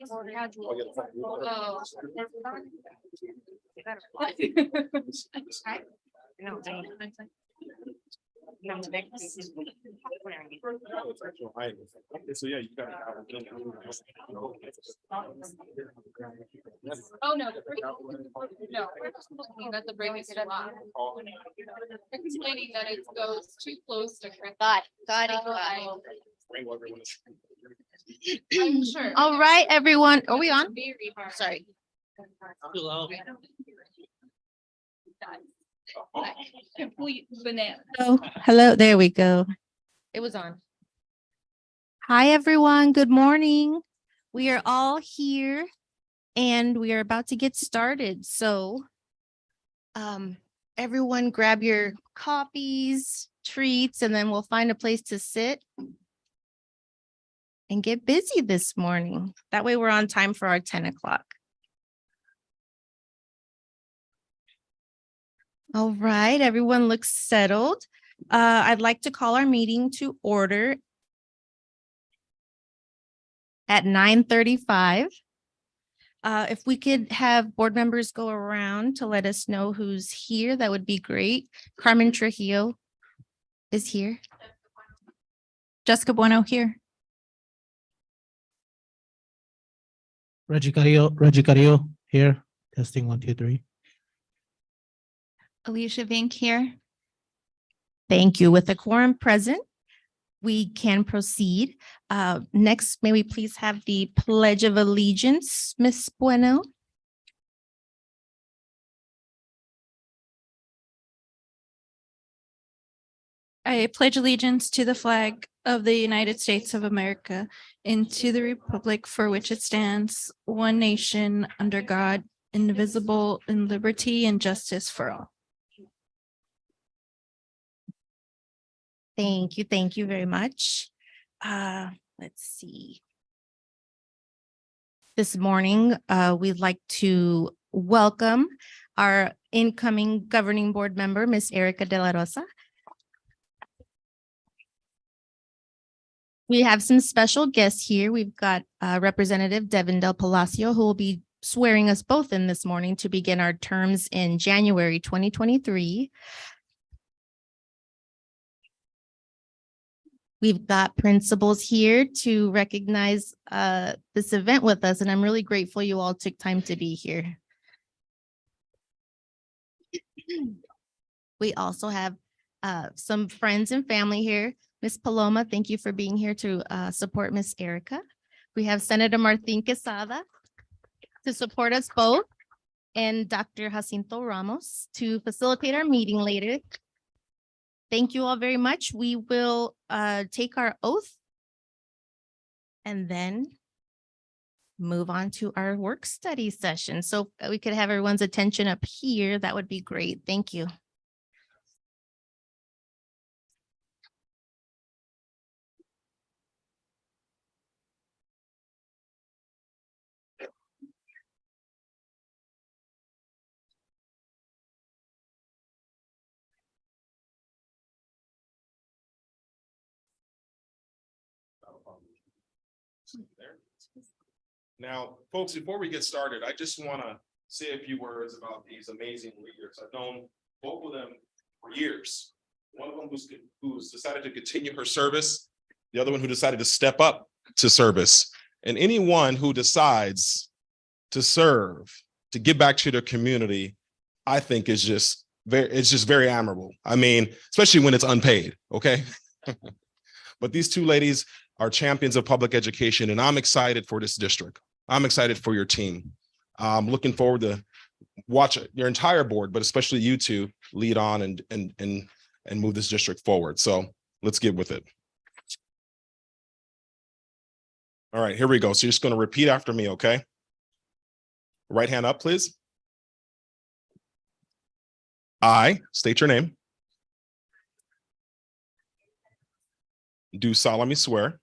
So yeah, you got. Oh, no, the break, no, we're just looking at the break is too long. Explaining that it goes too close to. Got it. I'm sure. All right, everyone. Are we on? Very hard. Sorry. Complete banana. Oh, hello. There we go. It was on. Hi, everyone. Good morning. We are all here and we are about to get started. So everyone grab your coffees, treats, and then we'll find a place to sit and get busy this morning. That way we're on time for our 10 o'clock. All right, everyone looks settled. I'd like to call our meeting to order at 9:35. If we could have board members go around to let us know who's here, that would be great. Carmen Trujillo is here. Jessica Bueno here. Reggie Carrillo here. Testing 1, 2, 3. Alicia Vink here. Thank you. With the quorum present, we can proceed. Next, may we please have the Pledge of Allegiance, Ms. Bueno? I pledge allegiance to the flag of the United States of America and to the republic for which it stands, one nation, under God, indivisible, in liberty and justice for all. Thank you. Thank you very much. Let's see. This morning, we'd like to welcome our incoming governing board member, Ms. Erica De La Rosa. We have some special guests here. We've got Representative Devin Del Palacio, who will be swearing us both in this morning to begin our terms in January 2023. We've got principals here to recognize this event with us, and I'm really grateful you all took time to be here. We also have some friends and family here. Ms. Paloma, thank you for being here to support Ms. Erica. We have Senator Martin Quesada to support us both, and Dr. Jacinto Ramos to facilitate our meeting later. Thank you all very much. We will take our oath and then move on to our work study session. So we could have everyone's attention up here. That would be great. Thank you. Now, folks, before we get started, I just want to say a few words about these amazing leaders. I've known both of them for years. One of them who's decided to continue her service, the other one who decided to step up to service. And anyone who decides to serve, to give back to their community, I think is just very admirable. I mean, especially when it's unpaid, okay? But these two ladies are champions of public education, and I'm excited for this district. I'm excited for your team. I'm looking forward to watch your entire board, but especially you two lead on and move this district forward. So let's get with it. All right, here we go. So you're just going to repeat after me, okay? Right hand up, please. I state your name. Do solemnly swear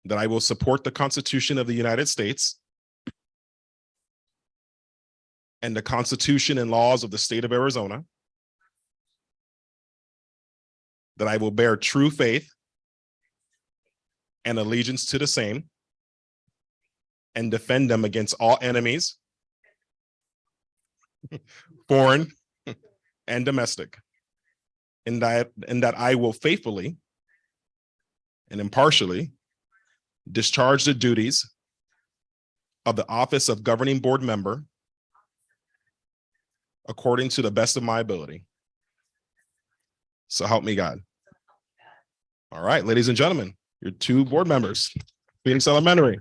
that I will support the Constitution of the United States and the Constitution and laws of the state of Arizona, that I will bear true faith and allegiance to the same, and defend them against all enemies, foreign and domestic, and that I will faithfully and impartially discharge the duties of the office of governing board member according to the best of my ability. So help me God. All right, ladies and gentlemen, your two board members, Phoenix Elementary.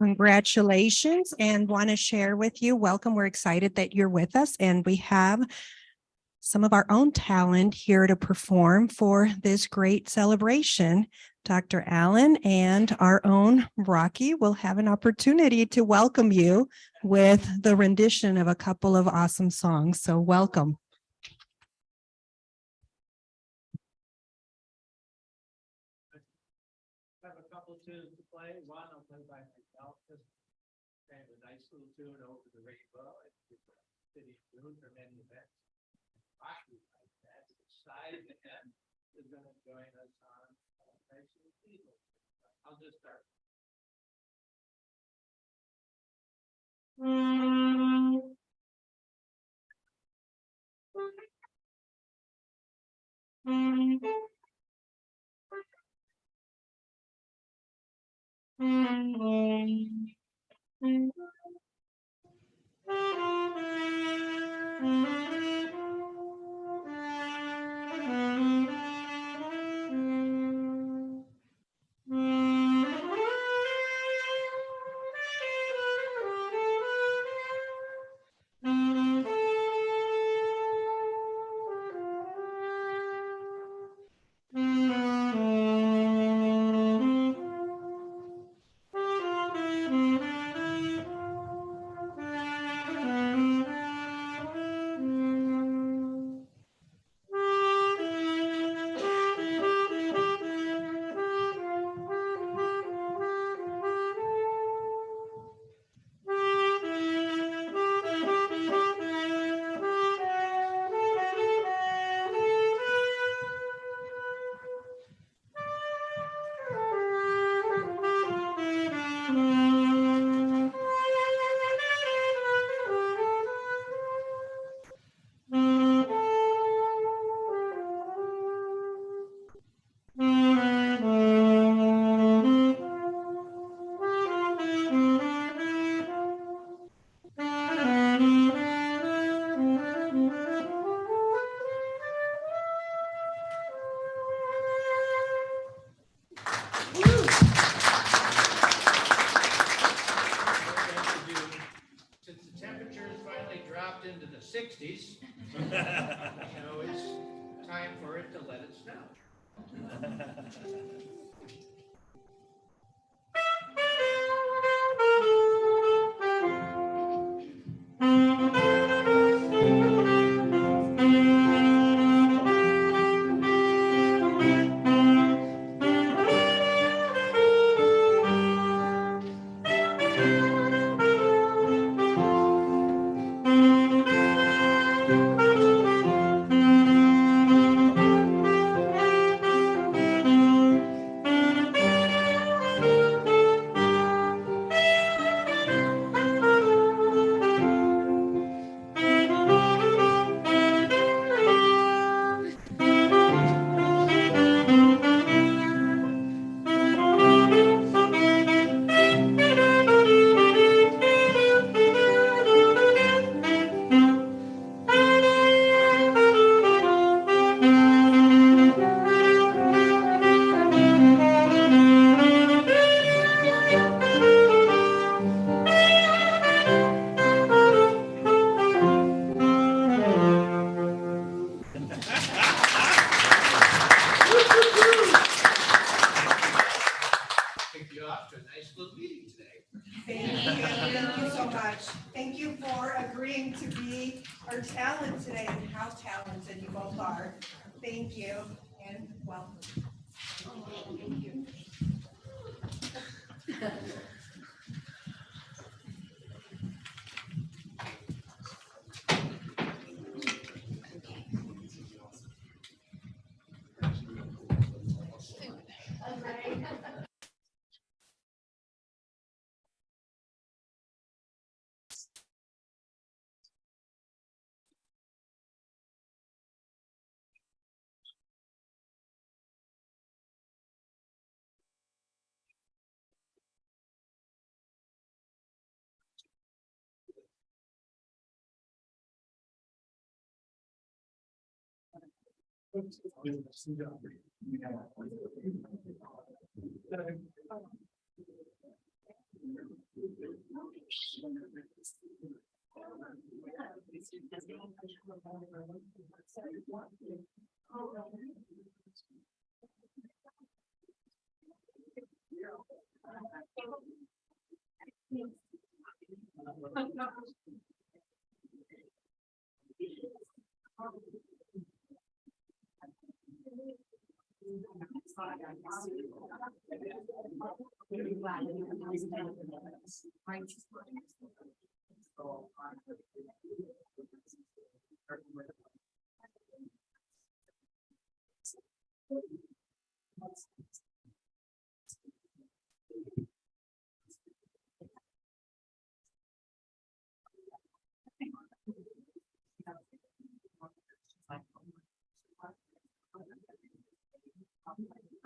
Congratulations, and want to share with you, welcome. We're excited that you're with us, and we have some of our own talent here to perform for this great celebration. Dr. Allen and our own Rocky will have an opportunity to welcome you with the rendition of a couple of awesome songs. So welcome. Have a couple tunes to play. One I'll play by myself, just kind of a nice little tune over the rainbow. It's a city tune for many events. Rocky like that, excited and is going to join us on nice little people. I'll just start. Since the temperature has finally dropped into the 60s, it's time for it to let it snow. our talent today and how talented you both are. Thank you and welcome. Thank you.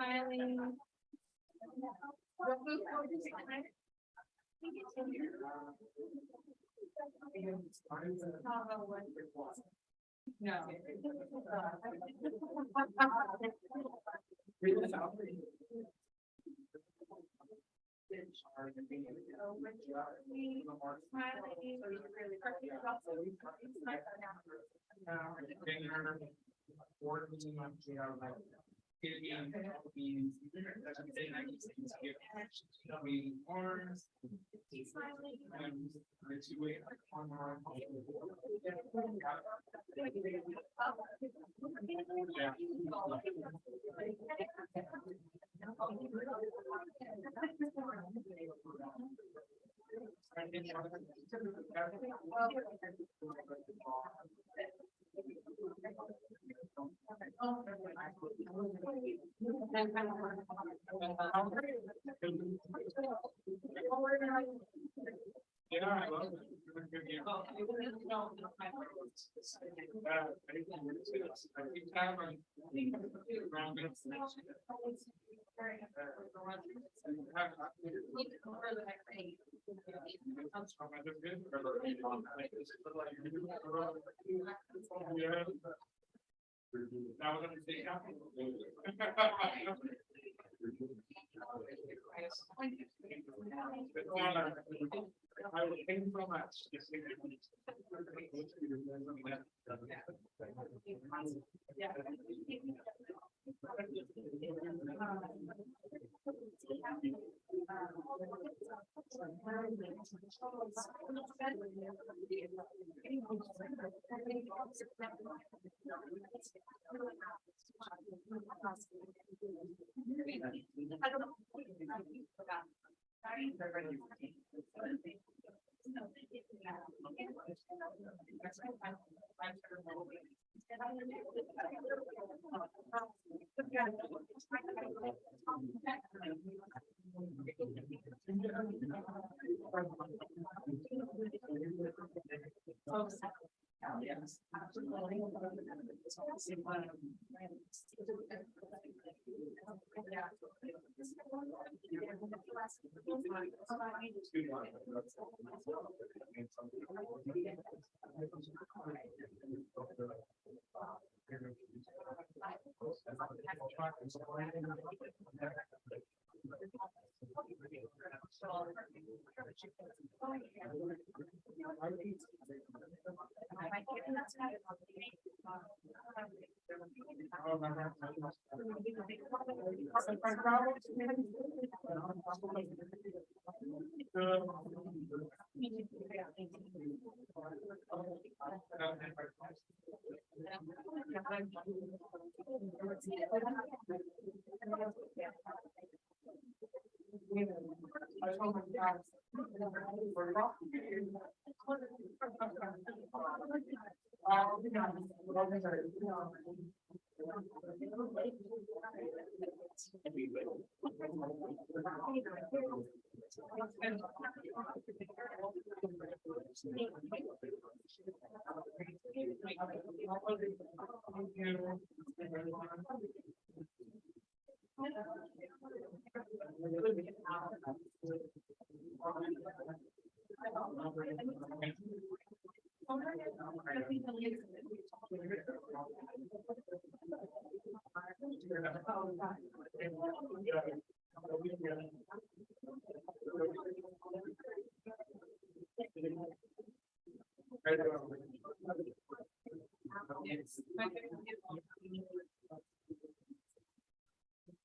Smiling. No.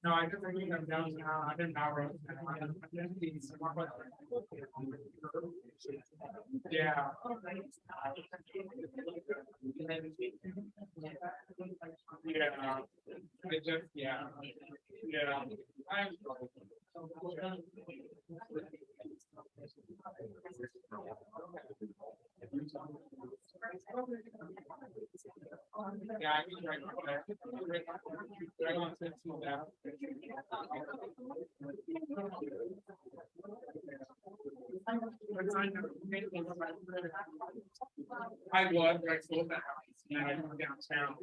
No, I just think I'm downtown, I'm in Melrose. Yeah. Yeah. I just, yeah. Yeah. I'm. Yeah, I mean, right. I want to see that. I was, I sold the house, and I moved downtown.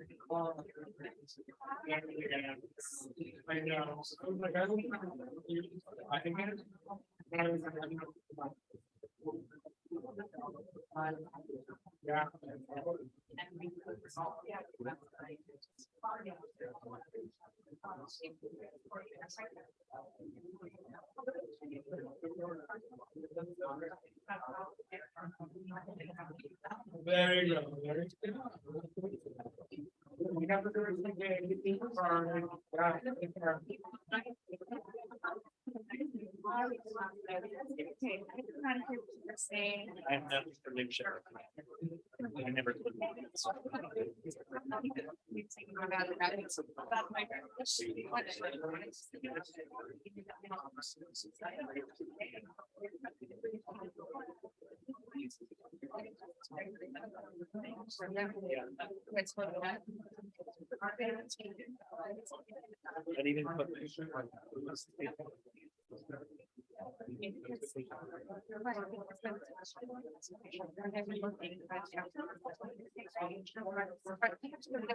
I know, so I was like, I don't know. I think it. I was like, I don't know. Yeah. Very good, very good. We have to do everything for, I'm not for Lim Sheriff. I never. I didn't put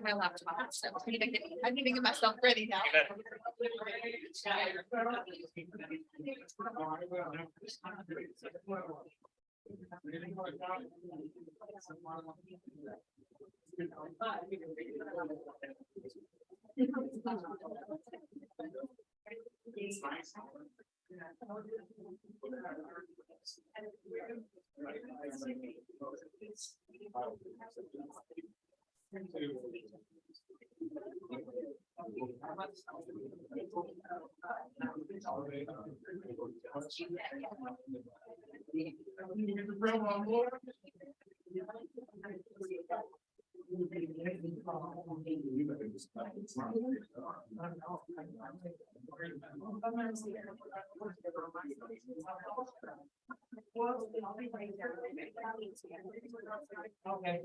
My laptop, so I'm gonna get myself ready now. Okay.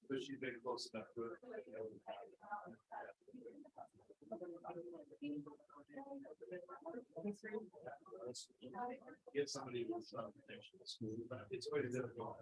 But she's been close enough to it. Get somebody who's not connection to school, but it's quite difficult.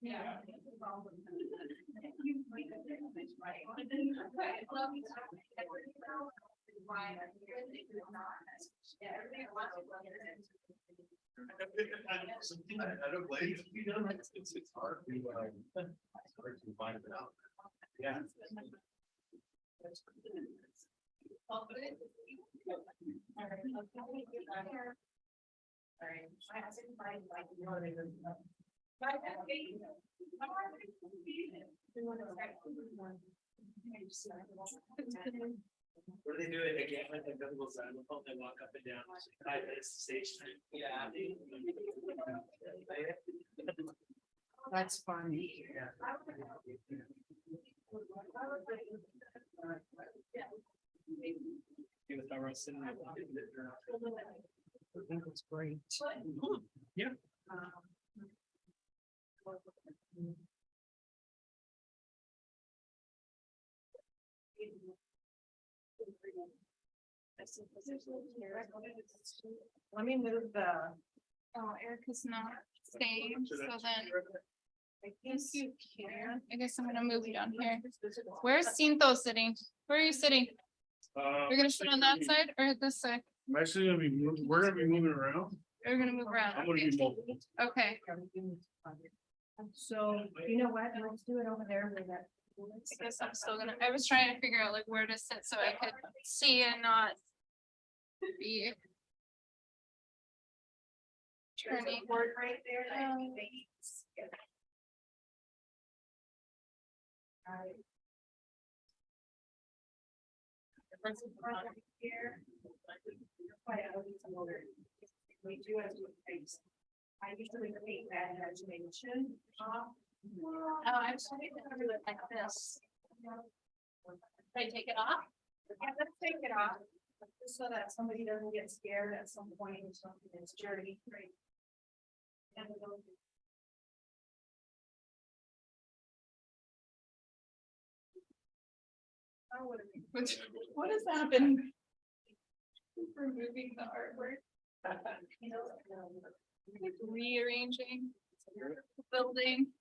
Yeah. I don't blame you. It's hard to find it out. Yeah. What do they do it again? Like the visible sign, they walk up and down, 5 minutes to stage time. Yeah. That's funny. That's great. Yeah. Let me move the. Oh, Erica's not staying, so then. I guess I'm gonna move you down here. Where's Cinto sitting? Where are you sitting? You're gonna sit on that side or this side? I'm actually gonna be, we're gonna be moving around. You're gonna move around. I'm gonna be mobile. Okay, So, you know what, let's do it over there where that. I guess I'm still gonna, I was trying to figure out like where to sit so I could see and not be. Turning. Right there. We do as we face. I usually take that imagination. Oh, I'm sorry, to do it like this. Can I take it off? Yeah, let's take it off, just so that somebody doesn't get scared at some point or something, it's journey, right? And we'll- What has happened? Removing the artwork. Rearranging. the Building.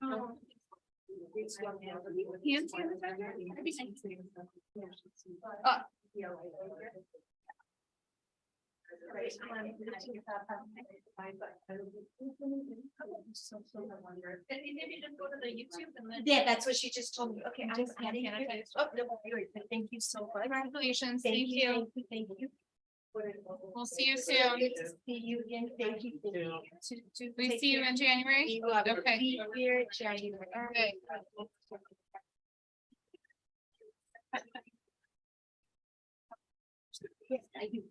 Oh. Can't see the treasure? Maybe just go to the YouTube and then. Yeah, that's what she just told me. Okay, I'm Just adding hand it. sanitizer. Oh, no, you're right. Thank you so much. Congratulations, thank you. Thank you, thank you. We'll see you soon. See you again. Thank you. Thank you. We Take see you care. in January. We will Okay. be here January. Okay. Yes, I do.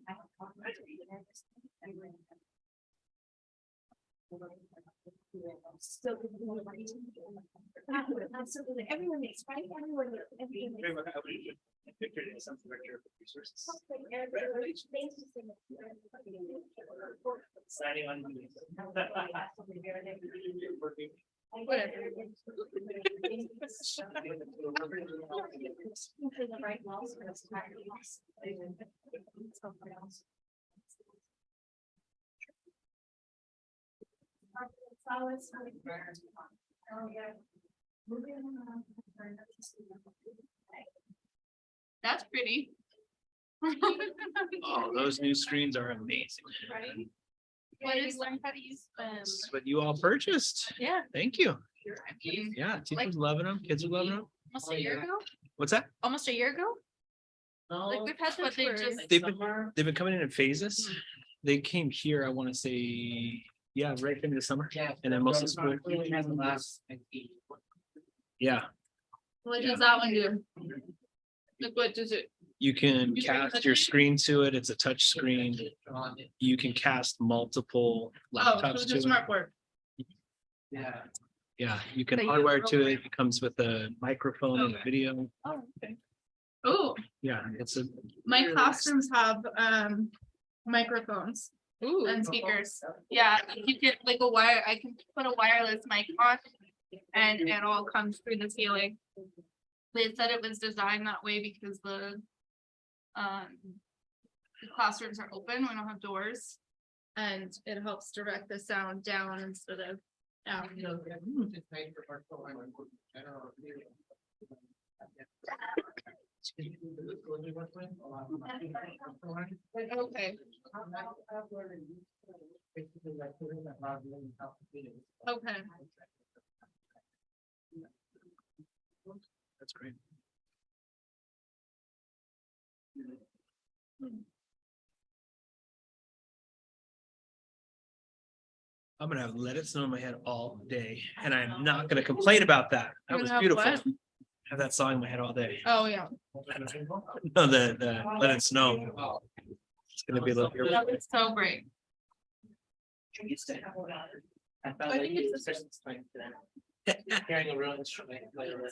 So. Absolutely. Everyone is, right? Everyone is. Everyone is. Signing on. That's pretty. Oh, those new screens are amazing. Right? What is learn how to use them? That's what you all purchased. Yeah. Thank you. I mean, Yeah, teachers loving them, kids are loving them. almost a year ago, What's that? almost a year ago. Like we've had what they just. They've been coming in phases. They came here, I want to say, yeah, right into the summer. Yeah. And then most of school. Yeah, What does that one do? Like what does it? you can You can cast touch your it? screen to it. It's a touch screen. You can cast multiple Oh, so laptops it's a to it. smart board. Yeah. Yeah, you can But you hardwire to program it. It comes with a microphone and a Okay. video. Oh, okay. Oh, Yeah, it's a. my classrooms have microphones and speakers. Yeah, you get like a wire, I can put a wireless mic on and it all comes through the ceiling. They said it was designed that way because the classrooms are open, we don't have doors. And it helps direct the sound down instead of out. Okay, okay. That's great. I'm gonna have let it snow in my head all day, and I'm not gonna complain about that. That You're was gonna have beautiful. what? Have that song in my head all day. Oh, yeah. No, the let it snow. It's gonna be a little. That was so great. I felt I like think it's it's Christmas time for them. Hearing a real instrument. later.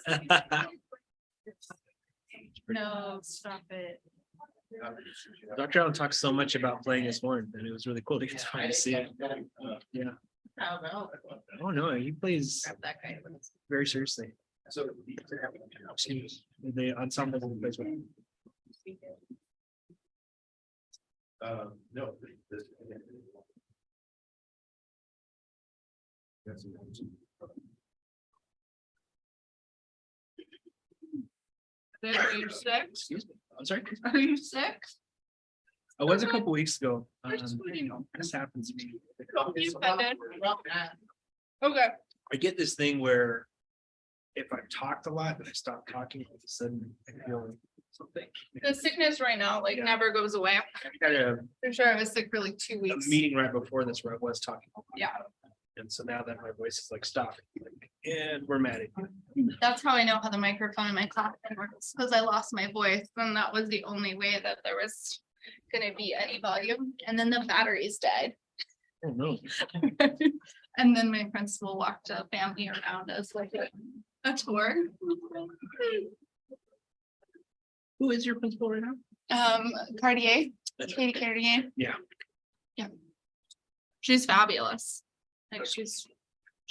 No, stop it. Dr. Allen talked so much about playing his horn, and it was really cool to get to see it. Yeah. Oh, no, he plays Grab that guy. very seriously. So. The ensemble that he plays with. No. Are you sick? Excuse me, I'm sorry. Are you sick? I was a couple weeks ago. Where's Sweetie? This happens to me. You said it. Okay. I get this thing where if I've talked a lot and I stop talking, all of a sudden I feel something. The sickness right now, like, Yeah. never goes away. I had a For sure, I was sick for like 2 weeks. meeting right before this where I was talking. a lot. Yeah. And so now that my voice is like, stop, like, and we're mad at you. That's how I know how the microphone in my classroom works, because I lost my voice, and that was the only way that there was gonna be any volume, and then the batteries died. Oh, no. And then my principal walked a family around us like a tour. Who is your principal right now? Cartier, Katie Cartier. Yeah. Yeah. She's fabulous. Like she's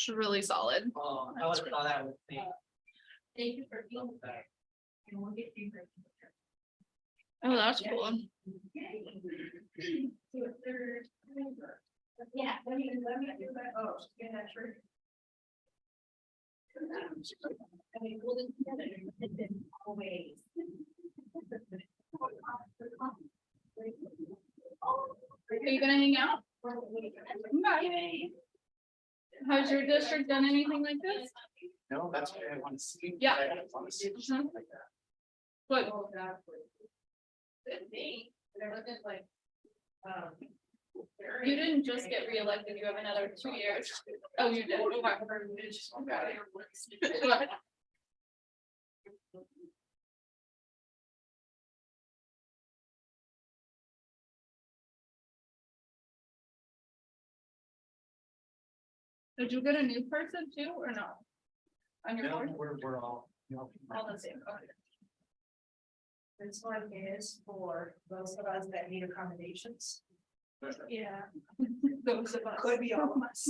really solid. Oh, I would have thought that would be. Thank you for being there. Oh, that's cool. Yeah. Let me do that. Oh, get that shirt. I mean, we'll do together. Always. Are you gonna hang out? Okay. Has your district done anything like this? No, that's what I want to see. Yeah. I want to see Mhm. something like that. What? You didn't just get reelected, you have another 2 years. Oh, you did. Okay. Did you get a new person too, or no? On your No, board? we're all, you know. All the same, okay. This one is for those of us that need accommodations. Yeah. Those of us. Could be all of us.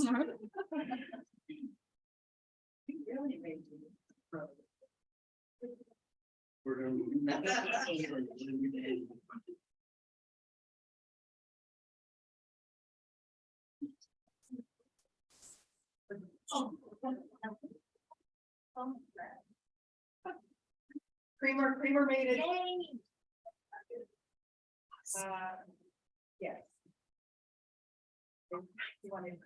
Creamer made it. Yes. You want it?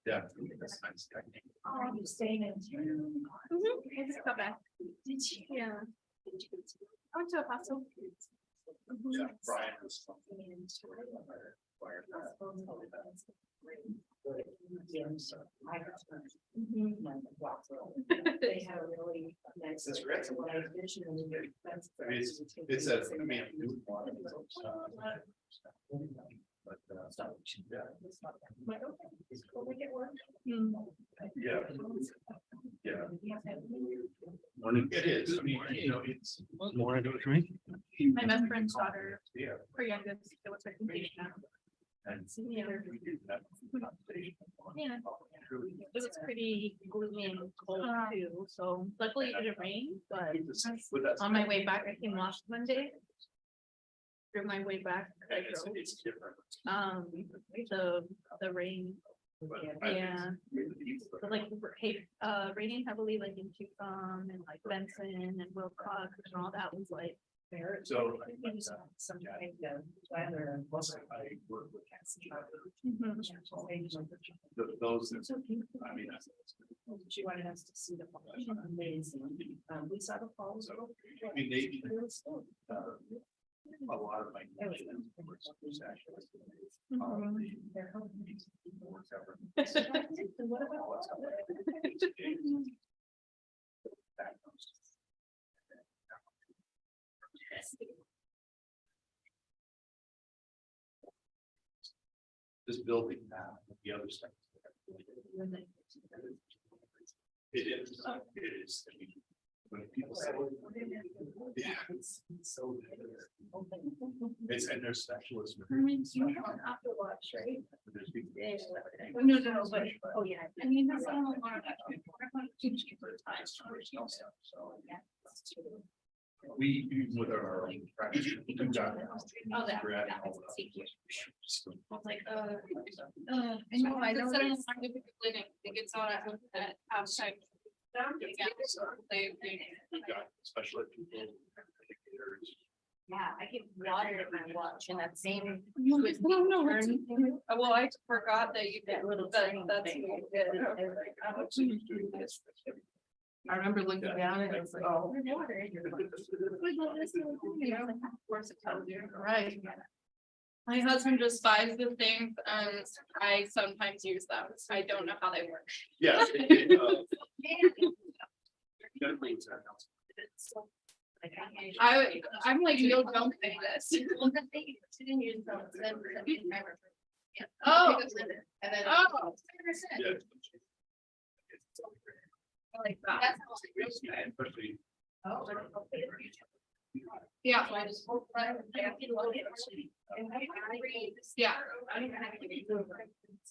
Yeah. Oh, you staying in? I just got back. Did you? Yeah. I went to a hospital. Yeah, Brian was. They had a really nice. That's great. It's a, I mean. But, yeah. Make it work. Yeah. Yeah. Morning. It is, I mean, you know, it's. More into it for me? My best friend's daughter, Yeah. her youngest, it was her completion now. And Yeah. we did that conversation. Yeah. It was pretty gloomy and cold too, so luckily it didn't rain, but on my way back, I came last Monday. Through my way back, I drove, It's different. the rain, yeah. But like, raining heavily like in Tucson and like Benson and Wilcox and all that was like. So. Sometimes the weather. Plus I work with. Mhm. Those, So I mean. she wanted us to see the falls. Amazing. We saw the falls. I mean, they, a lot of my. What about? This building now, the other stuff. It is, it is. I mean, when people say. Yeah. It's so. It's, and there's specialists. You have to watch, right? There's people- No, but, oh yeah, I mean, that's not a lot of that. We, even with our own practice. we do that. Oh, that. We're adding that all was that. safety. I was like, I know, I know. Clinic, I think it's all at outside. Yeah, We've got special ed people. educators. Yeah, I get water in my watch and that same. Well, I forgot that you did little, that's. I remember looking down and it was like, oh. Of course it tells you, right? My husband just buys the things and I sometimes use them. I don't know how they work. Yeah. I'm like, no, don't say this. Oh. And then. Oh. Yeah. I like that. Especially. Yeah. Yeah.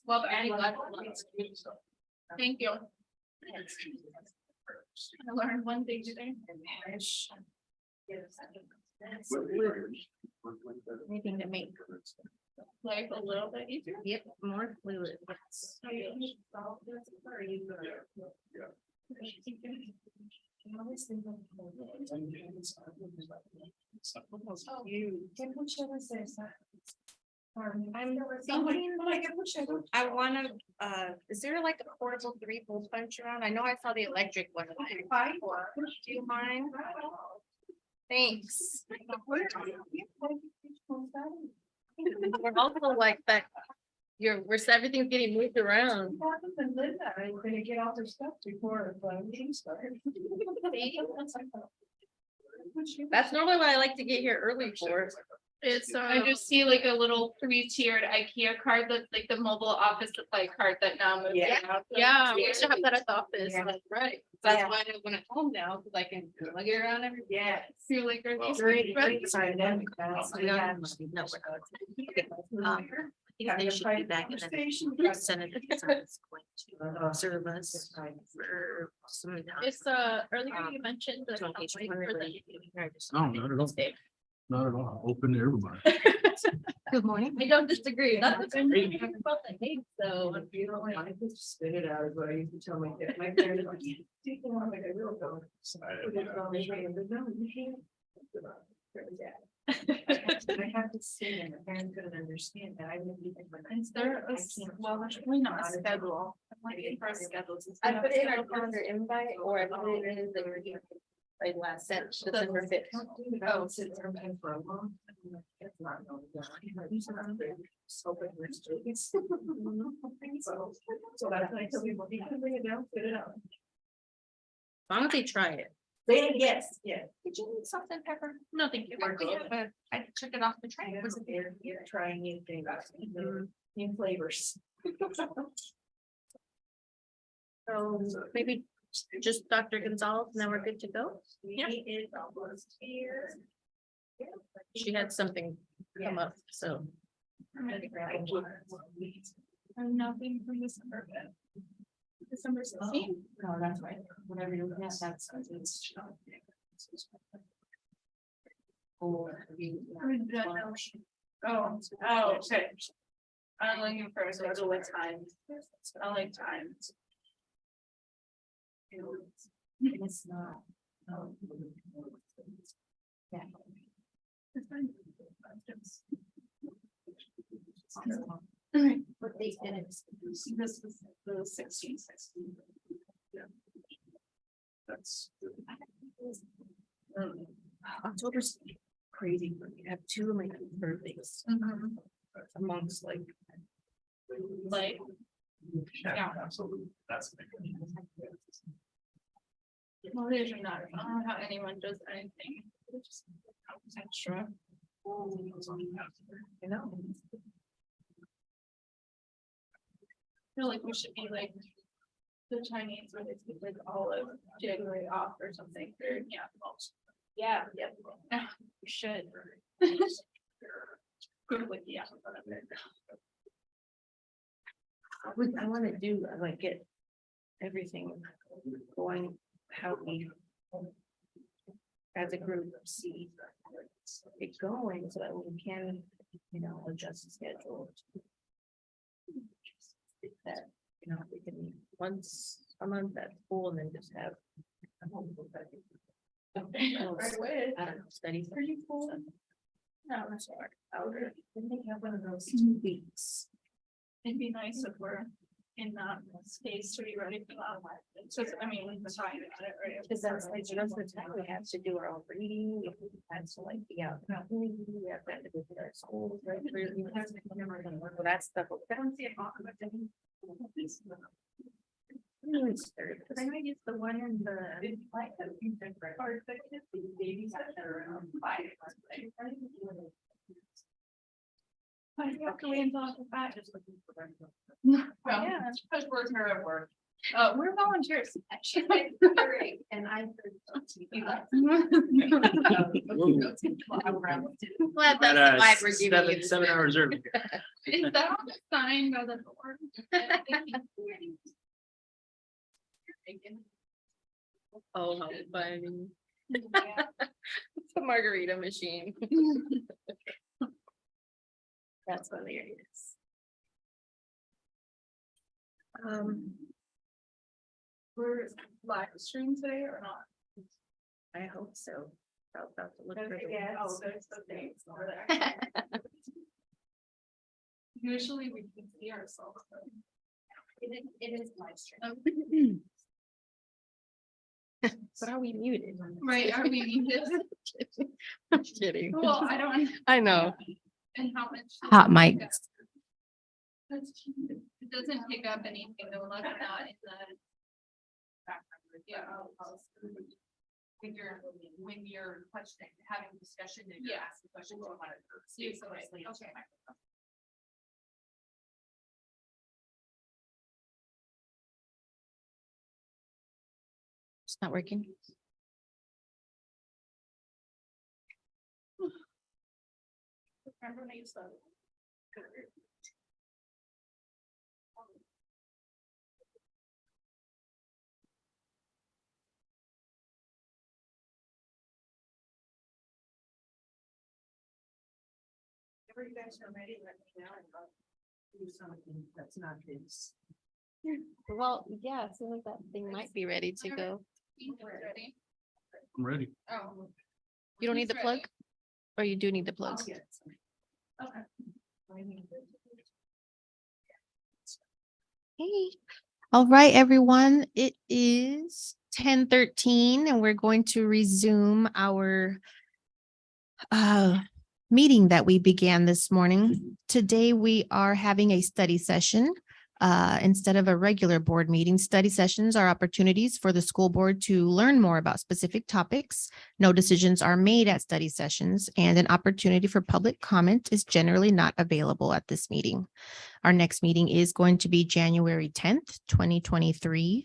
Well, Annie, thank you. I learned one thing today. Anything to make Life a little bit easier. Yep, more fluid. I'm thinking, I wanna, is there like a portable 3-volt punch around? I know I saw the electric one. Do you mind? Thanks. We're also like that. Everything's getting moved around. I'm gonna get all their stuff before the meeting started. That's normally what I like to get here early for. It's, I just see like a little 3-tiered IKEA card that's like the mobile office supply card that now moves. Yeah. around. Yeah, we used to have that at the office, Yeah. that's right. Yeah. That's why when I'm home now, cause I can plug it around every. Yeah. Feel like are these Great, right? great pandemic, that's- yeah. No, I think they should be back and then Senator Gonzalez is going to serve us for some time. It's earlier you mentioned the. So in case you for wanted the- to- No, not at all. Not at all. Open to everybody. Good morning. I don't disagree, that's what's great about the hate, so. If you don't like, I just spit it out, is what I used to tell my kid. My parents were like, "You take it out like a real dog." Put it on the train, but no, you can't. I have to say, and the parents couldn't understand that I wouldn't even. Is there a, well, there's really not a schedule. I'm looking for a schedule. I put it in our calendar invite, or I put it in the. Like last sent December 5th. Oh, sit there and for a long time. It's not going down. These are open restrictions. So that's why I tell people, you can bring it down, fit it out. Why don't they try it? They, yes, yeah. Did you need something, Pepper? No, thank you. But I took it off the train. Was it there? You're trying new things, new flavors. So maybe just Dr. Gonzalez, and then we're good to go. Yeah. Is almost here. She had something come up, so. I'm nothing from December. December 16th. No, that's right. Whatever you're looking at, that's. Oh, okay. I'm looking for a schedule with time. I like time. It's not. Yeah. What date did it? This is the 16th. That's. October's crazy. I have 2 of my birthdays amongst like. Yeah. Absolutely. That's. Well, these are not, I don't know how anyone does anything. It's just extra. You know. I feel like we should be like the Chinese where they take like all of January off or something. Yeah. Yeah. We should. Good with the alphabet. I want to do, like, get everything going, how we as a group see it going so that we can, adjust the schedule. That, we can meet once a month at school and then just have. I don't know, study. Pretty cool. No, that's hard. Then they have one of those 2 weeks. It'd be nice if we're in that space to be ready for that. It's just, I mean, we're talking about it, right? Because that's like, most of the time we have to do our own reading, we have to like be out. in the community, we have to visit our schools, right? So that's stuff. I don't see it. Cause I know I used the one in the. I have to wait until after 5. Well, Yeah. because we're her at work. We're volunteers. She's like, great, and I. Glad that's the vibe we're giving you. 7 hours early. Is that on the sign by the door? Oh, how funny. It's a margarita machine. That's hilarious. We're live stream today or not? I hope so. I was about to look Don't for the forget, ones. there's the things over there. Usually we can see ourselves. It is live stream. But are we muted? Right, are we muted? I'm kidding. Well, I don't. I know. And how much? Hot mic. It doesn't pick up anything though, like not in the. Yeah. When you're questioning, having discussion and you ask the question, you want to see somebody. Okay. It's not working. Remember when I used to. Whenever you guys are ready, let me know and I'll do something that's not this. Well, yeah, as soon as that thing might be ready to go. Ethan's ready. I'm ready. Oh. You don't need the He's plug? ready. Or you do need the plug? Yes. Okay. Hey, all right, everyone. It is 10:13 and we're going to resume our meeting that we began this morning. Today, we are having a study session. Instead of a regular board meeting, study sessions are opportunities for the school board to learn more about specific topics. No decisions are made at study sessions, and an opportunity for public comment is generally not available at this meeting. Our next meeting is going to be January 10th, 2023.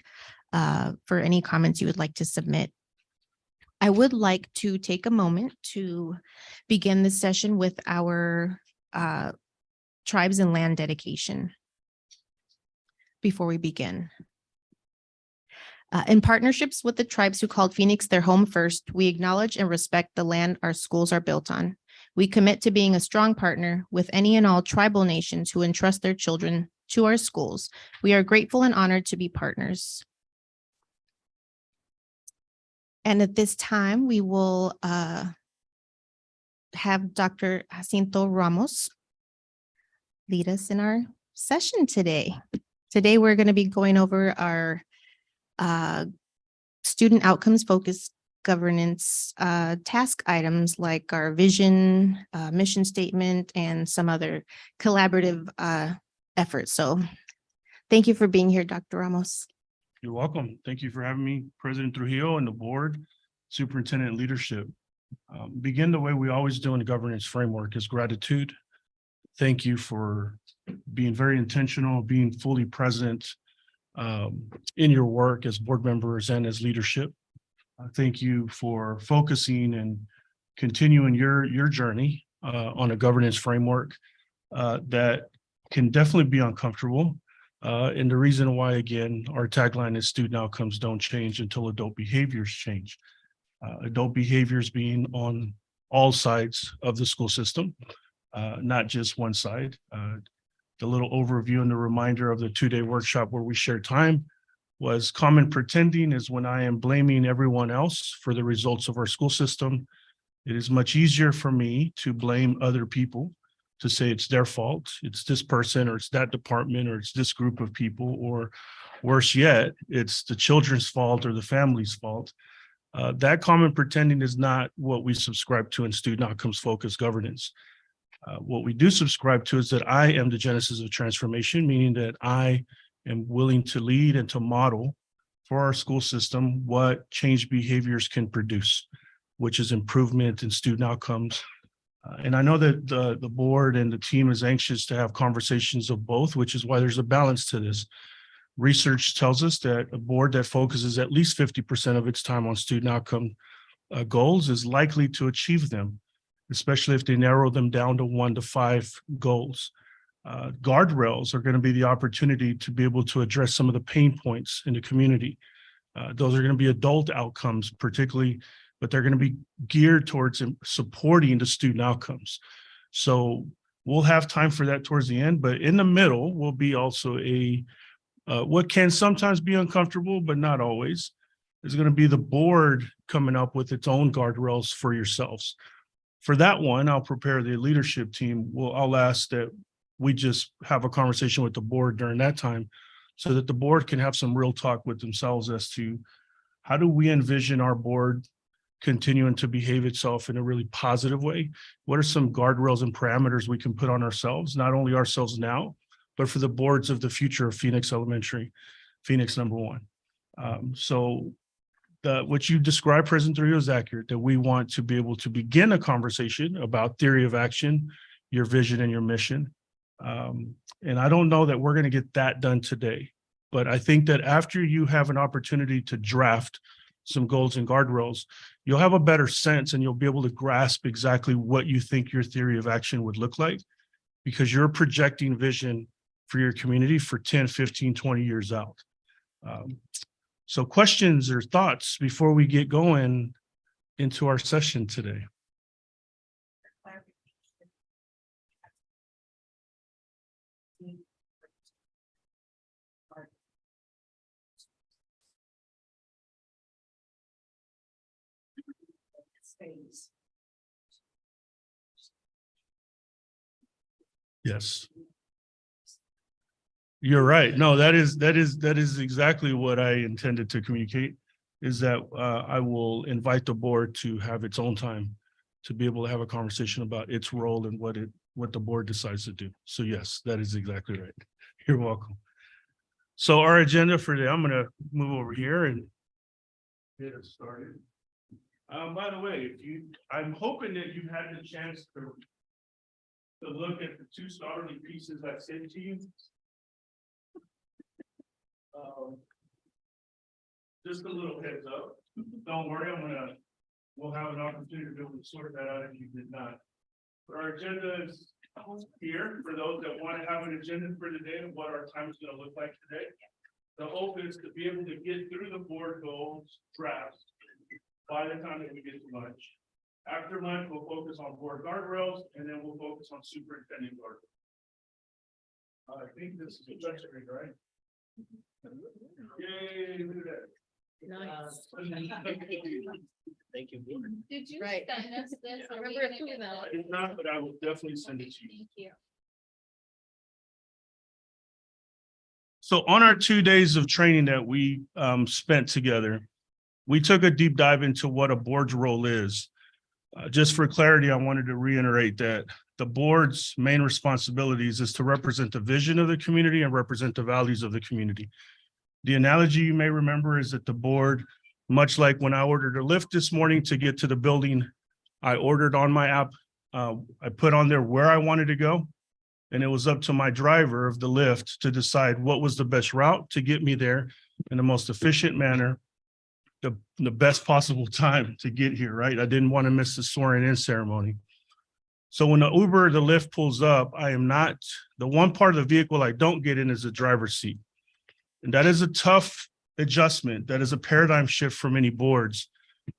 For any comments you would like to submit. I would like to take a moment to begin this session with our tribes and land dedication. Before we begin. In partnerships with the tribes who called Phoenix their home first, we acknowledge and respect the land our schools are built on. We commit to being a strong partner with any and all tribal nations who entrust their children to our schools. We are grateful and honored to be partners. And at this time, we will have Dr. Jacinto Ramos lead us in our session today. Today, we're going to be going over our student outcomes focused governance task items like our vision, mission statement, and some other collaborative efforts. So thank you for being here, Dr. Ramos. You're welcome. Thank you for having me, President Trujillo and the board, superintendent and leadership. Begin the way we always do in the governance framework is gratitude. Thank you for being very intentional, being fully present in your work as board members and as leadership. Thank you for focusing and continuing your journey on a governance framework that can definitely be uncomfortable. And the reason why, again, our tagline is student outcomes don't change until adult behaviors change. Adult behaviors being on all sides of the school system, not just one side. The little overview and the reminder of the 2-day workshop where we shared time was common pretending is when I am blaming everyone else for the results of our school system. It is much easier for me to blame other people, to say it's their fault, it's this person, or it's that department, or it's this group of people, or worse yet, it's the children's fault or the family's fault. That common pretending is not what we subscribe to in student outcomes focused governance. What we do subscribe to is that I am the genesis of transformation, meaning that I am willing to lead and to model for our school system what change behaviors can produce, which is improvement in student outcomes. And I know that the board and the team is anxious to have conversations of both, which is why there's a balance to this. Research tells us that a board that focuses at least 50% of its time on student outcome goals is likely to achieve them, especially if they narrow them down to 1 to 5 goals. Guardrails are going to be the opportunity to be able to address some of the pain points in the community. Those are going to be adult outcomes particularly, but they're going to be geared towards supporting the student outcomes. So we'll have time for that towards the end, but in the middle will be also what can sometimes be uncomfortable, but not always, is going to be the board coming up with its own guardrails for yourselves. For that one, I'll prepare the leadership team. I'll ask that we just have a conversation with the board during that time so that the board can have some real talk with themselves as to how do we envision our board continuing to behave itself in a really positive way? What are some guardrails and parameters we can put on ourselves, not only ourselves now, but for the boards of the future of Phoenix Elementary, Phoenix #1. So what you described, President Trujillo, is accurate, that we want to be able to begin a conversation about theory of action, your vision and your mission. And I don't know that we're going to get that done today, but I think that after you have an opportunity to draft some goals and guardrails, you'll have a better sense and you'll be able to grasp exactly what you think your theory of action would look like, because you're projecting vision for your community for 10, 15, 20 years out. So questions or thoughts before we get going into our session today? Space. Yes. You're right. No, that is exactly what I intended to communicate, is that I will invite the board to have its own time to be able to have a conversation about its role and what the board decides to do. So yes, that is exactly right. You're welcome. So our agenda for today, I'm going to move over here and get us started. By the way, I'm hoping that you had the chance to look at the 2 scholarly pieces I sent to you. Just a little heads up. Don't worry, we'll have an opportunity to be able to sort that out if you did not. But our agenda is here for those that want to have an agenda for today and what our time is going to look like today. The hope is to be able to get through the board goals drafts by the time that we get to lunch. After lunch, we'll focus on board guardrails, and then we'll focus on superintendent guardrails. I think this is a touch screen, right? Yay, look at that. Nice. Thank you. Did you Right. send us this? I Are we remember gonna approving get that. I did not, but I will definitely send it to you. Thank you. So on our 2 days of training that we spent together, we took a deep dive into what a board's role is. Just for clarity, I wanted to reiterate that the board's main responsibilities is to represent the vision of the community and represent the values of the community. The analogy you may remember is that the board, much like when I ordered a Lyft this morning to get to the building, I ordered on my app, I put on there where I wanted to go. And it was up to my driver of the Lyft to decide what was the best route to get me there in the most efficient manner, the best possible time to get here, right? I didn't want to miss the swearing in ceremony. So when the Uber or the Lyft pulls up, the one part of the vehicle I don't get in is the driver's seat. And that is a tough adjustment. That is a paradigm shift for many boards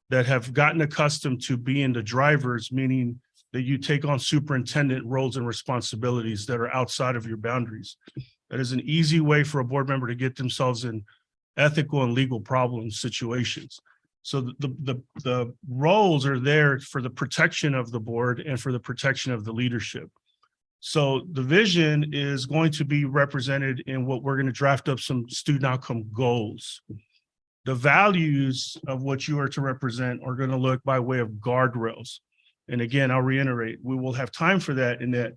that have gotten accustomed to being the drivers, meaning that you take on superintendent roles and responsibilities that are outside of your boundaries. That is an easy way for a board member to get themselves in ethical and legal problem situations. So the roles are there for the protection of the board and for the protection of the leadership. So the vision is going to be represented in what we're going to draft up some student outcome goals. The values of what you are to represent are going to look by way of guardrails. And again, I'll reiterate, we will have time for that, in that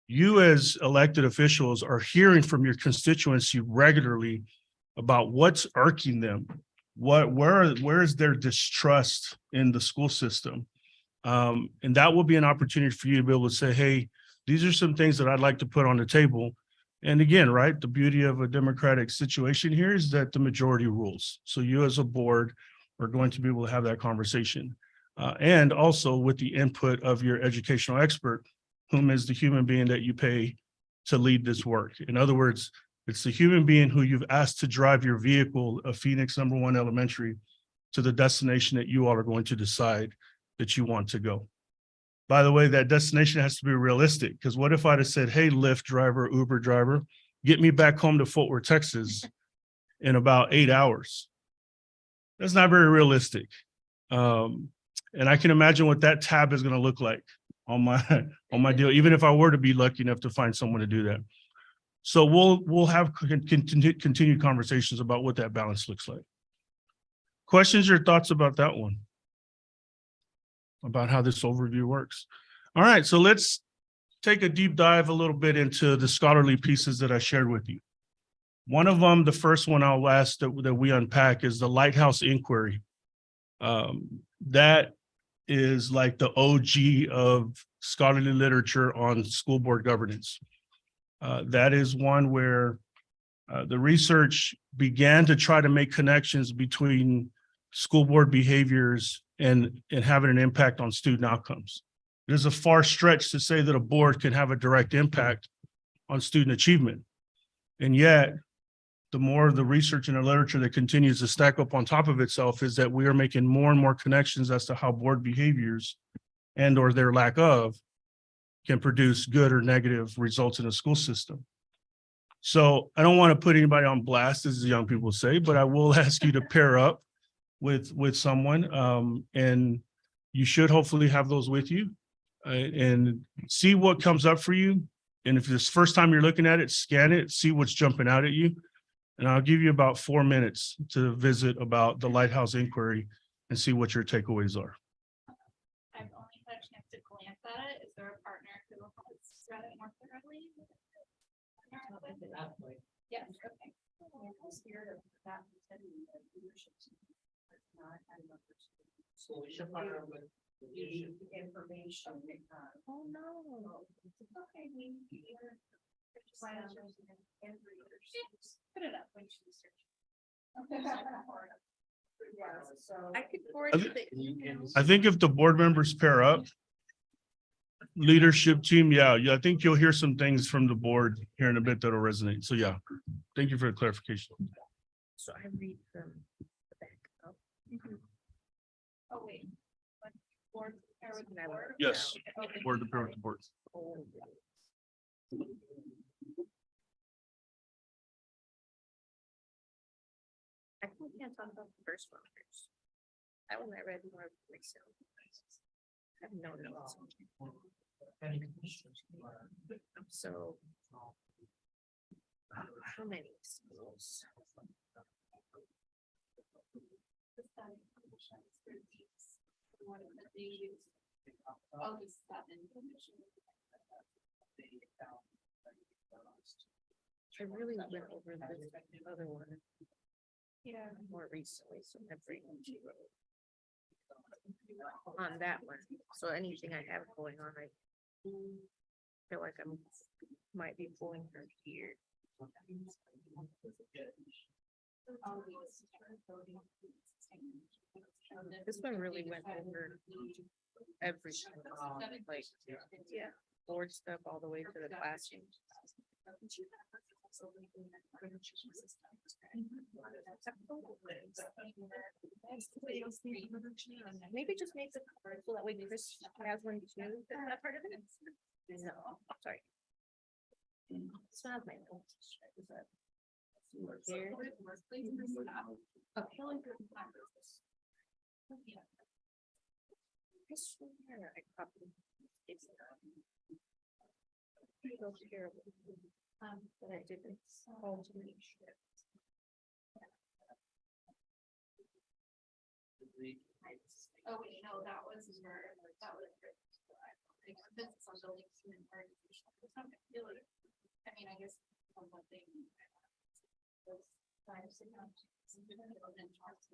you as elected officials are hearing from your constituency regularly about what's irking them, where is their distrust in the school system. And that will be an opportunity for you to be able to say, hey, these are some things that I'd like to put on the table. And again, right, the beauty of a democratic situation here is that the majority rules. So you as a board are going to be able to have that conversation. And also with the input of your educational expert, whom is the human being that you pay to lead this work. In other words, it's the human being who you've asked to drive your vehicle of Phoenix #1 Elementary to the destination that you all are going to decide that you want to go. By the way, that destination has to be realistic, because what if I'd have said, hey, Lyft driver, Uber driver, get me back home to Fort Worth, Texas in about 8 hours? That's not very realistic. And I can imagine what that tab is gonna look like on my, on my deal, even if I were to be lucky enough to find someone to do that. So we'll have continued conversations about what that balance looks like. Questions or thoughts about that one? About how this overview works. All right, so let's take a deep dive a little bit into the scholarly pieces that I shared with you. One of them, the first one I'll ask that we unpack is the Lighthouse Inquiry. That is like the OG of scholarly literature on school board governance. That is one where the research began to try to make connections between school board behaviors and having an impact on student outcomes. It is a far stretch to say that a board can have a direct impact on student achievement. And yet, the more of the research and the literature that continues to stack up on top of itself is that we are making more and more connections as to how board behaviors and or their lack of can produce good or negative results in a school system. So I don't want to put anybody on blast, as young people say, but I will ask you to pair up with someone, and you should hopefully have those with you, and see what comes up for you. And if it's the first time you're looking at it, scan it, see what's jumping out at you. And I'll give you about 4 minutes to visit about the Lighthouse Inquiry and see what your takeaways are. I've only had a chance to glance at it. Is there a partner who has read it more thoroughly? Yes, okay. So we should partner with the information. Oh, no. It's okay. Put it up when she I could forward I you thi- the email. I think if the board members pair up, leadership team, yeah, I think you'll hear some things from the board here in a bit that'll resonate. So yeah, thank you for the clarification. So I read from the back up. Oh, wait. But board pair with And I board? wrote it Yes, down. board to pair with the board. I think we can't talk about the first one first. That one I read more myself. I have no notes. So. How many schools? Oh, the seven. I really went over this other one Yeah. more recently, so I'm bringing to you. On that one, so anything I have going on, I feel like I'm, might be pulling from here. This one really went over everything, like, yeah, board stuff all the way to the classroom. Maybe just make the card so that way Chris has one too. Is that part of it? No, sorry. It's not my notes. Is that- Here. I swear I copied. It's- So terrible. But I didn't. All to make sure. Oh, wait, no, that was for, that was. for, This is on building human organization. It's not really, I mean, I guess one thing.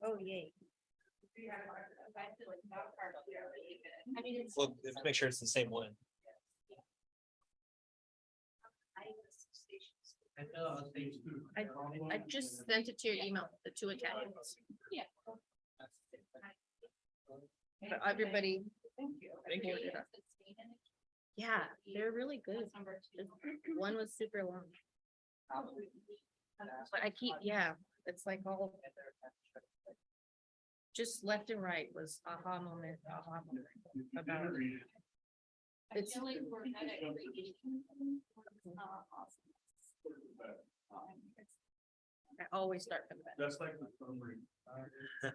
Oh, yay. I feel like that part of it really good. I mean, it's. Well, let's make sure it's the same one. I just sent it to your email, the two attachments. Yeah. For everybody, Thank you. Thank you. yeah, they're really good. Number two. One was super long, but I keep, yeah, it's like all. Just left and right was aha moment about. I It's- feel like we're at a great. Awesome. I always start from that. That's like the summary. I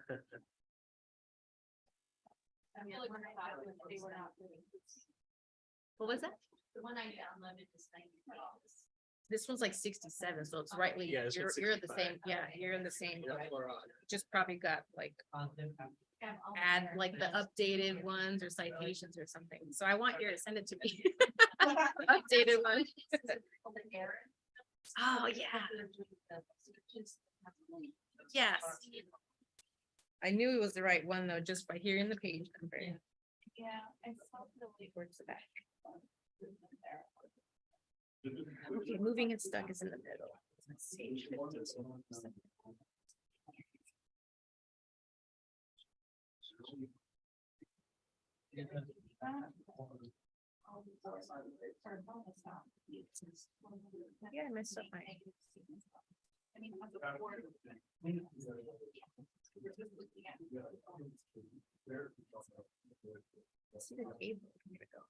feel like when I thought they were not doing this. What was that? The one I downloaded is $90. This one's like 67, so it's rightly, Yeah, this one's you're the 65. same, yeah, you're in the same. That's more odd. Just probably got like, add like the updated ones or citations or something. So I want you to send it to me. Updated one. Oh, yeah. Yes. I knew it was the right one though, just by hearing the page number. Yeah, I saw the link. Towards the back. Okay, moving and stuck is in the middle. Let's see. Yeah, I messed up my. I mean, on the board. See the table. Here we go.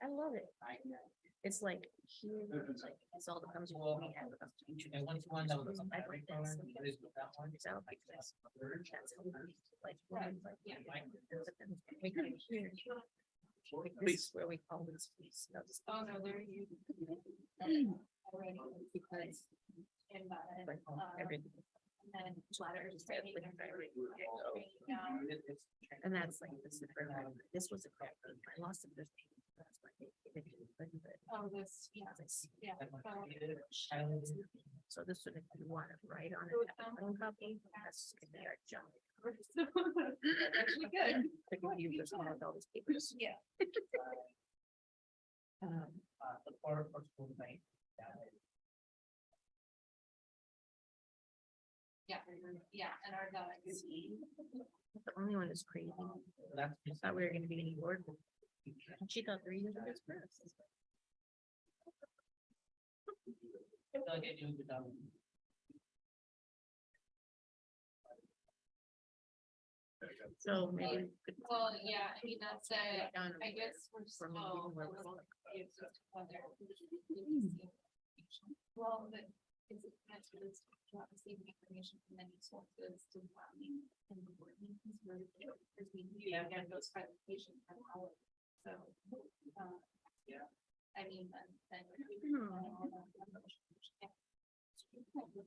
I love it. It's like here, like it's all the comes we have. And once one that was. I like this. It's out like this. That's how we like, yeah. We can hear. Please, where we call this piece. Oh, no, they're you. Because. Like, everything. And letters. And that's like, this was a crap. I lost it. That's why they gave it to me, but Oh, this, yeah, yeah. So this would, if you want to write on it, have your own copy, that's gonna be our job. Actually good. To confuse us all with all these papers. Yeah. The part for school bank. Yeah, and our guys. The only one that's crazy. That's. I thought we were gonna be any board. And she thought 3 years was for us. So maybe. we could- Well, yeah, I mean, that's it. Down I guess we're for still. me, even where we're like- It's just whether. Well, but it's that's what it's about receiving information from many sources to planning and the board meetings where because we do get those presentations from our. So, yeah, I mean, then. But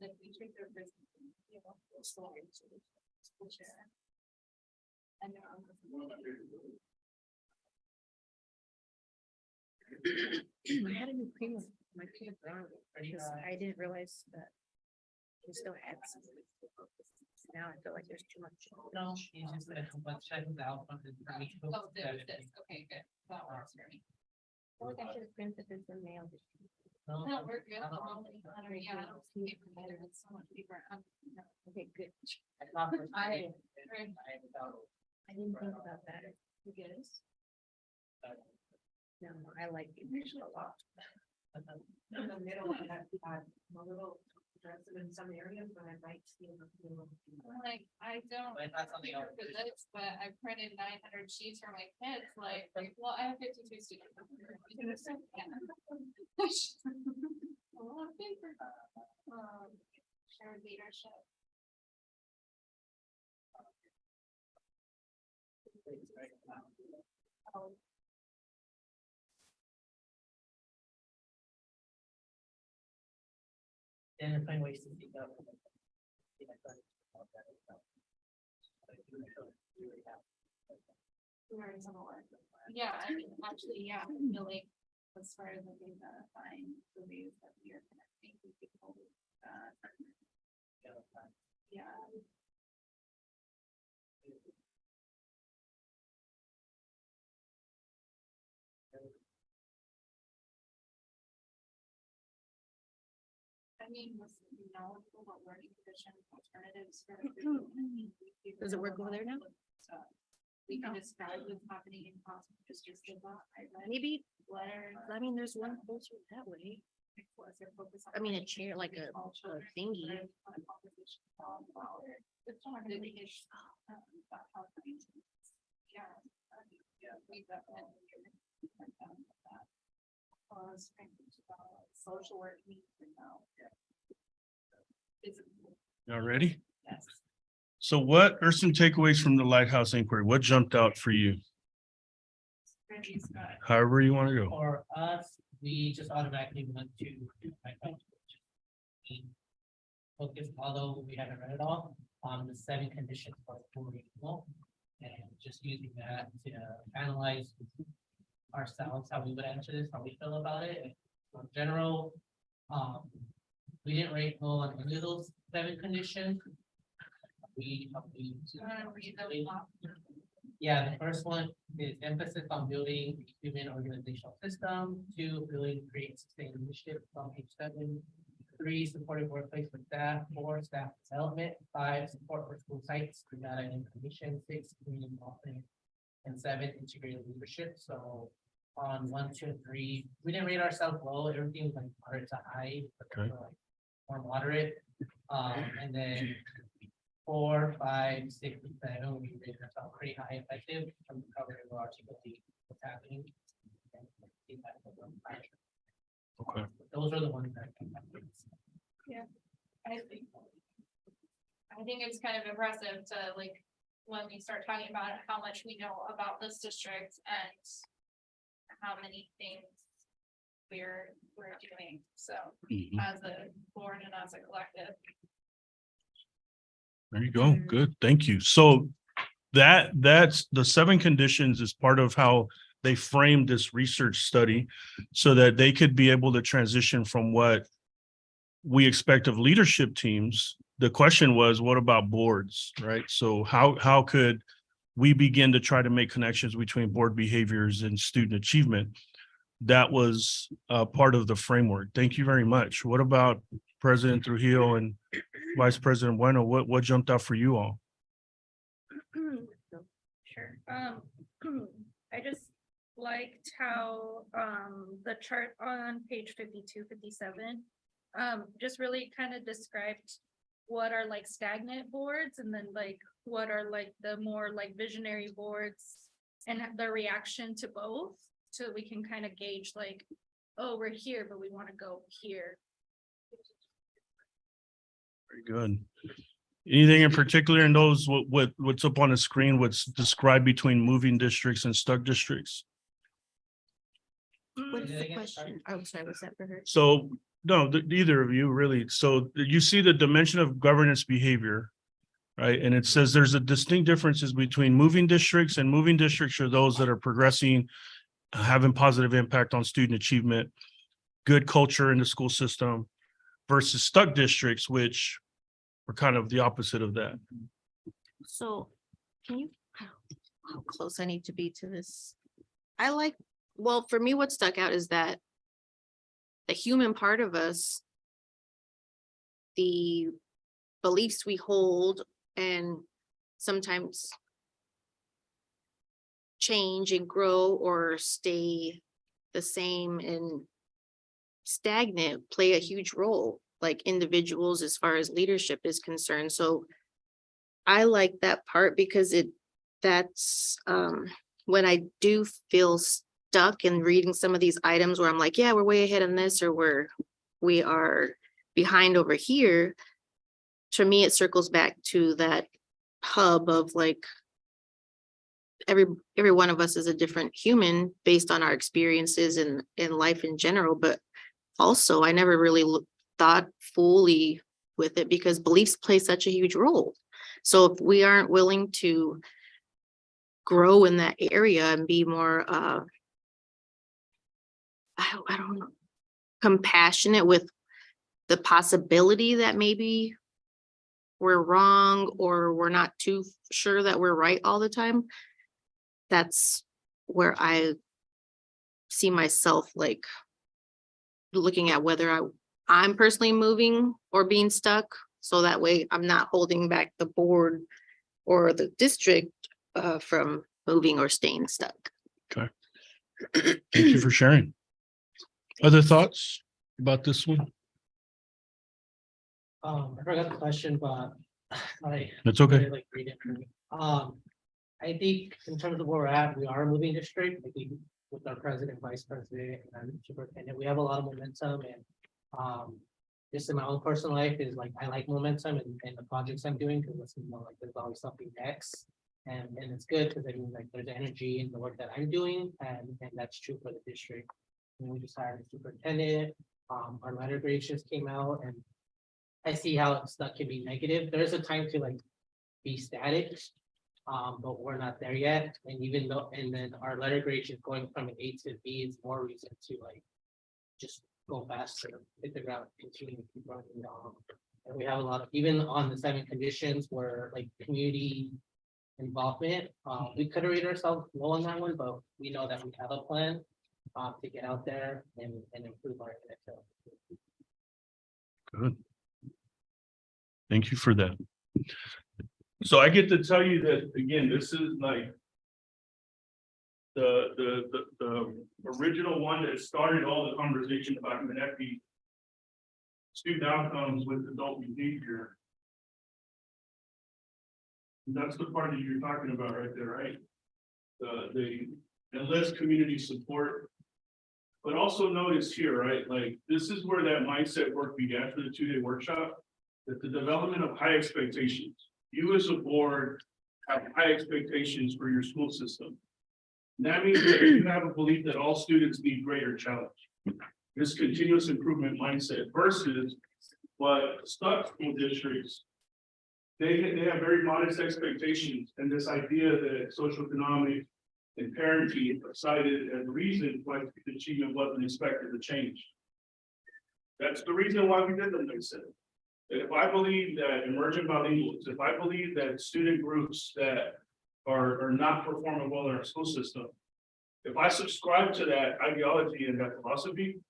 if we treat their business, you know, we'll share. And they're on. I had a new cream, my peanut brown, because I didn't realize that. We still had some. Now I feel like there's too much. No, you just said, let's check it out. Oh, there's this, okay, good, that works for me. I feel like I should have printed this and mailed it. No, we're good. Yeah, I don't see paper either, it's so much paper. Okay, good. I- I didn't think about that. You good? No, I like it a lot. In the middle, I have a little aggressive in some areas, but I might see. Like, I don't. But that's something else. For this, but I printed 900 sheets for my kids, like, well, I have 52 students. A lot of paper. Shared leadership. Oh, And find ways to speak up. Very similar. Yeah, I mean, actually, yeah, I feel like as far as looking to find the ways that we are connecting with people. Yeah. I mean, was knowledgeable about learning conditions, alternatives for. Does it work over there now? We can describe what's happening in hospital districts. Maybe, Letters. I mean, there's one closer that way. I mean, a chair, like a thingy. It's not gonna be ish, about how things- Yeah. We definitely. Social work needs to know. Y'all ready? Yes. So what are some takeaways from the Lighthouse inquiry? What jumped out for you? Reggie's got it. However you want to go. For us, we just automatically went to. Focus, although we haven't read it all, on the 7 conditions for renewal. And just using that to analyze ourselves, how we would answer this, how we feel about it. In general, we didn't rate low on any of those 7 conditions. We. Read them off. Yeah, the first one is emphasis on building human organizational system. 2, building create sustained leadership from page 7. 3, supportive workplace for staff. 4, staff development. 5, support for school sites for data and information. 6, community involvement. And 7, integrated leadership. So on 1, 2, and 3, we didn't rate ourselves low. Everything was like moderate to high. But Okay. like more moderate. And then 4, 5, 6, and 7, we rated ourselves pretty high effective from covering logically what's happening. Okay. Those are the ones that. I think it's kind of impressive to like, when we start talking about it, how much we know about this district and how many things we're doing, so Mhm. as a board and as a collective. There you go. Good. Thank you. So that's the 7 conditions is part of how they framed this research study so that they could be able to transition from what we expect of leadership teams. The question was, what about boards, right? So how could we begin to try to make connections between board behaviors and student achievement? That was part of the framework. Thank you very much. What about President Trujillo and Vice President Bueno? What jumped out for you all? Sure. I just liked how, the chart on page 52, 57, just really kind of described what are like stagnant boards and then like what are like the more like visionary boards and the reaction to both. So we can kind of gauge like, oh, we're here, but we want to go here. Very good. Anything in particular in those, what's up on the screen, what's described between moving districts and stuck districts? What's Yeah, the yeah, question? I'm sorry, was that for her? So, no, either of you really. So you see the dimension of governance behavior, right? And it says there's a distinct differences between moving districts, and moving districts are those that are progressing, having positive impact on student achievement, good culture in the school system, versus stuck districts, which are kind of the opposite of that. So can you, how close I need to be to this? I like, well, for me, what stuck out is that the human part of us, the beliefs we hold and sometimes change and grow or stay the same and stagnant play a huge role, like individuals as far as leadership is concerned. So I like that part because that's when I do feel stuck in reading some of these items where I'm like, yeah, we're way ahead on this, or we are behind over here. To me, it circles back to that hub of like, every one of us is a different human based on our experiences in life in general, but also I never really thought fully with it because beliefs play such a huge role. So if we aren't willing to grow in that area and be more I don't know, compassionate with the possibility that maybe we're wrong or we're not too sure that we're right all the time, that's where I see myself like looking at whether I'm personally moving or being stuck. So that way I'm not holding back the board or the district from moving or staying stuck. Okay. Thank you for sharing. Other thoughts about this one? I forgot the question, but Hi. That's okay. Really like read it for me. I think in terms of where we're at, we are a moving district, I think with our president, vice president, and superintendent, we have a lot of momentum and. Just in my own personal life is like, I like momentum and the projects I'm doing, because it's, you know, like, there's always something next. And it's good, because I mean, like, there's energy in the work that I'm doing, and that's true for the district. And we just hired a superintendent, our letter grades just came out, and I see how stuff can be negative. There's a time to like be static. But we're not there yet. And even though, and then our letter grade is going from an A to B is more reason to like. Just go faster, hit the ground, continue to keep running. And we have a lot of, even on the 7 conditions where like community involvement, we could have rated ourselves low on that one, but we know that we have a plan. To get out there and improve our. Good. Thank you for that. So I get to tell you that, again, this is like the original one that started all the conversation about connecting student outcomes with adult behavior. And that's the part that you're talking about right there, right? The enlist community support. But also notice here, right, like this is where that mindset work began for the 2-day workshop, that the development of high expectations. You as a board have high expectations for your school system. And that means that you have a belief that all students need greater challenge. This continuous improvement mindset versus what stuck school districts. They have very modest expectations, and this idea that socioeconomic and parenting are cited as reason why the achievement wasn't expected to change. That's the reason why we did the next set. If I believe that emergent bilinguals, if I believe that student groups that are not performing well in our school system, if I subscribe to that ideology and that philosophy,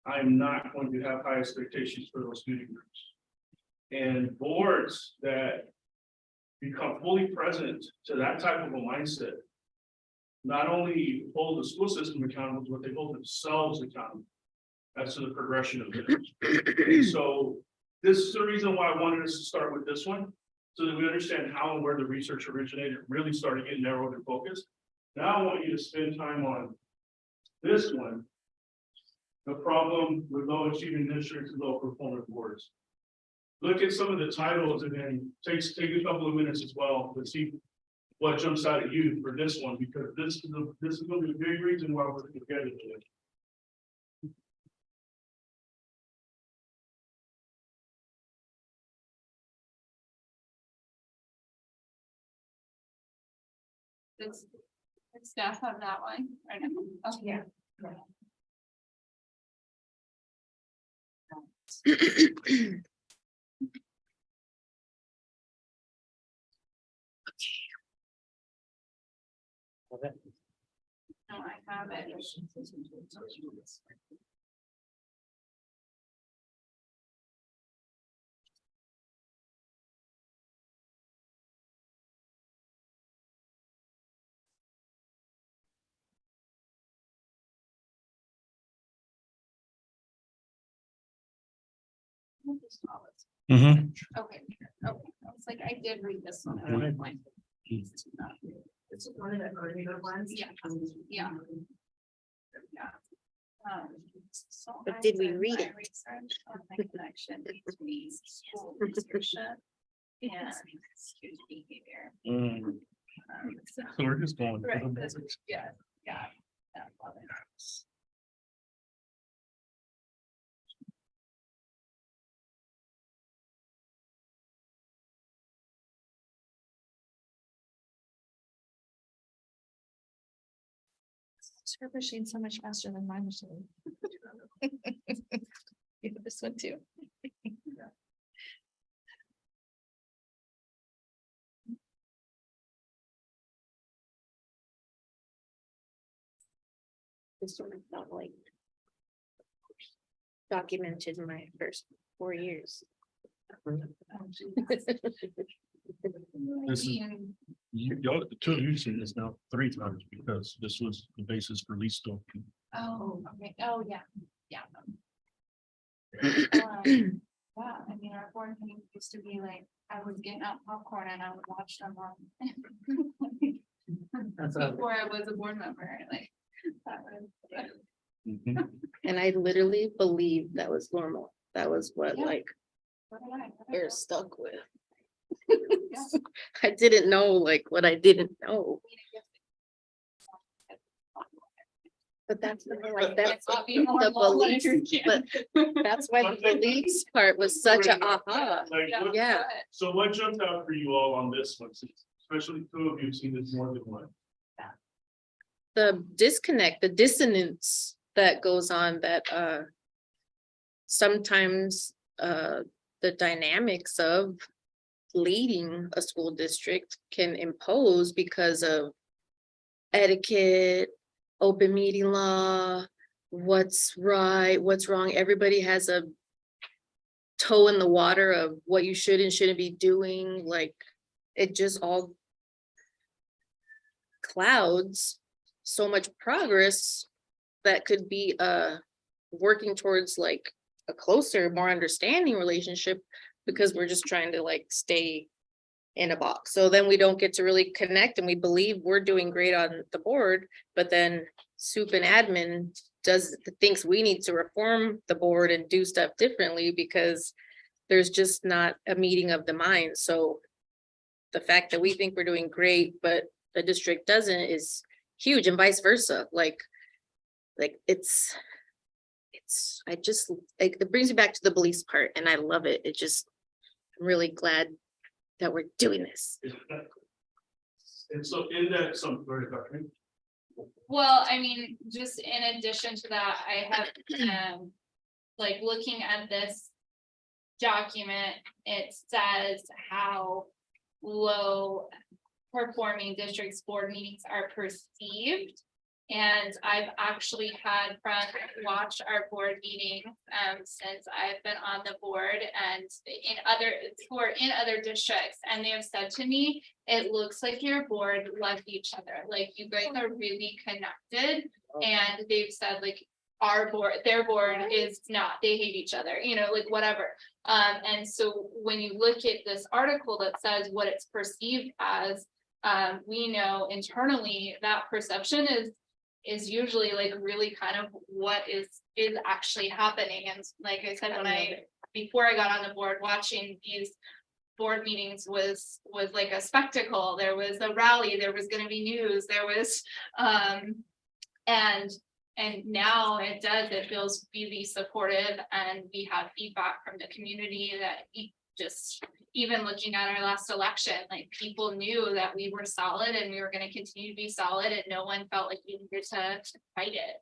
I am not going to have high expectations for those student groups. And boards that become fully present to that type of a mindset, not only hold the school system accountable, but they hold themselves accountable as to the progression of it. So this is the reason why I wanted us to start with this one, so that we understand how and where the research originated, really started getting narrowed and focused. Now I want you to spend time on this one, the problem with low achieving districts and low performing boards. Look at some of the titles and then take a couple of minutes as well to see what jumps out at you for this one, because this is going to be a big reason why we're together today. Does staff have that one? Right now? Oh, yeah. No, I have it. Mhm. Okay, I was like, I did read this one. I read mine. It's one of the earlier ones. Yeah. Yeah. Yeah. So But I did we did read my it? research on the connection between school leadership and student behavior. So, So we're just going. right, yeah. Yeah, love it. Her machine's so much faster than my machine. You have this one too. This one I felt like documented my first 4 years. This is- Y'all, the two of you seen this now 3 times because this was the basis for lease store. Oh, okay. Oh, yeah, yeah. Yeah, I mean, our board meeting used to be like, I was getting out popcorn and I would watch them on. Before I was a board member, like. that was- And I literally believed that was normal. That was what Yeah. like what did I- we're stuck with. I didn't know like what I didn't know, but that's like, that's It's not being the normal, like, beliefs, but that's why the beliefs part was such a aha. Like, what- Yeah. So what jumped out for you all on this one, since especially two of you have seen this more than one? The disconnect, the dissonance that goes on that sometimes the dynamics of leading a school district can impose because of etiquette, open meeting law, what's right, what's wrong. Everybody has a toe in the water of what you should and shouldn't be doing. Like it just all clouds so much progress that could be working towards like a closer, more understanding relationship, because we're just trying to like stay in a box. So then we don't get to really connect, and we believe we're doing great on the board, but then soup and admin thinks we need to reform the board and do stuff differently because there's just not a meeting of the minds. So the fact that we think we're doing great, but the district doesn't, is huge, and vice versa. Like it's it brings me back to the beliefs part, and I love it. I'm really glad that we're doing this. And so in that, some very document. Well, I mean, just in addition to that, I have, like, looking at this document, it says how low performing districts board meetings are perceived. And I've actually had friends watch our board meetings since I've been on the board and who are in other districts, and they have said to me, it looks like your board loved each other, like you guys are really connected. And they've said like their board is not, they hate each other, like whatever. And so when you look at this article that says what it's perceived as, we know internally that perception is usually like really kind of what is actually happening. And like I said, before I got on the board, watching these board meetings was like a spectacle. There was a rally, there was going to be news, there was and now it feels really supportive, and we have feedback from the community that even looking at our last election, like people knew that we were solid and we were going to continue to be solid, and no one felt like we needed to fight it.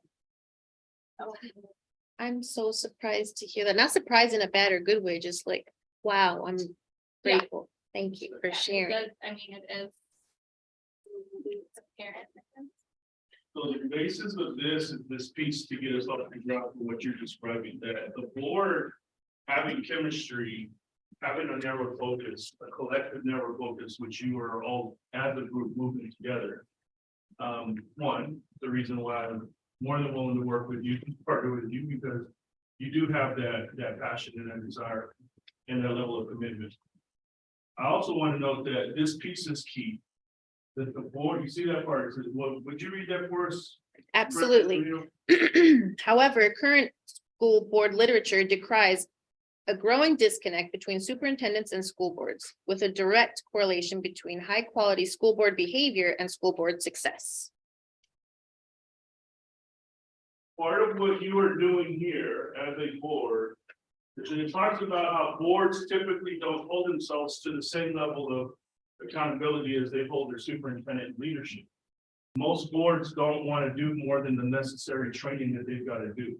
I'm so surprised to hear that. Not surprised in a bad or good way, just like, wow, I'm Yeah. grateful. Thank you for Yeah, sharing. it is. It's apparent. So the basis of this is this piece to get us off the ground for what you're describing, that the board having chemistry, having a narrow focus, a collective narrow focus, which you are all as a group moving together. One, the reason why I'm more than willing to work with you, partner with you, because you do have that passion and that desire and that level of commitment. I also want to note that this piece is key. That the board, you see that part, it says, would you read that for us? Absolutely. However, current school board literature decries a growing disconnect between superintendents and school boards, with a direct correlation between high quality school board behavior and school board success. Part of what you are doing here as a board is it talks about how boards typically don't hold themselves to the same level of accountability as they hold their superintendent leadership. Most boards don't want to do more than the necessary training that they've got to do.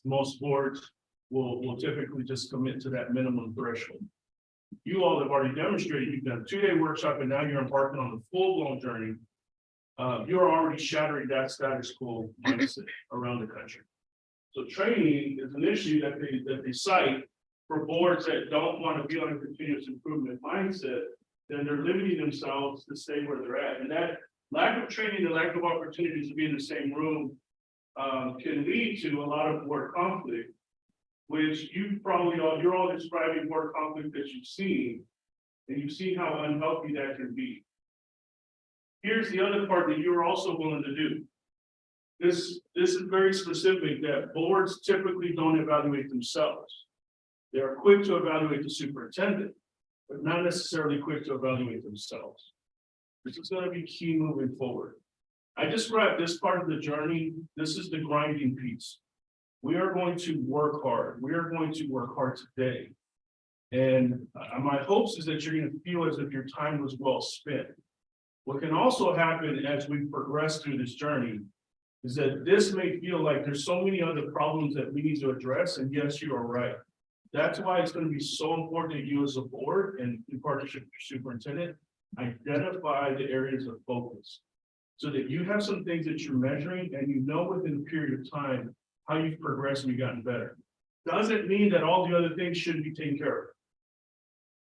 Most boards will typically just commit to that minimum threshold. You all have already demonstrated, you've done a 2-day workshop, and now you're embarking on the full-blown journey. You're already shattering that status quo mindset around the country. So training is an issue that they cite for boards that don't want to be on a continuous improvement mindset. Then they're limiting themselves to stay where they're at. And that lack of training and lack of opportunities to be in the same room can lead to a lot of board conflict. which you probably all, you're all describing more conflict that you've seen, and you've seen how unhealthy that can be. Here's the other part that you're also willing to do. This is very specific that boards typically don't evaluate themselves. They are quick to evaluate the superintendent, but not necessarily quick to evaluate themselves. This is going to be key moving forward. I described this part of the journey. This is the grinding piece. We are going to work hard. We are going to work hard today. And my hopes is that you're going to feel as if your time was well spent. What can also happen as we progress through this journey is that this may feel like there's so many other problems that we need to address. And yes, you are right. That's why it's going to be so important that you as a board and in partnership with your superintendent, identify the areas of focus so that you have some things that you're measuring and you know within a period of time how you've progressed and you've gotten better. Doesn't mean that all the other things shouldn't be taken care of.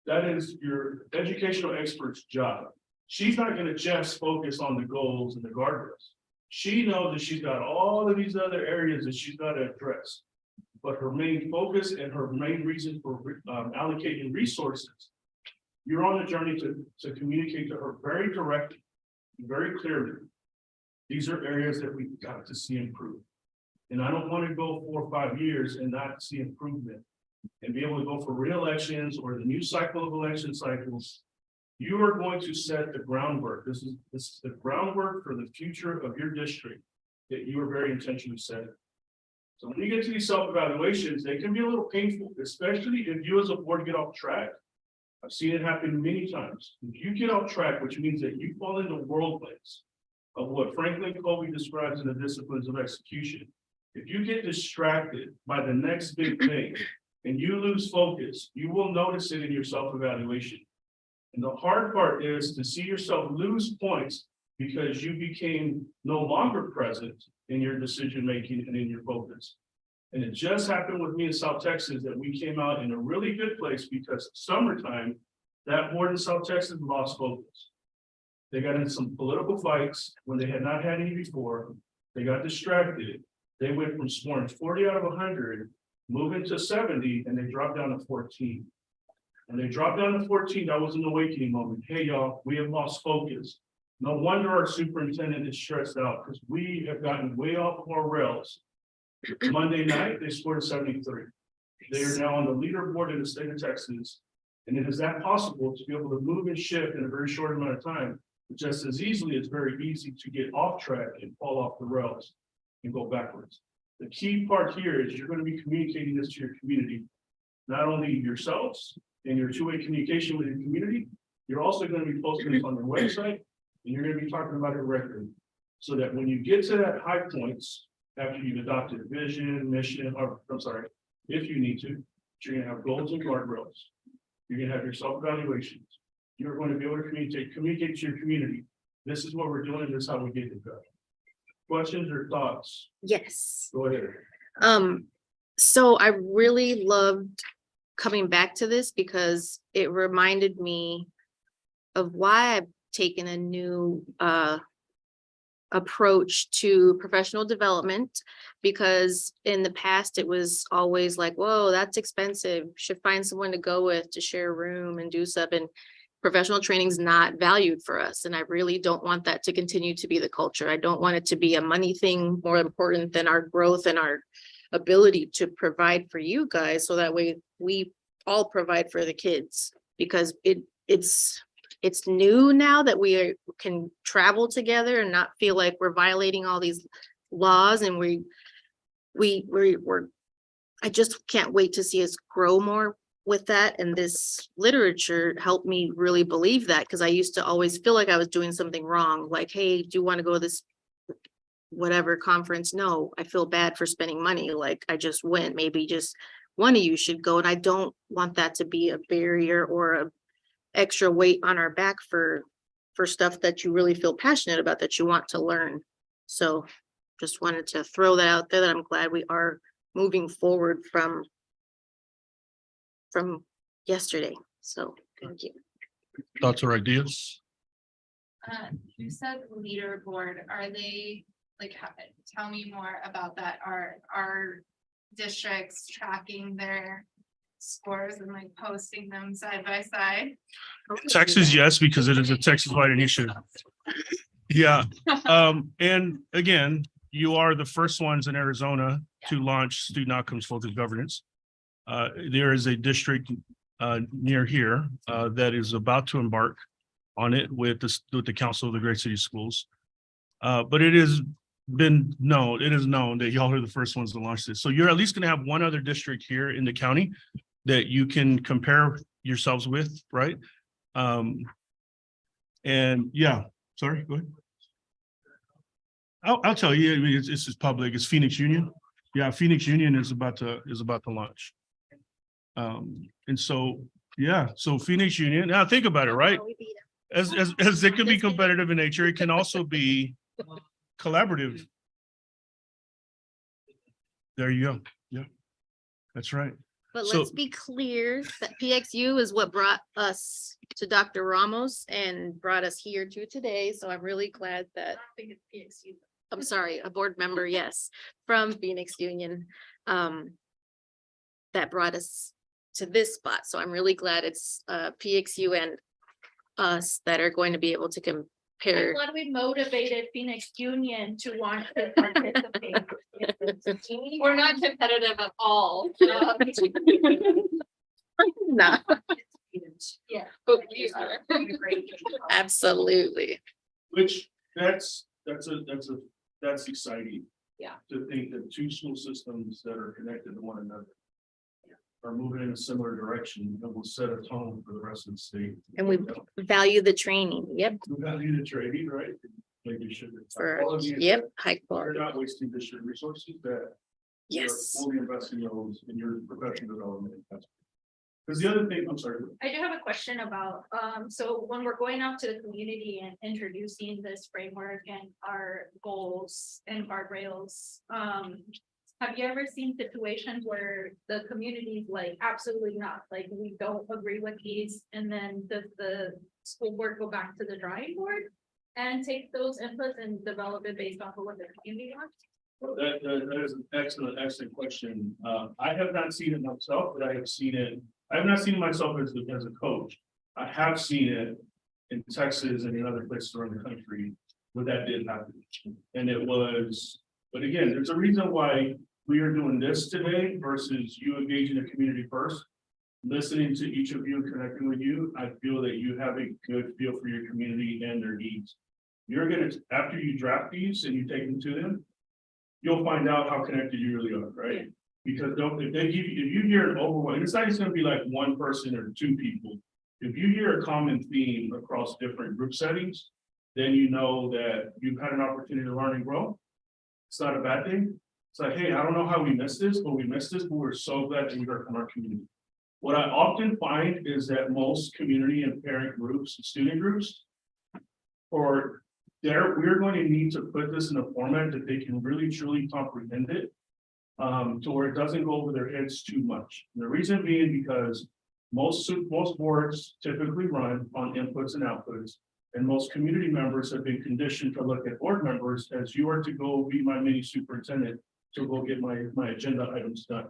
That is your educational expert's job. She's not going to just focus on the goals and the guardrails. She knows that she's got all of these other areas that she's got to address. But her main focus and her main reason for allocating resources, you're on a journey to communicate to her very directly, very clearly. These are areas that we've got to see improve. And I don't want to go 4 or 5 years and not see improvement and be able to go for re-elections or the new cycle of election cycles. You are going to set the groundwork. This is the groundwork for the future of your district that you are very intentionally setting. So when you get to these self-evaluations, they can be a little painful, especially if you as a board get off track. I've seen it happen many times. If you get off track, which means that you fall into whirlwinds of what Franklin Covey describes in the disciplines of execution. If you get distracted by the next big thing and you lose focus, you will notice it in your self-evaluation. And the hard part is to see yourself lose points because you became no longer present in your decision-making and in your focus. And it just happened with me in South Texas that we came out in a really good place because summertime, that board in South Texas lost focus. They got into some political fights when they had not had any before. They got distracted. They went from scoring 40 out of 100, moving to 70, and they dropped down to 14. And they dropped down to 14, that was an awakening moment. Hey, y'all, we have lost focus. No wonder our superintendent is stressed out because we have gotten way off of our rails. Monday night, they scored a 73. They are now on the leaderboard in the state of Texas. And it is that possible to be able to move and shift in a very short amount of time. Just as easily, it's very easy to get off track and fall off the rails and go backwards. The key part here is you're going to be communicating this to your community, not only yourselves and your two-way communication with your community, you're also going to be posting this on your website and you're going to be talking about it regularly. So that when you get to that high points, after you've adopted a vision, mission, or I'm sorry, if you need to, you're going to have goals and guardrails. You're going to have your self-evaluations. You're going to be able to communicate to your community. This is what we're doing, and this is how we get it done. Questions or thoughts? Yes. Go ahead. So I really loved coming back to this because it reminded me of why I've taken a new approach to professional development, because in the past it was always like, whoa, that's expensive, should find someone to go with to share a room and do stuff, and professional training is not valued for us. And I really don't want that to continue to be the culture. I don't want it to be a money thing more important than our growth and our ability to provide for you guys, so that way we all provide for the kids, because it's new now that we can travel together and not feel like we're violating all these laws. And I just can't wait to see us grow more with that. And this literature helped me really believe that, because I used to always feel like I was doing something wrong. Like, hey, do you want to go to this whatever conference? No, I feel bad for spending money. Like, I just went, maybe just one of you should go. And I don't want that to be a barrier or a extra weight on our back for stuff that you really feel passionate about, that you want to learn. So just wanted to throw that out there, that I'm glad we are moving forward from yesterday. So thank you. Thoughts or ideas? You said leaderboard, are they like, tell me more about that. Are districts tracking their scores and like posting them side by side. Texas, yes, because it is a Texas-wide initiative. Yeah, and again, you are the first ones in Arizona to launch student outcomes focused governance. There is a district near here that is about to embark on it with the Council of the Great City Schools. But it is known that y'all are the first ones to launch this. So you're at least gonna have one other district here in the county that you can compare yourselves with, right? And yeah, sorry, go ahead. I'll tell you, I mean, it's just public, it's Phoenix Union. Yeah, Phoenix Union is about to launch. And so, yeah, so Phoenix Union, now think about it, right? As it could be competitive in nature, it can also be collaborative. There you go. Yeah, that's right. But So- let's be clear that PXU is what brought us to Dr. Ramos and brought us here to today. So I'm really glad I that, don't think it's PXU. I'm sorry, a board member, yes, from Phoenix Union. That brought us to this spot. So I'm really glad it's PXU and us that are going to be able to I'm compare. glad we motivated Phoenix Union to want to participate. We're not competitive at all. Nah, Yeah. But we are. absolutely. Which that's exciting. Yeah. To think that two school systems that are connected to one another are moving in a similar direction and will set a tone for the rest of the state. And we value the training. Yep, We value the trading, right? Maybe should. for, Quality is- yep, high We're quality. not wasting district resources that. we are Yes. Fully investing those in your professional development. Because the other thing, I'm sorry. I do have a question about, so when we're going out to the community and introducing this framework and our goals and guardrails, have you ever seen situations where the community's like, absolutely not, like, we don't agree with these, and then does the school board go back to the drawing board and take those inputs and develop it based off of what the community wants? Well, that is an excellent question. I have not seen it myself, but I have seen it. I have not seen it myself as a coach. I have seen it in Texas and in other places around the country where that did happen. And it was, but again, there's a reason why we are doing this today versus you engaging the community first. Listening to each of you, connecting with you, I feel that you have a good feel for your community and their needs. You're gonna, after you draft these and you take them to them, you'll find out how connected you really are, right? Because if you hear an overwhelming, it's not just gonna be like one person or two people. If you hear a common theme across different group settings, then you know that you've had an opportunity to learn and grow. It's not a bad thing. It's like, hey, I don't know how we missed this, but we're so glad that we heard from our community. What I often find is that most community and parent groups, student groups, we're going to need to put this in a format that they can really truly comprehend it. To where it doesn't go over their heads too much. And the reason being because most boards typically run on inputs and outputs. And most community members have been conditioned to look at board members as you are to go be my mini superintendent to go get my agenda items done.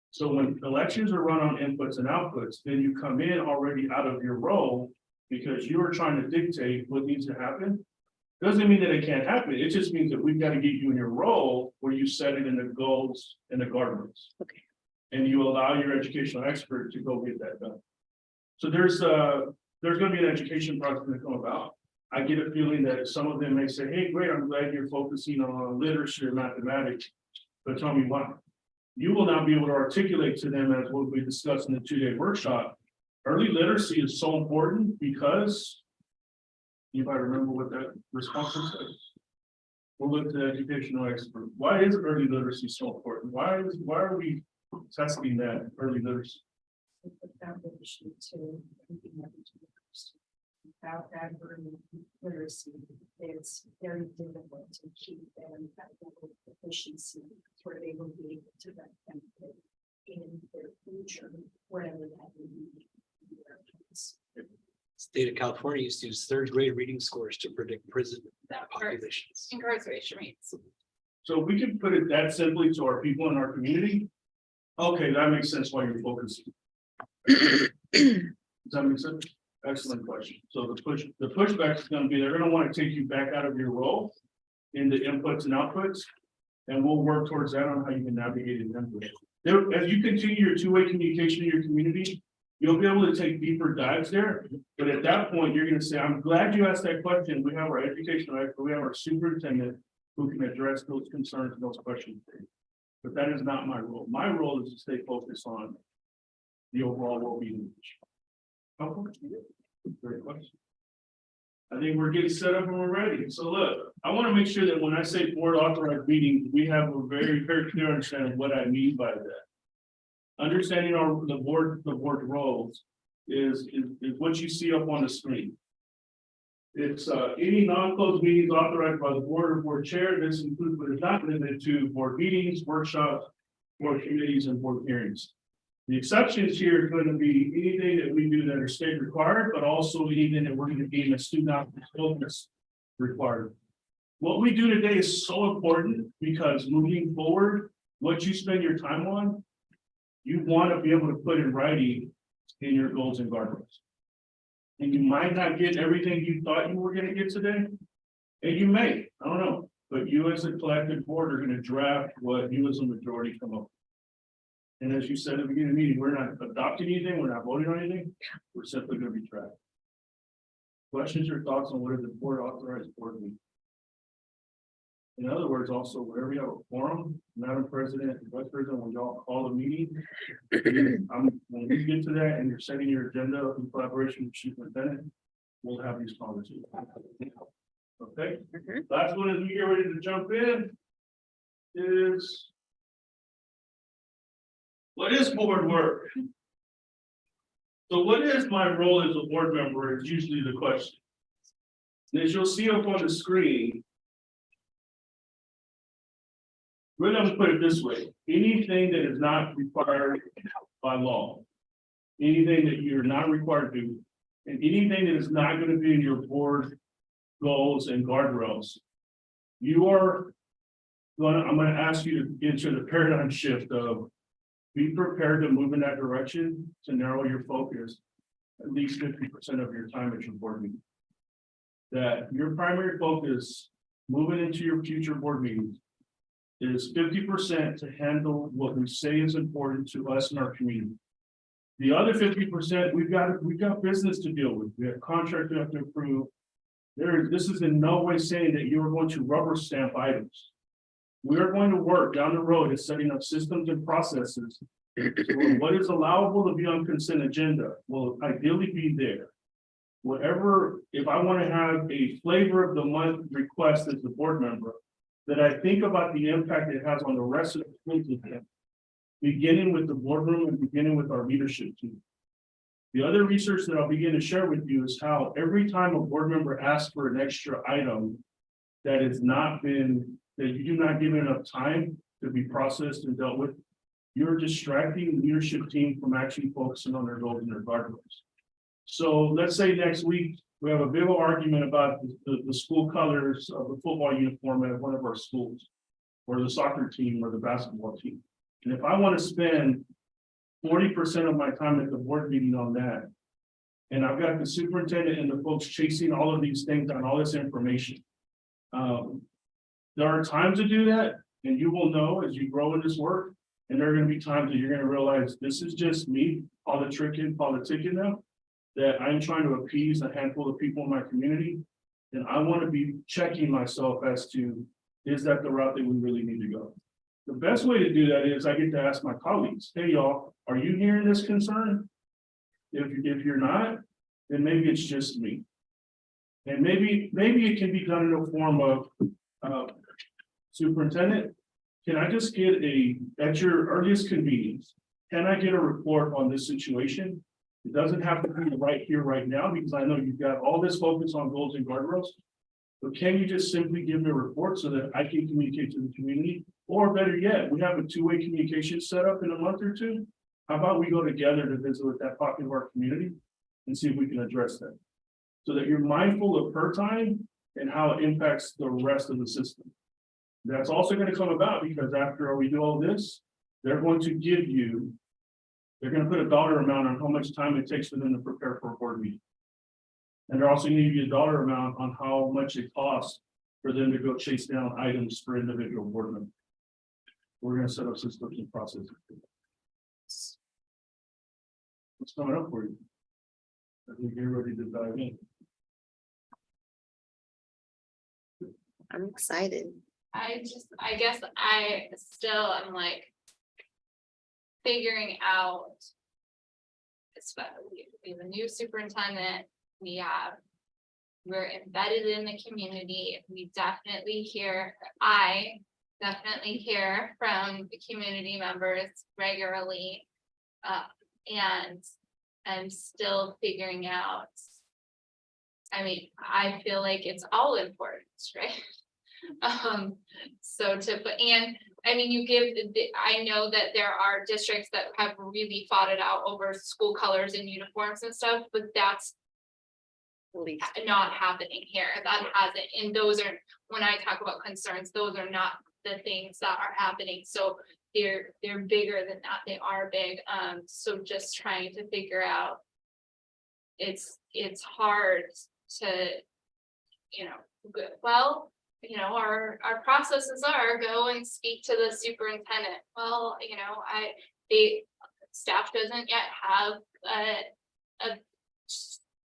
So when elections are run on inputs and outputs, then you come in already out of your role because you are trying to dictate what needs to happen. Doesn't mean that it can't happen. It just means that we've got to get you in your role where you set it in the goals and the guardrails. Okay. And you allow your educational expert to go get that done. So there's going to be an education process to come about. I get a feeling that some of them may say, hey, great, I'm glad you're focusing on literacy or mathematics, but tell me why. You will now be able to articulate to them as what we discussed in the 2-day workshop. Early literacy is so important because you might remember what that response was. We'll look to the educational expert. Why is early literacy so important? Why are we testing that early literacy? The foundation to anything that we do first. Without that early literacy, it's very difficult to keep them at level of efficiency where they will be able to benefit in their future, wherever that may be. State of California used to use third grade reading scores to predict prison That part, populations. incarceration rates. So if we can put it that simply to our people in our community. Okay, that makes sense why you're focusing. Does that make sense? Excellent question. So the pushback is gonna be, they're gonna want to take you back out of your role into inputs and outputs. And we'll work towards that on how you can navigate it. There, as you continue your two-way communication in your community, you'll be able to take deeper dives there. But at that point, you're gonna say, I'm glad you asked that question. We have our educational expert, we have our superintendent who can address those concerns and those questions. But that is not my role. My role is to stay focused on the overall well-being. Great question. I think we're getting set up and we're ready. So look, I want to make sure that when I say board authorized meetings, we have a very, very clear understanding of what I mean by that. Understanding the board roles is what you see up on the screen. It's any non-closed meetings authorized by the board or board chair. This includes, but is not limited to board meetings, workshops, board committees, and board hearings. The exceptions here are going to be anything that we do that are state required, but also anything that we're going to deem as student focus required. What we do today is so important because moving forward, what you spend your time on, you want to be able to put in writing in your goals and guardrails. And you might not get everything you thought you were going to get today. And you may, I don't know, but you as a collective board are going to draft what you as a majority come up with. And as you said at the beginning of the meeting, we're not adopting anything, we're not voting on anything, we're simply going to be tracked. Questions or thoughts on what is the board authorized board meeting? In other words, also, wherever you have a forum, Madam President, Vice President, when y'all call a meeting, when we get to that and you're setting your agenda in collaboration with Superintendent, we'll have these conversations. Okay, last one as we get ready to jump in is what is board work? So what is my role as a board member is usually the question. And as you'll see up on the screen, really, I'm gonna put it this way, anything that is not required by law, anything that you're not required to do, and anything that is not gonna be in your board goals and guardrails, I'm gonna ask you to get into the paradigm shift of be prepared to move in that direction to narrow your focus at least 50% of your time at your board meeting. That your primary focus moving into your future board meetings is 50% to handle what we say is important to us in our community. The other 50%, we've got business to deal with. We have contracts we have to approve. This is in no way saying that you are going to rubber stamp items. We are going to work down the road at setting up systems and processes. So what is allowable to be on consent agenda will ideally be there. Whatever, if I want to have a flavor of the month request as a board member, that I think about the impact it has on the rest of the schools, beginning with the boardroom and beginning with our leadership team. The other research that I'll begin to share with you is how every time a board member asks for an extra item that has not been, that you do not give enough time to be processed and dealt with, you're distracting the leadership team from actually focusing on their goals and their guardrails. So let's say next week, we have a big argument about the school colors of the football uniform at one of our schools, or the soccer team or the basketball team. And if I want to spend 40% of my time at the board meeting on that, and I've got the superintendent and the folks chasing all of these things on all this information. There are times to do that, and you will know as you grow in this work, and there are going to be times that you're going to realize this is just me politicking now, that I'm trying to appease a handful of people in my community. And I want to be checking myself as to, is that the route that we really need to go? The best way to do that is I get to ask my colleagues, hey, y'all, are you hearing this concern? If you're not, then maybe it's just me. And maybe it can be done in a form of superintendent, can I just get at your earliest convenience, can I get a report on this situation? It doesn't have to be right here, right now, because I know you've got all this focus on goals and guardrails. But can you just simply give me a report so that I can communicate to the community? Or better yet, we have a two-way communication set up in a month or two. How about we go together to visit with that pocket of our community and see if we can address that? So that you're mindful of her time and how it impacts the rest of the system. That's also gonna come about because after we do all this, they're going to give you. They're gonna put a dollar amount on how much time it takes for them to prepare for a board meeting. And they're also gonna give you a dollar amount on how much it costs for them to go chase down items for individual board members. We're gonna set up systems and processes. What's coming up for you? I think you're ready to dive in. I'm excited. I guess I still am like figuring out. We have a new superintendent, we're embedded in the community, I definitely hear from the community members regularly. And I'm still figuring out. I mean, I feel like it's all important, right? So and I mean, I know that there are districts that have really fought it out over school colors and uniforms and stuff, but that's not happening here. That hasn't, and those are, when I talk about concerns, those are not the things that are happening. So they're bigger than that. They are big. So just trying to figure out, it's hard to, our processes are go and speak to the superintendent. Well, staff doesn't yet have a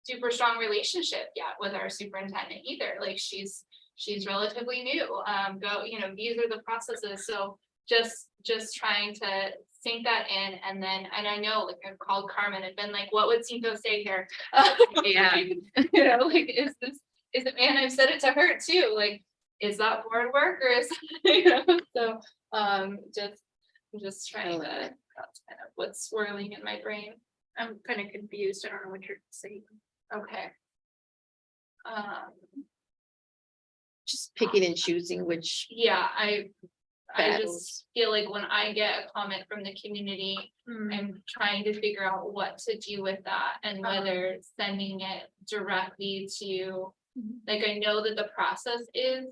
super strong relationship yet with our superintendent either. Like she's relatively new. These are the processes. So just trying to sink that in, and I know, like, I've called Carmen and been like, what would Cinco say here? Yeah. Like, is it, man, I've said it to her too, like, is that board work or is, so, just trying to, that's kind of what's swirling in my brain. I'm kind of confused, I don't know what you're saying. Okay. Just picking and choosing which. Yeah, I battles. just feel like when I get a comment from the community, I'm trying to figure out what to do with that and whether sending it directly to, like, I know that the process is,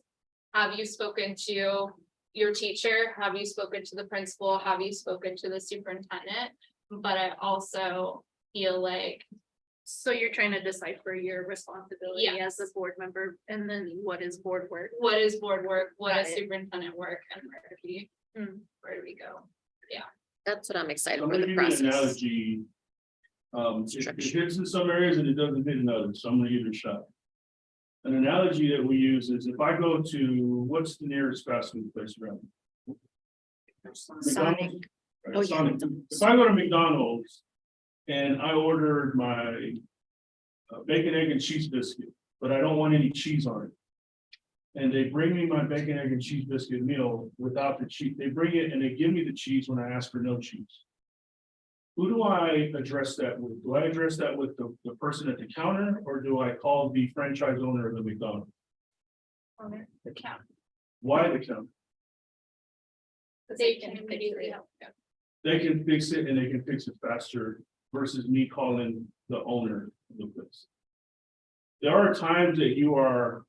have you spoken to your teacher? Have you spoken to the principal? Have you spoken to the superintendent? But I also feel like. So you're trying to decipher your responsibility as a board member, and then what is board work? What is board work? What is superintendent work, and where do we go? Yeah. That's what I'm excited I'm for gonna the give you an process. analogy. It hits in some areas and it doesn't hit in others, so I'm gonna give it a shot. An analogy that we use is if I go to, what's the nearest fast food place around? Sonic. McDonald's? Right, Oh, yeah. Sonic. If I go to McDonald's and I ordered my bacon, egg, and cheese biscuit, but I don't want any cheese on it. And they bring me my bacon, egg, and cheese biscuit meal without the cheese. They bring it and they give me the cheese when I ask for no cheese. Who do I address that with? Do I address that with the person at the counter, or do I call the franchise owner of the McDonald's? The count. Why the counter? They can immediately help. They can fix it and they can fix it faster versus me calling the owner of the place. There are times that you are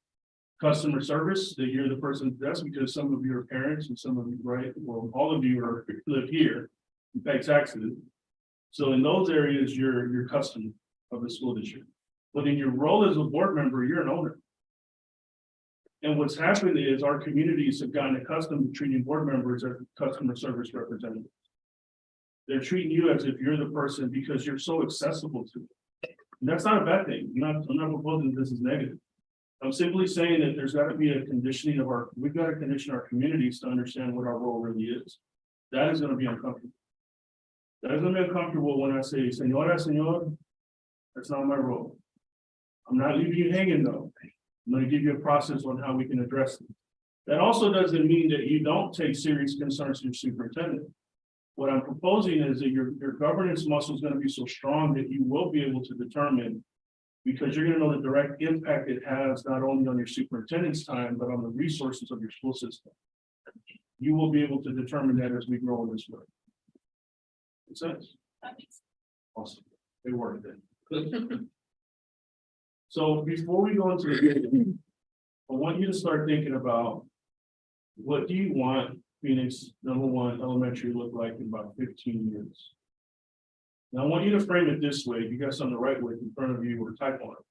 customer service, that you're the person, that's because some of you are parents and some of you, right? Well, all of you live here, you pay taxes. So in those areas, you're customer of the school district. But in your role as a board member, you're an owner. And what's happened is our communities have gotten accustomed to treating board members as customer service representatives. They're treating you as if you're the person because you're so accessible to them. And that's not a bad thing. I'm not proposing this is negative. I'm simply saying that there's got to be a conditioning of we've got to condition our communities to understand what our role really is. That is going to be uncomfortable. That is going to be uncomfortable when I say, Senora, senor, that's not my role. I'm not leaving you hanging though. I'm going to give you a process on how we can address them. That also doesn't mean that you don't take serious concerns to your superintendent. What I'm proposing is that your governance muscle is going to be so strong that you will be able to determine, because you're going to know the direct impact it has not only on your superintendent's time, but on the resources of your school system. You will be able to determine that as we grow in this work. Makes sense? Awesome. They worked it. So before we go into the, I want you to start thinking about what do you want Phoenix #1 elementary to look like in about 15 years? Now, I want you to frame it this way. You got something to write with in front of you or type on it.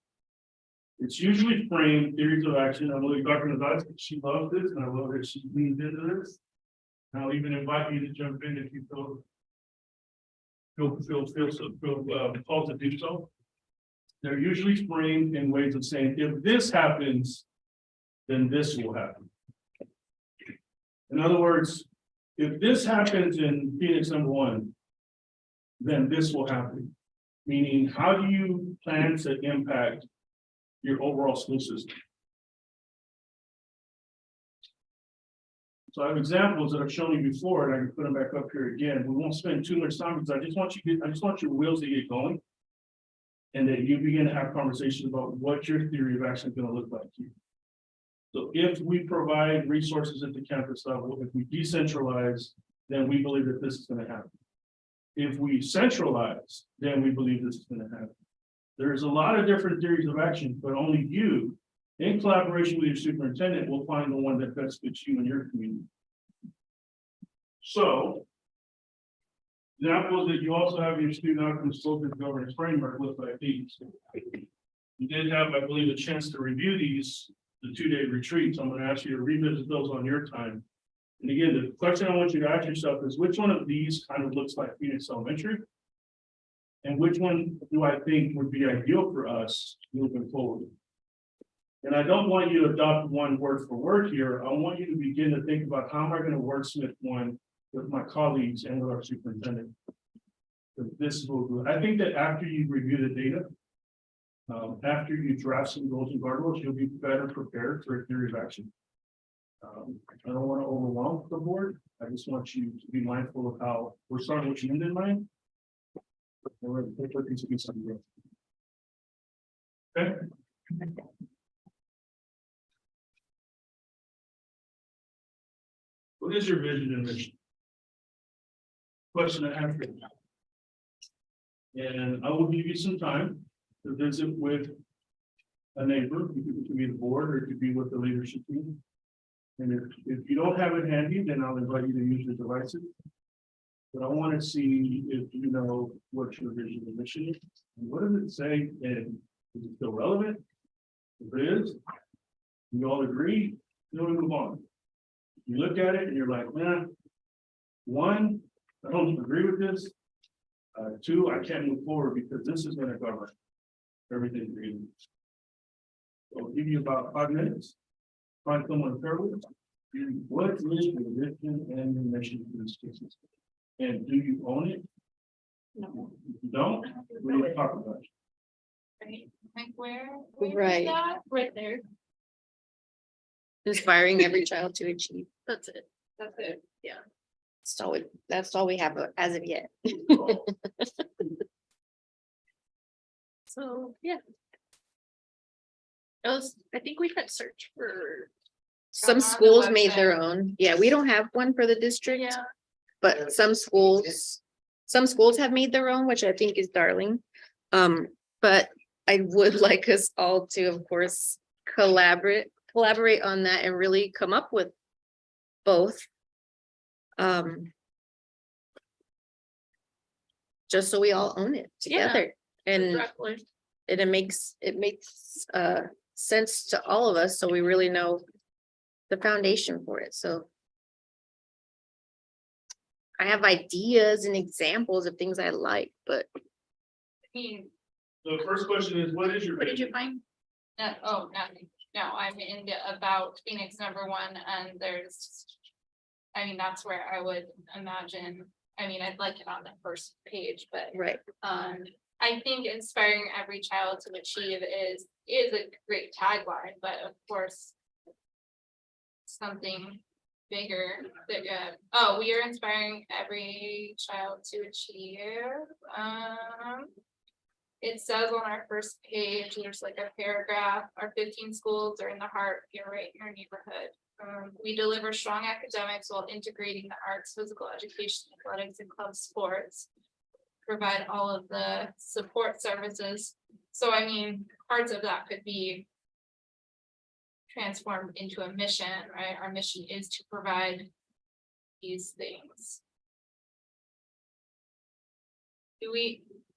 It's usually framed theories of action. I believe Dr. Nadal, she loves this, and I love that she leans into this. And I'll even invite you to jump in if you feel called to do so. They're usually framed in ways of saying, if this happens, then this will happen. In other words, if this happens in Phoenix #1, then this will happen. Meaning, how do you plan to impact your overall school system? So I have examples that I've shown you before, and I can put them back up here again. We won't spend too much time because I just want your wheels to get going. And that you begin to have conversations about what your theory of action is going to look like here. So if we provide resources at the campus level, if we decentralize, then we believe that this is going to happen. If we centralize, then we believe this is going to happen. There's a lot of different theories of action, but only you, in collaboration with your superintendent, will find the one that best fits you and your community. So, examples that you also have in your student outcomes focused governance framework look like these. You did have, I believe, a chance to review these, the 2-day retreats. I'm going to ask you to revisit those on your time. And again, the question I want you to ask yourself is, which one of these kind of looks like Phoenix Elementary? And which one do I think would be ideal for us moving forward? And I don't want you to adopt one word for word here. I want you to begin to think about, how am I going to wordsmith one with my colleagues and with our superintendent? This will do. I think that after you review the data, after you draft some goals and guardrails, you'll be better prepared for a theory of action. I don't want to overwhelm the board. I just want you to be mindful of how we're starting with you in mind. And we're going to put these to be something. Okay. What is your vision and mission? Question I have for you. And I will give you some time to visit with a neighbor. It could be the board, or it could be with the leadership team. And if you don't have it handy, then I'll invite you to use your devices. But I want to see if you know what your vision and mission is. And what does it say? And is it still relevant? If it is, you all agree, then we move on. You look at it and you're like, man, one, I don't agree with this. Two, I can't move forward because this is going to govern everything for you. So I'll give you about 5 minutes. Find someone to pair with. What is your vision and your mission for this business? And do you own it? No. If you don't, we need to talk about it. Right, like where? Right. Is that? Right there. Inspiring every child to achieve. That's it. That's it. Yeah. That's all we have as of yet. So, yeah. I think we could search for. Some on the schools made their website. own. Yeah, we don't have one for the district, Yeah. but some schools have made their own, which I think is darling. But I would like us all to, of course, collaborate on that and really come up with both. Just so we all own it Yeah. together, and Exactly. it makes sense to all of us, so we really know the foundation for it. So I have ideas and examples of things I like, but I mean, So the first question is, what is your what did you vision? find? Oh, nothing. No, I'm in about Phoenix #1 and I mean, that's where I would imagine, I mean, I'd like it on the first page, but right, I think inspiring every child to achieve is a great tagline, but of course. Something bigger that, we are inspiring every child to achieve. It says on our first page, there's like a paragraph, our 15 schools are in the heart, you're right in your neighborhood. We deliver strong academics while integrating the arts, physical education, athletics, and club sports. Provide all of the support services. So I mean, parts of that could be transformed into a mission, right? Our mission is to provide these things.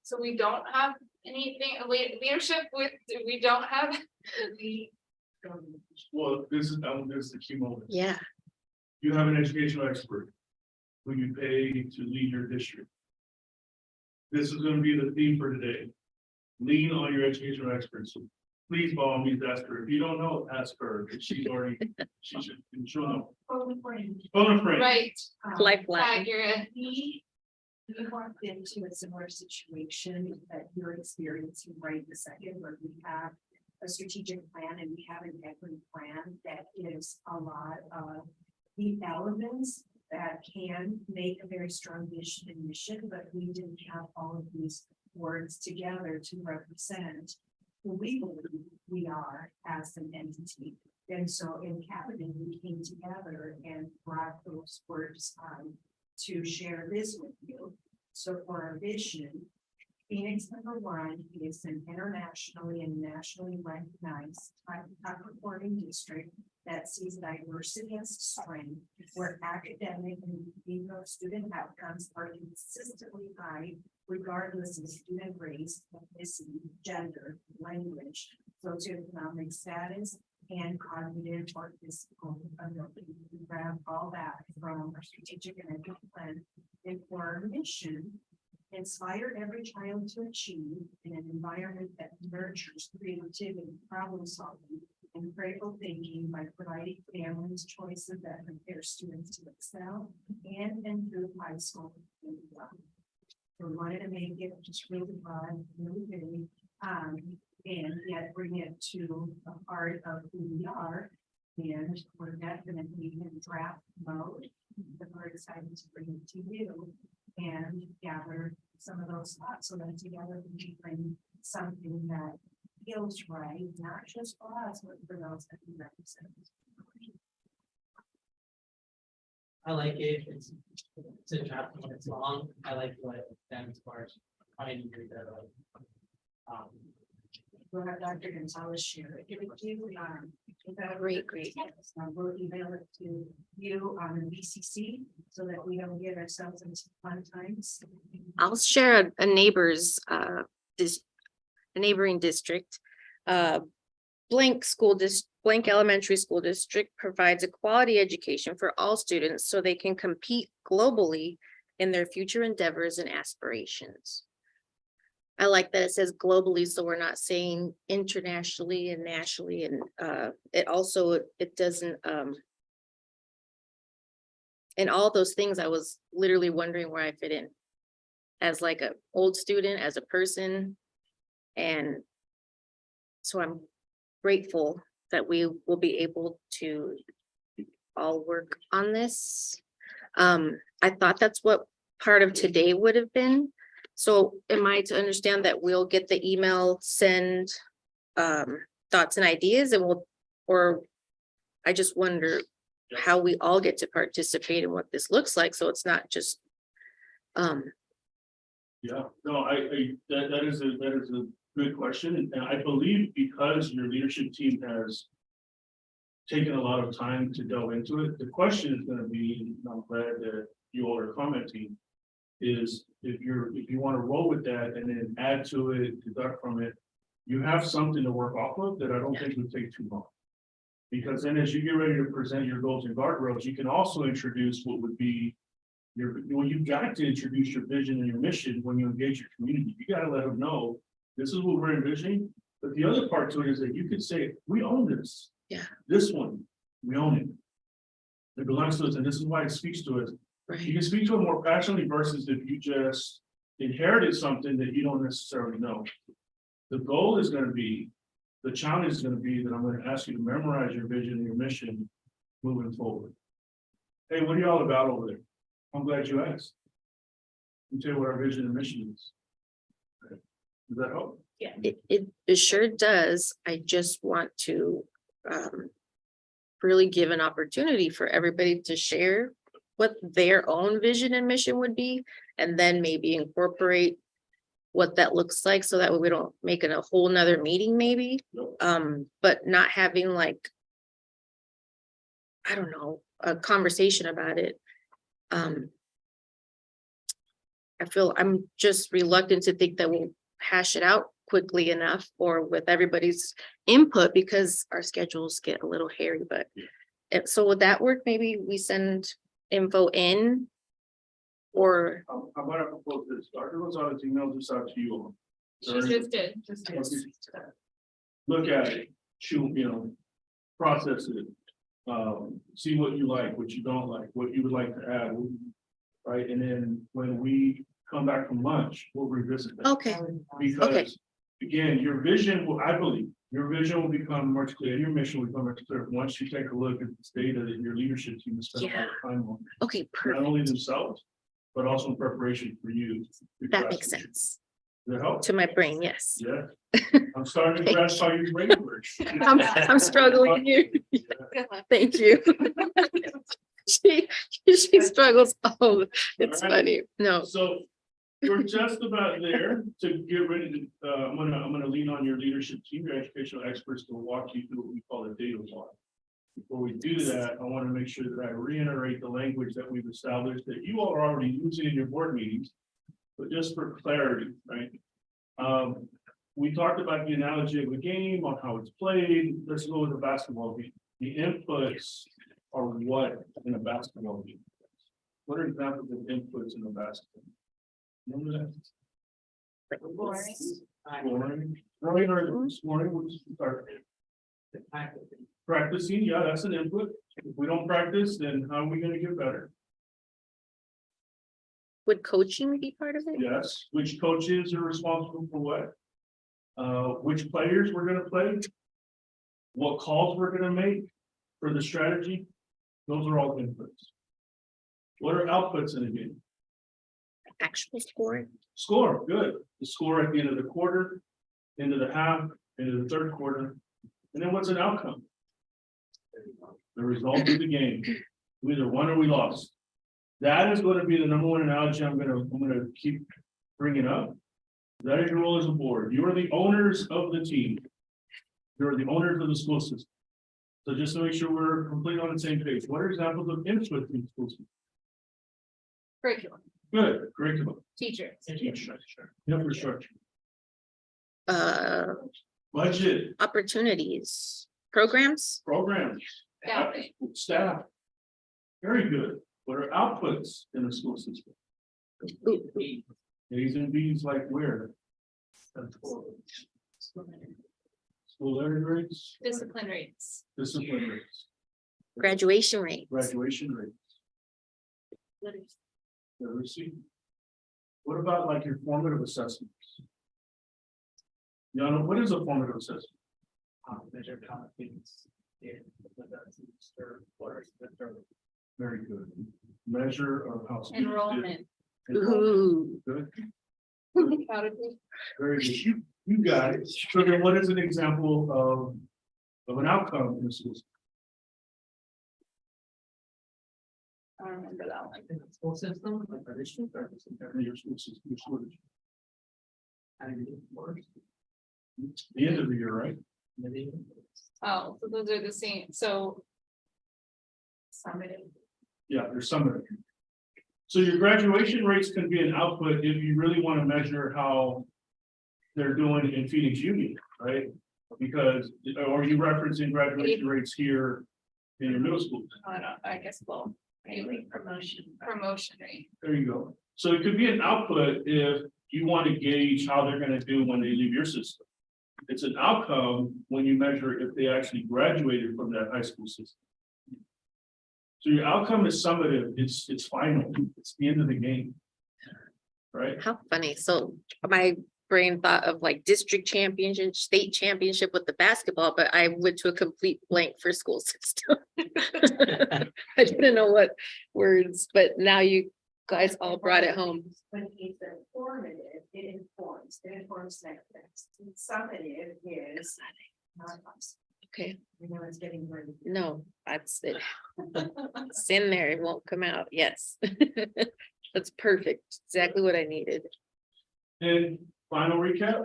So we don't have anything, leadership with, we don't have the. Well, this is the key moment. Yeah, You have an educational expert who you pay to lead your district. This is gonna be the theme for today. Lean on your educational experts. Please, by all means, ask her. If you don't know, ask her. She's already, she'll know. Phone a friend. Right, lifeline. accurate. We walked into a similar situation that you're experiencing right this second, where we have a strategic plan and we have an equity plan that is a lot of the elements that can make a very strong vision and mission, but we didn't have all of these words together to represent who we believe we are as an entity. And so in cabinet, we came together and brought those words to share this with you. So for our vision, Phoenix #1 is an internationally and nationally recognized top performing district that sees diversity as strength, where academic and behavioral student outcomes are consistently high, regardless of student race, ethnicity, gender, language, socioeconomic status, and cognitive or physical ability. We grab all that from our strategic and equity plan. And for our mission, inspire every child to achieve in an environment that nurtures creativity, problem solving, and critical thinking by providing families choices that prepare students to excel and improve high school and beyond. So we wanted to make it just really fun, really big, and yet bring it to the heart of who we are. And we're definitely in draft mode, but we're excited to bring it to you and gather some of those thoughts so that together we can bring something that feels right, not just for us, but for those that we represent. I like it. It's a draft when it's long. I like what Dan as far as trying to do that. We'll have Dr. Gonzalez share it with you. Great. We'll email it to you on the BCC so that we don't get ourselves into fun times. I'll share a neighbor's, a neighboring district. Blank Elementary School District provides a quality education for all students so they can compete globally in their future endeavors and aspirations. I like that it says globally, so we're not saying internationally and nationally, and it doesn't and all those things. I was literally wondering where I fit in as like an old student, as a person. And so I'm grateful that we will be able to all work on this. I thought that's what part of today would have been. So am I to understand that we'll get the email, send thoughts and ideas, and or I just wonder how we all get to participate in what this looks like, so it's not just Yeah, no, that is a good question, and I believe because your leadership team has taken a lot of time to delve into it, the question is gonna be, and I'm glad that you all are commenting, is if you want to roll with that and then add to it, deduct from it, you have something to work off of that I don't think would take too long. Because then as you get ready to present your goals and guardrails, you can also introduce what would be you've got to introduce your vision and your mission when you engage your community. You got to let them know this is what we're envisioning. But the other part to it is that you could say, we own this. Yeah. This one, we own it. It belongs to us, and this is why it speaks to us. You can speak to it more passionately versus if you just inherited something that you don't necessarily know. The goal is going to be, the challenge is going to be that I'm going to ask you to memorize your vision and your mission moving forward. Hey, what are y'all about over there? I'm glad you asked. Let me tell you what our vision and mission is. Does that help? Yeah, it sure does. I just want to really give an opportunity for everybody to share what their own vision and mission would be, and then maybe incorporate what that looks like, so that way we don't make it a whole nother meeting maybe. But not having like I don't know, a conversation about it. I feel I'm just reluctant to think that we'll hash it out quickly enough or with everybody's input because our schedules get a little hairy, but so would that work? Maybe we send info in or, How about I propose this? Dr. Rosales emailed this out to you all. She just did. Look at it, shoot, process it. See what you like, what you don't like, what you would like to add. Right, and then when we come back from lunch, we'll revisit that. okay, Because, again, your vision will, I believe, your vision will become much clearer, your mission will become much clearer once you take a look at this data that your leadership team has spent a lot of time on. okay, Not perfect. only themselves, but also in preparation for you. That makes sense Does that help? to my brain, yes. Yeah. I'm starting to grasp how you brain works. I'm struggling here. Thank you. She struggles. Oh, it's All right. funny. No, So we're just about there to get ready to, I'm gonna lean on your leadership team, your educational experts to walk you through what we call a data walk. Before we do that, I want to make sure that I reiterate the language that we've established that you all are already using in your board meetings. But just for clarity, right? We talked about the analogy of a game on how it's played. Let's go with the basketball game. The inputs are what in a basketball game? What are examples of inputs in a basketball? Remember that? Scoring. Earlier, scoring was practicing. Yeah, that's an input. If we don't practice, then how are we gonna get better? would coaching be part of it? Yes, which coaches are responsible for what? Which players we're gonna play? What calls we're gonna make for the strategy? Those are all inputs. What are outputs in a game? Actual scoring? Score, good. The score at the end of the quarter, end of the half, end of the third quarter. And then what's an outcome? The result of the game. We either won or we lost. That is going to be the number one analogy I'm gonna keep bringing up. That is your role as a board. You are the owners of the team. You're the owners of the school system. So just to make sure we're completely on the same page, what are examples of input in school system? Curriculum, Good, curriculum. teachers. Infrastructure, budget, Opportunities, programs? programs, Yeah. staff. Very good. What are outputs in the school system? Ooh, A's and B's like where? School learning rates, Discipline rates. discipline rates, graduation rates. graduation rates, literacy. What about like your formative assessments? Yana, what is a formative assessment? Measure competence. Very good. Measure of how. students did. Enrollment. Ooh, Good. How did we- Very good. You got it. So then what is an example of an outcome in the school? I don't remember that one. In the school system, like our district, or Your school system, your school district. how do you do it worse? The end of the year, right? Maybe. Oh, so those are the same, so. Summative. Yeah, there's some of it. So your graduation rates can be an output if you really want to measure how they're doing in Phoenix Union, right? Because, or are you referencing graduation rates here in your middle school? I don't know, I guess, well, maybe promotion rate. There you go. So it could be an output if you want to gauge how they're going to do when they leave your system. It's an outcome when you measure if they actually graduated from that high school system. So your outcome is summative, it's final, it's the end of the game. Right? how funny. So my brain thought of like district championship, state championship with the basketball, but I went to a complete blank for school system. I didn't know what words, but now you guys all brought it home. When it's informative, it informs next steps. Summative is not us. Okay, We know it's getting ready. no, that's it. It's in there, it won't come out, yes. That's perfect, exactly what I needed. And final recap.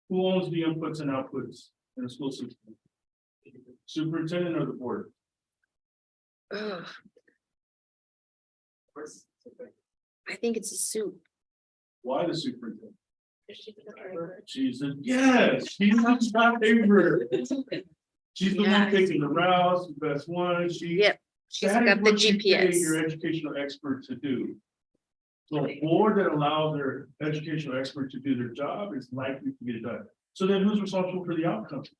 Who owns the inputs and outputs in the school system? Superintendent or the board? Ugh. I think it's a soup. Why the superintendent? She's a, yes, she's my favorite. She's the one Yes. taking the routes, the best one, she. Yep, she's That is got the what you pay your GPS. educational expert to do. So a board that allows their educational expert to do their job is likely to get it done. So then who's responsible for the outcomes?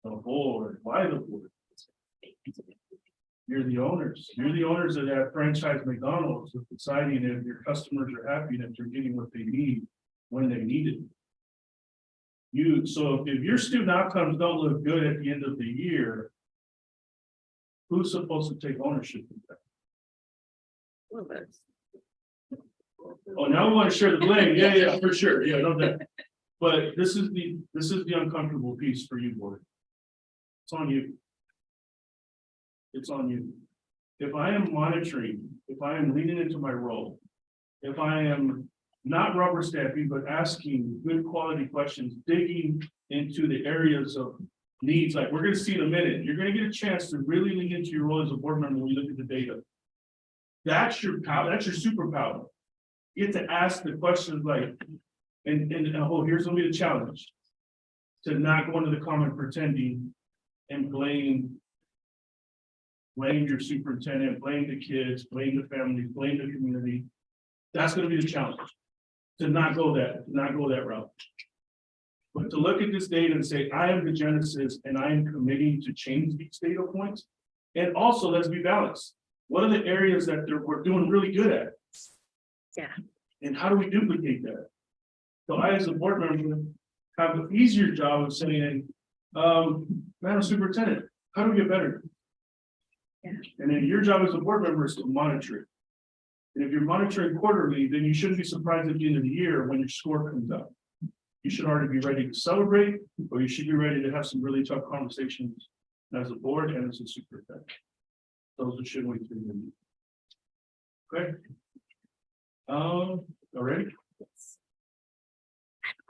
The board, why the board? You're the owners, you're the owners of that franchise McDonald's, of deciding if your customers are happy and if they're getting what they need when they need it. You, so if your student outcomes don't look good at the end of the year, who's supposed to take ownership of that? Well, that's- Oh, now we want to share the blame. Yeah, for sure. Yeah, no doubt. But this is the uncomfortable piece for you, board. It's on you. It's on you. If I am monitoring, if I am leaning into my role, if I am not rubber stamping, but asking good quality questions, digging into the areas of needs, like we're gonna see in a minute, you're gonna get a chance to really lean into your role as a board member when you look at the data. That's your power, that's your superpower. You get to ask the questions like, and oh, here's gonna be the challenge. To not go into the comment pretending and blame your superintendent, blame the kids, blame the families, blame the community. That's gonna be the challenge. To not go that route. But to look at this data and say, I am the genesis and I am committing to change these data points. And also, let's be balanced. What are the areas that we're doing really good at? Yeah. And how do we duplicate that? So I, as a board member, have an easier job of saying, Madam Superintendent, how do we get better? Yeah. And then your job as a board member is to monitor it. And if you're monitoring quarterly, then you shouldn't be surprised at the end of the year when your score comes out. You should already be ready to celebrate, or you should be ready to have some really tough conversations as a board and as a superintendent. Those should we do. Okay. All right.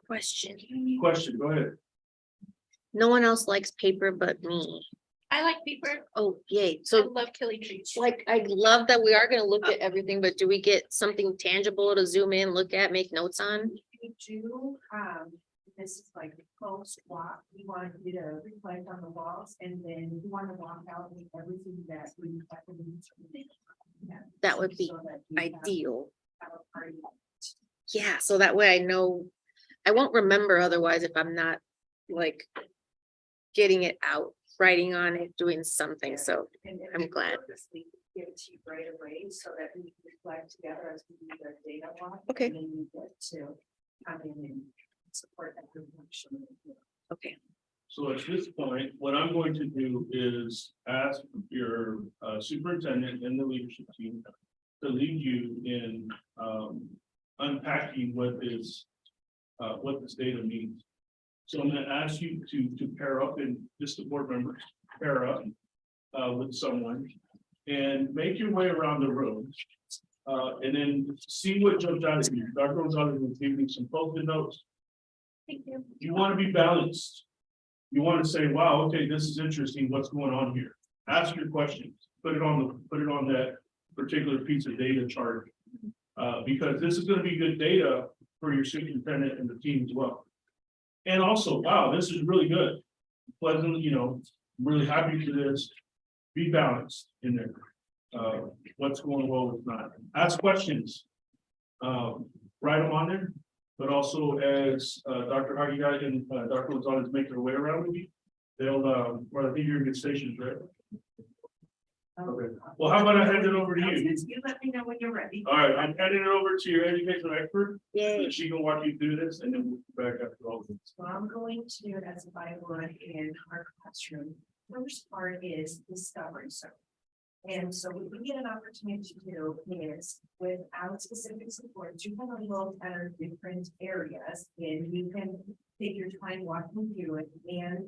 Question. Question, go ahead. No one else likes paper but me. I like paper. Oh, yay. I So love killing trees. like, I love that we are gonna look at everything, but do we get something tangible to zoom in, look at, make notes on? We do, this is like a close walk, we want you to reflect on the walls, and then you want to walk out with everything that we. That would be So that you have- Ideal. have a party. Yeah, so that way I know, I won't remember otherwise if I'm not like getting it out, writing on it, doing something, so And then I'm we glad. purposely give it to you right away so that we can reflect together as we do the data walk. Okay. And then you get to come in and support that reflection. okay. So at this point, what I'm going to do is ask your superintendent and the leadership team to lead you in unpacking what this data means. So I'm gonna ask you to pair up, and just the board members, pair up with someone and make your way around the room. And then see what jumps out at you. Dr. Gonzalez will give you some post-it notes. Thank you. You want to be balanced. You want to say, wow, okay, this is interesting. What's going on here? Ask your questions. Put it on that particular piece of data chart. Because this is going to be good data for your superintendent and the team as well. And also, wow, this is really good. Pleasant, I'm really happy for this. Be balanced in there. What's going well, what's not. Ask questions. Write them on there. But also as Dr. Hagigai and Dr. Gonzalez make their way around with you, they'll, well, I think you're in good stations, right? Okay. Well, how about I hand it over to you? You let me know when you're ready. All right, I'm handing it over to your educational expert. Yay. And she can walk you through this and then we'll be back after all of this. So I'm going to do it as a by one in our classroom. First part is discovery. And so what we get an opportunity to do is without specific support, you can look at our different areas and you can take your time walking through it and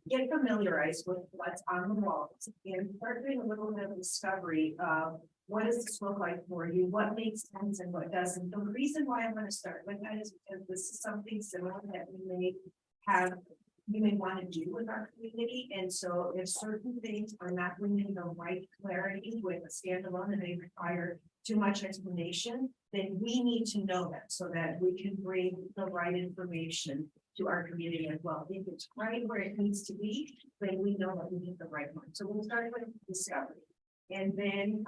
get familiarized with what's on the walls and start doing a little bit of discovery of what does this look like for you, what makes sense and what doesn't. The reason why I'm going to start with that is because this is something similar that we may have we may want to do with our community. And so if certain things are not bringing the right clarity with a standalone and they require too much explanation, then we need to know that so that we can bring the right information to our community as well. If it's right where it needs to be, then we know that we need the right one. So we'll start with discovery. And then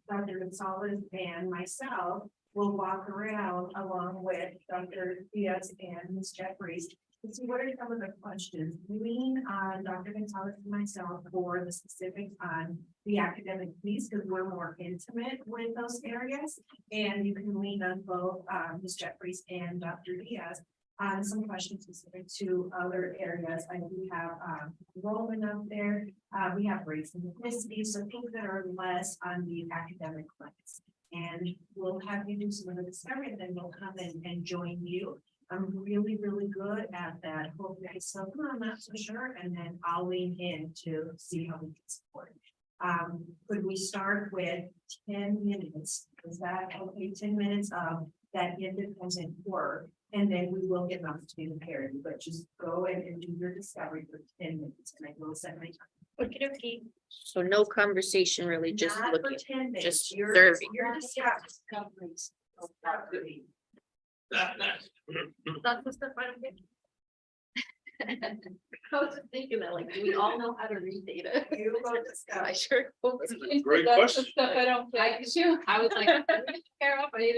Dr. Gonzalez and myself will walk around along with Dr. Diaz and Ms. Jeffries to see what are some of the questions. Lean on Dr. Gonzalez and myself for the specifics on the academic piece because we're more intimate with those areas. And you can lean on both Ms. Jeffries and Dr. Diaz on some questions specific to other areas. I know we have enrollment up there. We have race and ethnicity, so things that are less on the academic lens. And we'll have you do some of the discovery, and then we'll come in and join you. I'm really, really good at that. Hopefully, so I'm not so sure, and then I'll lean in to see how we can support. Could we start with 10 minutes? Is that okay? 10 minutes of that independent work, and then we will get an opportunity to parody, but just go and do your discovery for 10 minutes, and I will set my time. Okay, okay. So no conversation really, just Not for looking. 10 minutes. just Your- serving. Your discoveries. Discovery. That's the stuff I don't get. I was just thinking that, like, do we all know how to read data? You go discover. I sure hope. Great That's the question. Stuff I don't get. I was like, I need to pair up, I need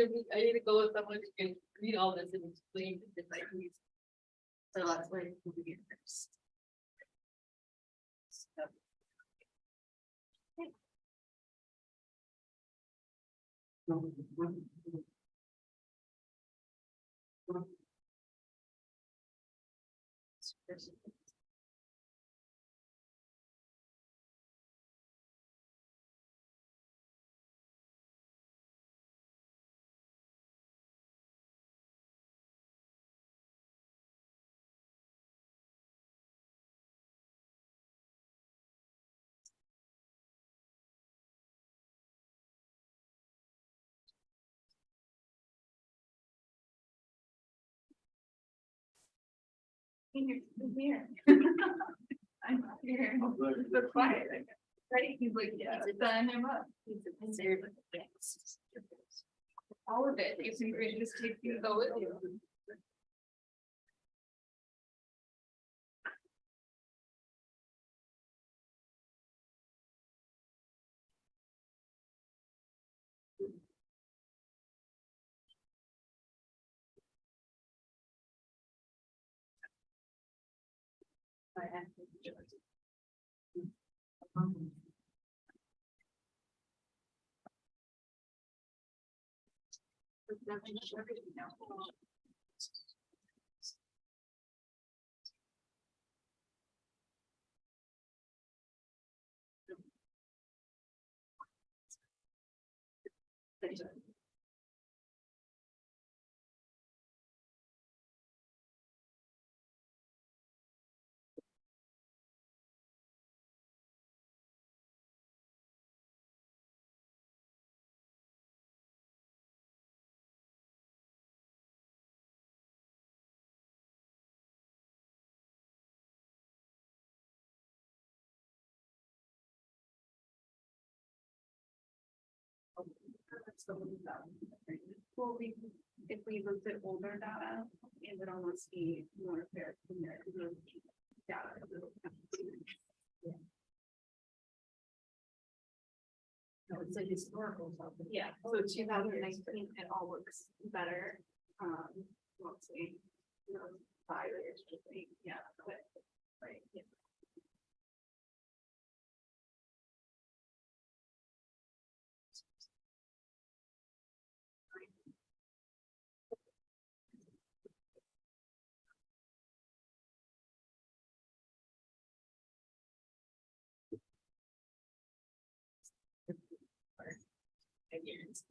to go with someone who can read all this and explain the different things. So that's where we get first. Here. I'm here. They're quiet. Right? He's like, yeah, sign him up. All of it. It's great. Just take you go with you. Well, if we looked at older data, it would almost be more fair from there. Data. No, it's a historical. Yeah, so 2019, it all looks better. Mostly, 5 years, yeah, but, right, yeah. Years.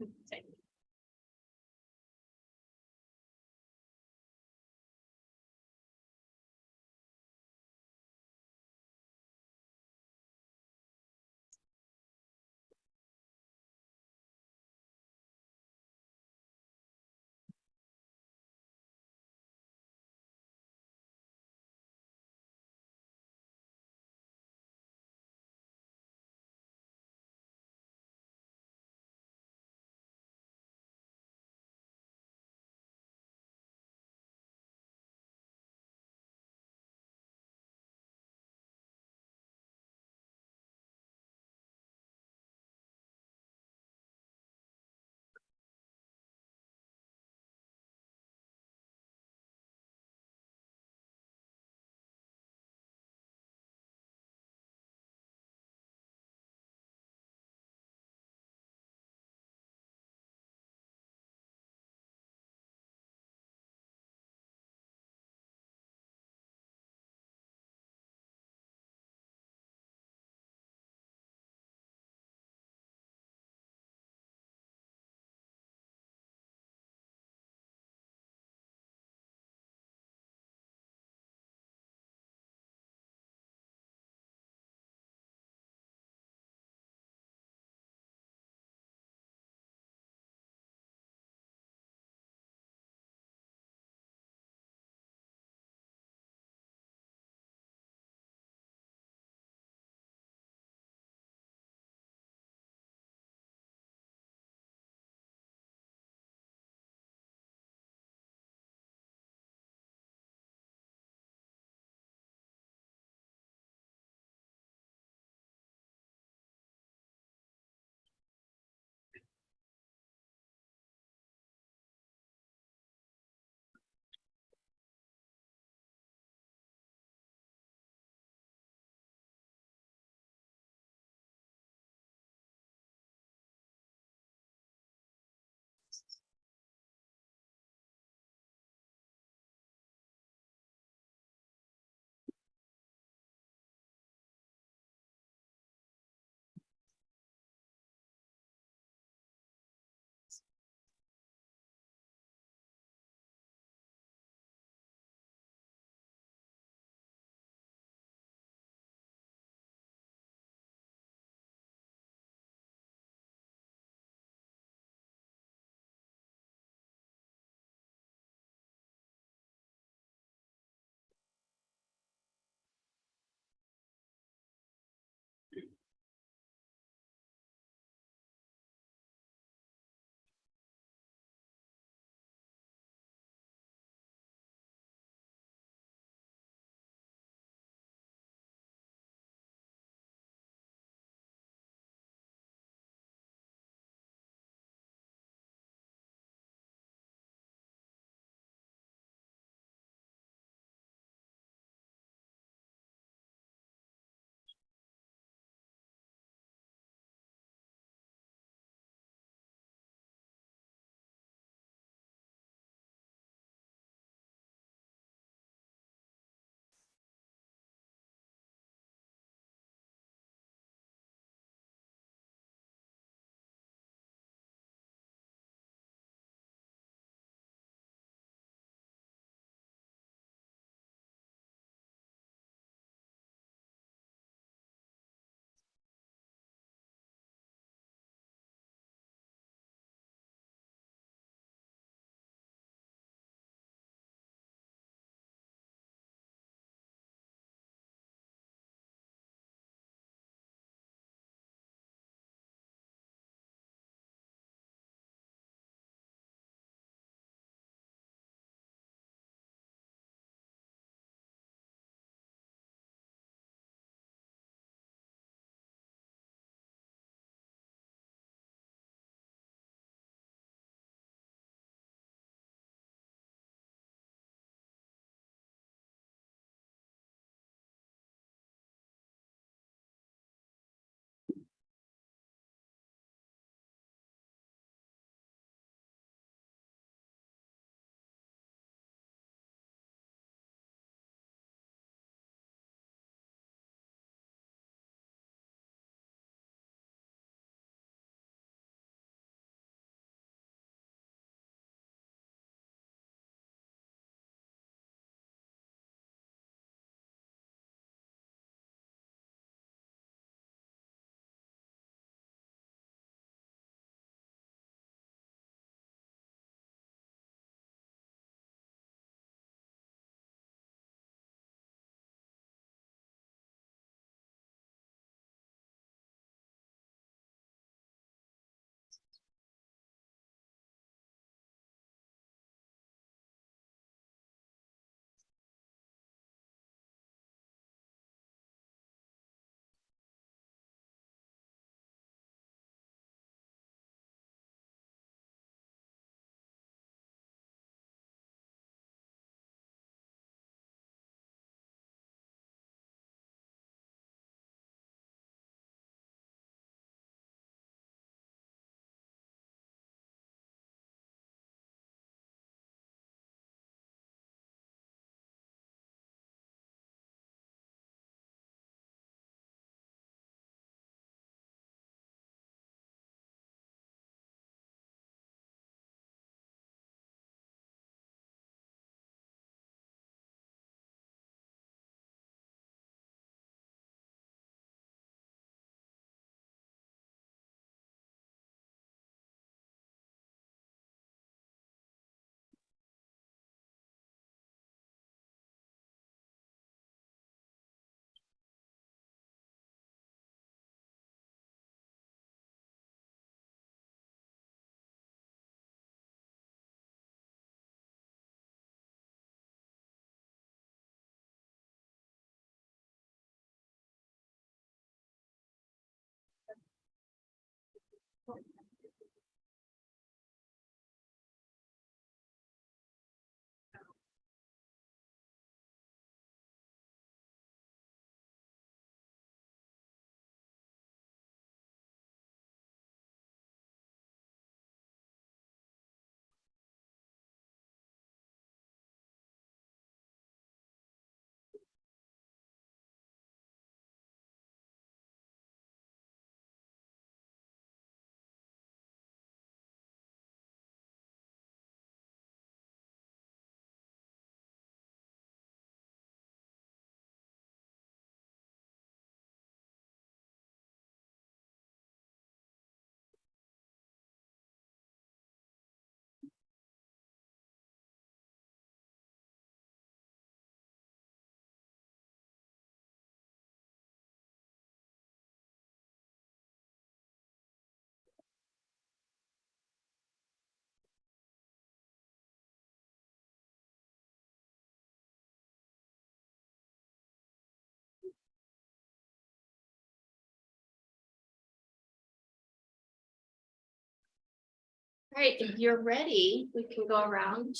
All right, if you're ready, we can go around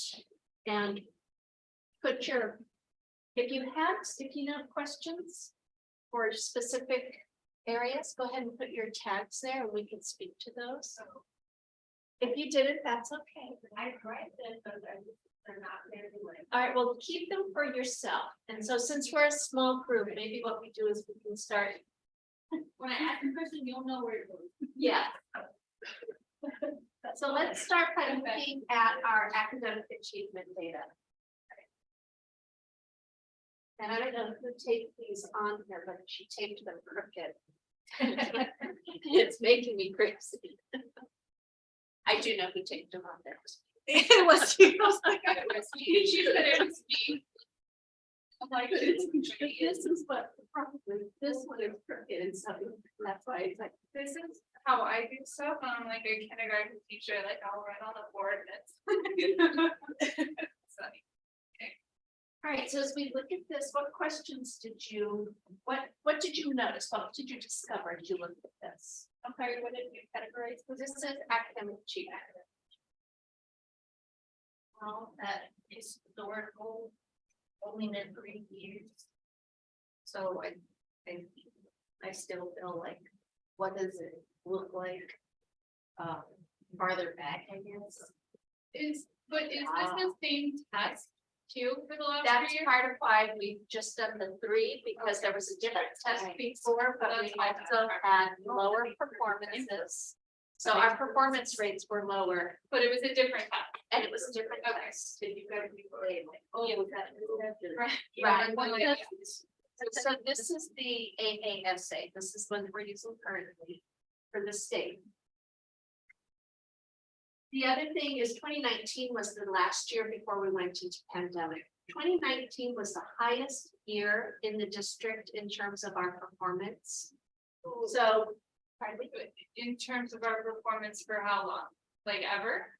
and put your, if you have questions for specific areas, go ahead and put your tags there and we can speak to those. If you didn't, that's okay. I tried it, but they're not there anyway. All right, well, keep them for yourself. And so since we're a small group, maybe what we do is we can start. When I ask a question, you'll know where it goes. Yeah. So let's start by looking at our academic achievement data. And I don't know who taped these on here, but she taped them crooked. It's making me crazy. I do know who taped them on there. It was you. I was like, it was you. She said it was me. I'm like, this is what probably this one is crooked, and so that's why it's like, This is how I do stuff. I'm like a kindergarten teacher, like I'll write on the board and it's. Funny. all right, so as we look at this, what questions did you, what did you notice? What did you discover as you looked at this? Okay, what did you categorize? Because this is academic achievement. Well, that historical only meant 3 years. So I still feel like, what does it look like? Farther back, I guess. Is this the same test too for the last That's 3 years? part of why we've just done the 3, because there was a different test before, but we also had lower performances. So our performance rates were lower, But it was a different test. and it was a different Okay. test. Did you guys relate, like, oh, Yeah. was that? Right. Right. Well, Well, so this is the AASA. This is one we're using currently for the state. The other thing is 2019 was the last year before we went into pandemic. 2019 was the highest year in the district in terms of our performance. So, pardon me, In terms of our performance for how long? Like ever?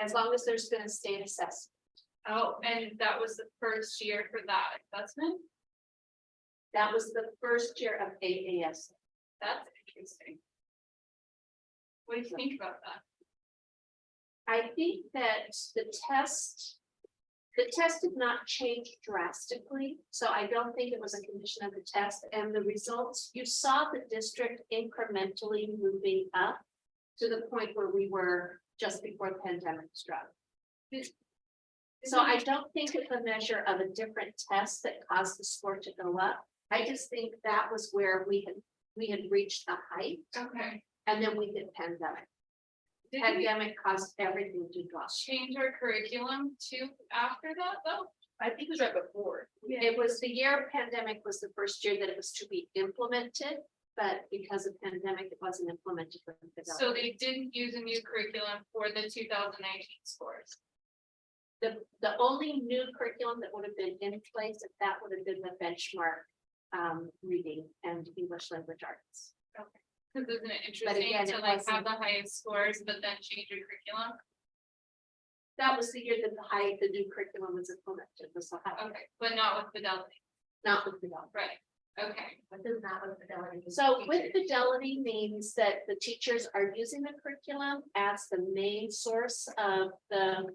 as long as there's been a state assessment. Oh, and that was the first year for that assessment? That was the first year of AAS. That's interesting. What do you think about that? I think that the test did not change drastically, so I don't think it was a condition of the test, and the results, you saw the district incrementally moving up to the point where we were just before the pandemic struck. So I don't think it's a measure of a different test that caused the score to go up. I just think that was where we had reached a height, Okay. and then we hit pandemic. Did we Pandemic caused everything to drop. change our curriculum too after that though? I think it was right before. It was the year pandemic was the first year that it was to be implemented, but because of pandemic, it wasn't implemented. with the So development. they didn't use a new curriculum for the 2019 scores. The only new curriculum that would have been in place, if that would have been the benchmark reading and English language arts. Cause isn't it interesting again, to it like wasn't- have the highest scores, but then change your curriculum? That was the year that the new curriculum was implemented, was the high, Okay, but not with fidelity, not with fidelity. right? Okay. So with fidelity means that the teachers are using the curriculum as the main source of the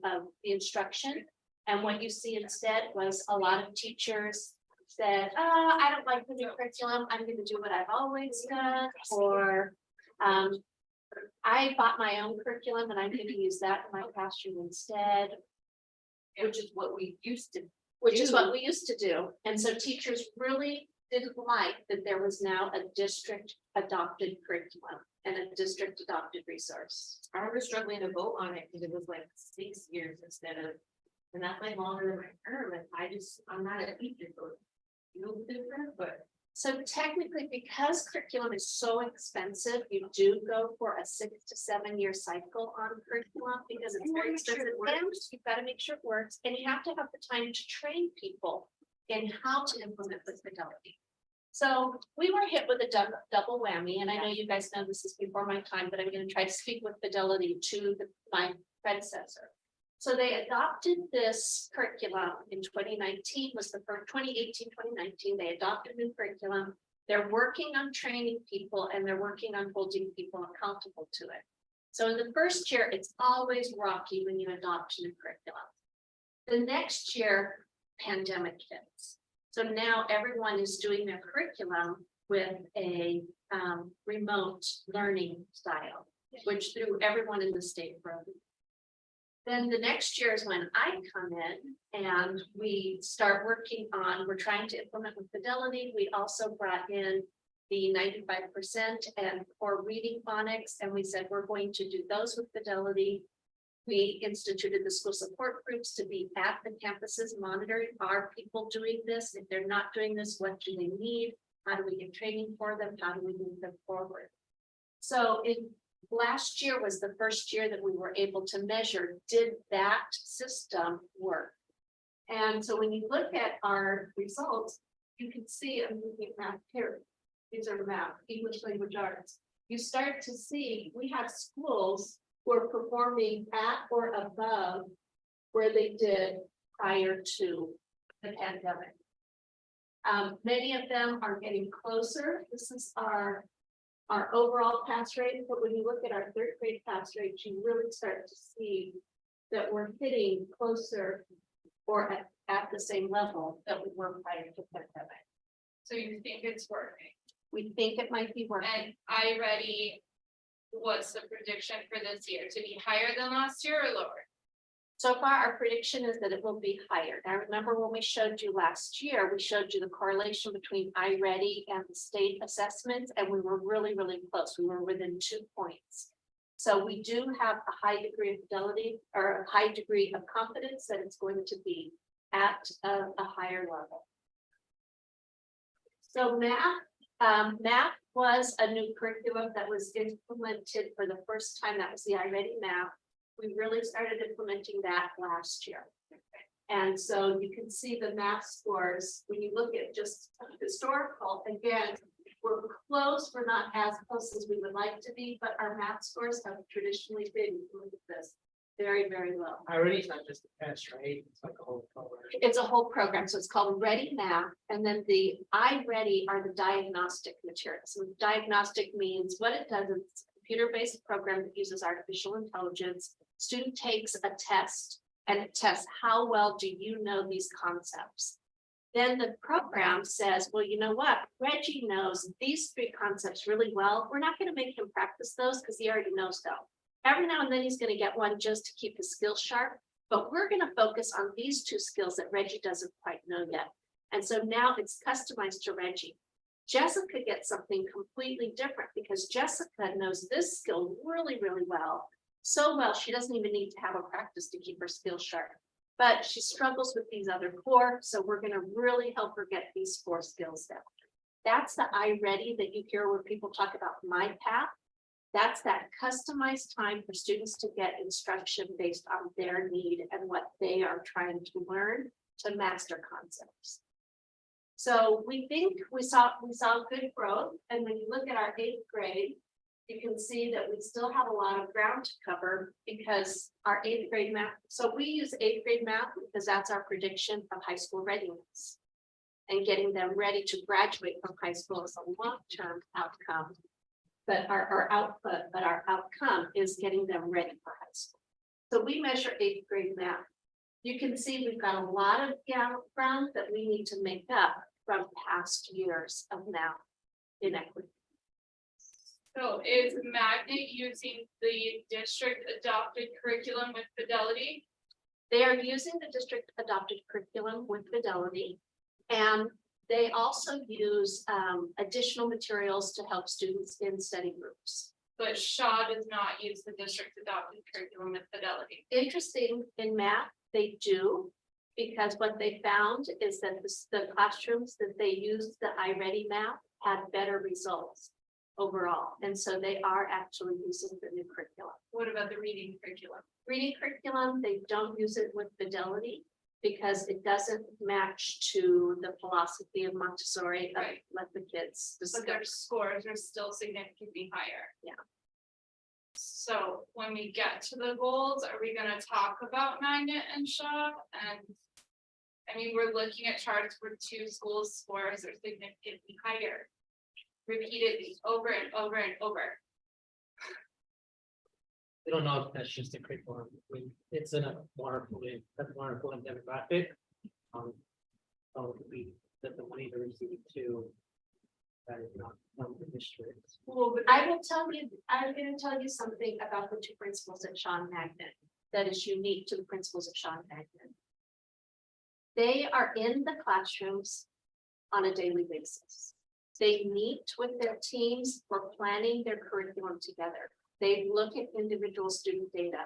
instruction. And what you see instead was a lot of teachers said, I don't like the new curriculum, I'm gonna do what I've always done, or I bought my own curriculum and I'm gonna use that in my classroom instead. Which is what we used to. Which is what we used to do, and so teachers really didn't like that there was now a district adopted curriculum and a district adopted resource. I remember struggling to vote on it because it was like 6 years instead of, and that's like longer than my term, and I'm not a teacher, so it's a little different, but. So technically, because curriculum is so expensive, you do go for a 6 to 7 year cycle on curriculum because it's very expensive. And you've got to make sure it works, and you have to have the time to train people in how to implement with fidelity. So we were hit with a double whammy, and I know you guys know this is before my time, but I'm going to try to speak with fidelity to my predecessor. So they adopted this curriculum in 2019 was the first 2018, 2019, they adopted new curriculum. They're working on training people and they're working on holding people accountable to it. So in the first year, it's always rocky when you adopt a new curriculum. The next year, pandemic hits. So now everyone is doing their curriculum with a remote learning style, which threw everyone in the state for a loop. Then the next year is when I come in and we start working on, we're trying to implement with Fidelity. We also brought in the 95% and for reading phonics, and we said we're going to do those with Fidelity. We instituted the school support groups to be at the campuses monitoring, are people doing this? If they're not doing this, what do they need? How do we get training for them? How do we move them forward? So last year was the first year that we were able to measure, did that system work? And so when you look at our results, you can see, I'm looking at math here. These are math, English language arts. You start to see, we have schools who are performing at or above where they did prior to the pandemic. Many of them are getting closer. This is our overall pass rate, but when you look at our third grade pass rate, you really start to see that we're hitting closer or at the same level that we were prior to pandemic. So you think it's working? We think it might be working. And iReady, what's the prediction for this year? To be higher than last year or lower? So far, our prediction is that it will be higher. Now, remember when we showed you last year, we showed you the correlation between iReady and the state assessments, and we were really, really close. We were within 2 points. So we do have a high degree of fidelity or a high degree of confidence that it's going to be at a higher level. So math was a new curriculum that was implemented for the first time. That was the iReady math. We really started implementing that last year. And so you can see the math scores, when you look at just historical, again, we're close, we're not as close as we would like to be, but our math scores have traditionally been, look at this, very, very low. iReady is not just a test, right? It's like a whole program. It's a whole program, so it's called Ready Math, and then the iReady are the diagnostic materials. So diagnostic means what it does is it's a computer-based program that uses artificial intelligence. Student takes a test and it tests how well do you know these concepts. Then the program says, well, you know what? Reggie knows these 3 concepts really well. We're not going to make him practice those because he already knows them. Every now and then he's going to get one just to keep his skills sharp, but we're going to focus on these 2 skills that Reggie doesn't quite know yet. And so now it's customized to Reggie. Jessica gets something completely different because Jessica knows this skill really, really well. So well, she doesn't even need to have a practice to keep her skills sharp, but she struggles with these other 4. So we're going to really help her get these 4 skills down. That's the iReady that you hear where people talk about my path. That's that customized time for students to get instruction based on their need and what they are trying to learn to master concepts. So we think we saw good growth. And when you look at our 8th grade, you can see that we still have a lot of ground to cover because our 8th grade math. So we use 8th grade math because that's our prediction of high school readiness and getting them ready to graduate from high school is a long-term outcome. But our output, but our outcome is getting them ready for high school. So we measure 8th grade math. You can see we've got a lot of ground that we need to make up from past years of math inequity. So is Magnet using the district adopted curriculum with Fidelity? They are using the district adopted curriculum with Fidelity, and they also use additional materials to help students in study groups. But Shaw does not use the district adopted curriculum with Fidelity. Interesting, in math, they do, because what they found is that the classrooms that they used the iReady math had better results overall. And so they are actually using the new curriculum. What about the reading curriculum? Reading curriculum, they don't use it with Fidelity because it doesn't match to the philosophy of Montessori of Right. let the kids But their discuss. scores are still significantly higher. Yeah. So when we get to the goals, are we gonna talk about Magnet and Shaw? And I mean, we're looking at charts where 2 schools' scores are significantly higher. Repeatedly over and over and over. we don't know if that's just a curriculum. I mean, it's in a wonderful demographic. So it could be that the money they're receiving too. That is not from the district. Well, I will tell you, I'm gonna tell you something about the two principals at Sean Magnet that is unique to the principals of Sean Magnet. They are in the classrooms on a daily basis. They meet with their teams for planning their curriculum together. They look at individual student data.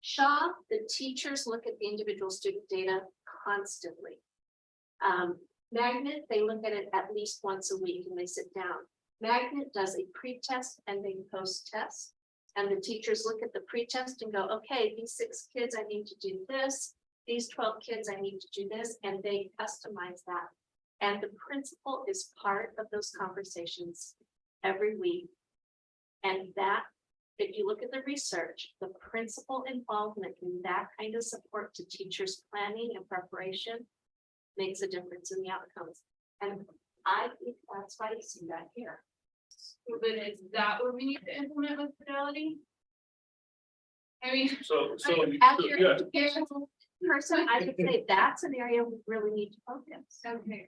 Shaw, the teachers look at the individual student data constantly. Magnet, they look at it at least once a week and they sit down. Magnet does a pre-test and a post-test. And the teachers look at the pre-test and go, okay, these 6 kids, I need to do this. These 12 kids, I need to do this, and they customize that. And the principal is part of those conversations every week. And that, if you look at the research, the principal involvement in that kind of support to teachers' planning and preparation makes a difference in the outcomes. And I think that's why you see that here. But is that what we need to implement with fidelity? I mean. As your educational person, I would say that's an area we really need to focus. Okay.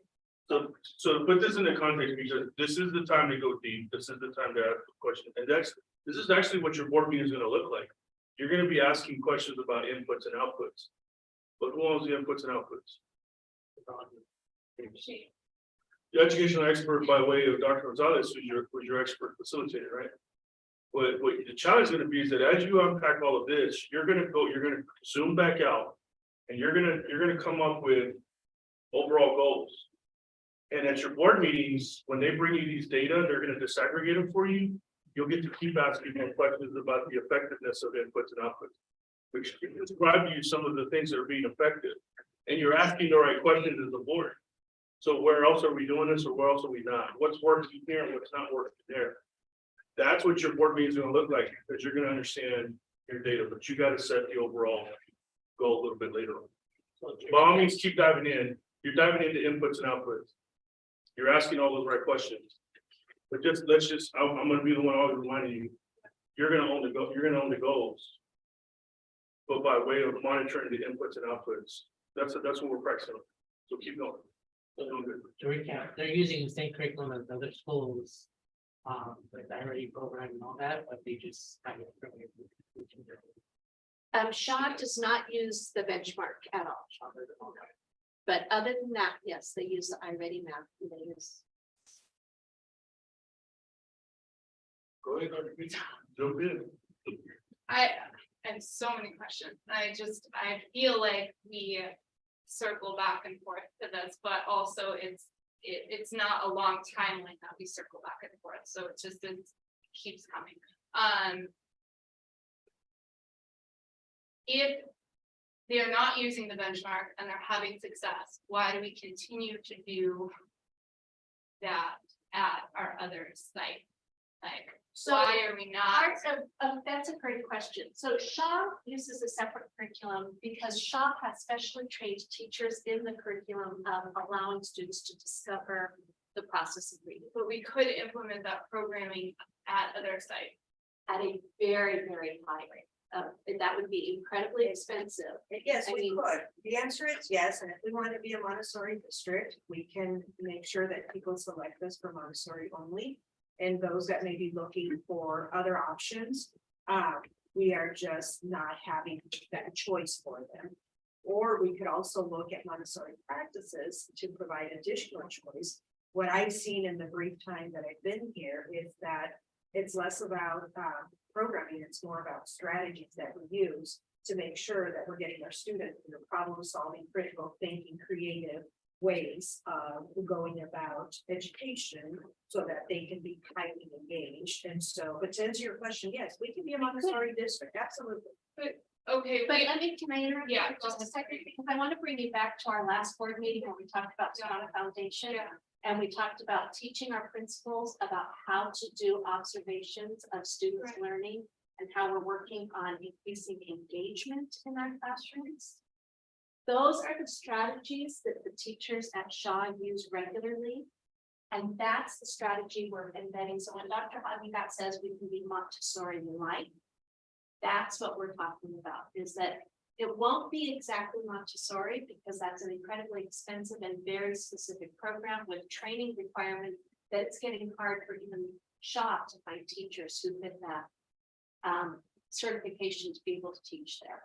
So to put this into context, because this is the time to go deep, this is the time to ask a question, and this is actually what your board meeting is gonna look like. You're gonna be asking questions about inputs and outputs. But who owns the inputs and outputs? The educational expert by way of Dr. Gonzalez, was your expert facilitator, right? What the challenge is gonna be is that as you unpack all of this, you're gonna zoom back out. And you're gonna come up with overall goals. And at your board meetings, when they bring you these data, they're gonna disaggregate them for you. You'll get to keep asking more questions about the effectiveness of inputs and outputs. Which can describe to you some of the things that are being effective. And you're asking the right questions as a board. So where else are we doing this or where else are we not? What's working here and what's not working there? That's what your board meeting is gonna look like, because you're gonna understand your data, but you gotta set the overall goal a little bit later on. By all means, keep diving in. You're diving into inputs and outputs. You're asking all those right questions. But I'm gonna be the one always reminding you, you're gonna own the goals. But by way of monitoring the inputs and outputs, that's what we're practicing on. So keep going. Doing good. To recap, they're using the same curriculum as other schools. With the IRA program and all that, but they just kind of. Shaw does not use the benchmark at all. But other than that, yes, they use the iReady map. They use. Go ahead, Dr. Pete. Jump in. I have so many questions. I feel like we circle back and forth to this, but also it's not a long timeline that we circle back and forth. So it keeps coming. If they're not using the benchmark and they're having success, why do we continue to do that at our other site? Like, So why are we not? That's a great question. So Shaw uses a separate curriculum because Shaw has specially trained teachers in the curriculum of allowing students to discover the process of reading But we could implement that programming at other sites. at a very, very high rate. That would be incredibly expensive. Yes, I we mean- could. The answer is yes, and if we want to be a Montessori district, we can make sure that people select us for Montessori only. And those that may be looking for other options, we are just not having that choice for them. Or we could also look at Montessori practices to provide additional choice. What I've seen in the brief time that I've been here is that it's less about programming, it's more about strategies that we use to make sure that we're getting our students in the problem solving, critical thinking, creative ways of going about education so that they can be highly engaged. And so, but to answer your question, yes, we can be a Montessori district, absolutely. Okay, But can I interrupt? Yeah. for just a second, because I want to bring you back to our last board meeting when we talked about Strong Foundation. Yeah. And we talked about teaching our principals about how to do observations of students' Right. learning and how we're working on increasing engagement in our classrooms. Those are the strategies that the teachers at Shaw use regularly. And that's the strategy we're embedding. So when Dr. Hagengat says we can be Montessori-like, That's what we're talking about, is that it won't be exactly Montessori because that's an incredibly expensive and very specific program with training requirements that it's getting hard for even Shaw to find teachers who fit that certification to be able to teach there.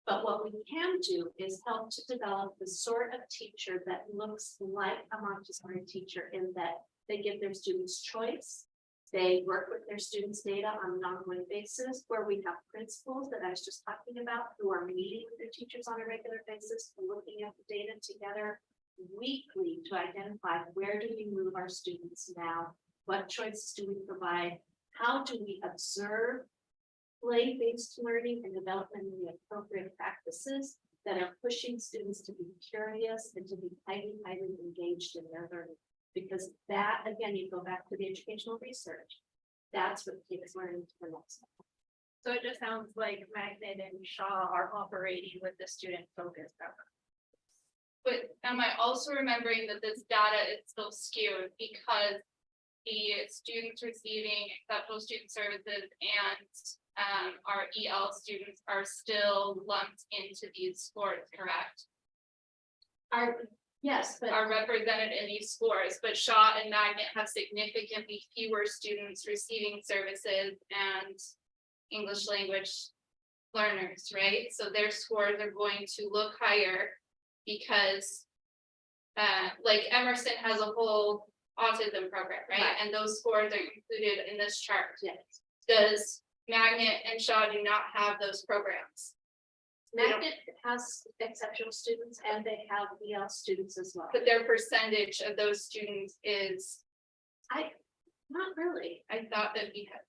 But what we can do is help to develop the sort of teacher that looks like a Montessori teacher in that they give their students choice. They work with their students' data on an ongoing basis, where we have principals that I was just talking about who are meeting with their teachers on a regular basis, looking at the data together weekly to identify where do we move our students now? What choices do we provide? How do we observe play-based learning and development in the appropriate practices that are pushing students to be curious and to be highly engaged in their learning? Because that, again, you go back to the educational research. That's what takes learning to the next level. So it just sounds like Magnet and Shaw are operating with the student focus. But am I also remembering that this data is still skewed because the students receiving exceptional student services and our EL students are still lumped into these scores, correct? Yes, but Are represented in these scores, but Shaw and Magnet have significantly fewer students receiving services and English language learners, right? So their scores are going to look higher because like Emerson has a whole autism program, right? Right. And those scores are included in this chart. yes, Does Magnet and Shaw do not have those programs? Magnet has exceptional students and they have EL students as well. But their percentage of those students is, Not really. I thought that we had.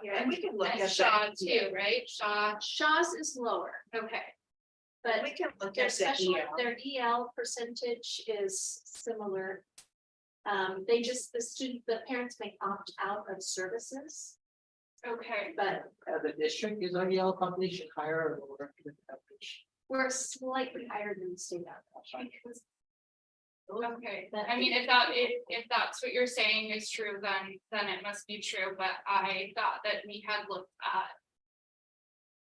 Yeah, and we can look And at Shaw that. too, right? Shaw, Shaw's is lower, okay. but We can look their at the special, EL. their EL percentage is similar. The parents may opt out of services, Okay, but The district is our EL population higher or lower than the average? we're slightly higher than the state average. okay. I mean, if that's what you're saying is true, then it must be true, but I thought that we had looked at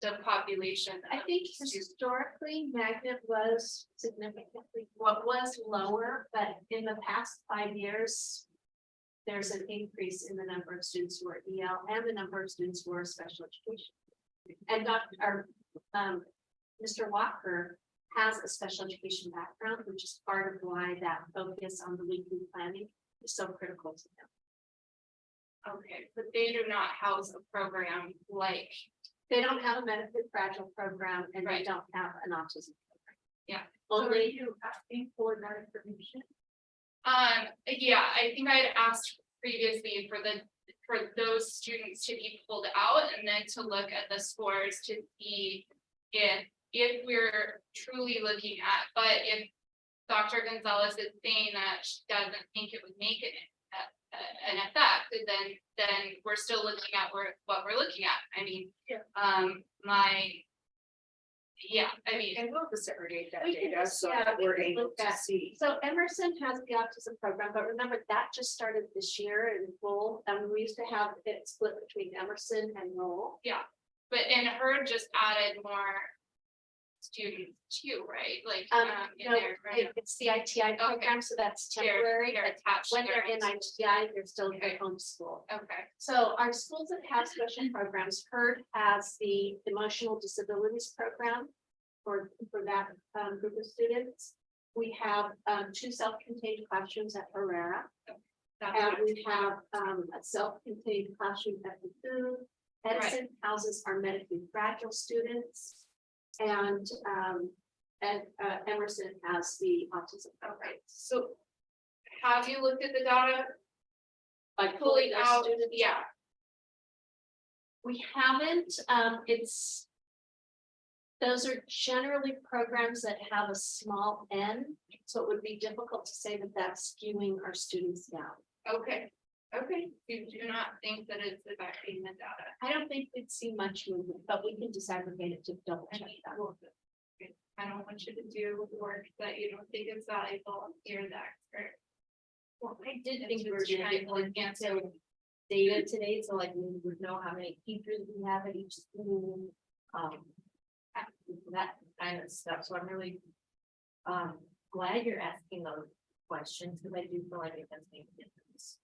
the population. I of think students. historically Magnet was significantly, was lower, but in the past 5 years. There's an increase in the number of students who are EL and the number of students who are special education. And Mr. Walker has a special education background, which is part of why that focus on the weekly planning is so critical to them. Okay, but they do not house a program like, They don't have a medically fragile program and they Right. don't have an autism. program. Yeah. Only you asking for that information? yeah, I think I had asked previously for those students to be pulled out and then to look at the scores to see if we're truly looking at, but if Dr. Gonzalez is saying that she doesn't think it would make an effect, then we're still looking at what we're looking at. I mean, Yeah. I mean, And we'll disaggregate that We can data just- so yeah, that we we're can able look to at- see. So Emerson has the autism program, but remember that just started this year in full. We used to have it split between Emerson and Lowell. but and her just added more students too, right? Like, in No, there, right? it's the ITI program, so that's temporary. They're but attached. When to they're their in own ITI, they're still in Okay. their home school. Okay, So our schools that have special programs, HERD has the emotional disabilities program for that group of students. We have 2 self-contained classrooms at Herrera. that's And what we have a self-contained classroom at the food. Edison houses our medically fragile students. And Emerson has the autism. okay, so have you looked at the data Like pulling their out? students. Yeah, We haven't, those are generally programs that have a small N, so it would be difficult to say that that's skewing our students down. okay, you do not think that it's affecting the data. I don't think we'd see much movement, but we can disaggregate it to double check that. I don't want you to do work that you don't think is valuable. You're the expert. Well, I did think we were trying to answer data today, so like we would know how many teachers we have at each school. That kind of stuff, so I'm really glad you're asking those questions, because I do feel like it does make a difference.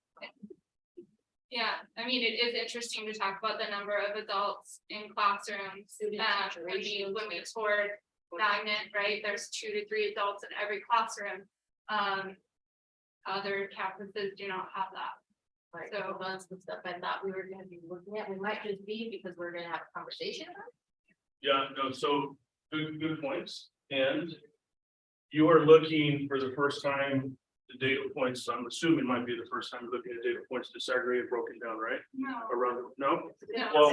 Yeah, I mean, it is interesting to talk about the number of adults in classrooms. Student When we situations. toured Magnet, right, there's 2 to 3 adults in every classroom. Other campuses do not have that. Right, So- so that's the stuff I thought we were gonna be looking at, we might just be, because we're gonna have a conversation about it. Yeah, no, so good points. And you are looking for the first time, the data points, I'm assuming might be the first time looking at data points disaggregated, broken down, right? No. Around, no? No, Well,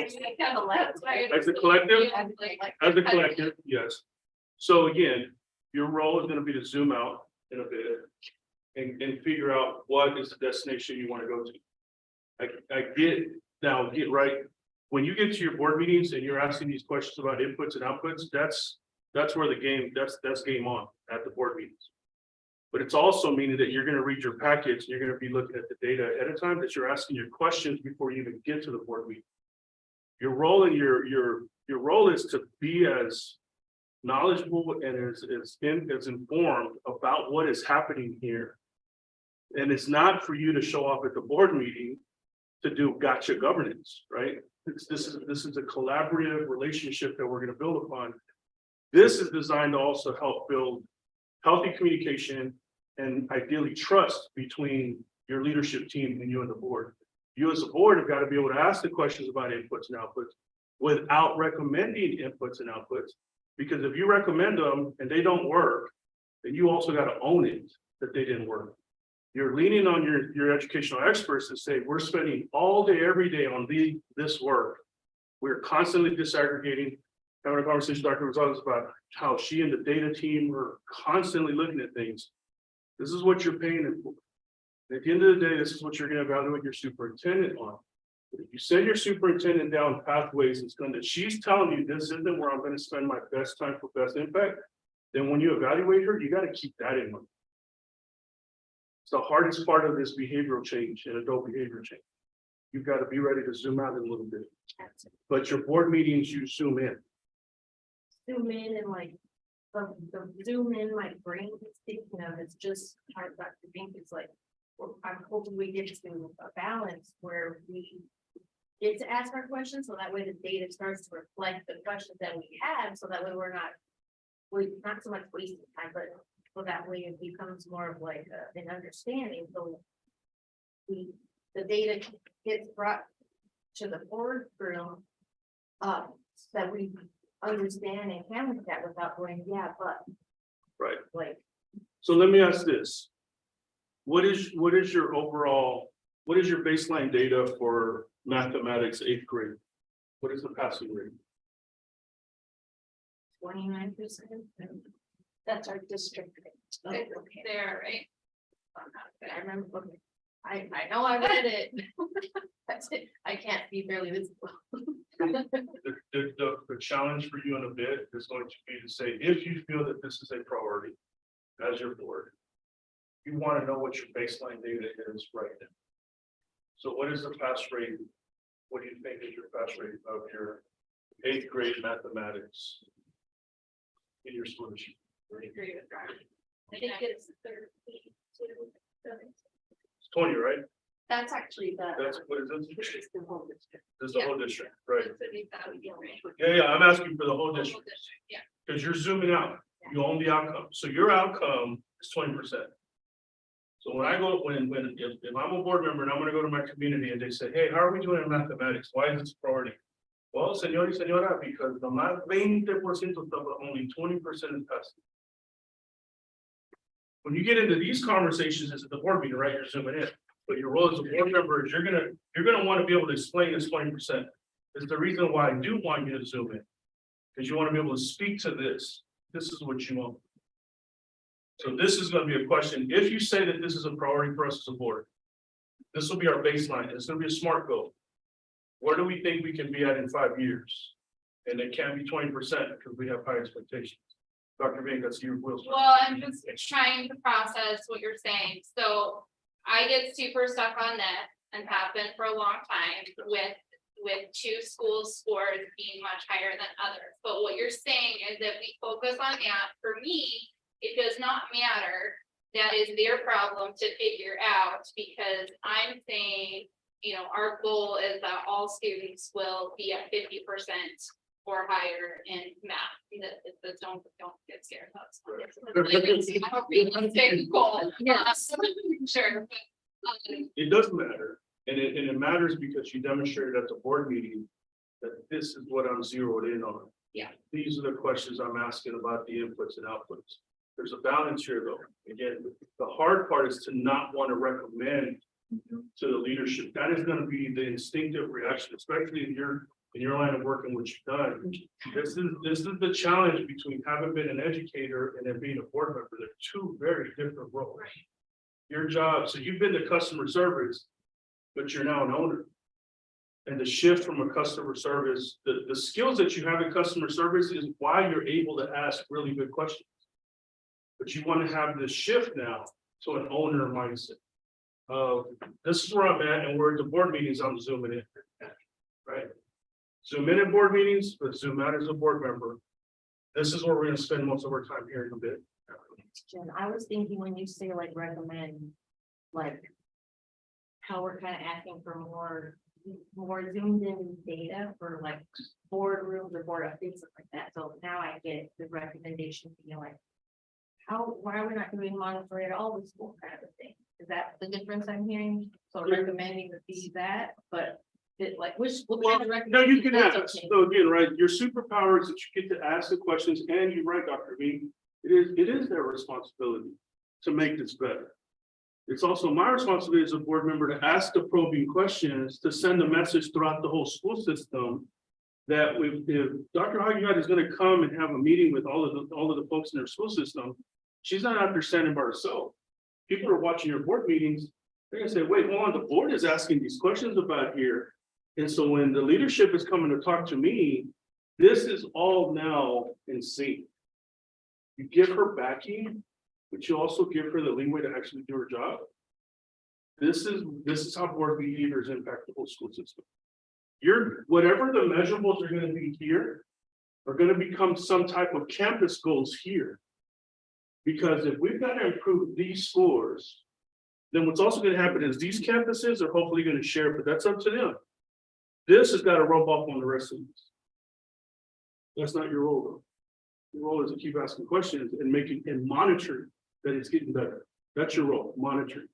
that's why as a it's- collective? Yeah, like- As a collective, yes. So again, your role is gonna be to zoom out in a bit. And figure out what is the destination you wanna go to. I get, now, get right, when you get to your board meetings and you're asking these questions about inputs and outputs, that's where the game, that's game on at the board meetings. But it's also meaning that you're gonna read your packets, and you're gonna be looking at the data ahead of time, that you're asking your questions before you even get to the board meeting. Your role and your role is to be as knowledgeable and as informed about what is happening here. And it's not for you to show off at the board meeting to do gotcha governance, right? This is a collaborative relationship that we're gonna build upon. This is designed to also help build healthy communication and ideally trust between your leadership team and you and the board. You as a board have got to be able to ask the questions about inputs and outputs without recommending inputs and outputs. Because if you recommend them and they don't work, then you also got to own it that they didn't work. You're leaning on your educational experts to say, we're spending all day, every day on this work. We're constantly disaggregating, having a conversation with Dr. Gonzalez about how she and the data team are constantly looking at things. This is what you're paying them for. At the end of the day, this is what you're going to evaluate your superintendent on. If you send your superintendent down pathways and stuff that she's telling you this isn't where I'm going to spend my best time for best impact, then when you evaluate her, you got to keep that in mind. It's the hardest part of this behavioral change and adult behavior change. You've got to be ready to zoom out a little bit. But your board meetings, you zoom in. Zoom in and like, the zoom in, my brain is thinking of, it's just hard not to think, it's like, well, I'm hoping we get to a balance where we get to ask our questions, so that way the data starts to reflect the questions that we have, so that way we're not so much wasting time, but so that way it becomes more of like an understanding, so the data gets brought to the board room, that we understand and can look at without going, yeah, but. Right. Like, So let me ask this. What is your baseline data for mathematics 8th grade? What is the passing rate? 29%. That's our district. rate. It's Okay. there, right? I remember, okay. I know I read it. That's it. I can't be barely visible. The challenge for you in a bit is going to be to say, if you feel that this is a priority as your board, you want to know what your baseline data is right now. So what is the pass rate? What do you think is your pass rate of your 8th grade mathematics in your school district? I agree with Brian. I think it's 32. It's 20, right? That's actually That's what is this? This is the whole district. This is the whole district, right? That's what he thought would be right. Yeah, I'm asking for the whole Whole district, district, yeah. because you're zooming out, you own the outcome, so your outcome is 20%. So when I go, if I'm a board member and I'm gonna go to my community and they say, hey, how are we doing in mathematics? Why is this a priority? Well, señor y señora, because the más 20% of stuff, only 20% is passing. When you get into these conversations as at the board meeting, right, you're zooming in. But your role as a board member is you're gonna want to be able to explain this 20%. It's the reason why I do want you to zoom in. Because you want to be able to speak to this. This is what you want. So this is going to be a question. If you say that this is a priority for us as a board, this will be our baseline. It's going to be a SMART goal. Where do we think we can be at in 5 years? And it can't be 20% because we have high expectations. Dr. Vink, that's your wheels. Well, I'm just trying to process what you're saying, so I get super stuck on that, and have been for a long time with two schools' scores being much higher than others. But what you're saying is that we focus on that. For me, it does not matter. That is their problem to figure out, because I'm saying, you know, our goal is that all students will be at 50% or higher in math. Don't get scared. That's a realistic goal. Yes. Sure. It does matter, and it matters because you demonstrated at the board meeting that this is what I'm zeroed in on. Yeah. These are the questions I'm asking about the inputs and outputs. There's a balance here, though. Again, the hard part is to not want to recommend to the leadership. That is gonna be the instinctive reaction, especially in your line of work and what you've done. This is the challenge between having been an educator and then being a board member. They're two very different roles. Your job, so you've been to customer service, but you're now an owner. And the shift from a customer service, the skills that you have in customer service is why you're able to ask really good questions. But you want to have this shift now to an owner mindset. This is where I'm at, and we're at the board meetings, I'm zooming in. Right? Zoom in at board meetings, but zoom out as a board member. This is where we're gonna spend most of our time here in a bit. Jen, I was thinking when you say like recommend, like. How we're kind of asking for more zoomed in data for like boardrooms or board updates, stuff like that. So now I get the recommendation being like. Why are we not doing Montessori at all with school kind of a thing? Is that the difference I'm hearing? So recommending to be that, but it like which. what kind of No, you can recommendation- ask. That's okay. So again, right, your superpower is that you get to ask the questions, and you're right, Dr. V. It is their responsibility to make this better. It's also my responsibility as a board member to ask the probing questions, to send a message throughout the whole school system. That if Dr. Hagyat is gonna come and have a meeting with all of the folks in their school system, she's not out there standing by herself. People are watching your board meetings, they're gonna say, wait, hold on, the board is asking these questions about here. And so when the leadership is coming to talk to me, this is all now in sync. You give her backing, but you also give her the leeway to actually do her job. This is how board behaviors impact the whole school system. Whatever the measurables are gonna be here are gonna become some type of campus goals here. Because if we've got to improve these scores, then what's also gonna happen is these campuses are hopefully gonna share, but that's up to them. This has got to rub off on the rest of this. That's not your role, though. Your role is to keep asking questions and making and monitoring that it's getting better. That's your role, monitoring.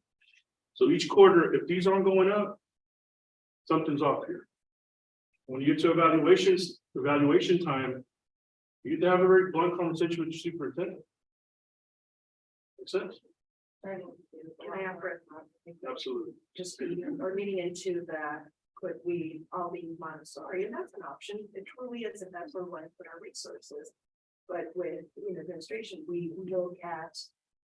So each quarter, if these aren't going up, something's off here. When you get to evaluation time, you need to have a very blunt conversation with your superintendent. Makes sense? Can I have Brett? Absolutely. Just leading into that, could we all be Montessori? And that's an option. It truly is, if that's where we want to put our resources. But with administration, we look at,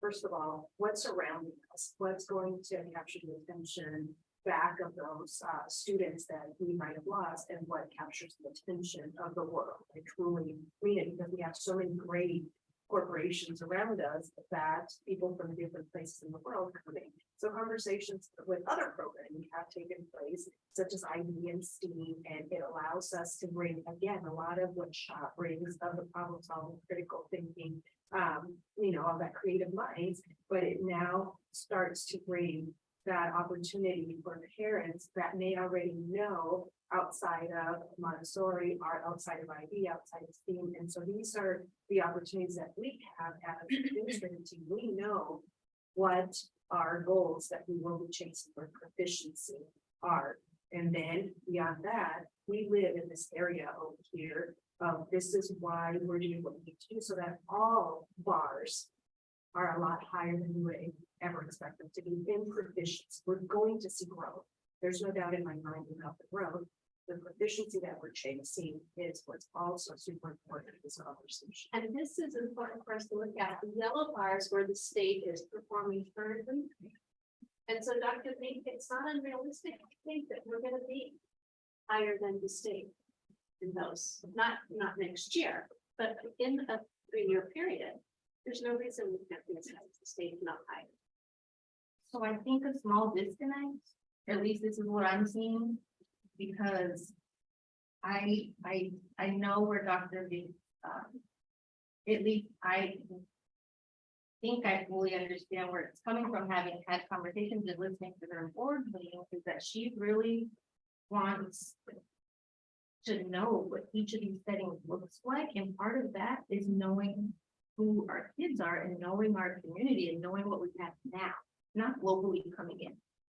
first of all, what's surrounding us, what's going to capture the attention back of those students that we might have lost, and what captures the attention of the world. I truly mean it, because we have so many great corporations around us that people from different places in the world are coming. So conversations with other programming have taken place, such as IB and STEAM, and it allows us to bring, again, a lot of what SHOP brings of the problem solving, critical thinking, all that creative minds, but it now starts to bring that opportunity for parents that may already know outside of Montessori or outside of IB, outside of STEAM. And so these are the opportunities that we have as an administrative team. We know what our goals that we will be chasing for proficiency are. And then beyond that, we live in this area over here. This is why we're doing what we need to do, so that all bars are a lot higher than we would ever expect them to be in proficiency. We're going to see growth. There's no doubt in my mind about the growth. The proficiency that we're chasing is what's also super important in this conversation. And this is important for us to look at. The yellow bars where the state is performing currently. And so Dr. Lee, it's not unrealistic to think that we're gonna be higher than the state in those, not next year, but in a 3-year period. There's no reason we can't be as high as the state, not higher. So I think a small disconnect at least this is what I'm seeing, because I know where Dr. V, at least I think I fully understand where it's coming from, having had conversations and listening to their board meetings, is that she really wants to know what each of these settings looks like, and part of that is knowing who our kids are and knowing our community and knowing what we have now, not globally coming in.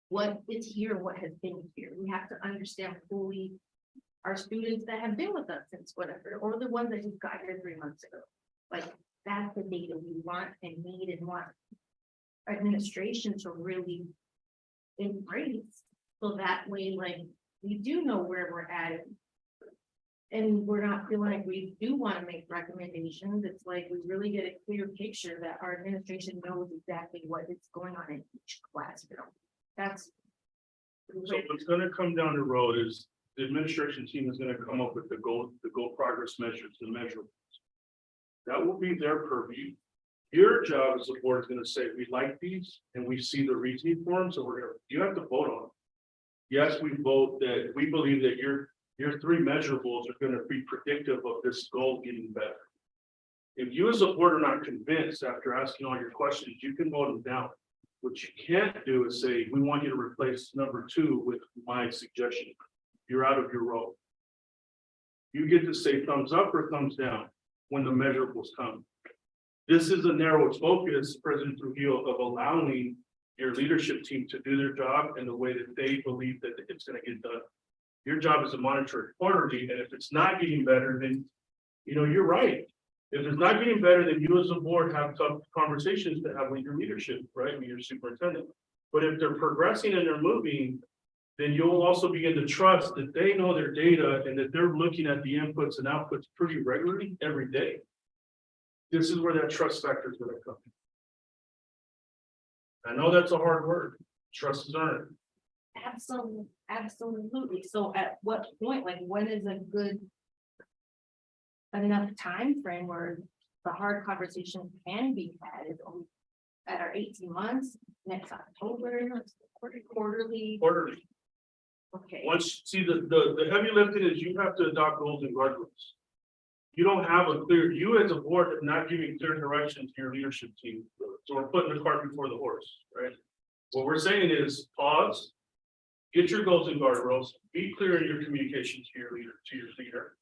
What is here, what has been here. We have to understand fully our students that have been with us since whatever, or the ones that just got here 3 months ago. Like, that's the data we want and need and want administration to really embrace. So that way, like, we do know where we're at. And we're not feeling like we do want to make recommendations. It's like we really get a clear picture that our administration knows exactly what is going on in each classroom. That's. So what's gonna come down the road is the administration team is gonna come up with the goal progress measures, the measurables. That will be their purview. Your job as a board is gonna say, we like these and we see the reasoning for them, so you have to vote on them. Yes, we vote that we believe that your 3 measurables are gonna be predictive of this goal getting better. If you as a board are not convinced after asking all your questions, you can vote them down. What you can't do is say, we want you to replace number 2 with my suggestion. You're out of your role. You get to say thumbs up or thumbs down when the measurables come. This is a narrow focus, President Trujillo, of allowing your leadership team to do their job in the way that they believe that it's gonna get done. Your job is to monitor it quarterly, and if it's not getting better, then, you're right. If it's not getting better, then you as a board have tough conversations to have with your leadership, right, with your superintendent. But if they're progressing and they're moving, then you'll also begin to trust that they know their data and that they're looking at the inputs and outputs pretty regularly every day. This is where that trust factor is gonna come. I know that's a hard word. Trust is earned. Absolutely. So at what point, like, when is a good enough time frame where the hard conversation can be had? Is only at our 18 months, next October, quarterly? Quarterly. Okay. Once, see, the heavy lifting is you have to adopt goals and guardrails. You don't have you as a board are not giving clear direction to your leadership team. So we're putting the cart before the horse, right? What we're saying is pause, get your goals and guardrails, be clear in your communication to your leader.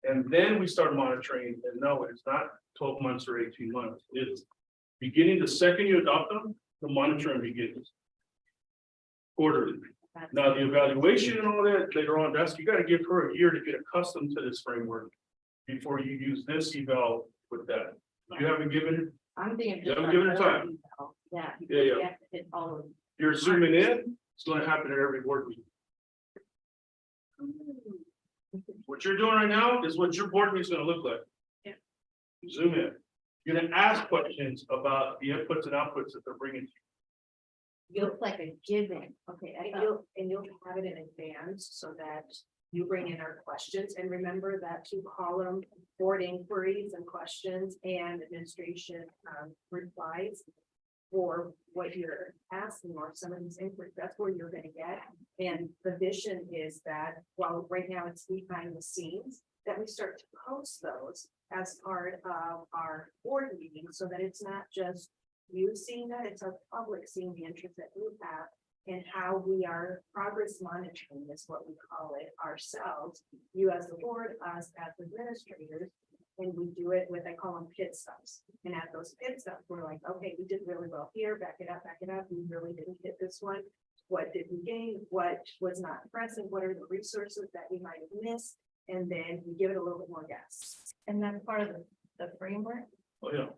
And then we start monitoring, and no, it's not 12 months or 18 months. It's beginning the second you adopt them, the monitoring begins. Quarterly. Now, the evaluation and all that later on, you got to give her a year to get accustomed to this framework before you use this eval with that. You haven't given it. I'm thinking. You haven't given it time. Yeah. Yeah. You have to hit all of them. You're zooming in, it's going to happen at every board meeting. What you're doing right now is what your board meeting is going to look like. Yeah. Zoom in. You're going to ask questions about the inputs and outputs that they're bringing to you. You look like a given. Okay. And you'll have it in advance so that you bring in our questions, and remember that 2-column board inquiries and questions and administration replies for what you're asking, or some of these inquiries, that's where you're gonna get. And the vision is that while right now it's behind the scenes, that we start to post those as part of our board meeting, so that it's not just you seeing that, it's our public seeing the interest that we have and how we are progress monitoring is what we call it ourselves, you as the board, us as administrators. And we do it with, I call them pit stops. And at those pit stops, we're like, okay, we did really well here, back it up. We really didn't hit this one. What did we gain? What was not present? What are the resources that we might have missed? And then we give it a little bit more gas. And that's part of the framework. Oh, yeah.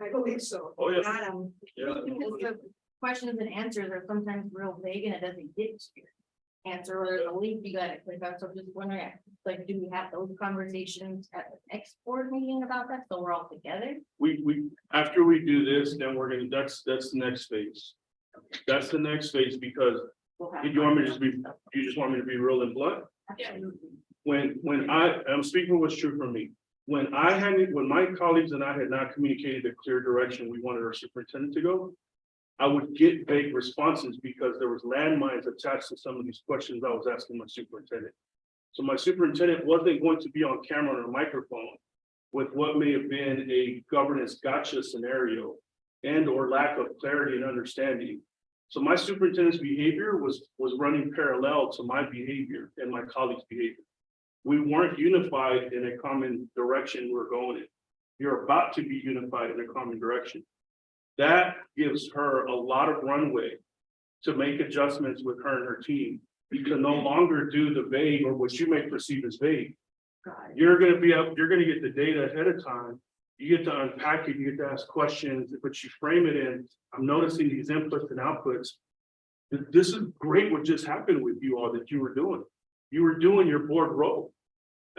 I believe so. Oh, yeah. Because the questions and answers are sometimes real vague and it doesn't get to your answer, or there's a link you gotta click on. So just wondering, like, do we have those conversations at the next board meeting about that, so we're all together? We after we do this, then we're gonna, that's the next phase. That's the next phase, because We'll have you want me to just you just want me to be real and blunt? Absolutely. When I'm speaking what's true for me. When my colleagues and I had not communicated a clear direction we wanted our superintendent to go, I would get vague responses because there was landmines attached to some of these questions I was asking my superintendent. So my superintendent wasn't going to be on camera or a microphone with what may have been a governance gotcha scenario and or lack of clarity and understanding. So my superintendent's behavior was running parallel to my behavior and my colleagues' behavior. We weren't unified in a common direction we're going in. You're about to be unified in a common direction. That gives her a lot of runway to make adjustments with her and her team. You can no longer do the vague or what you may perceive as vague. You're gonna be up, you're gonna get the data ahead of time. You get to unpack it, you get to ask questions, but you frame it in, I'm noticing these inputs and outputs. This is great what just happened with you all that you were doing. You were doing your board role,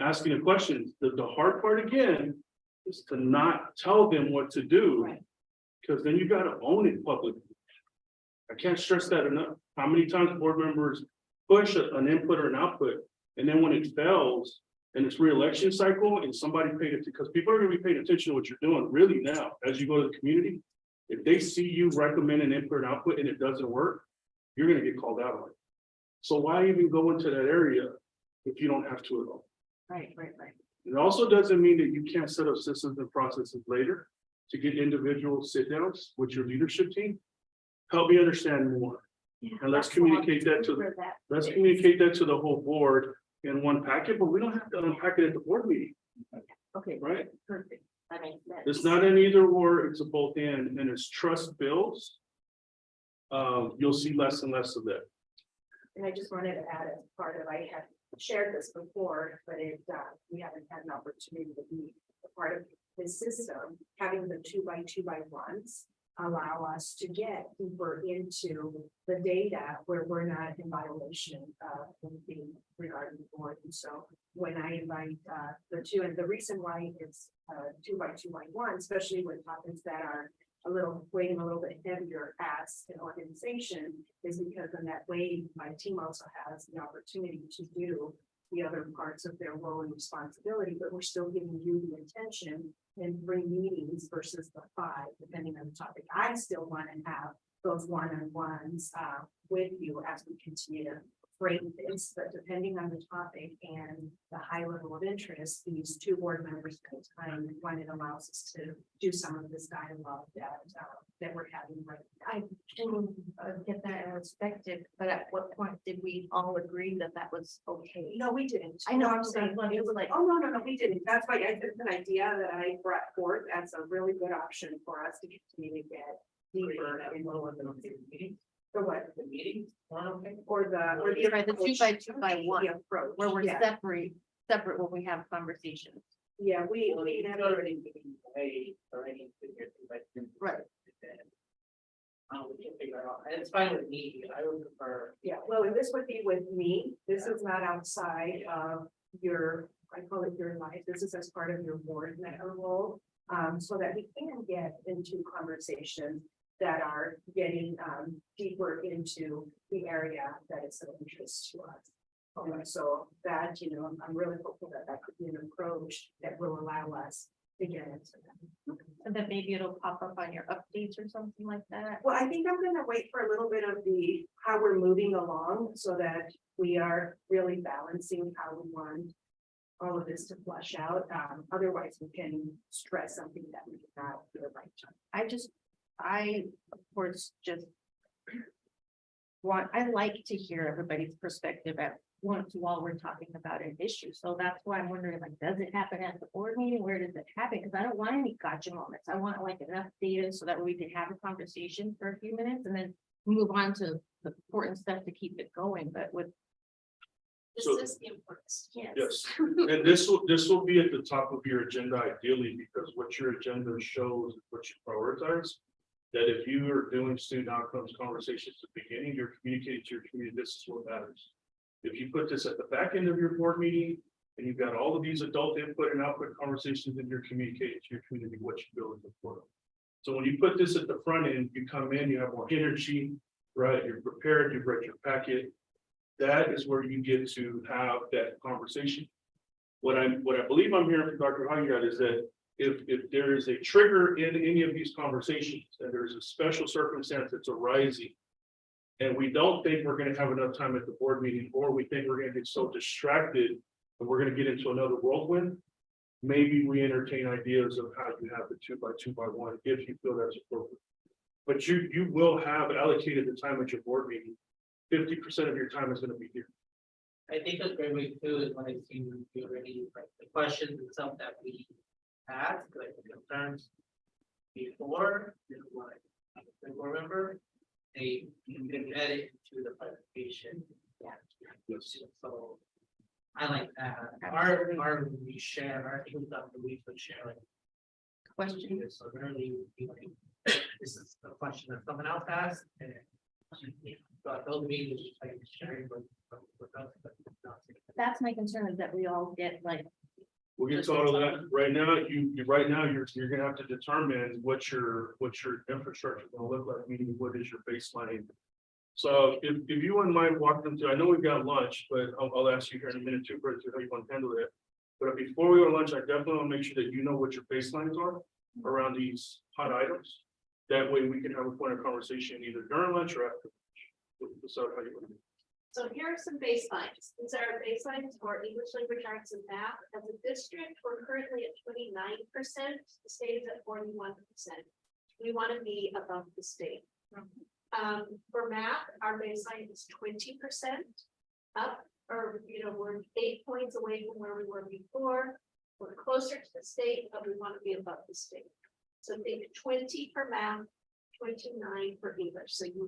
asking the questions. The hard part again is to not tell them what to do. Because then you gotta own it publicly. I can't stress that enough. How many times board members push an input or an output, and then when it fails, and it's re-election cycle, and somebody paid it, because people are gonna be paying attention to what you're doing really now, as you go to the community. If they see you recommend an input and output and it doesn't work, you're gonna get called out on it. So why even go into that area if you don't have to at all? Right. It also doesn't mean that you can't set up systems and processes later to get individual sit downs with your leadership team. Help me understand more. And let's communicate that to the whole board in one packet, but we don't have to unpack it at the board meeting. Okay, right? perfect. That makes sense. It's not an either or, it's a both and as trust builds. You'll see less and less of that. And I just wanted to add as part of, I had shared this before, but we haven't had an opportunity to be a part of this system. Having the 2x2x1s allow us to get deeper into the data where we're not in violation of anything regarding the board. And so when I invite the two, and the reason why it's 2x2x1, especially with topics that are weighing a little bit heavier as an organization, is because in that way, my team also has the opportunity to do the other parts of their role and responsibility, but we're still giving you the attention in 3 meetings versus the 5, depending on the topic. I still want to have those one-on-ones with you as we continue to frame this, but depending on the topic and the high level of interest, these 2 board members at a time, when it allows us to do some of this dialogue that we're having right now. I can get that and respect it, but at what point did we all agree that that was okay? No, we didn't. I know, No, I'm saying, it was like, oh, no, we didn't. That's why it's an idea that I brought forth as a really good option for us to continue to get deeper. For what? The meeting? Or the. Right, the 2x2x1, the approach. where we're Yeah. separate when we have conversations. Yeah, we never. Right. We can figure it out, and it's fine with me, I would prefer. Yeah, well, and this would be with me. This is not outside of your, I call it your life. This is as part of your board member role. So that we can get into conversations that are getting deeper into the area that is of interest to us. So that, I'm really hopeful that that could be an approach that will allow us to get into that. And then maybe it'll pop up on your updates or something like that. Well, I think I'm gonna wait for a little bit of how we're moving along so that we are really balancing how we want all of this to flush out. Otherwise we can stress something that we cannot do the right time. I, of course, I like to hear everybody's perspective while we're talking about an issue. So that's why I'm wondering, like, does it happen at the board meeting? Where does it happen? Because I don't want any gotcha moments. I want like enough data so that we can have a conversation for a few minutes and then move on to the important stuff to keep it going. But with This So- is the importance. Yes, and this will be at the top of your agenda ideally, because what your agenda shows, is what you prioritize. That if you are doing student outcomes conversations at the beginning, you're communicating to your community, this is what matters. If you put this at the back end of your board meeting, and you've got all of these adult input and output conversations, and you're communicating to your community what you feel is important. So when you put this at the front end, you come in, you have more energy, right? You're prepared, you've read your packet. That is where you get to have that conversation. What I believe I'm hearing from Dr. Hungyard is that if there is a trigger in any of these conversations, and there's a special circumstance that's arising, and we don't think we're gonna have enough time at the board meeting, or we think we're gonna get so distracted and we're gonna get into another whirlwind, maybe we entertain ideas of how you have the 2x2x1 if you feel that's appropriate. But you will have allocated the time at your board meeting. 50% of your time is gonna be here. I think a great way to do is when I see you already, like, the questions and stuff that we asked, like the concerns before, you know, like, remember, they embedded into the presentation. Yeah. So I like that. We share, our things that we would share, like, Question. so really, like, this is a question that someone else asked, and so I told me to just like sharing with us, but not. That's my concern is that we all get like. We'll get to all of that. Right now, you're gonna have to determine what your infrastructure is gonna look like, meaning what is your baseline. So if you wouldn't mind walking them through, I know we've got lunch, but I'll ask you here in a minute too, Bert, how you want to handle it. But before we go to lunch, I definitely want to make sure that you know what your baselines are around these hot items. That way we can have a point of conversation either during lunch or after. So how you want to do it. So here are some baselines. These are our baselines for English language arts and math. As a district, we're currently at 29%. The state is at 41%. We want to be above the state. For math, our baseline is 20% up, or, you know, we're 8 points away from where we were before. We're closer to the state, but we want to be above the state. So think 20 for math, 29 for English. So you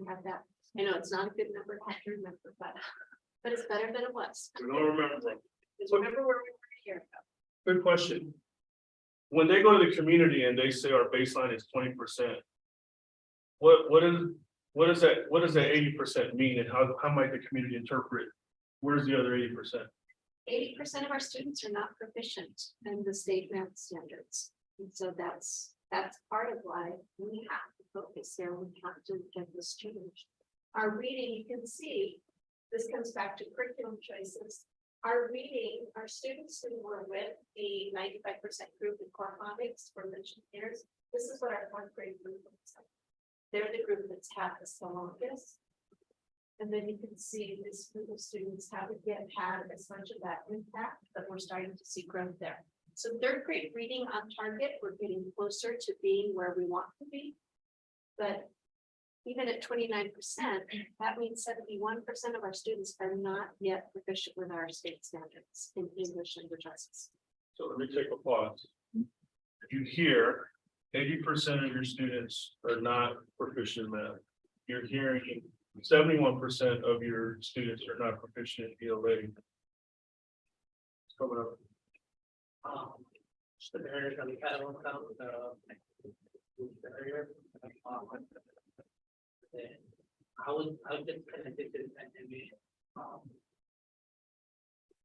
have that. I know it's not a good number to remember, but it's better than it was. We don't remember. Just remember where we were a year ago. Good question. When they go to the community and they say our baseline is 20%. What does that 80% mean, and how might the community interpret? Where's the other 80%? 80% of our students are not proficient in the state math standards. And so that's part of why we have to focus there. We have to get this changed. Our reading, you can see, this comes back to curriculum choices. Our reading, our students who were with the 95% group in core phonics for mentioned years, this is what our 4th grade group looks like. They're the group that's had this the longest. And then you can see this group of students haven't yet had as much of that impact, but we're starting to see growth there. So 3rd grade reading on target, we're getting closer to being where we want to be. But even at 29%, that means 71% of our students are not yet proficient with our state standards in English language arts. So let me take a pause. You hear 80% of your students are not proficient in math. You're hearing 71% of your students are not proficient in ELA. It's coming up. The barriers that we had on account of the barrier. I would just kind of did this and maybe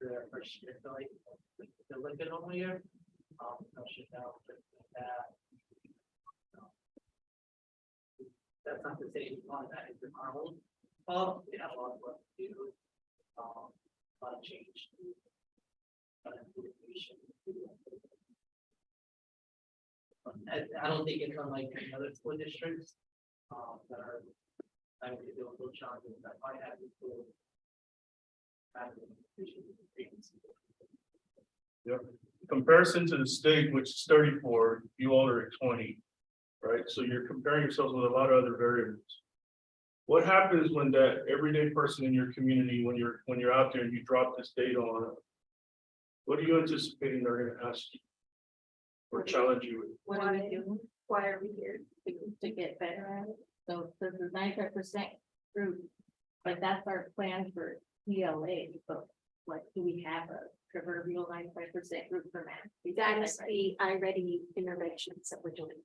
the first year, so like the Lincoln over here, no shit out that. That's not to say that is our own fault. We have a lot of work to do. A lot of change. I don't think it's unlike any other school districts that are having to deal with those challenges that might have to do. Yep. Comparison to the state, which is 34, you all are at 20, right? So you're comparing yourselves with a lot of other variables. What happens when that everyday person in your community, when you're out there and you drop this data on them? What are you anticipating they're going to ask you or challenge you with? What do we do? Why are we here? To get better at it. So the 95% group, like that's our plan for ELA, but like, do we have a proverbial 95% group for math? That's the iReady interventions that we're doing.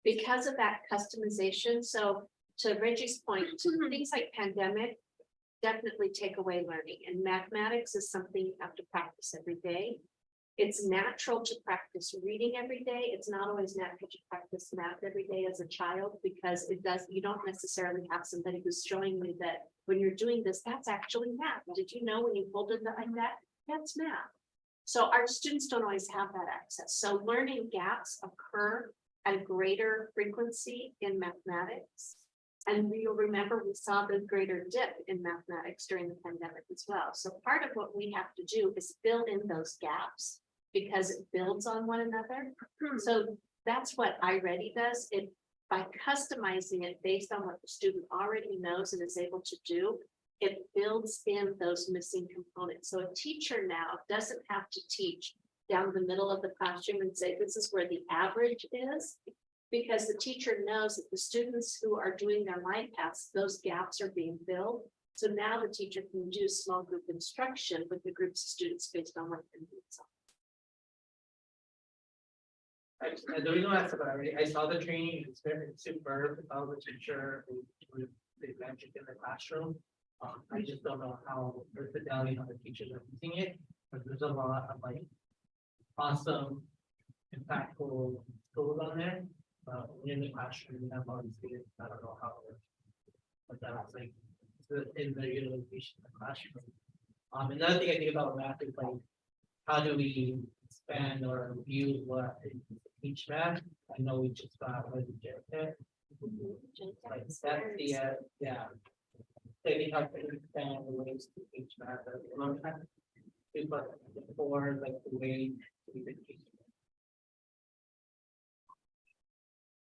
Because of that customization, so to Reggie's point, things like pandemic definitely take away learning, and mathematics is something you have to practice every day. It's natural to practice reading every day. It's not always natural to practice math every day as a child, because you don't necessarily have somebody who's showing you that when you're doing this, that's actually math. Did you know when you folded that like that? That's math. So our students don't always have that access. So learning gaps occur at a greater frequency in mathematics. And you'll remember we saw the greater dip in mathematics during the pandemic as well. So part of what we have to do is fill in those gaps because it builds on one another. So that's what iReady does. It by customizing it based on what the student already knows and is able to do, it builds in those missing components. So a teacher now doesn't have to teach down the middle of the classroom and say, this is where the average is. Because the teacher knows that the students who are doing their line paths, those gaps are being filled. So now the teacher can do small group instruction with the groups of students based on what their needs are. The reason I asked about it, I saw the training, it's very superb, how the teacher, they mentioned in the classroom. I just don't know how versatility how the teachers are using it, but there's a lot of like awesome, impactful tools on there. In the classroom, we have all these students, I don't know how it works. But that's like, in the utilization of the classroom. Another thing I think about math is like, how do we expand or view what is each math? I know we just got what is it, like that's the, yeah. So we have to expand the ways to teach math. But before, like the way we could teach.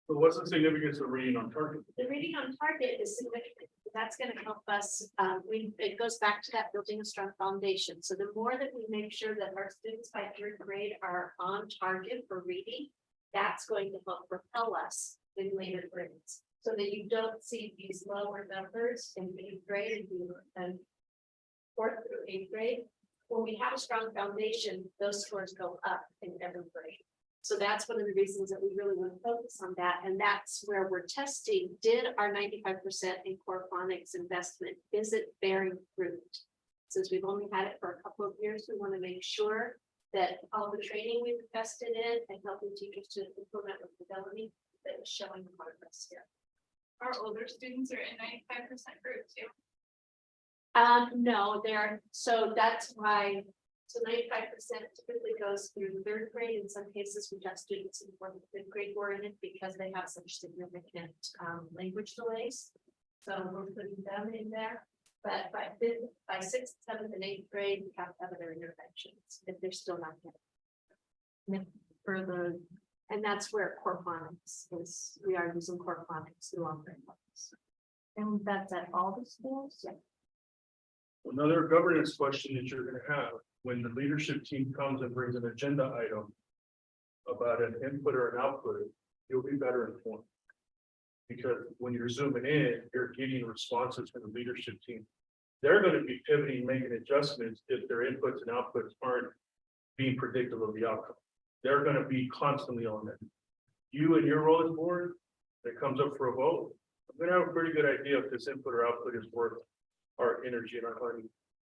So what's the significance of reading on target? The reading on target is significant. That's going to help us. It goes back to that building a strong foundation. So the more that we make sure that our students by third grade are on target for reading, that's going to help propel us in later grades. So that you don't see these lower numbers in eighth grade and fourth through eighth grade. When we have a strong foundation, those scores go up in every grade. So that's one of the reasons that we really want to focus on that. And that's where we're testing, did our 95% in core phonics investment, is it bearing fruit? Since we've only had it for a couple of years, we want to make sure that all the training we've invested in and helping teachers to implement with fidelity, that is showing progress here. Our older students are in 95% group too. No, they're, so that's why, so 95% typically goes through third grade. In some cases, we have students in fourth and fifth grade who are in it because they have such significant language delays. So we're putting them in there. But by sixth, seventh, and eighth grade, we have other interventions if they're still not getting for the, and that's where core phonics is. We are using core phonics through all grade levels. And that's at all the schools. Yeah. Another governance question that you're gonna have when the leadership team comes and brings an agenda item about an input or an output, you'll be better informed. Because when you're zooming in, you're getting responses from the leadership team. They're gonna be pivoting, making adjustments if their inputs and outputs aren't being predictive of the outcome. They're gonna be constantly on that. You and your role as board, that comes up for a vote, I'm gonna have a pretty good idea if this input or output is worth our energy and our money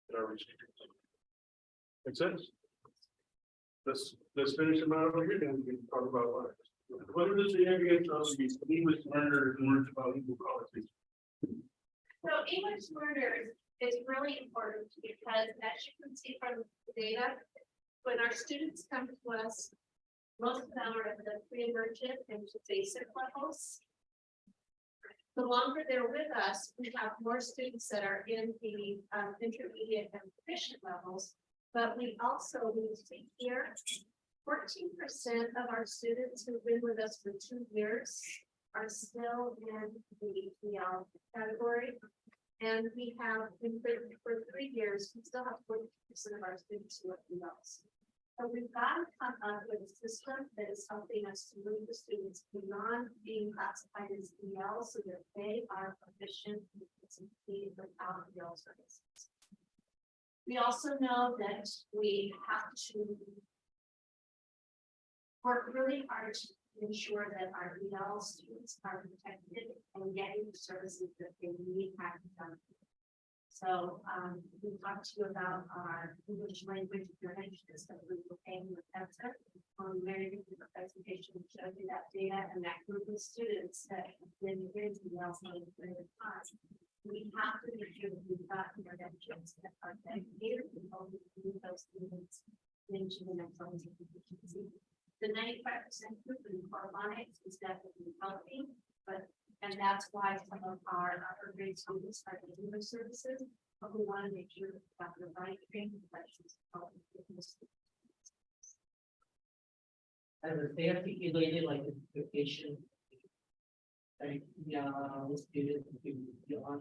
and our resources. Make sense? Let's finish them out over here, then we can talk about what. What is the significance of these English learners and learns about equal policies? So English learners is really important because as you can see from the data, when our students come to us, most of them are at the pre-emergent and basic levels. The longer they're with us, we have more students that are in the intermediate and proficient levels, but we also need to see here 14% of our students who've been with us for 2 years are still in the EL category. And we have for 3 years, we still have 40% of our students who are ELs. So we've got to come up with a system that is helping us to move the students beyond being classified as ELs so that they are proficient and succeed without EL services. We also know that we have to work really hard to ensure that our EL students are protected and getting the services that they need academically. So we talked to you about our English language interventions that we were paying with EBSA. Very good presentation showed you that data and that group of students that have been here to the EL time. We have to make sure that we've got interventions that are dedicated to help those students into the next level. The 95% group in carbonics is definitely healthy, and that's why some of our upper grade students are doing those services, but we want to make sure that we have the right training professionals. As they articulated like the patient. Like, students to on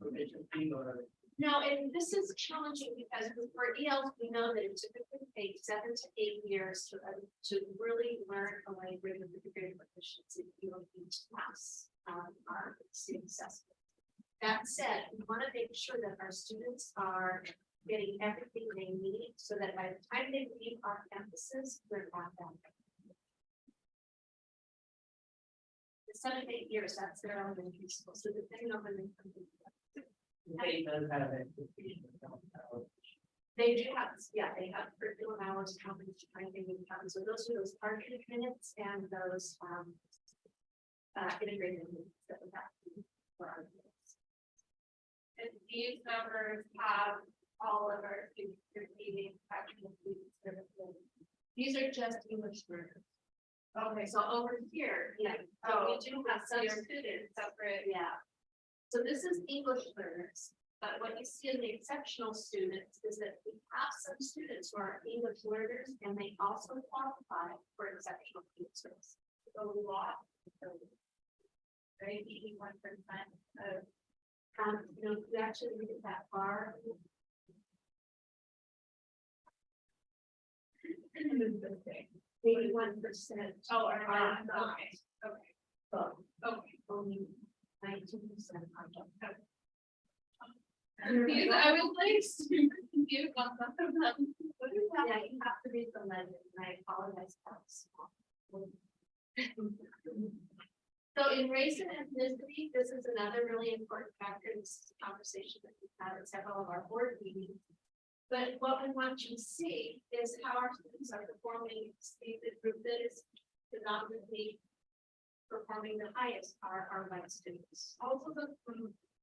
provision fee or. No, and this is challenging because for ELs, we know that it typically takes 7 to 8 years to really learn a language of the degree of proficiency you will need to pass our student assessment. That said, we want to make sure that our students are getting everything they need so that by the time they leave our campuses, they're not that. The 7 to 8 years, that's their elementary school. So depending on when they come to. They does have that. They do have, yeah, they have curriculum hours, how many time they need time. So those are those targeted minutes and those integrated minutes that we have for our kids. And these numbers have all of our students receiving actual student services. These are just English learners. Okay, so over here, yeah, so we do have some students separate, yeah. So this is English learners, but what you see in the exceptional students is that we have some students who are English learners and they also qualify for exceptional service. A lot. Right, 81% of. You know, we actually read it that far. 81%. Oh, are not, okay, okay, So okay. only 19% are done. Confused, I was like super confused on some of them. What is that? Yeah, you have to read the legend, and I apologize. For that small. So in race and ethnicity, this is another really important factor. This is a conversation that we've had at several of our board meetings. But what we want you to see is how our students are performing. The group that is predominantly performing the highest are our white students. Also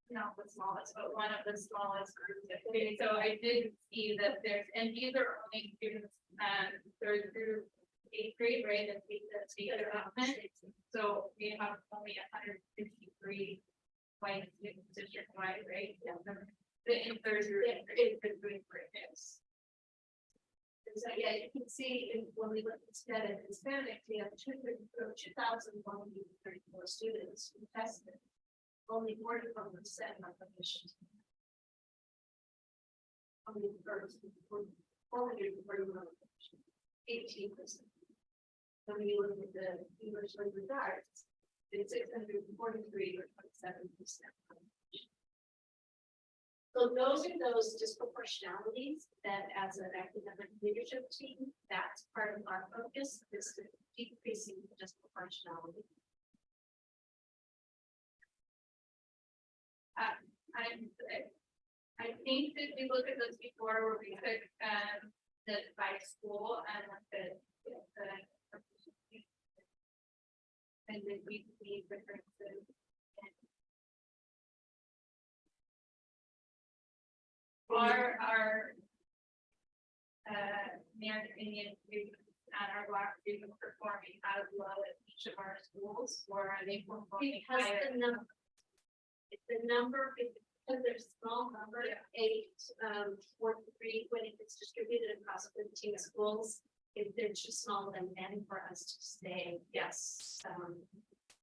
not the smallest, but one of the smallest groups. Okay, so I did see that there's, and these are only students, third through 8th grade, right? That take the state development. So we have only 153 white students district-wide, right? Yeah. The in third through 8th grade is. So yeah, you can see when we look instead at Hispanic, we have 2,134 students who tested. Only 41% are proficient. Only 441, 18%. When you look at the English language arts, it's 643 or 27%. So those are those disproportionalities that as an academic leadership team, that's part of our focus, is decreasing the disproportionality. I think that we look at this before where we took the by school and the and then we see differences. Our American Indian students and our Black students performing as well as each of our schools, or are they performing Because higher? the number, because there's small number, 843, when it's distributed across 15 schools, if they're too small, then for us to stay, yes.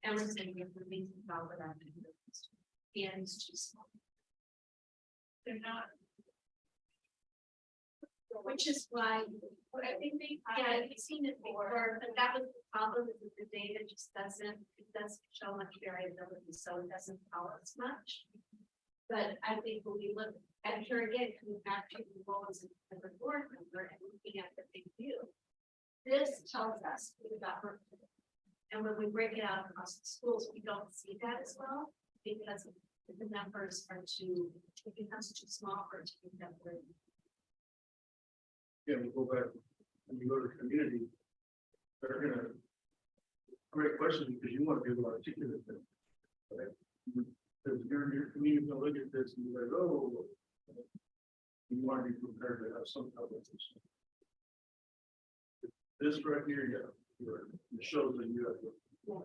Emerson, we have the reason about that. And it's too small. They're not. Which is why, I think we've seen it before, but that was the problem, is that the data just doesn't show much variability, so it doesn't tell us much. But I think when we look at here again, coming back to the roles of the board member and looking at the big view, this tells us we've got work to do. And when we break it out across the schools, we don't see that as well, because the numbers are it becomes too small for it to be that way. Yeah, we go back, when you go to the community, they're gonna, great question, because you want to be able to articulate them. Right? Because your community will look at this and be like, oh, you want to be prepared to have some type of this. This right here, it shows that you have.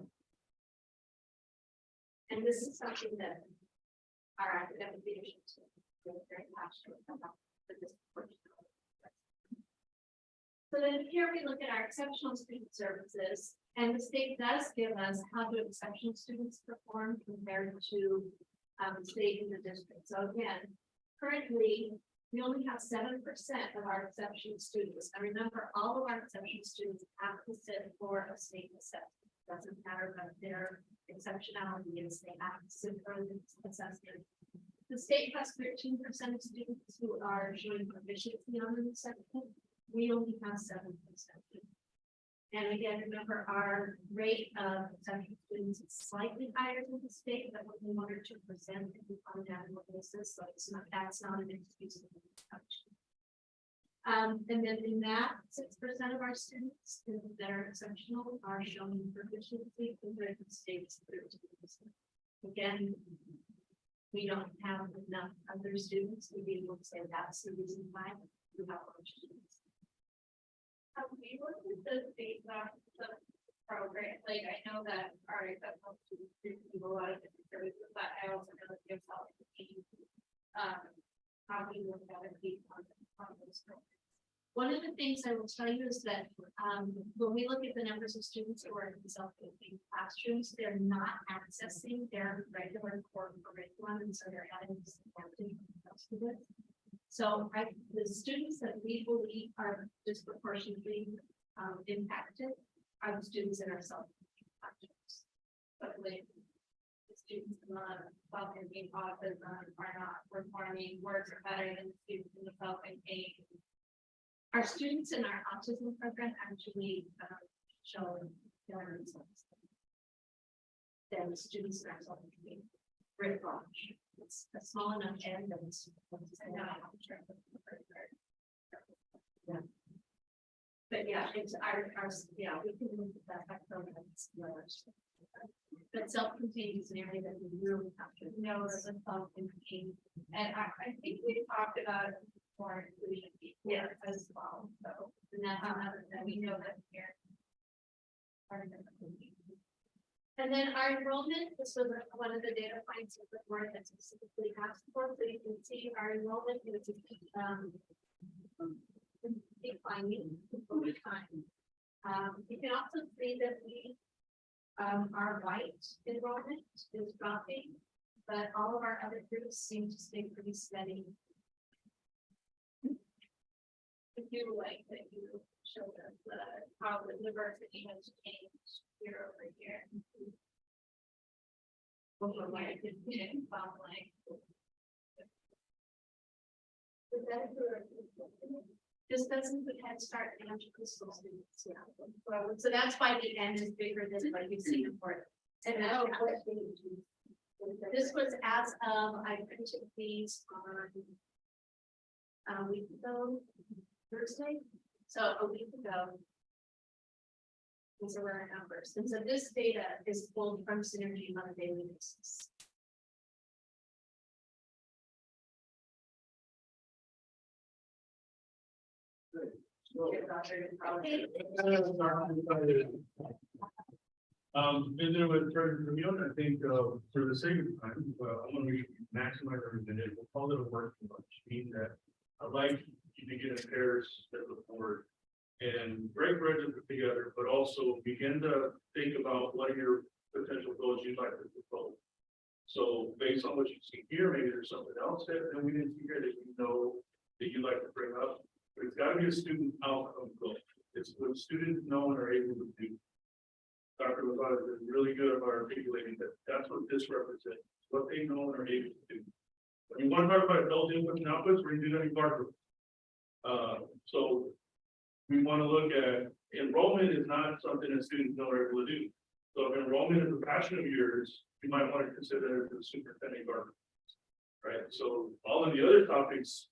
And this is something that our academic leadership is very passionate about for this portion. So then here we look at our exceptional student services, and the state does give us how do exceptional students perform compared to state in the district. So again, currently, we only have 7% of our exceptional students. And remember, all of our exceptional students have to sit for a state assessment. Doesn't matter about their exceptionality is they have to sit for the assessment. The state has 13% of students who are showing proficiency on the assessment. We only have 7%. And again, remember, our rate of exceptional students is slightly higher than the state, but only 1 or 2% on an annual basis. So it's not, that's not an excuse. And then in that, 6% of our students that are exceptional are showing proficiency compared to the state's 13%. Again, we don't have enough other students to be able to say that's the reason why we have more students. We work with the state the program, like I know that our exceptional students do a lot of different services, but I also know that there's how we look at it on those programs. One of the things I will tell you is that when we look at the numbers of students who are in self-contained classrooms, they're not accessing their regular core curriculum, and so they're having disadvantage most of it. So the students that we believe are disproportionately impacted are the students in our self-contained classrooms. But like the students in the self-contained autism are not performing worse or better than the students in the self-contained. Our students in our autism program actually show better results than the students in our self-contained. Writ large. It's a small enough end that it's. Yeah. But yeah, it's our, yeah, we can look at that program. But self-contained is an area that we really have to know as a self-contained. And I think we talked about more inclusion Yeah. as well, so. And that's another, And we know that here. and then our enrollment, this was one of the data points of the board that specifically asked for, so you can see our enrollment is declining over time. You can also see that our white enrollment is dropping, but all of our other groups seem to stay pretty steady. If you like that you showed us how the diversity has changed year over year. Over like, like. This doesn't put Head Start and elementary school students, yeah. So that's why the end is bigger than what you see before. And now, this was as of, I printed these on a week ago, Thursday, so a week ago. These are our numbers, and so this data is pulled from Synergy on a daily basis. Visiting with President Trujillo, I think, for the sake of time, I'm gonna maximize every minute, we'll call it a working lunch, meaning that I'd like you to get in pairs as a board and break bread together, but also begin to think about what are your potential goals you'd like to propose. So based on what you see here, maybe there's something else that we didn't see here that you know that you'd like to bring up. But it's gotta be a student outcome goal. It's what students know and are able to do. Dr. Lozada is really good about articulating that that's what this represents, what they know and are able to do. When you want to talk about adult inputs and outputs, we're gonna do that in Barker. So we want to look at enrollment is not something that students know are able to do. So if enrollment is a passion of yours, you might want to consider the superintendent Barker. Right, so all of the other topics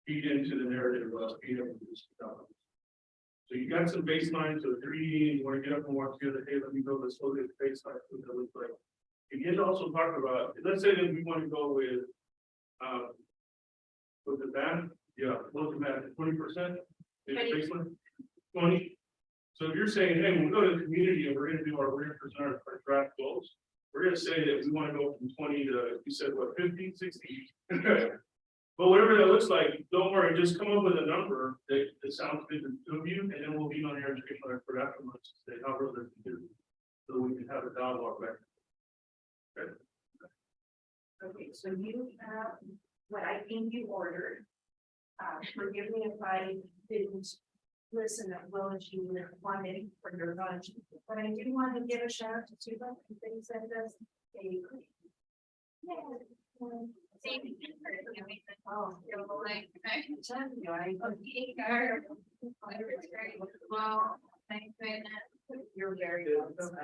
feed into the narrative of PWS. So you got some baseline, so 3D, you want to get up and walk together, hey, let me go, let's look at the baseline, what that looks like. You can also talk about, let's say that we want to go with the band, yeah, look at that, 20%, is baseline, 20. So if you're saying, hey, when we go to the community and we're gonna do we're gonna present our draft goals, we're gonna say that we wanna go from 20 to, you said what, 50, 60? But whatever that looks like, don't worry, just come up with a number that sounds good to you, and then we'll be on your educational expert afterwards, to say how really to do. So we can have a dialogue back. Okay, so you have what I think you ordered. Forgive me if I didn't listen as well as you wanted for your lunch, but I do want to give a shout out to Tuba and things that does a. Oh, Like, I'm telling you, well, thank goodness. you're very welcome.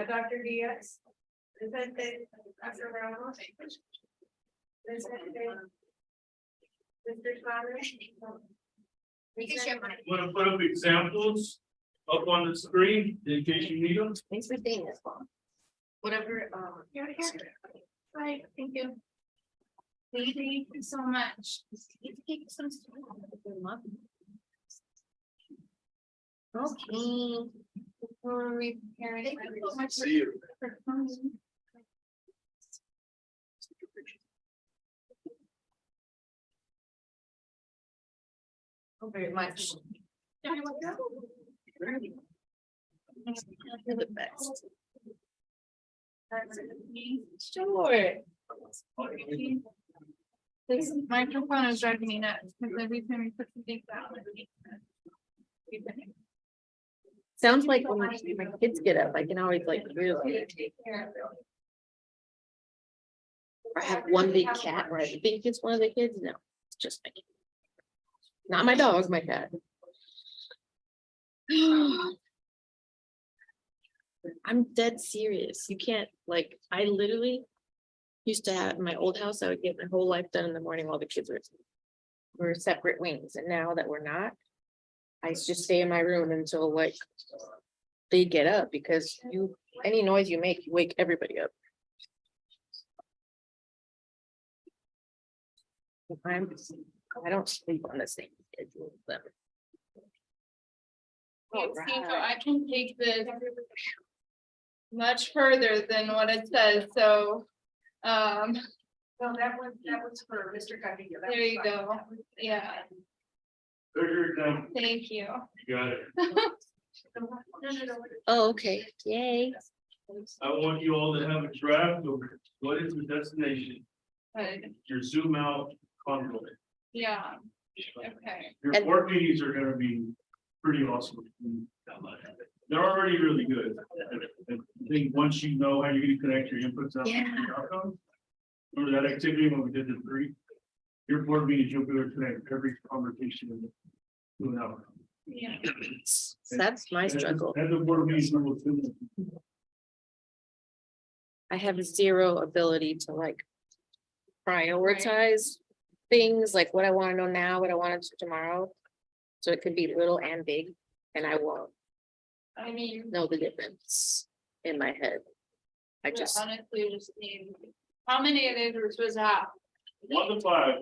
Dr. Diaz, is that the, Dr. Ramos? Is that the? Mr. Connors? You can share mine. Want to put up examples up on the screen in case you need them? Thanks for saying this, Mom. Whatever, You're here. Right, thank you. Thank you so much. You can take some. okay. Before we prepare it. See you. For coming. Very much. Yeah, you want to go? You're the best. Sure. This microphone is driving me nuts, because every time we put something down. Sounds like when my kids get up, I can always like really. I have one big cat, right? I think it's one of the kids. No, it's just my kid. Not my dog, my cat. I'm dead serious. You can't, like, I literally used to have in my old house, I would get my whole life done in the morning while the kids were asleep. We're separate wings, and now that we're not, I just stay in my room until like they get up, because any noise you make, you wake everybody up. I don't sleep on the same schedule as them. See, so I can take this much further than what it says, so, No, that was for Mr. Cuddy. there you go, yeah, There's your example. thank you. You got it. Oh, okay, yay. I want you all to have a draft of what is the destination, But, your zoom out convoy. yeah, okay, Your And- board meetings are gonna be pretty awesome. They're already really good. I think once you know how you're gonna connect your inputs out. to the outcomes, remember that activity when we did the 3? Your board meetings, you'll be able to connect every conversation to an outcome. yeah. That's my struggle. And the board meetings will do. I have zero ability to like prioritize things, like what I want to know now, what I want to do tomorrow. So it could be little and big, and I won't I mean, know the difference in my head. I we just, honestly just need, how many of these were supposed to have? 1 to 5.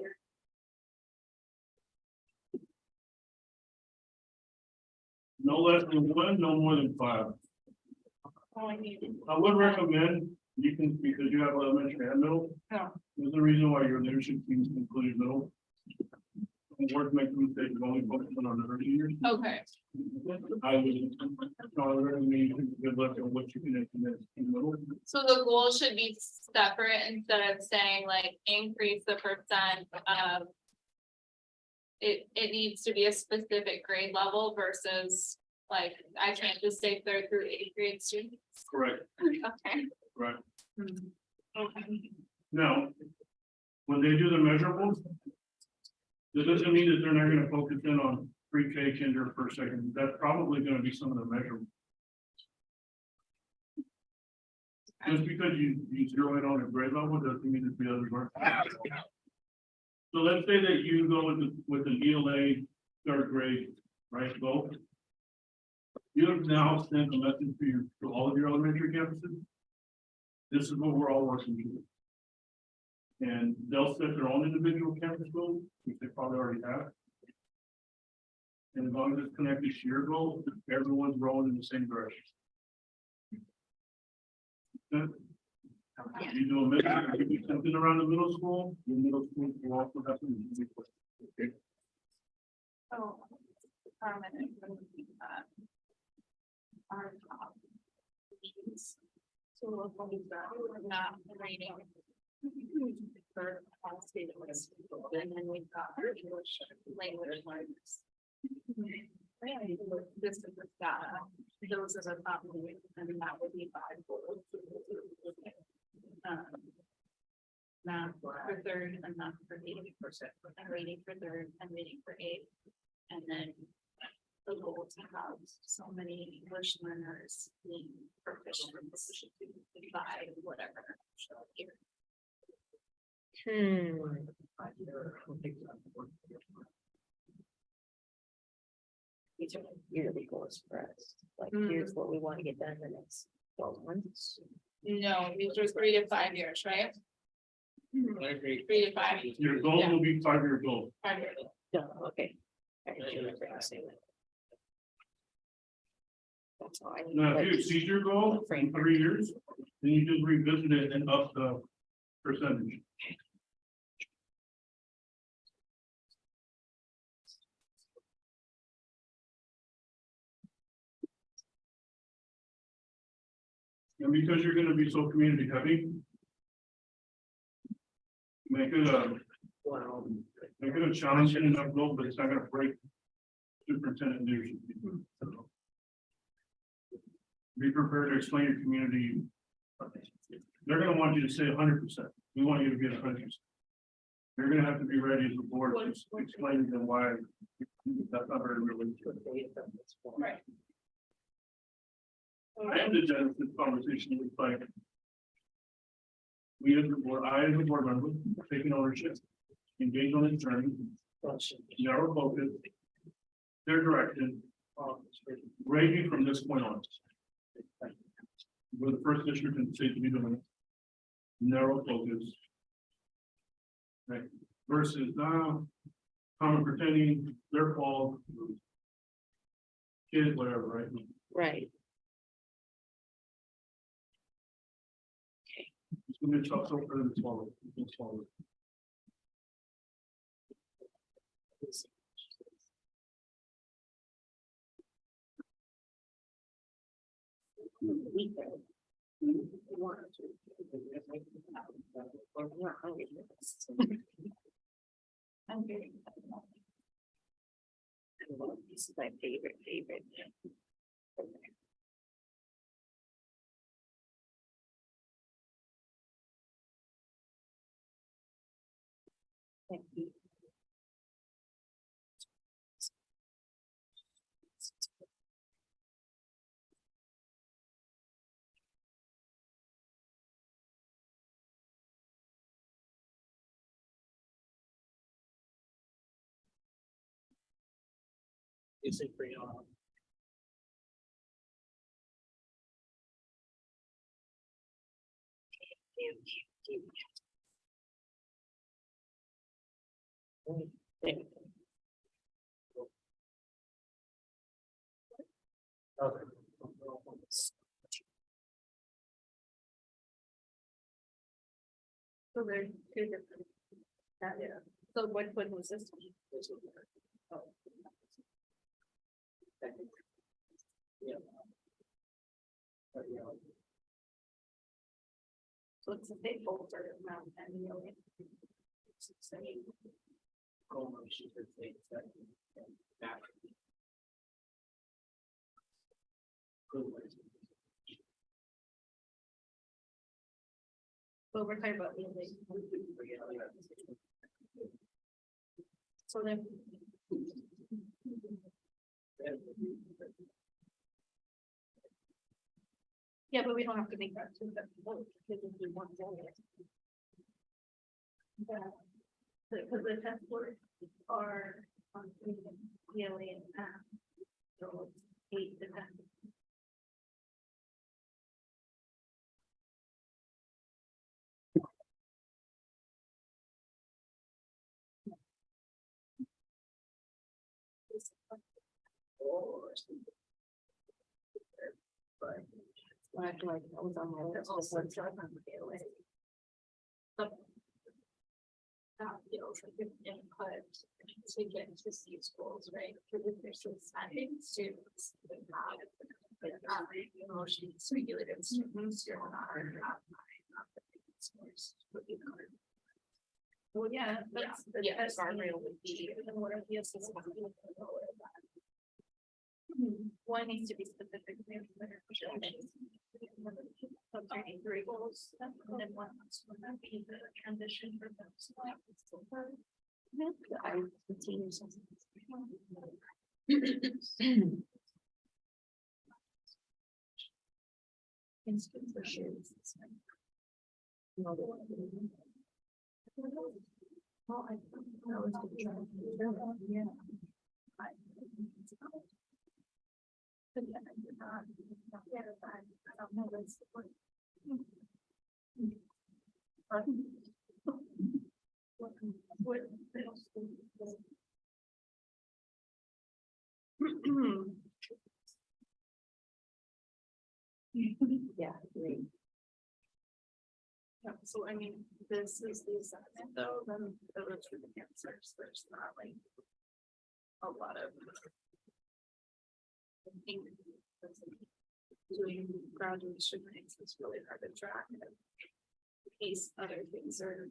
No less than 1, no more than 5. Oh, I need. I would recommend, you can, because you have elementary and middle. Yeah. There's a reason why your leadership teams included middle. Work make mistakes only focusing on the early years. Okay, I would recommend good luck on what you can implement in the middle. so the goal should be separate instead of saying like increase the percent of. It needs to be a specific grade level versus like, I can't just say 3rd through 8th grade students. Correct, Okay. right. Okay. Now, when they do the measurables, that doesn't mean that they're not gonna focus in on pre-K, kinder, first, second. That's probably gonna be some of the measurables. Just because you zero in on a grade level doesn't mean that the others aren't. So let's say that you go with the ELA 3rd grade, right, vote. You have now sent a message to all of your elementary campuses. This is what we're all working to. And they'll set their own individual campus goals, which they probably already have. And as long as it's connected to your goal, everyone's rolling in the same direction. Okay? You do a middle, you do something around the middle school, the middle school will also have to. Okay. Oh. Permanent. Our top. So we're not rating. For all state was, and then we've got our English language learners. This is the data, those are the top, and that would be 5. Math for third and math for 80%, and reading for third and reading for 8. And then the goal to have so many English learners being proficient in proficient by whatever. These are yearly goals for us, like Mm. here's what we want to get done in the next 12 months. No, these are 3 to 5 years, right? 3 to 5. Your goal will be 5-year goal. 5 years. No, okay. I didn't remember you saying that. That's all I need. Now, if you exceed your goal in 3 years, then you just revisit it and up the percentage. And because you're gonna be so community heavy. Make it a challenging enough goal, but it's not gonna break superintendent leadership. Be prepared to explain your community. They're gonna want you to say 100%. We want you to be 100%. You're gonna have to be ready as a board to explain to them why that's not very realistic. Right. I ended this conversation with like. We as a board, I as a board member, taking ownership, engage on this journey, narrow focus. Their direction, ranging from this point on. We're the first district in the state to be doing it. Narrow focus. Right, versus common pretending, their fault. Kid, whatever, right? Right. It's gonna be tough, so for them to swallow. It's swallow. I'm very. This is my favorite. Thank you. Is it pretty on? Okay. So they're 2 different. Yeah. So what was this? Oh. So it's a big folder amount and you know. But we're talking about. So then. Yeah, but we don't have to make that 2 separate votes, because we do 1 vote. Yeah. Because the test words are on ELA and math. So it's 8 to 10. school or something. But I feel like that was on my list. Was one job on the daily. That feels like an input to get to see schools, right? Because if there's some standing students that have emotions regulated students, you're not. Well, yeah, that's, Yeah, that's. guardrail would be. What are the assessments? One needs to be specific. Three goals, and then one must be the transition for those. I continue. Instant for sure. Well, I was yeah. But yeah, I did not. Yeah, I don't know what's the point. Yeah, great. Yeah, so I mean, this is the assignment though, then those are the answers, there's not like. A lot of. I think doing graduation rates is really hard to track. In case other things are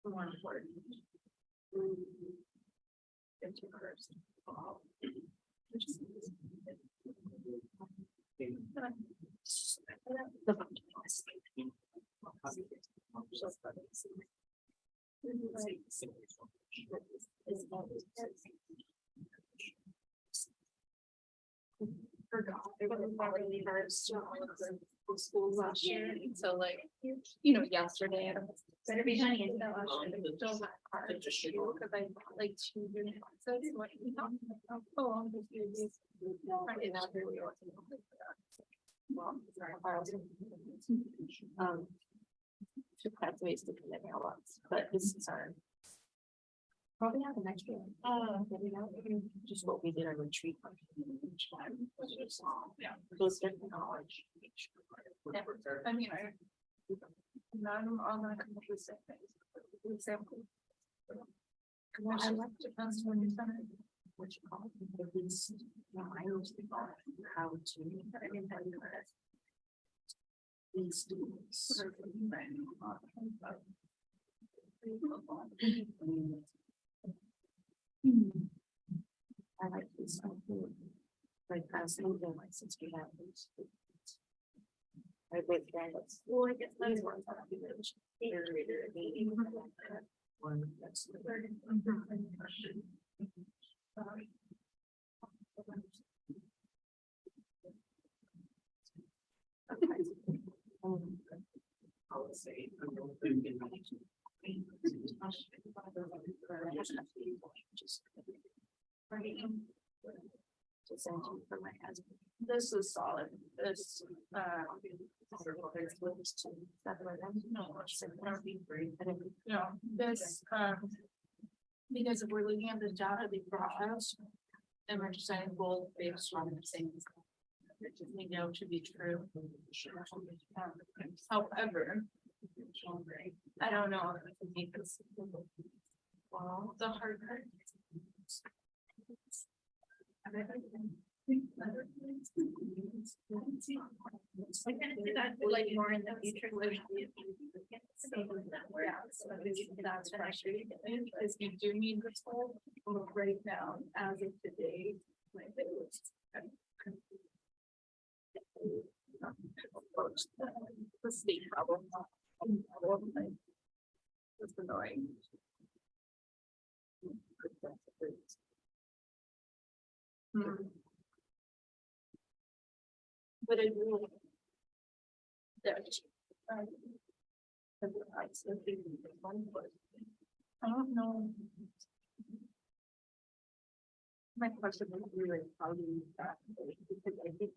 more important. Into first. The Forgot, it was probably hard to the schools last year, so like, you know, yesterday. I better be honey, and that last year, it was still not hard to do, because I bought like 2 units, so it's what you know. Oh, I'm just gonna use. Friday now, here we are. Well, two pathways to connect mailbox, but this is our. Probably have an extra. Just what we did on retreat. Yeah. Those different knowledge. I mean, none all not come up with the same things. For example. I like Depends when you send it. what you call it, at least, I always think about how to. I mean, how you these students. I like this. Like, as moving like 60 hours. I wait for that's. Well, I guess that's one. One, that's the third. Policy. For my husband. This is solid, this, no, this, because if we're looking at the data they brought us. And we're just saying bold based on the same. We know to be true. However. I don't know if I can make this. Well, the hard part. I kind of do that like more in the future. That's frustrating because you do need this whole right now as of today. Like it was. The state problem. It's annoying. But it really. I don't know. My question is really how do you that? Because I think.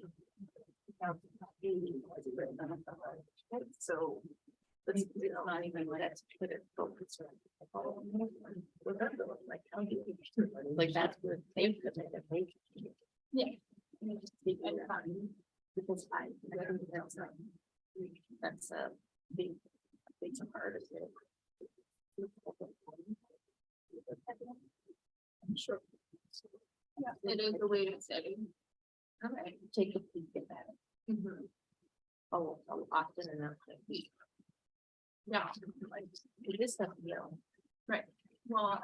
So. It's not even let's put it focus. Like how do you? Like that's good. They could make a page. Yeah. Because that's a big part of it. Sure. Yeah, it is the way it's setting. Okay, take a peek at that. Oh, often enough. Yeah. It is stuff, you know. Right, well,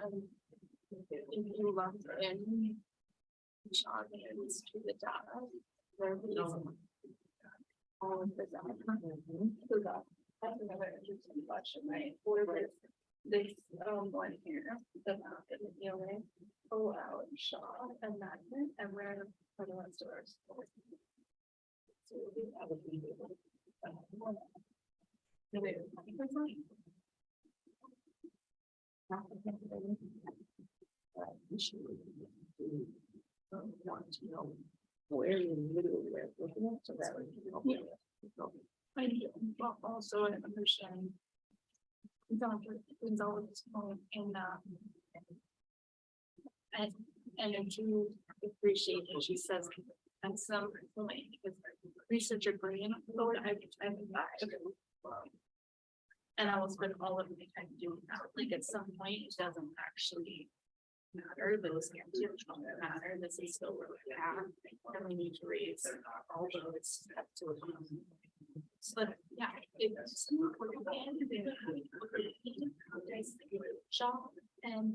if you love in. Sean is to the data. There is all of the data. So that's another interesting question, right? For this one here, the map in the ELA, pull out Shaw and Magnet and where are the ones stores? So that would be. Want to know where you literally are looking at, so that would help you. I do, but also I understand. Gonzalez's point in and I do appreciate that she says at some point, because research your brain, Lord, I've and I will spend all of my time doing that, like at some point, it doesn't actually matter, those can't matter, this is still where we have, and we need to raise all those up to a. But yeah, it's. Shop and.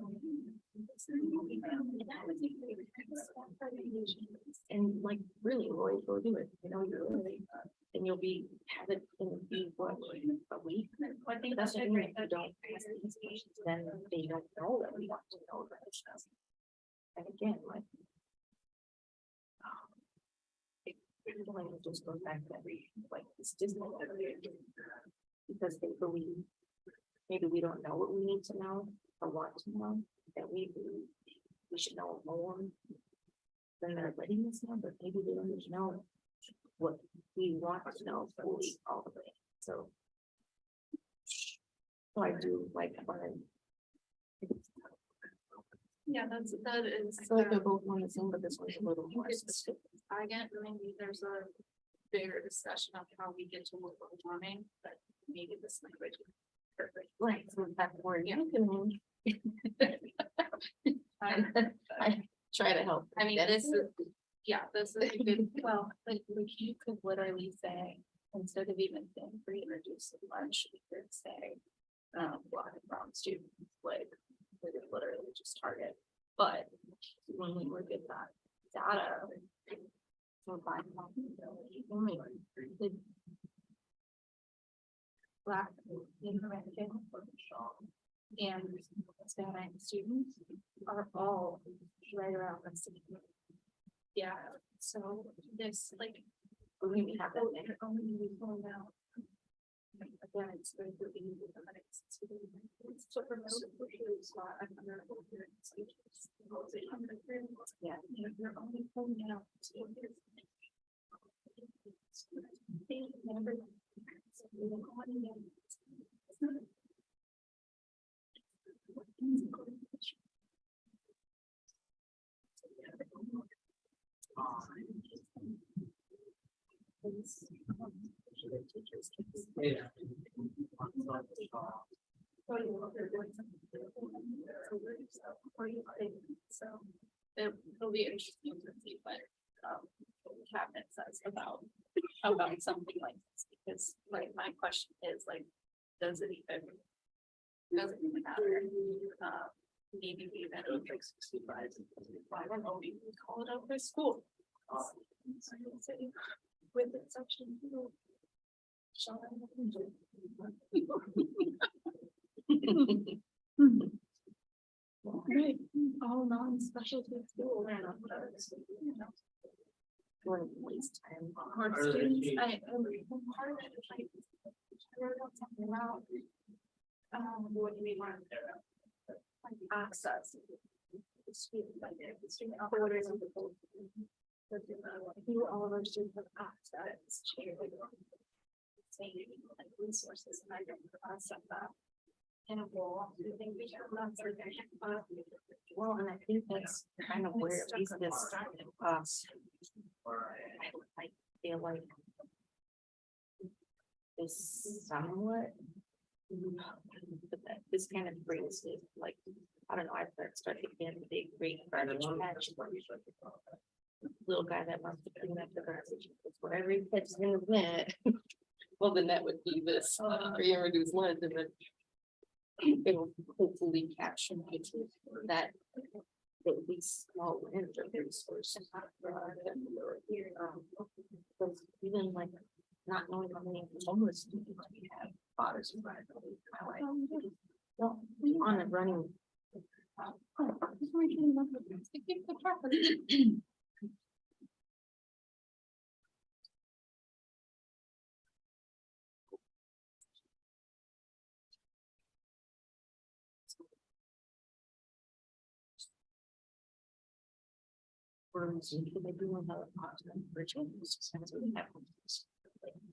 And like, really, Lloyd, go do it, you know, you're really, and you'll be, have it in what, a week. I think that's the thing, if you don't ask these patients, then they don't know that we want to know that. And again, like. It just goes back to every, like, it's just because they believe, maybe we don't know what we need to know or want to know, that we believe we should know more than they're letting us know, but maybe they don't even know what we want to know fully all the way. So I do like fun. Yeah, that is. I feel like they're both one the same, but this one's a little more specific. I get, maybe there's a bigger discussion of how we get to what we're wanting, but maybe this language is perfect. Right, so that's where you can. I try to help. I mean, this is, yeah, this is a good, well, like, you could literally say, instead of even saying free or reduced lunch, we could say, black and brown students, like, we could literally just target. But when we look at that data, for black only the black American and Hispanic students are all right around the same. Yeah, so this like we have that only going out. Again, it's going to be so for most of the years, yeah, you're only pulling out. So it'll be interesting to see what the cabinet says about something like this, because like my question is like, does it even matter? Maybe even like 65. I don't know, maybe we call it out for school. With exception. Right, all non-specialty school. Going to waste time. Our students, part of it, like, talking about, what do we want? Access. Student operators and people. All of our students have access to like resources, and I don't accept that. in a wall. Do you think we should not sort of, Well, and I think that's kind of where at least this, I feel like is somewhat. But that, this kind of brings it, like, I don't know, I started getting the big great garbage patch. Little guy that wants to clean up the garbage, for every pitch in the net. Well, then that would be this, free and reduced lunch, and then it'll hopefully capture that at least small range of resource. Because even like not knowing how many homeless people we have, fathers and mothers, well, on a running.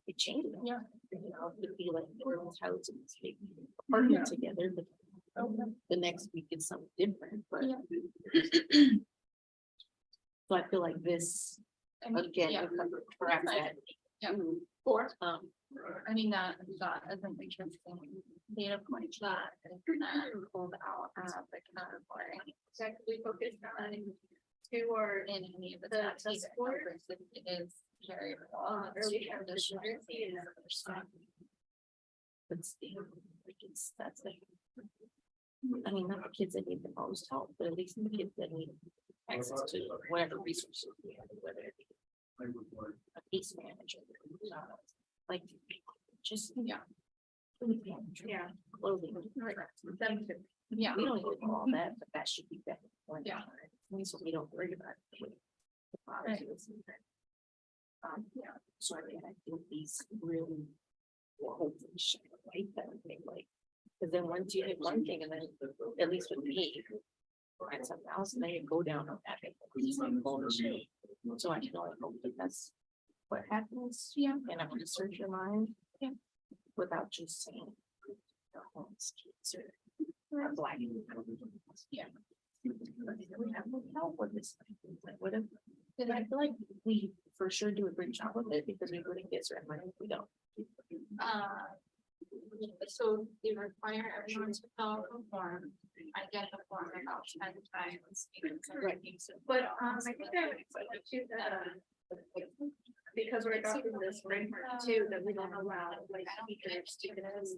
It changes. Yeah. You know, it could be like everyone's house and this big apartment together, but the next week it's something different, but. So I feel like this, again, perhaps that. Or, I mean, that as an interesting data point that pulled out the category. we focus on Two or in any of the task force, it is very. early But still, like it's, that's the. I mean, not the kids that need the most help, but at least the kids that need access to whatever resources we have, whether it be a case manager. Like, just. Yeah. Food pantry, Yeah. clothing. Them too. Yeah. We don't need all that, but that should be better. Yeah. So we don't worry about it. Right. Yeah, so I mean, I think these really. Will hopefully shine a light that thing, like, because then once you hit one thing and then, at least with me. Find something else, and then you go down on that. So I can only hope that that's what happens, Yeah. and I'm gonna search your mind. Yeah. Without just saying. The homeless kids or black. Yeah. We have no help with this. Like, what if, and I feel like we for sure do a great job with it because we wouldn't get certain money if we don't. So they require everyone to fill out a form. I get the form about 10 times. But I think I would put to because we're adopting this framework too, that we don't allow like teachers to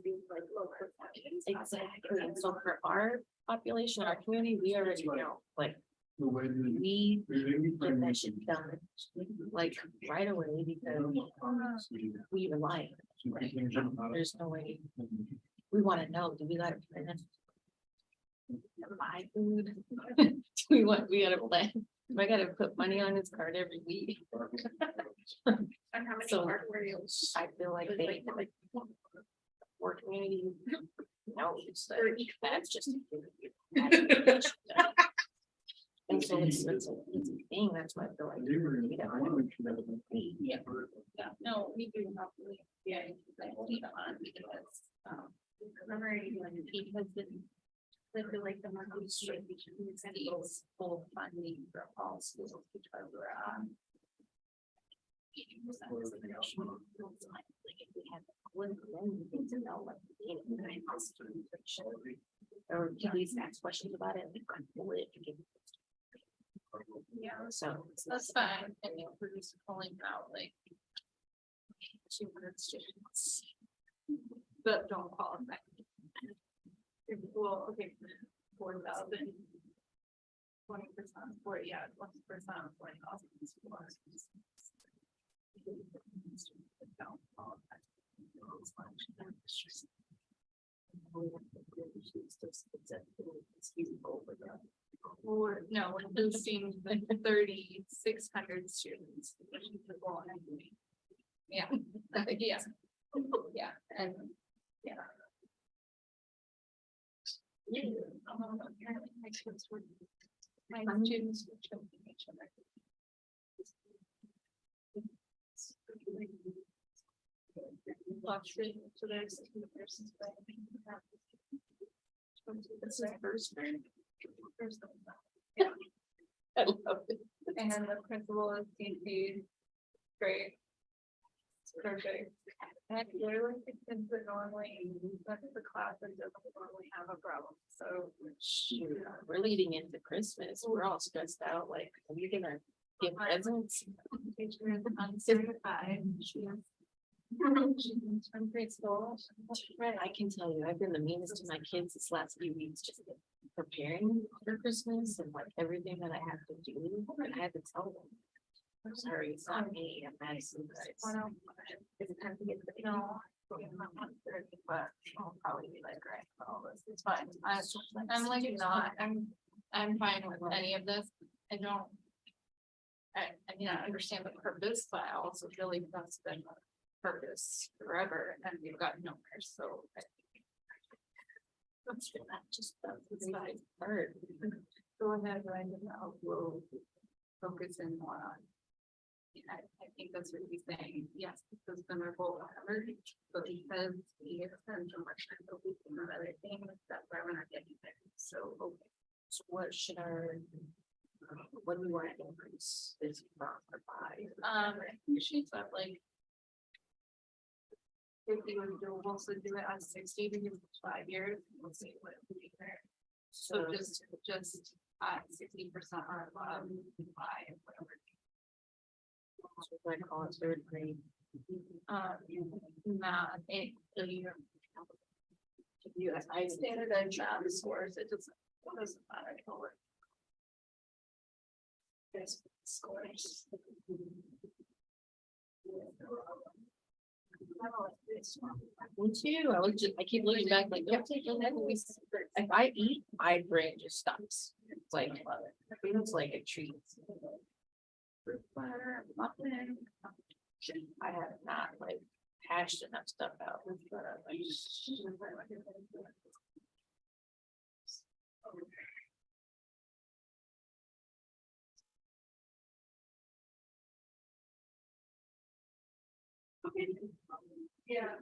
do like low performance. Exactly, and so for our population, our community, we already know, like. We get that shit done, like right away, because we rely on it. There's no way. We wanna know, do we gotta plan? Buy food? Do we gotta plan? Do I gotta put money on his card every week? And how many So work were you? I feel like they, like. Work community. No, it's that's just. And so it's a thing, that's why I feel like. Yeah. Yeah, no, we do not really, yeah, like, leave it on because, remember, because the like the monthly straight between the cities, full funding for all schools because we're on. 80% of the nation. Like if we had one, then we need to know what. Or at least ask questions about it, and we can pull it. Yeah, So. that's fine, and we're just pulling out like. 200 students. But don't qualify. Well, okay, 4,000. 20%, 40, yeah, 20%, 40,000. Don't qualify. Or no, we're boosting the 3,600 students. Which is the goal anyway. Yeah, yeah, yeah, and yeah. My students were. My students were choking each other. Watch it, so there's the person's. This is first grade. I love it. And then the principal is CC. Great. Perfect. And literally the kids that normally, that's the class that doesn't normally have a problem, so. Shoot, we're leading into Christmas. We're all stressed out, like, are you gonna give presents? Teacher is uncertified. She's from preschool. I can tell you, I've been the meanest to my kids this last few weeks, just preparing for Christmas and like everything that I have to do, and I had to tell them. I'm sorry, it's not me, I'm mad at you guys. It's time to get, no. But I'll probably be like, right, all this, it's fine. I'm like not, I'm fine with any of this. I don't. I mean, I understand the purpose, but I also feel like that's been the purpose forever and we've gotten nowhere, so. Let's do that, just that's fine. Hard. Go ahead, right now, we'll focus in more on. I think that's what he's saying, yes, this has been our goal forever, but because we have spent so much time focusing on other things, that's why we're not getting there, so, okay. So what should our, what do we want to increase this by? I think she's at like. 50 was doable, so do it at 60 because it's 5 years, we'll see what we do there. So just at 60% or above, 5, whatever. So I call it third grade. Math, it, I standardized math scores, it doesn't matter. Yes, scores. Me too. I keep looking back like, yep, if I eat, my brain just stops. It's like, it's like a treat. Muffin. I have not like hashed enough stuff out. Yeah.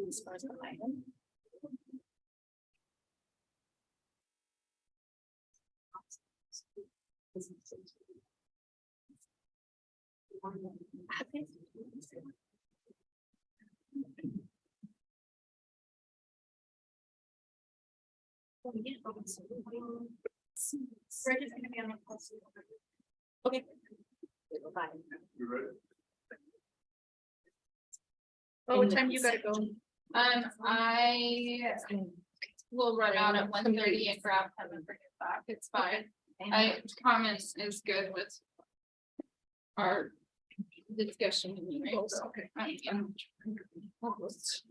As far as the item. We're just gonna be on a plus. Okay. Bye. Oh, what time you gotta go? I will run out at 1:30 and grab him and bring it back. It's fine. Comments is good with our discussion. Okay.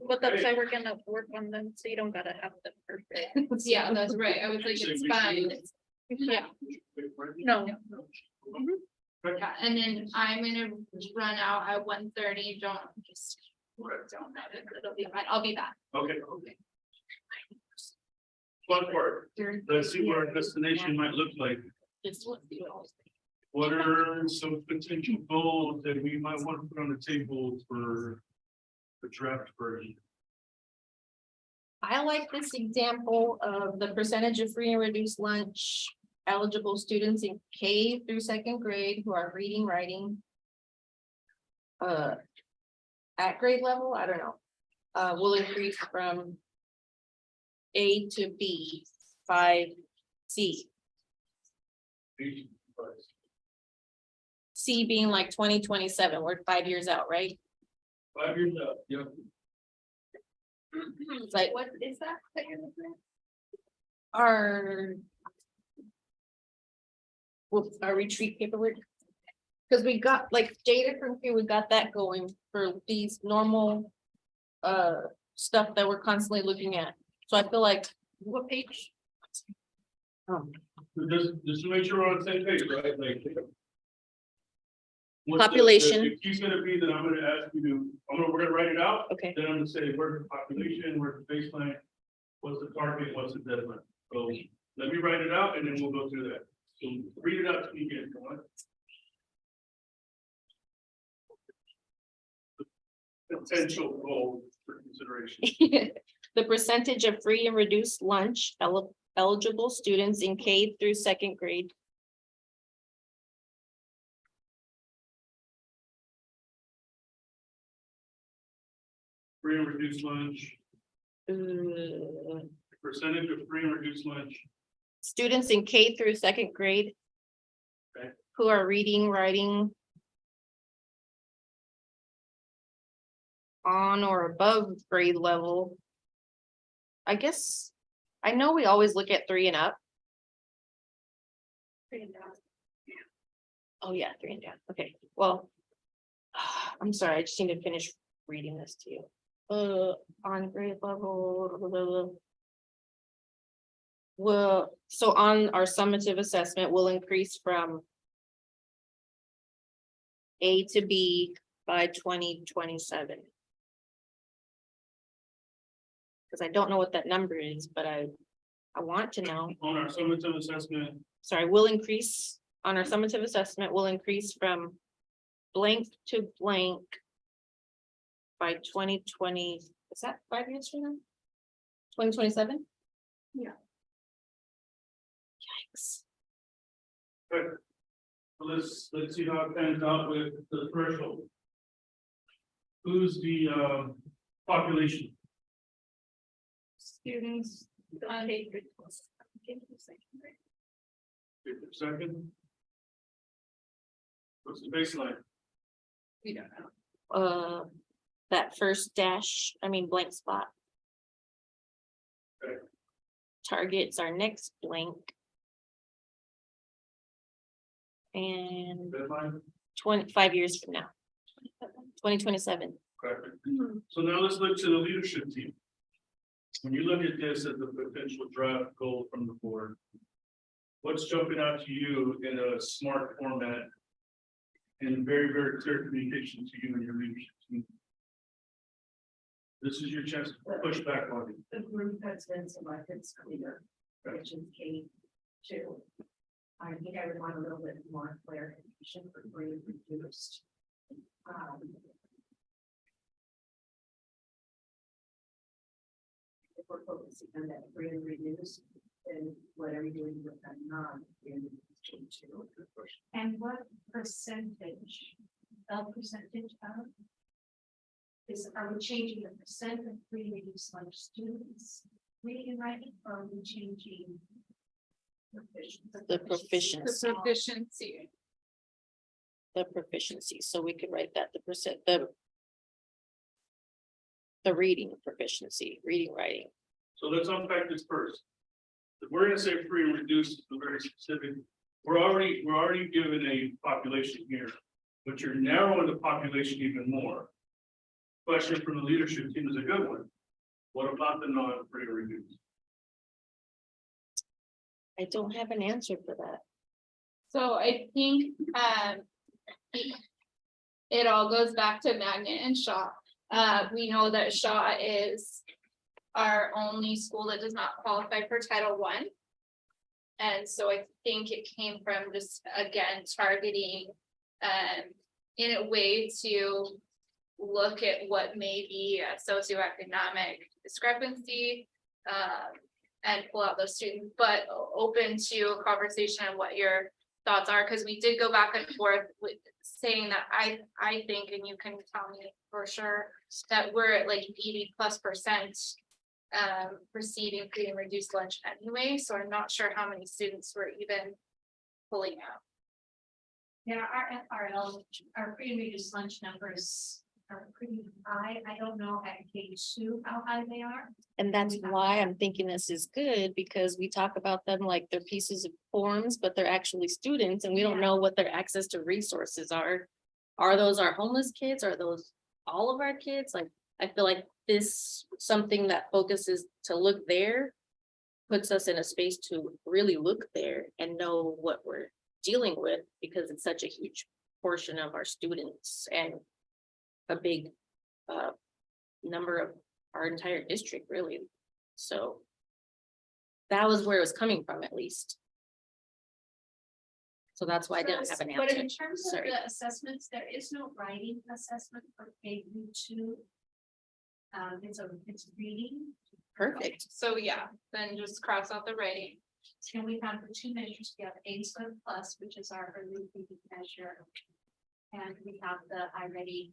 But that's why we're gonna work on them, so you don't gotta have them perfect. Yeah, that's right. I was like, it's fine. Yeah. No. Yeah, and then I'm gonna run out at 1:30. Don't let it. It'll be fine. I'll be back. Okay. Fun part. Let's see what our destination might look like. Just what the. What are some potential goals that we might want to put on the table for the draft version? I like this example of the percentage of free and reduced lunch eligible students in K through 2nd grade who are reading, writing. At grade level, I don't know, will increase from A to B, 5C. C being like 2027, we're 5 years out, right? 5 years out, yep. It's like, What is that you're looking at? our retreat paperwork. Because we got like data from here, we got that going for these normal stuff that we're constantly looking at. So I feel like, what page? Just to make sure we're on the same page, right? Like, What the- Population. The key's gonna be that I'm gonna ask you to, we're gonna write it out. Okay. Then I'm gonna say, where's the population, where's the baseline, what's the target, what's the deadline? So let me write it out and then we'll go through that. So read it out to me again, come on. Potential goal for consideration. The percentage of free and reduced lunch eligible students in K through second grade. Free and reduced lunch, uh, percentage of free and reduced lunch. Students in K through second grade. Okay. Who are reading, writing. On or above grade level. I guess, I know we always look at 3 and up. Oh, yeah, 3 and down, okay, well. I'm sorry, I just need to finish reading this to you. On grade level. Blah, blah, blah. Well, so on our summative assessment will increase from A to B by 2027. Because I don't know what that number is, but I want to know. On our summative assessment, Sorry, will increase, on our summative assessment will increase from blank to blank by 2020, is that 5 years from now? 2027? Yeah. Yikes. okay. So let's see how it pans out with the threshold. Who's the population? Students. Second. What's the baseline? We don't know. That first dash, I mean blank spot. Okay. Targets our next blank. And Deadline? 25 years from now. 2027. Okay. So now let's look to the leadership team. When you look at this as a potential draft goal from the board. What's jumping out to you in a smart format? And very, very clear communication to you and your leadership team. This is your chance to push back on it. The group that's been selected is clear, which is K two. I think I would want a little bit more clarification for grade reduced. If we're focusing on that grade reduced, then what are we doing with that non-grade K two? And what percentage of? Are we changing the percent of free reduced lunch students reading and writing, or are we changing? The proficiency. Proficiency. The proficiency, so we could write that, the percent, the reading proficiency, reading, writing. So let's unpack this first. If we're gonna say free and reduced, is very specific. We're already given a population here, but you're narrowing the population even more. Question from the leadership team is a good one. What about the non-free and reduced? I don't have an answer for that. So I think, it all goes back to Magnet and Shaw. We know that Shaw is our only school that does not qualify for Title I. And so I think it came from just, again, targeting, in a way to look at what may be a socioeconomic discrepancy, and pull out those students, but open to a conversation on what your thoughts are, because we did go back and forth with saying that I think, and you can tell me for sure, that we're at like 80+% receiving free and reduced lunch anyway, so I'm not sure how many students we're even pulling out. Yeah, our FRL, our free and reduced lunch numbers are pretty high. I don't know at K2 how high they are. And that's why I'm thinking this is good, because we talk about them like they're pieces of forms, but they're actually students, and we don't know what their access to resources are. Are those our homeless kids? Are those all of our kids? Like, I feel like this, something that focuses to look there, puts us in a space to really look there and know what we're dealing with, because it's such a huge portion of our students and a big number of our entire district, really. So that was where it was coming from, at least. So that's why I didn't have an But in answer. terms of Sorry. the assessments, there is no writing assessment for K through 2. It's reading, Perfect. So yeah, then just cross out the writing. and we have the 2 measures, we have A-SWIM plus, which is our early reading measure. And we have the iReady.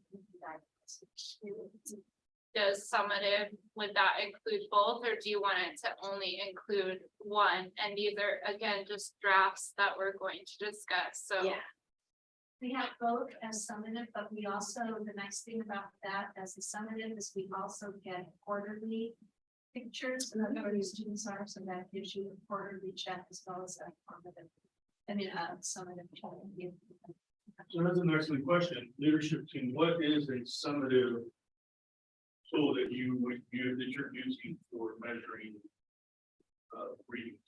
Does summative, would that include both, or do you want it to only include one? And these are, again, just drafts that we're going to discuss, so. Yeah. We have both as summative, but we also, the nice thing about that as a summative is we also get quarterly pictures of where the students are, so that gives you a quarterly check as well as a formative. Summative. So that's an excellent question. Leadership team, what is a summative tool that you're using for measuring reading?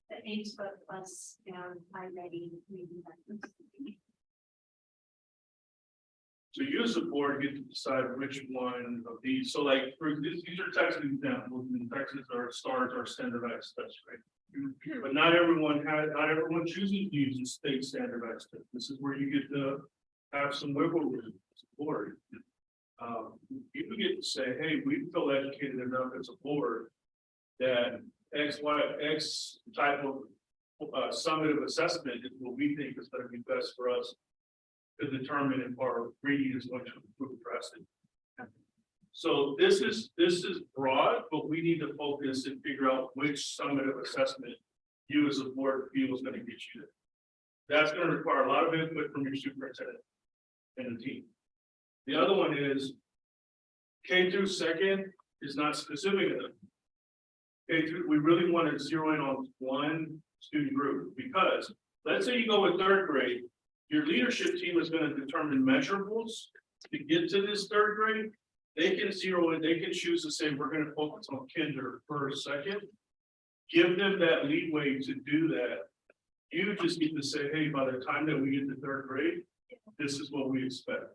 The A-SWIM plus and iReady reading methods. So you as a board get to decide which one of these, so like, for these are Texas examples, and Texas are stars are standardized tests, right? But not everyone chooses to use a state standardized test. This is where you get to have some wiggle room as a board. You get to say, hey, we feel educated enough as a board that X type of summative assessment is what we think is going to be best for us to determine if our reading is going to improve drastically. So this is broad, but we need to focus and figure out which summative assessment you as a board feel is going to get you there. That's going to require a lot of input from your superintendent and the team. The other one is K through second is not specific enough. We really want to zero in on one student group, because let's say you go with third grade, your leadership team is going to determine measurables to get to this third grade. They can zero in, they can choose to say, we're going to focus on kinder first, second. Give them that leeway to do that. You just need to say, hey, by the time that we get to third grade, this is what we expect.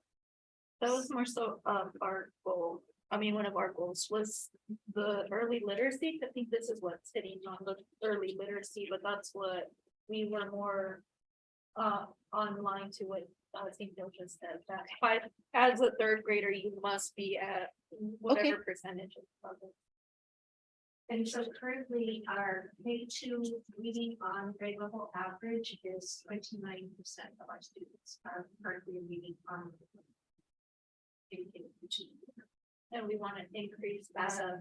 That was more so our goal. I mean, one of our goals was the early literacy. I think this is what's hitting on the early literacy, but that's what we were more online to what I think Bill just said, that as a third grader, you must be at whatever percentage of it. And so currently our K2 reading on grade level average is 29% of our students are currently reading on. K2. And we want to increase As that. of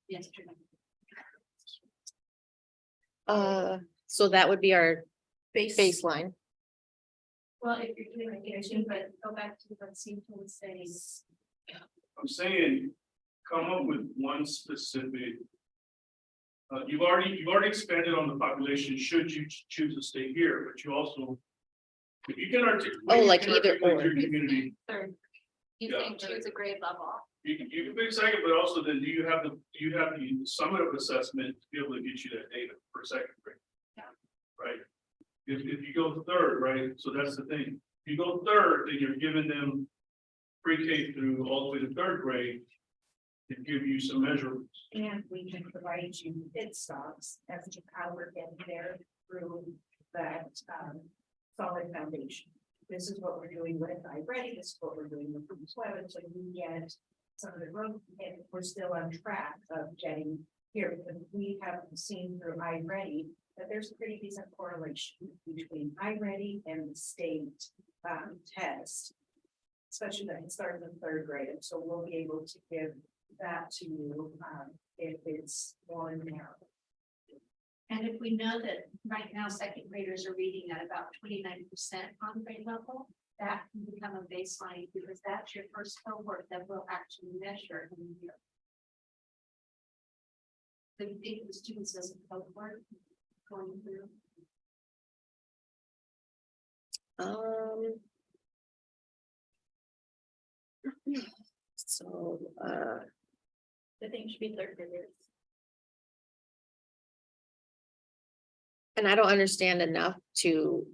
yesterday. So that would be our Baseline. baseline. Well, if you're doing a K2, but go back to what seemed to say. I'm saying, come up with one specific. You've already expanded on the population, should you choose to stay here, but you also. If you can articulate. Oh, like you can either articulate or. your community, Third, you Yeah. can choose a grade level. you can pick second, but also then do you have the summative assessment to be able to get you that data for second grade? Yeah. Right? If you go third, right, so that's the thing, if you go third, then you're giving them pre-K through all the way to third grade. To give you some measurables. And we can provide you bid stocks as to how we're getting there through that solid foundation. This is what we're doing with iReady, this is what we're doing with Web, so you get some of the growth, and we're still on track of getting here, because we have seen through iReady that there's a pretty decent correlation between iReady and the state test. Especially that it starts in third grade, and so we'll be able to give that to you if it's more narrow. And if we know that right now second graders are reading at about 29% on grade level, that can become a baseline, because that's your first cohort that will actually measure in the year. So you think the students as a cohort going through? So, I think should be third graders. and I don't understand enough to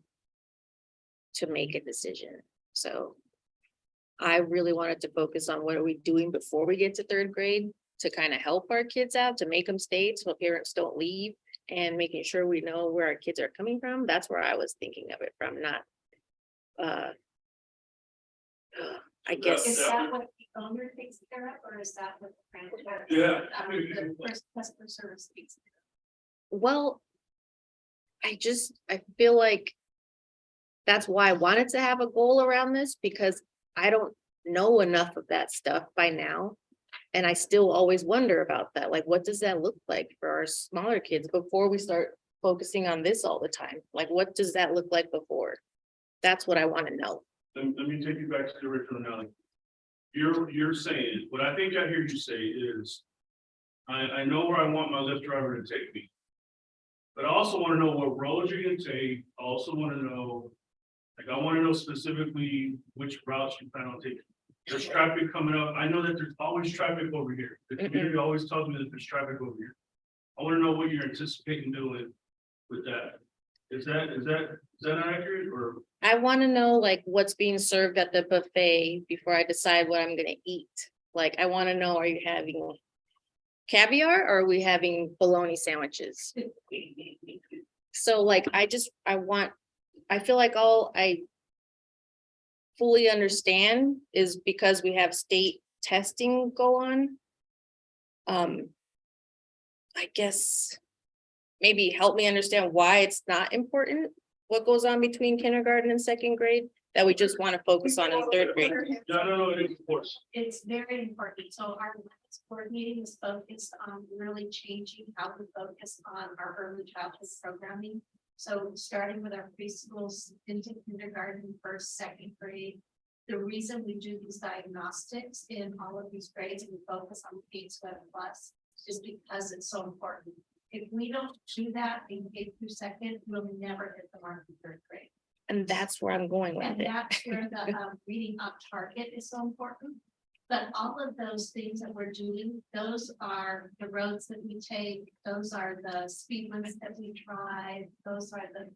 to make a decision. So I really wanted to focus on what are we doing before we get to third grade to kind of help our kids out, to make them stay so parents don't leave, and making sure we know where our kids are coming from. That's where I was thinking of it from, not I guess. Is that what the owner takes care of, or is that what the franchise? The first customer service takes care Well, I feel like that's why I wanted to have a goal around this, because I don't know enough of that stuff by now. And I still always wonder about that. Like, what does that look like for our smaller kids before we start focusing on this all the time? Like, what does that look like before? That's what I want to know. Let me take you back to the original analogy. You're saying, what I think I hear you say is, I know where I want my Lyft driver to take me. But I also want to know what roads you're gonna take. I also want to know, like, I want to know specifically which routes you plan on taking. There's traffic coming up. I know that there's always traffic over here. The community always tells me that there's traffic over here. I want to know what you're anticipating doing with that. Is that accurate, or? I want to know like what's being served at the buffet before I decide what I'm gonna eat. Like, I want to know, are you having caviar or are we having bologna sandwiches? So like, I feel like all I fully understand is because we have state testing go on. I guess maybe help me understand why it's not important, what goes on between kindergarten and second grade, that we just want to focus on in third grade. No, it is, of course. it's very important. So our last board meeting was focused on really changing how we focus on our early childhood programming. So starting with our preschools into kindergarten, first, second grade. The reason we do these diagnostics in all of these grades and we focus on K-12 plus is because it's so important. If we don't do that in K through second, we'll never hit the mark in third grade. And that's where I'm going with And it. that's where the reading up target is so important. But all of those things that we're doing, those are the roads that we take, those are the speed limits that we drive, those are the.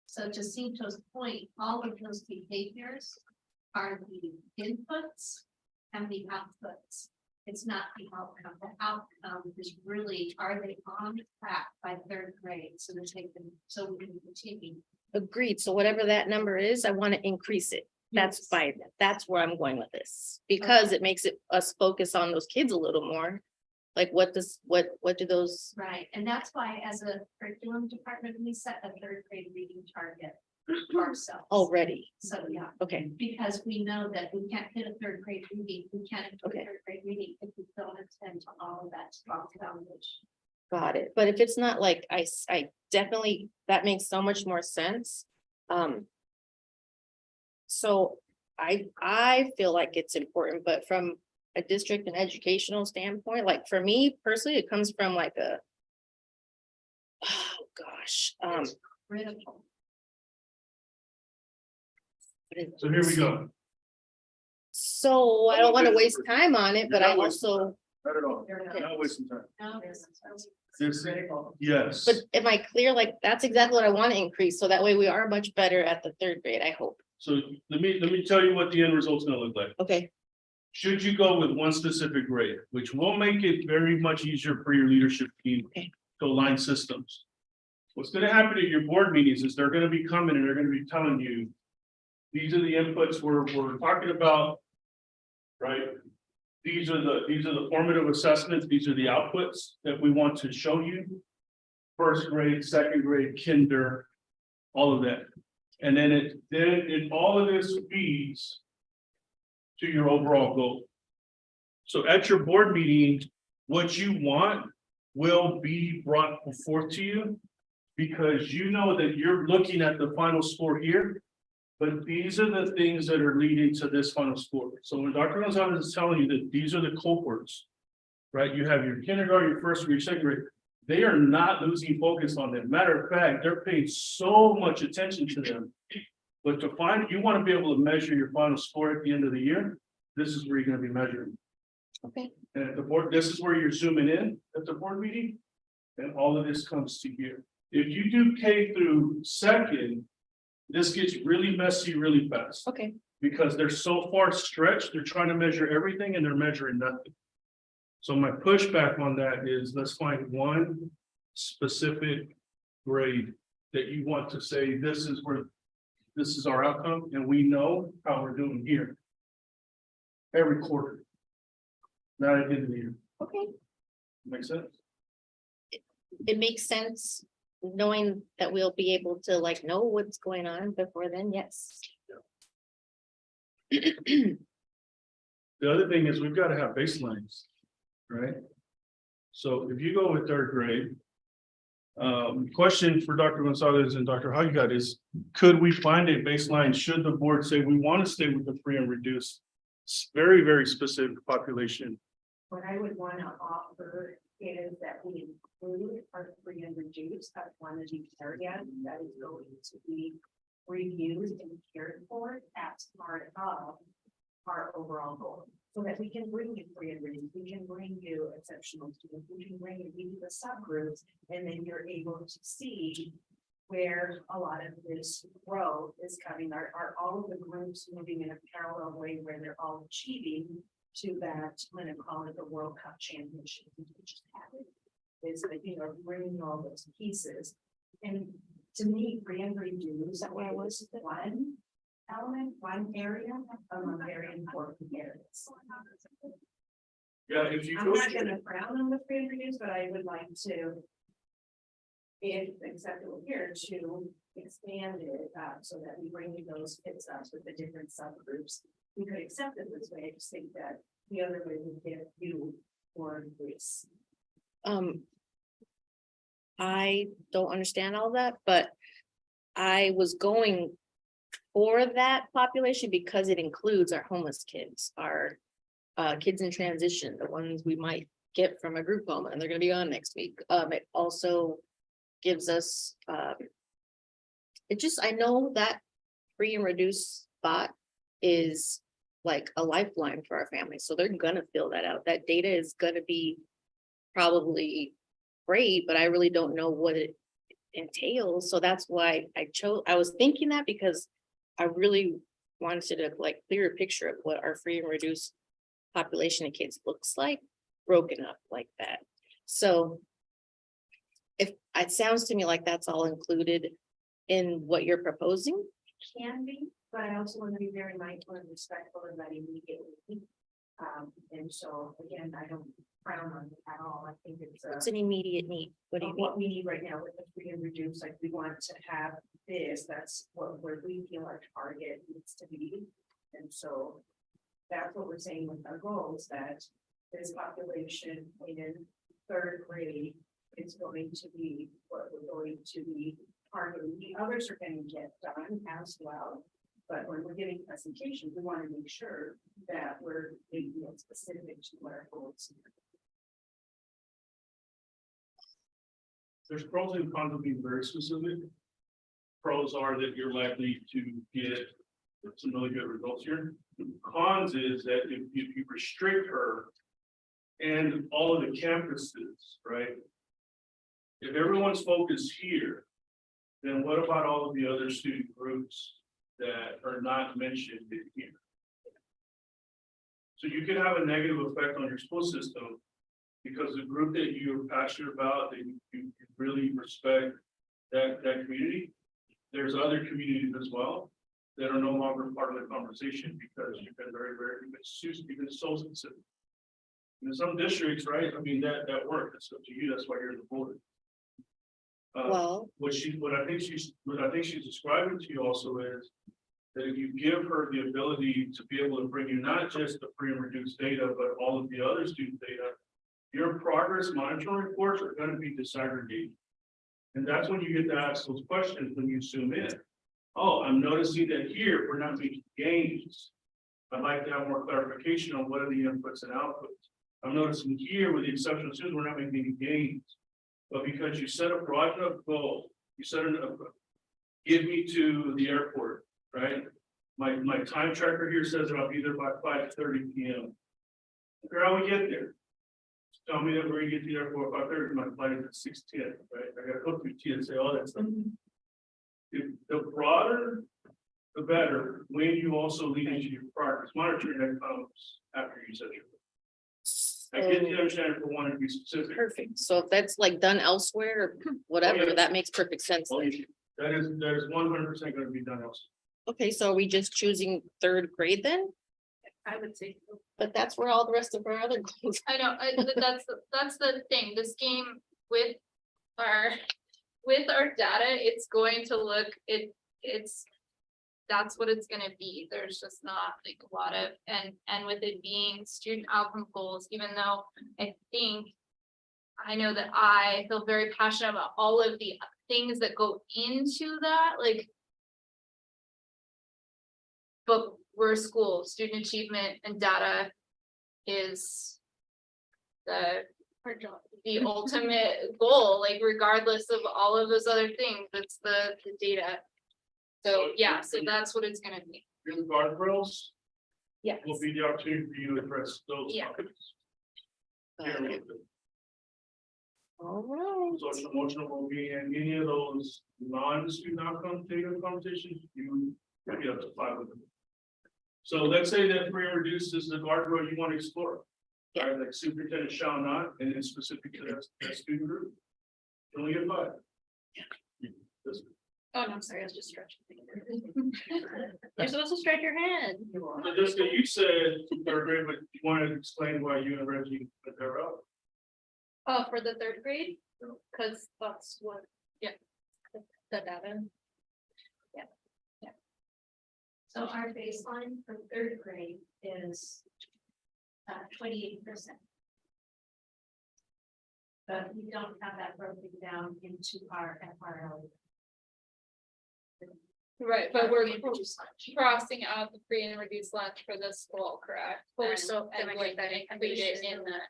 So to Cinto's point, all of those behaviors are the inputs and the outputs. It's not the outcome. The outcome is really, are they on track by third grade? So that they can, so we can continue. Agreed. So whatever that number is, I want to increase it. That's Yes. fine. That's where I'm going with this, because it makes us focus on those kids a little more. Like, what do those, Right, and that's why as a curriculum department, we set a third grade reading target for ourselves. already? So, yeah, Okay, because we know that we can't hit a third grade reading, we can't hit a Okay. third grade reading if we don't attend to all of that strong foundation. got it. But if it's not like, I definitely, that makes so much more sense. So I feel like it's important, but from a district and educational standpoint, like for me personally, it comes from like a, oh gosh, Critical. So here we go. So I don't want to waste time on it, but I also, Not at all. You're Not wasting time. No, This, yes. but am I clear? Like, that's exactly what I want to increase. So that way we are much better at the third grade, I hope. So let me tell you what the end result's gonna look like. Okay, Should you go with one specific grade, which will make it very much easier for your leadership team Okay. to align systems. What's gonna happen at your board meetings is they're gonna be coming and they're gonna be telling you, these are the inputs we're talking about, right? These are the formative assessments, these are the outputs that we want to show you. First grade, second grade, kinder, all of that. And then all of this feeds to your overall goal. So at your board meeting, what you want will be brought forth to you. Because you know that you're looking at the final score here. But these are the things that are leading to this final score. So when Dr. Gonzalez is telling you that these are the cohorts. Right, you have your kindergarten, your first grade, your second grade. They are not losing focus on them. Matter of fact, they're paying so much attention to them. But to find, you want to be able to measure your final score at the end of the year, this is where you're going to be measuring. okay, And at the board, this is where you're zooming in at the board meeting. And all of this comes to here. If you do K through second, This gets really messy really fast. Okay. Because they're so far stretched, they're trying to measure everything and they're measuring nothing. So my pushback on that is let's find one specific grade that you want to say, this is where, this is our outcome, and we know how we're doing here. Every quarter. Not at the end of the year. Okay. Make sense? It makes sense, knowing that we'll be able to like know what's going on before then, yes. The other thing is we've got to have baselines, right? So if you go with third grade, question for Dr. Gonzalez and Dr. Haggard is, could we find a baseline? Should the board say we want to stay with the free and reduced? Very, very specific population. What I would want to offer is that we include our free and reduced as one of these areas that is going to be reviewed and cared for as part of our overall goal. So that we can bring you free and reduced, we can bring you exceptional students, we can bring you the subgroups, and then you're able to see where a lot of this growth is coming. Are all of the groups moving in a parallel way where they're all achieving to that, I'm gonna call it the World Cup championship, which just happened. Is that, you know, bringing all those pieces. And to me, free and reduced, that way was one element, one area among very important areas. Yeah, if you I'm go. not gonna frown on the free and reduced, but I would like to, if acceptable here, to expand it so that we bring you those fits ups with the different subgroups. We could accept it this way. I just think that the other way would get you more increase. I don't understand all that, but I was going for that population because it includes our homeless kids, our kids in transition, the ones we might get from a group home, and they're gonna be on next week. It also gives us, I know that free and reduced spot is like a lifeline for our families, so they're gonna fill that out. That data is gonna be probably great, but I really don't know what it entails, so that's why I was thinking that because I really wanted to like clear a picture of what our free and reduced population of kids looks like, broken up like that. So if it sounds to me like that's all included in what you're proposing. Can be, but I also want to be very mindful and respectful of that immediately. And so again, I don't frown on it at all. I think It's an immediate need. What do you mean? what we need right now with the free and reduced, like we want to have this, that's where we feel our target needs to be. And so that's what we're saying with our goals, that this population in third grade is going to be what we're going to be targeting. The others are going to get done as well. But when we're giving presentations, we want to make sure that we're being specific to what our goals are. There's pros and cons of being very specific. Pros are that you're likely to get some really good results here. Cons is that if you restrict her and all of the campuses, right? If everyone's focused here, then what about all of the other student groups that are not mentioned in here? So you could have a negative effect on your school system because the group that you're passionate about, that you really respect that community, there's other communities as well that are no longer part of the conversation because you've been you've been so specific. In some districts, right? I mean, that worked. It's up to you. That's why you're the board. Well, What I think she's describing to you also is that if you give her the ability to be able to bring you not just the free and reduced data, but all of the other student data, your progress monitoring reports are going to be disaggregated. And that's when you get to ask those questions when you zoom in. Oh, I'm noticing that here we're not making gains. I'd like to have more clarification on what are the inputs and outputs. I'm noticing here with the exception of students, we're not making any gains. But because you set a broad enough goal, you set it up, get me to the airport, right? My time tracker here says that I'll be there by 5:30 p.m. Figure out how we get there. Tell me that we're gonna get to the airport by 5:30, my flight is at 6:10, right? I gotta go through TSA, all that stuff. the broader, the better, when you also lead into your progress monitoring that comes after you set your. I get the understanding for wanting to be specific. Perfect. So if that's like done elsewhere or whatever, yeah. that makes perfect sense. That is 100% gonna be done else. Okay, so are we just choosing third grade then? I would say. But that's where all the rest of our other goals. I know, that's the thing, this game with our data, it's going to look, that's what it's gonna be, there's just not like a lot of, and with it being student outcome goals, even though I know that I feel very passionate about all of the things that go into that, like. But we're a school, student achievement and data is the ultimate goal, like regardless of all of those other things, it's the data. So, yeah, so that's what it's gonna be. Your guardrails Yeah. will be the opportunity for you to address those Yeah. topics. Okay. All right. Social emotional well-being, any of those non-student outcome data conversations, you get up to 5 of them. So let's say that we reduces the guardrail you want to explore. Yeah. Right, like superintendent shall not, and then specific to that student group. You only get 5. That's- Oh, no, I'm sorry, I was just stretching. You're supposed to stretch your hand. So Jessica, you said third grade, but you want to explain why you and Reggie put that up? For the third grade, cause that's what, yeah. The data. So our baseline for third grade is 28%. But we don't have that broken down into our FRL. Right, but we're Reduced lunch. crossing out the free and reduced lunch for this school, correct? But we're And- still and gonna going get that to include it in that,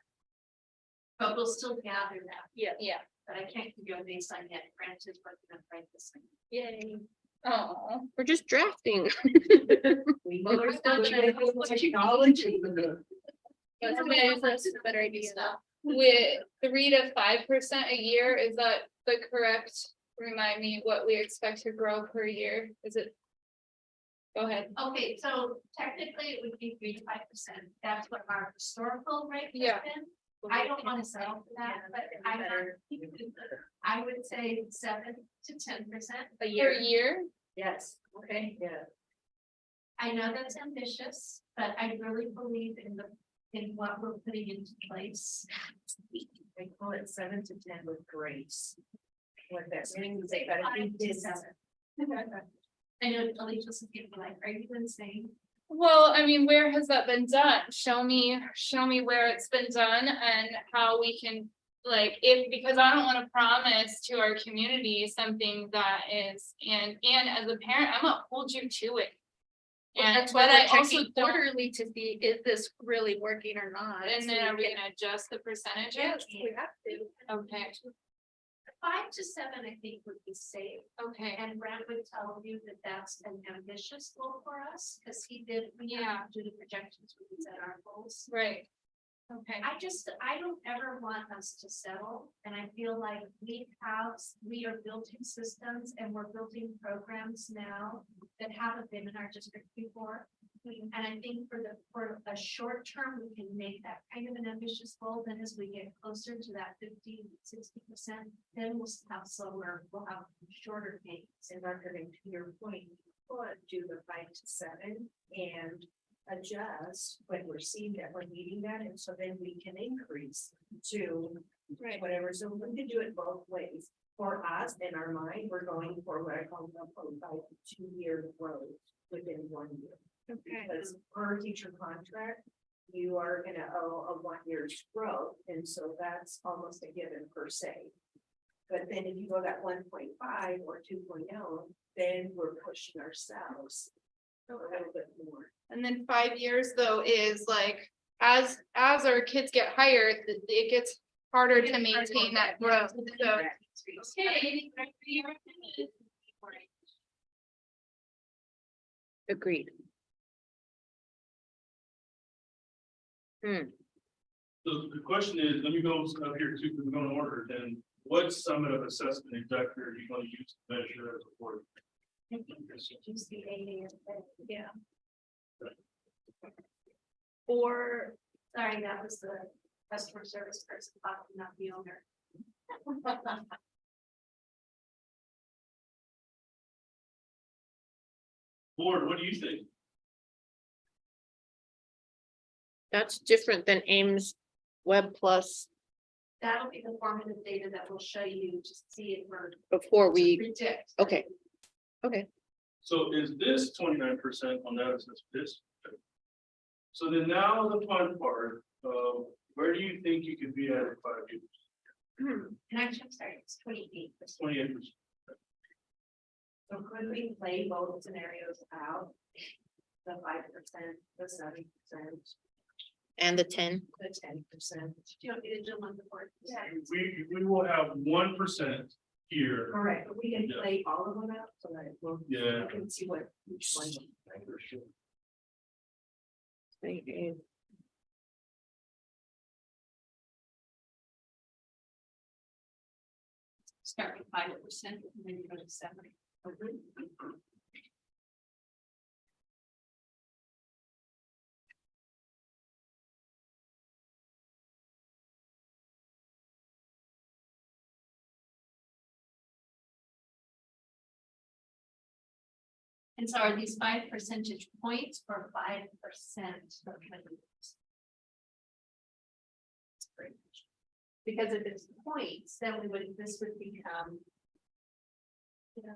But we'll still gather that, yeah, but I can't give you a baseline yet, granted, but I'm gonna write this thing. yay. Oh, We're just drafting. Well, we're still trying to technology. that's a better idea. With 3 to 5% a year, is that the correct, remind me what we expect to grow per year, is it? Go ahead. Okay, so technically it would be 3 to 5%. That's what our historical rate Yeah. has been. I don't want to settle for that, but I would say 7 to 10% a Per year. year, Yes, okay, yeah. I know that's ambitious, but I really believe in what we're putting into place. I call it 7 to 10 with grace. What that means is that I did 7. I know Alicia's gonna be like, are you insane? well, I mean, where has that been done? Show me where it's been done and how we can. Like, because I don't wanna promise to our community something that is, and as a parent, I'm gonna hold you to it. And That's why but I we're also checking don't, quarterly to see, is this really working or not? and So then are we can- gonna adjust the percentages? Yes, we have to. Okay, 5 to 7, I think would be safe. okay, And Brad would tell you that that's an ambitious goal for us, because he did, we Yeah. have to do the projections, we set our goals. right. Okay, I don't ever want us to settle, and I feel like we are building systems and we're building programs now that haven't been in our district before. And I think for a short term, we can make that kind of an ambitious goal, then as we get closer to that 50-60%, then we'll have slower, we'll have shorter gains. And Margaret, to your point, we'll do the 5 to 7 and adjust when we're seeing that we're meeting that, and so then we can increase to right, whatever, so we can do it both ways. For us, in our mind, we're going for what I call the 2-year growth within 1 year. okay, Because per teacher contract, you are gonna owe a 1 year's growth, and so that's almost a given per se. But then if you go that 1.5 or 2.0, then we're pushing ourselves a little bit more. and then 5 years though is like, as our kids get higher, it gets harder to maintain that growth, so. Okay. Agreed. So the question is, let me go up here too, because we're going to order, then what summative assessment exactly are you going to use to measure as a board? I think we should use the AA. Yeah. Or, Sorry, that was the customer service person, not the owner. Board, what do you think? That's different than Ames Web Plus That'll be the formative data that will show you to see it for. before we, Predict. okay. Okay, So is this 29% on that, is this? So then now the fun part, where do you think you could be at in 5 years? And actually, I'm sorry, it's 28. 28%. So could we play both scenarios out? The 5%, the 7%, and the 10, the 10%. You don't need a Jill on the board. Yeah. We will have 1% here. Correct, but we can Yeah. play all of them out so that we'll. Yeah. We can see what each one. For sure. Start with 5% and then you go to 7. And so are these 5 percentage points or 5% of minutes? Because if it's points, then this would become. You know.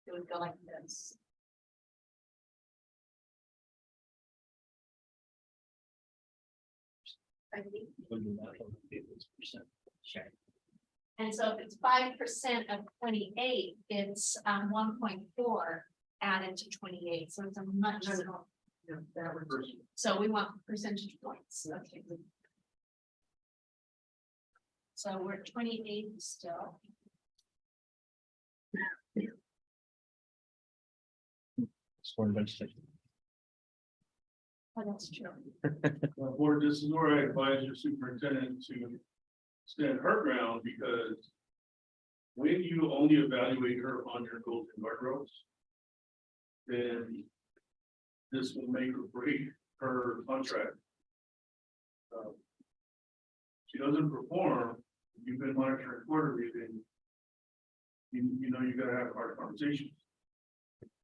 It would go like this. I think. Sure. And so if it's 5% of 28, it's 1.4 added to 28, so it's a much. So we want percentage points. Okay. So we're at 28 still. Oh, that's true. Board, this is where I advise your superintendent to stand her ground, because when you only evaluate her on your goals and guardrails, then this will make or break her contract. She doesn't perform, you've been monitoring quarterly, then you know, you gotta have hard conversations.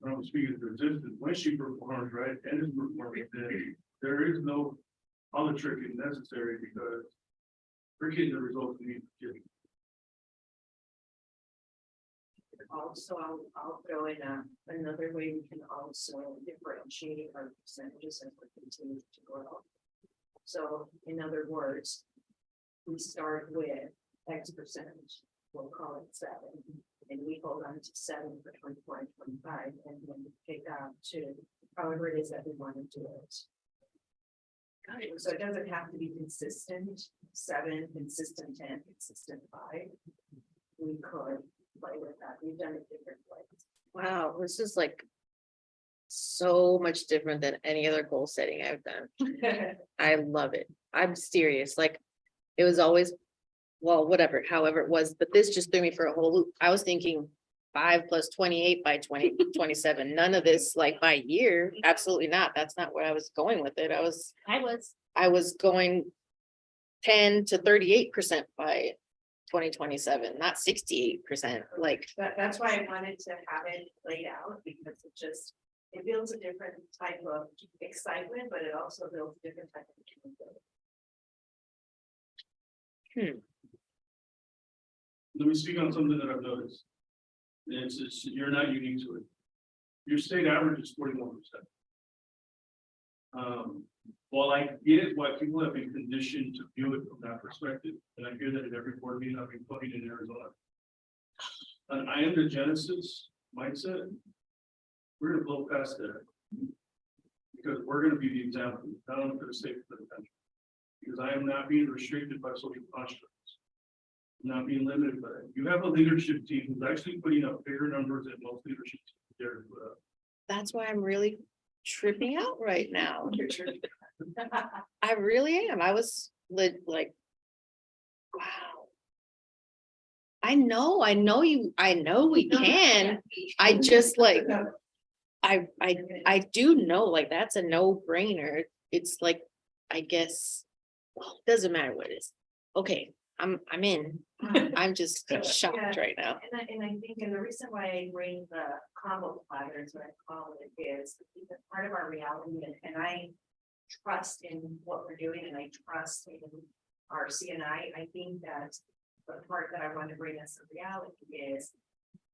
I don't speak as resistance, when she performs, right, and is performing, then there is no other tricking necessary, because we're getting the results we need to get. Also, I'll throw in another way we can also differentiate our percentages as we continue to grow. So in other words, we start with X percentage, we'll call it 7, and we hold on to 7 for 24 and 25, and then we pick up to however it is that we want to do it. So it doesn't have to be consistent 7, consistent 10, consistent 5. We could play with that. We've done it different ways. wow, this is like so much different than any other goal setting I've done. I love it. I'm serious, like, it was always, well, whatever, however it was, but this just threw me for a whole loop. I was thinking 5 plus 28 by 2027. None of this like by year, absolutely not. That's not where I was going with it. I was going 10 to 38% by 2027, not 68%, like, That's why I wanted to have it laid out, because it builds a different type of excitement, but it also builds a different type of accountability. Let me speak on something that I've noticed. It's you're not unique to it. Your state average is 41%. While I get why people have been conditioned to view it from that perspective, and I hear that at every board meeting I've been putting in Arizona. And I am the Genesis mindset. We're gonna blow past that. Because we're gonna be the example, not only for the state, but for the country. Because I am not being restricted by social constructs. I'm not being limited by that. You have a leadership team who's actually putting up bigger numbers than most leadership teams dare to put up. that's why I'm really tripping out right now. I really am. I was like, wow. I know we can. I just like, I do know, like, that's a no brainer. It's like, I guess, well, it doesn't matter what it is. Okay, I'm in. I'm just shocked right now. And I think, and the reason why I bring the combo platters, what I call it, is because part of our reality, and I trust in what we're doing, and I trust in our CNI. I think that the part that I want to bring us a reality is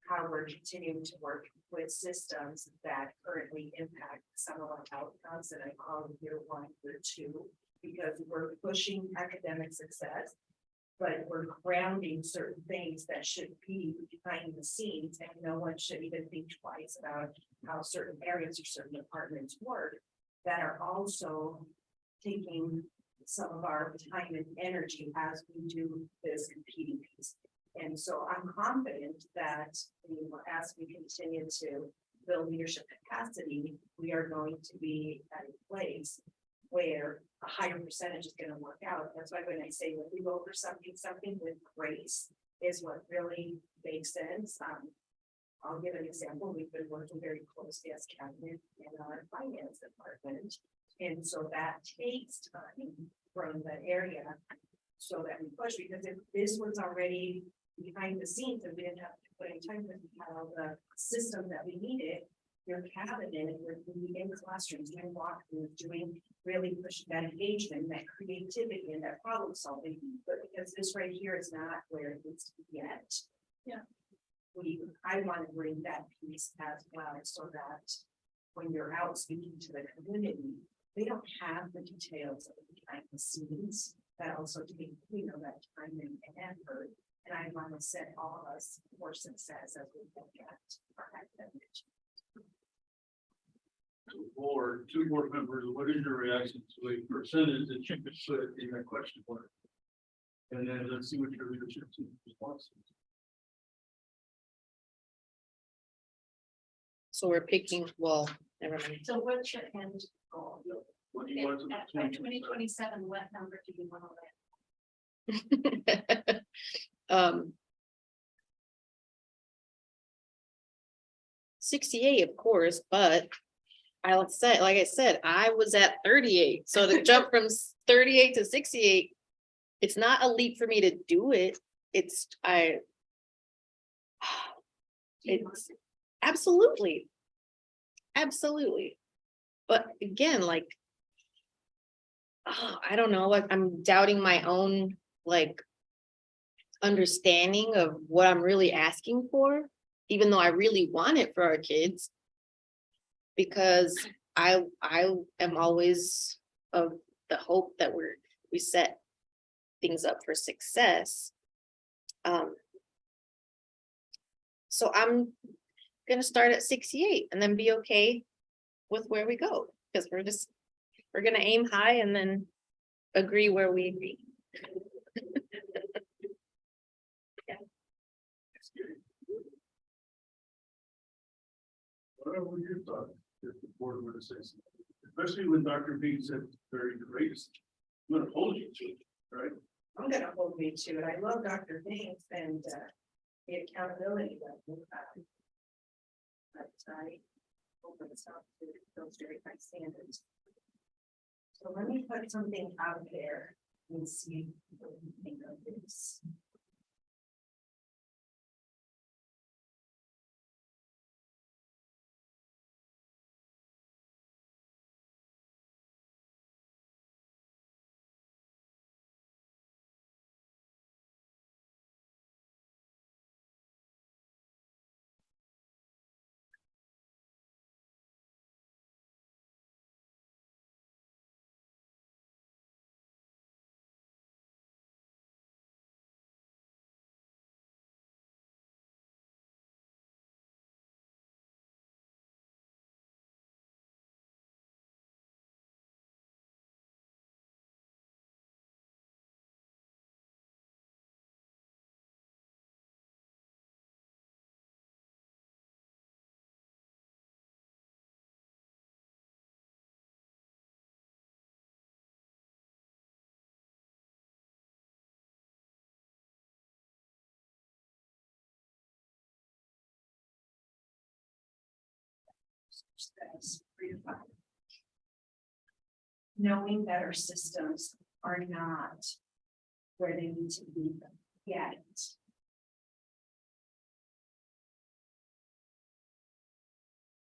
how we're continuing to work with systems that currently impact some of our outcomes, and I call them year 1, year 2, because we're pushing academic success, but we're grounding certain things that should be behind the scenes, and no one should even think twice about how certain areas or certain departments work that are also taking some of our time and energy as we do this competing piece. And so I'm confident that, you know, as we continue to build leadership capacity, we are going to be at a place where a higher percentage is going to work out. That's why when I say when we go over something with grace is what really makes sense. I'll give an example. We've been working very closely as cabinet and our finance department. And so that takes time from that area so that we push, because if this was already behind the scenes and we didn't have to put any time with how the system that we needed, your cabinet would be in classrooms, doing walkthroughs, doing really pushing that engagement, that creativity and that problem solving. But because this right here is not where it needs to be yet. Yeah. I want to bring that piece as well, so that when you're out speaking to the community, they don't have the details of the behind the scenes that also take, you know, that time and effort. And I want to set all of us for success as we look at our academic. Or 2 board members, what is your reaction to a percentage that you could put in that question mark? And then let's see what your leadership team response is. So we're picking, well, never mind. So what's your end goal? What do you want to? By 2027, what number do you want to land? 68, of course, but I'll say, like I said, I was at 38. So to jump from 38 to 68, it's not a leap for me to do it. It's absolutely. Absolutely. But again, like, I don't know, like I'm doubting my own like understanding of what I'm really asking for, even though I really want it for our kids. Because I am always of the hope that we set things up for success. So I'm gonna start at 68 and then be okay with where we go, because we're gonna aim high and then agree where we agree. What were your thoughts if the board were to say something? Especially when Dr. B said very courageous. I'm gonna hold you to it, right? I'm gonna hold me to it. I love Dr. Banks and the accountability that we have. But I open this up to those very high standards. So let me put something out there and see what you think of this. That's 3 to 5. Knowing that our systems are not where they need to be yet.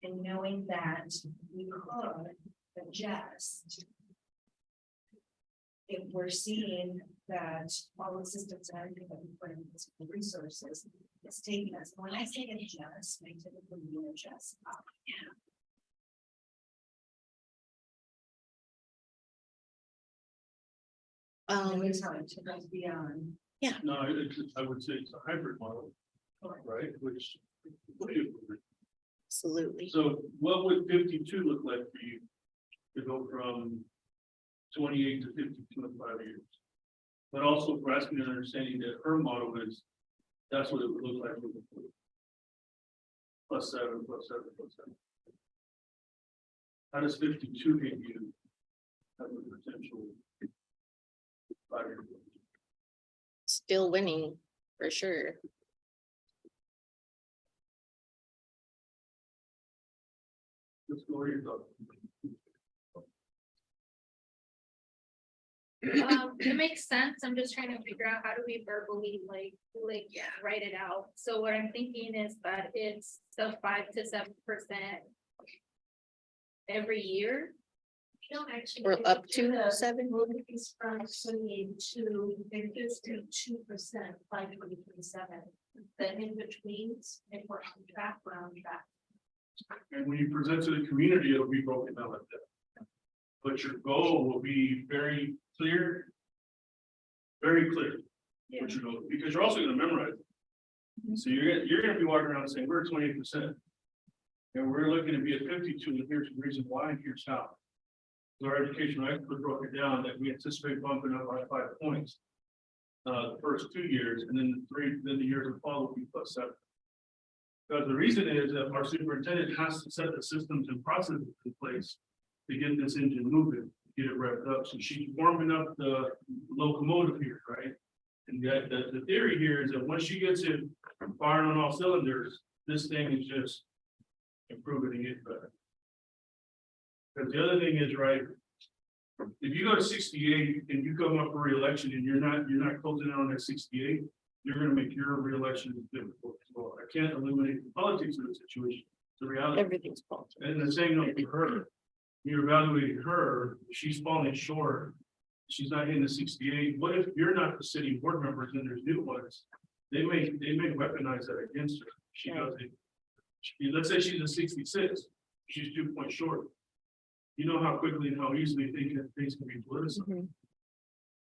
And knowing that we could adjust. If we're seeing that all the systems and everything that we put in physical resources, it's taking us, when I say adjust, I typically mean adjust up. Notice how it took us beyond. No, I would say it's a hybrid model, right, which. Absolutely. So what would 52 look like for you to go from 28 to 52 in 5 years? But also grasping and understanding that her model is, that's what it would look like moving forward. +7, +7, +7. How does 52 hit you? Have a potential 5-year plan? Still winning, for sure. Let's go over your thoughts. It makes sense. I'm just trying to figure out how do we verbally write it out. So what I'm thinking is that it's the 5 to 7% every year. We don't actually. Or get up to to the 7. movies from 28 to, it gives to 2% by 2027. Then in betweens, if we're on track, we're on track. And when you present to the community, it'll be broken down like that. But your goal will be very clear. Very clear. What you're going, because you're also gonna memorize it. So you're gonna be walking around and saying, we're at 28%. And we're looking to be at 52, and here's the reason why, and here's how. So our educational expert broke it down that we anticipate bumping up by 5 points. The first 2 years, and then then the years that follow will be +7. Because the reason is that our superintendent has to set the systems and processes in place to get this engine moving, get it revved up. So she's warming up the locomotive here, right? And the theory here is that once she gets it firing on all cylinders, this thing is just improving and getting better. Because the other thing is, right, if you go to 68 and you come up for reelection and you're not closing in on that 68, you're gonna make your reelection difficult as well. I can't eliminate the politics of the situation, the reality. Everything's possible. And the same note for her. You're evaluating her, she's falling short. She's not hitting the 68. What if you're not the city board members and there's new ones? They may weaponize that against her. She does it. Let's say she's a 66, she's 2 points short. You know how quickly and how easily things can be politicized. Mhm.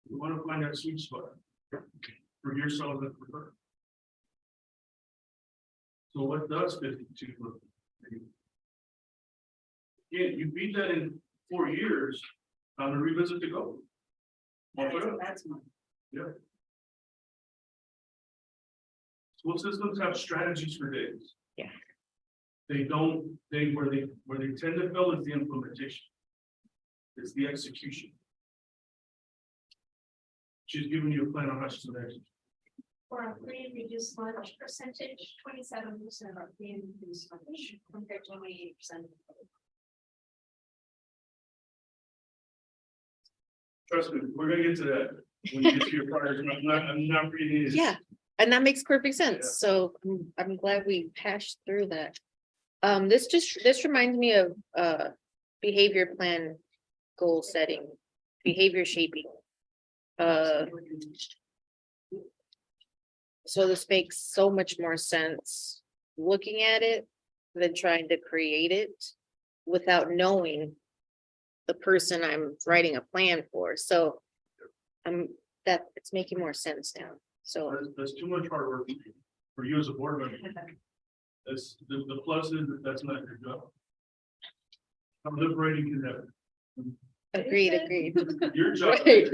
You want to find that sweet spot for yourself and for her. So what does 52 look like? Yeah, you beat that in 4 years, time to revisit the goal. That's mine. School systems have strategies for days. Yeah. They don't, where they tend to fail is the implementation. It's the execution. She's giving you a plan on how she's gonna execute. For our free and reduced lunch percentage, 27% of our free and reduced lunch compared to 28%. Trust me, we're gonna get to that. When you get to your priors, I'm not reading it. Yeah, and that makes perfect Yeah. sense. So I'm glad we hashed through that. This reminds me of behavior plan goal setting, behavior shaping. So this makes so much more sense looking at it than trying to create it without knowing the person I'm writing a plan for. So that it's making more sense now. So That's too much hard work for you as a board member. That's the plus is that that's not your job. How liberating can that be? agreed. Your job. Right.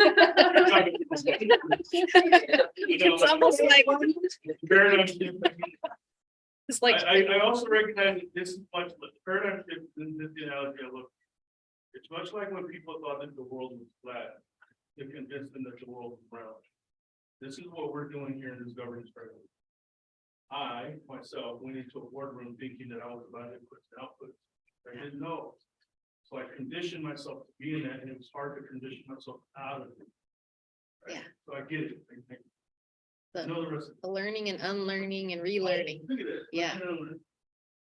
It's almost like- Fair enough. It's like, I also recognize that this is much, paradigm shift in the analogy I look. It's much like when people thought that the world was flat, to convince them that the world was round. This is what we're doing here in this governance program. I, myself, went into a boardroom thinking that I was about to put output. I didn't know. So I conditioned myself to be in that, and it was hard to condition myself out of it. Right? Yeah. So I get it. I know the rest of it. The learning and unlearning and relearning. Look at that. Yeah.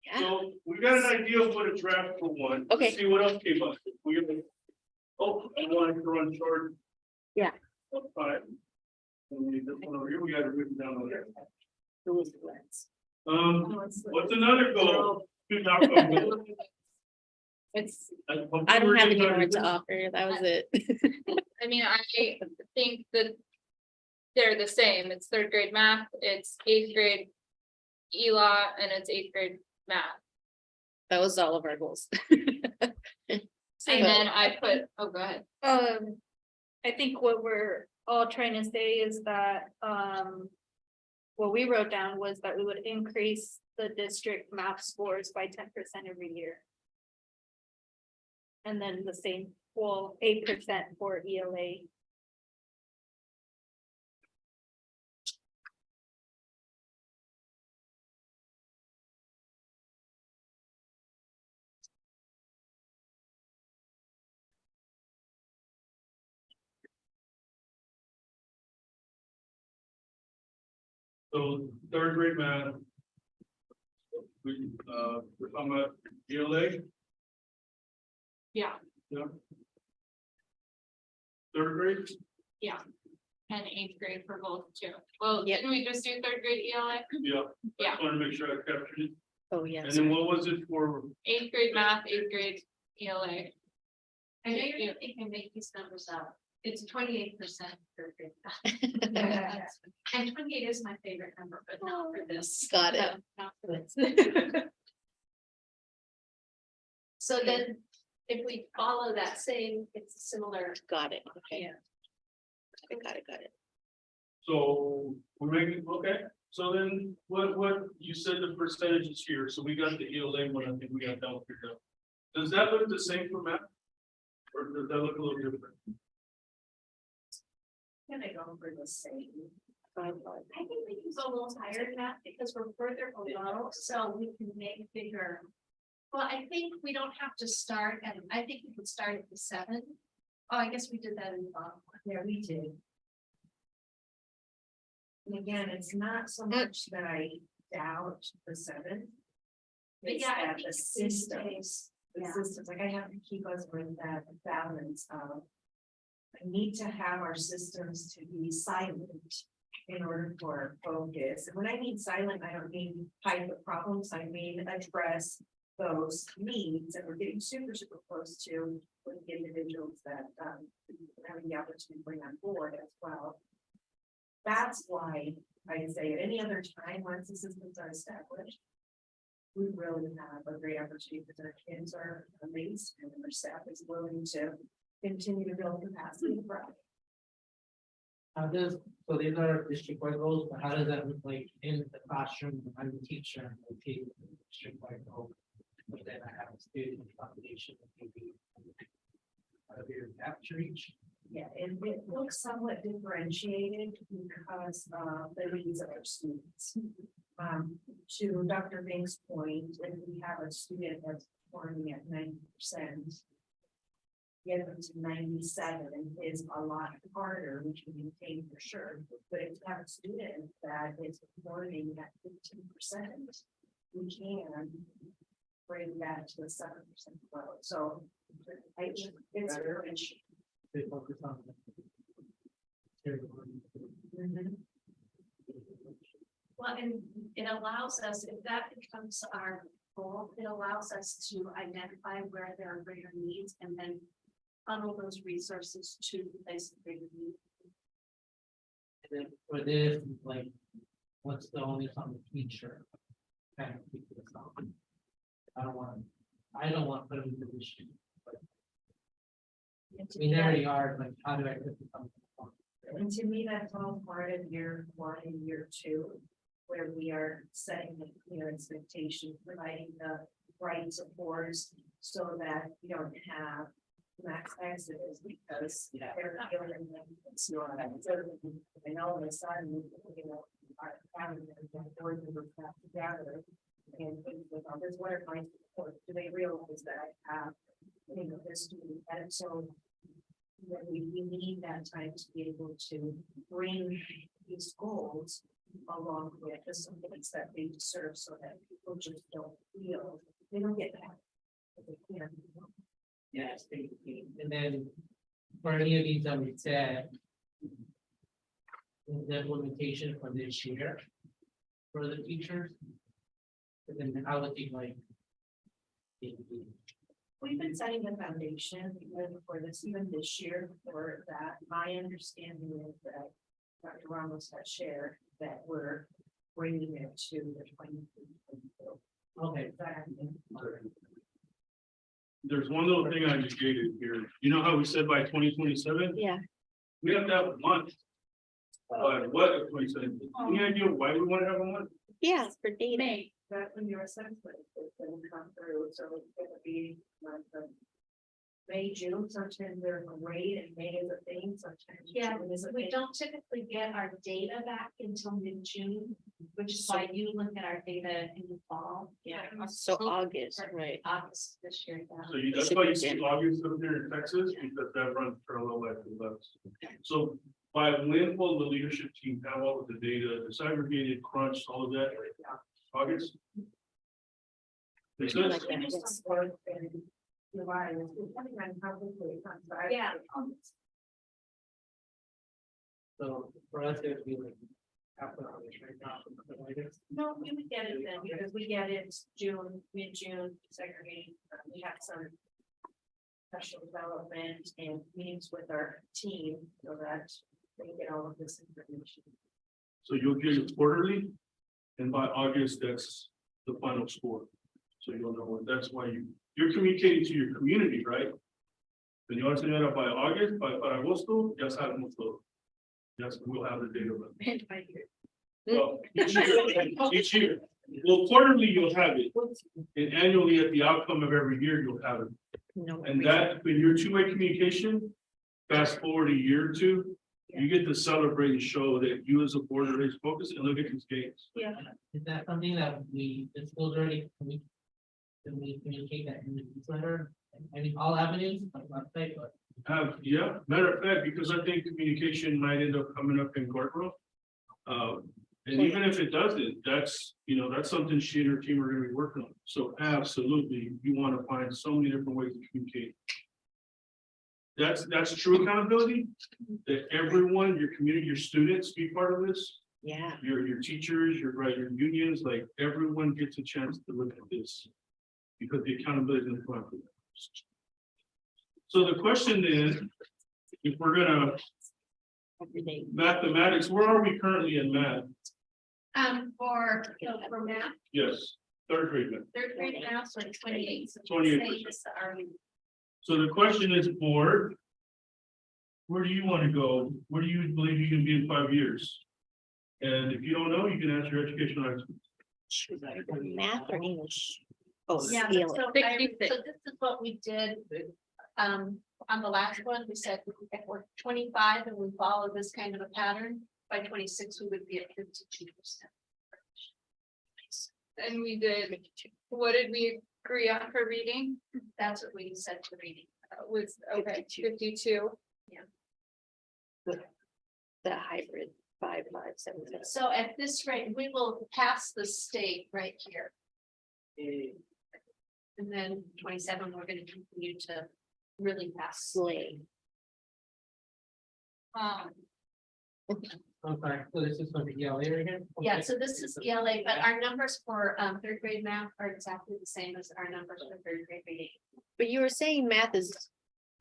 Yeah. So we got an idea of what a draft for one. Let's Okay. See what else came up. Oh, I wanted to run short. Yeah. All right. And this one over here, we got it written down on there. What's another goal? It's, I don't have any more to offer. That was it. I mean, I think that they're the same. It's third grade math, it's eighth grade ELA, and it's eighth grade math. That was all of our goals. And then I put, oh, go ahead. I think what we're all trying to say is that, what we wrote down was that we would increase the district math scores by 10% every year. And then the same, well, 8% for ELA. So third grade math. We're talking about ELA. Yeah, Yeah. Third grade. and eighth grade for both too. Well, Yep. didn't we just do third grade ELA? Yeah. Yeah. I want to make sure I captured it. Oh, yes. And then what was it for? Eighth grade math, eighth grade ELA. I know you're gonna think I make these numbers up. It's 28% for grade. And 28 is my favorite number, but not for this. Got it. Not for this. So then, if we follow that same, it's similar. Got it. Okay. Yeah. Got it. So we're making, okay, so then what, you said the percentages here, so we got the ELA one, I think we got that one figured out. Does that look the same for math? Or does that look a little different? Gonna go for the same. I think we can go a little higher than that because we're further below, so we can make bigger. Well, I think we don't have to start at, I think we could start at the 7. Oh, I guess we did that in the bottom. Yeah, we did. And again, it's not so much that I doubt the 7. But It's yeah, I that think the if we systems, yeah. like I have to keep us with that balance of. I need to have our systems to be silent in order for focus. And when I mean silent, I don't mean hide the problems, I mean address those needs that we're getting super close to with the individuals that having the opportunity to bring on board as well. That's why I say at any other time, once the systems are established, we really have a great opportunity because our kids are amazed and our staff is willing to continue to build capacity and grow. How does, so these are district-wide goals, but how does that look like in the classroom? I'm a teacher, I take the district-wide goal. But then I have a student population that can be. Have to reach. Yeah, and it looks somewhat differentiated because of the needs of our students. To Dr. Banks' point, if we have a student that's performing at 90%. Get them to 97 is a lot harder, which we maintain for sure. But if you have a student that is performing at 15%, we can bring that to a 7% growth. So it's very. They focus on. Well, and it allows us, if that becomes our goal, it allows us to identify where there are greater needs and then funnel those resources to the place of greater need. And then for this, like, what's the only on the teacher? Kind of keep this on. I don't want to put them in the position. We already are, like, how do I put this on? And to me, that's all part of year 1 and year 2, where we are setting the clear expectation, providing the right supports so that we don't have max exodus because they're feeling that it's not. And all of a sudden, our family and board members have together and with others, what are my, or do they realize that I have, this student, and so that we need that time to be able to bring these goals along with the supplements that they deserve, so that people just don't feel, they don't get that. But they can't. Yes, thank you. And then for any of these that we said, the implementation for this year for the teachers, and then how would you like? We've been setting the foundation for this, even this year, for that. My understanding is that Dr. Ramos has shared that we're bringing it to the 2022. Okay. There's one little thing I just gated here. You know how we said by 2027? Yeah. We have to have a month. But what if 27? Any idea why we want to have a month? Yeah, for data. May, that when your assessment is going to come through, so it's gonna be like May, June, sometimes there's a rate and May is a thing, sometimes. Yeah, June is a we thing. don't typically get our data back until mid-June, which is why you look at our data in the fall. Yeah, so August, right? August this year. yeah. So you, that's why you see August up there in Texas, because that runs parallel like the left. So by when will the leadership team have all of the data, disaggregated, crunched, all of that? August? Makes sense? Like that. We just start work and July, depending on how quickly it comes back. Yeah. So for us, it would be like. After August, right now, something like this. No, we would get it then, because we get it June, mid-June, segregating, we have some special development and meetings with our team, so that they get all of this information. So you'll get it quarterly, and by August, that's the final score. So you'll know, and that's why you're communicating to your community, right? Then you understand that by August, para agosto, ya sabemos todo. Yes, we'll have the data. Well, each year, well, quarterly you'll have it, and annually at the outcome of every year, you'll have it. No. And that, when your two-way communication, fast forward a year or two, you get to celebrate and show that you as a board are really focused and look at these games. Yeah. Is that something that the schools already, can we communicate that in the newsletter? I mean, all avenues, like website, but. Yeah, matter of fact, because I think communication might end up coming up in courtroom. And even if it doesn't, that's, that's something she and her team are gonna be working on. So absolutely, you want to find so many different ways to communicate. That's true accountability, that everyone, your community, your students be part of this. Yeah. Your teachers, your unions, like everyone gets a chance to look at this. Because the accountability is in front of them. So the question is, if we're gonna mathematics, where are we currently in math? For math, Yes, third grade math. third grade math, so 28. So 28%. same as our- So the question is, board, where do you want to go? Where do you believe you can be in 5 years? And if you don't know, you can ask your educational expert. Math or English? Oh, Yeah, ELA. so so this is what we did. On the last one, we said if we're 25 and we follow this kind of a pattern, by 26, we would be at 52%. And we did, what did we agree on for reading? That's what we said to reading. Was, okay, 52. The hybrid 5, 5, 7, 7. So at this rate, we will pass the state right here. And then 27, we're gonna continue to really pass. Slay. Okay, so this is for the ELA again? Yeah, so this is ELA, but our numbers for third grade math are exactly the same as our numbers for third grade reading. But you were saying math is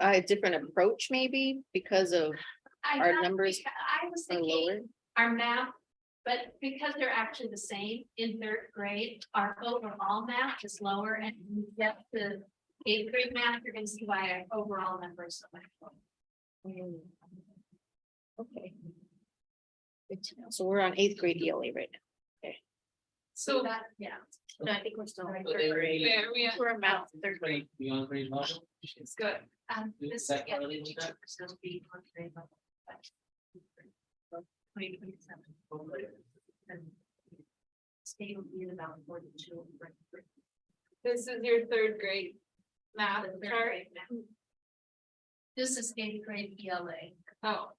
a different approach maybe because of Our numbers I was are lower? thinking our math, but because they're actually the same in third grade, our overall math is lower, and when you get to eighth grade math, you're gonna see why our overall numbers are so much lower. Okay. Good to know. So we're on 8th grade ELA right now. So That, yeah, no, I think we're still. in So third they grade. there we are. We're about third grade. Beyond grade level. It's good. This is That getting correlate with that? 52% be on grade level. 2027. they would be about 42. This is your third grade math The third chart. grade math. This is eighth grade ELA. Oh,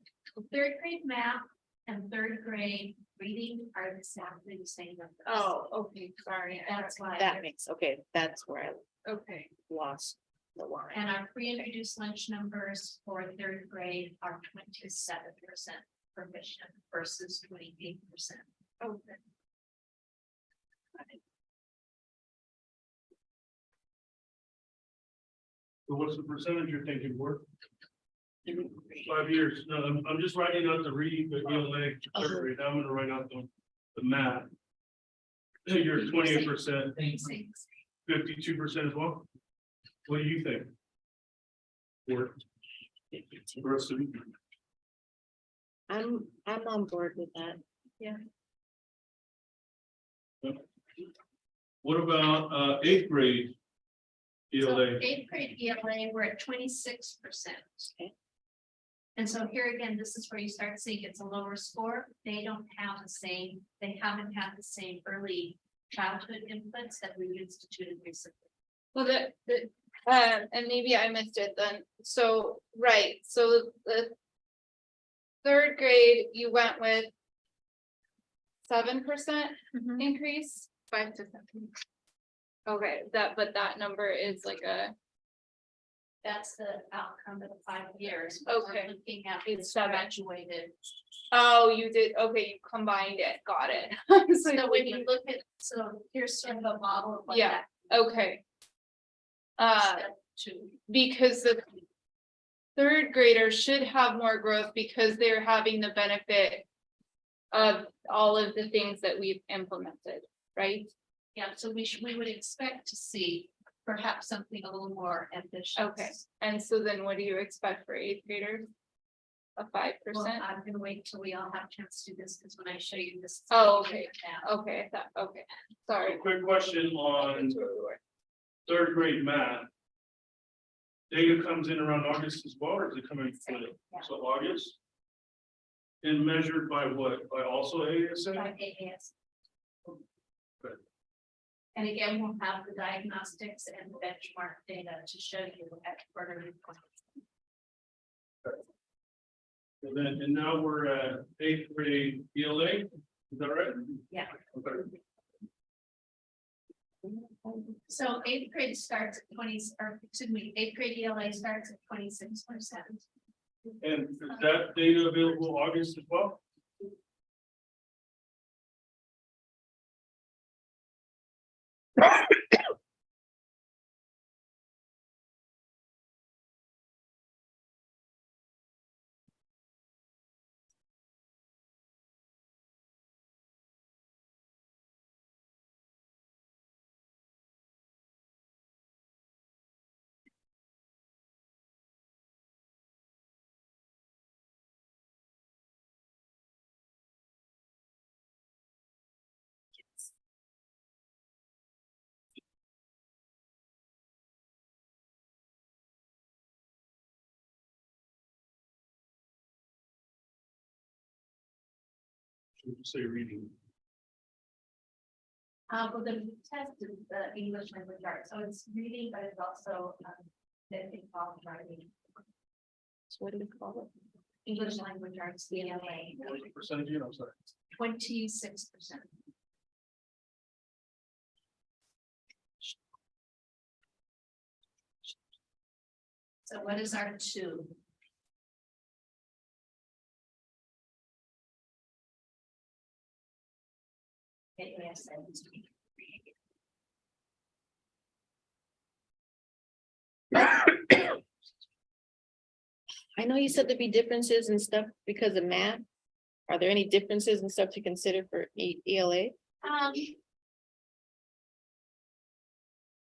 Third grade math and third grade reading are exactly the same numbers. oh, okay, sorry. That's why. That makes, okay, that's where I Okay, lost the line. And our pre-introduced lunch numbers for third grade are 27% proficient versus 28%. okay. So what's the percentage you're thinking, work? 5 years. No, I'm just writing out the reading, the ELA, third grade. I'm gonna write out the math. You're 28%, 52% as well. What do you think? Work. The rest of you? I'm on board with that. What about eighth grade So ELA? eighth grade ELA, we're at 26%. Okay. And so here again, this is where you start seeing it's a lower score. They don't have the same, they haven't had the same early childhood inputs that we instituted recently. Well, and maybe I missed it then. So, right, so the third grade, you went with 7% increase, 5 to 7. Okay, but that number is like a, That's the outcome of the 5 years. but we're Okay. Looking at It's it's 7. graduated. oh, you did, okay, you combined it, got it. So when you look at, so here's sort of a model of what Yeah. that Okay. step two. Because the third graders should have more growth because they're having the benefit of all of the things that we've implemented, right? Yeah, so we would expect to see perhaps something a little more ambitious. Okay. And so then what do you expect for eighth graders? A 5%? Well, I'm gonna wait till we all have a chance to do this, because when I show you this. Oh, okay. Now, Okay, okay, So sorry. quick question on third grade math. Data comes in around August as well, or is it coming? So August? And measured by what? By also ASA? by AAS. Good. And again, we'll have the diagnostics and the benchmark data to show you at quarterly points. And now we're at eighth grade ELA, is that right? Yeah. Okay. So eighth grade starts at 20, or excuse me, eighth grade ELA starts at 26%. And is that data available August as well? Should we say reading? Well, the test is the English language arts, so it's reading, but it's also, that involves writing. So what do we call English language arts, the ELA, What percentage, I'm sorry. 26%. So what is our 2? AASA. I know you said there'd be differences and stuff because of math. Are there any differences and stuff to consider for ELA?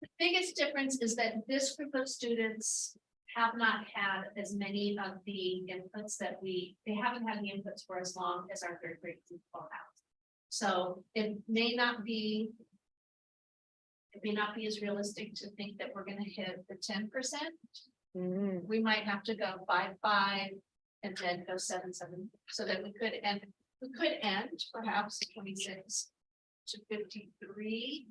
The biggest difference is that this group of students have not had as many of the inputs that they haven't had the inputs for as long as our third grade people have. So it may not be as realistic to think that we're gonna hit the 10%. We might have to go 5-5 and then go 7-7, so that we could end perhaps 26. to 53.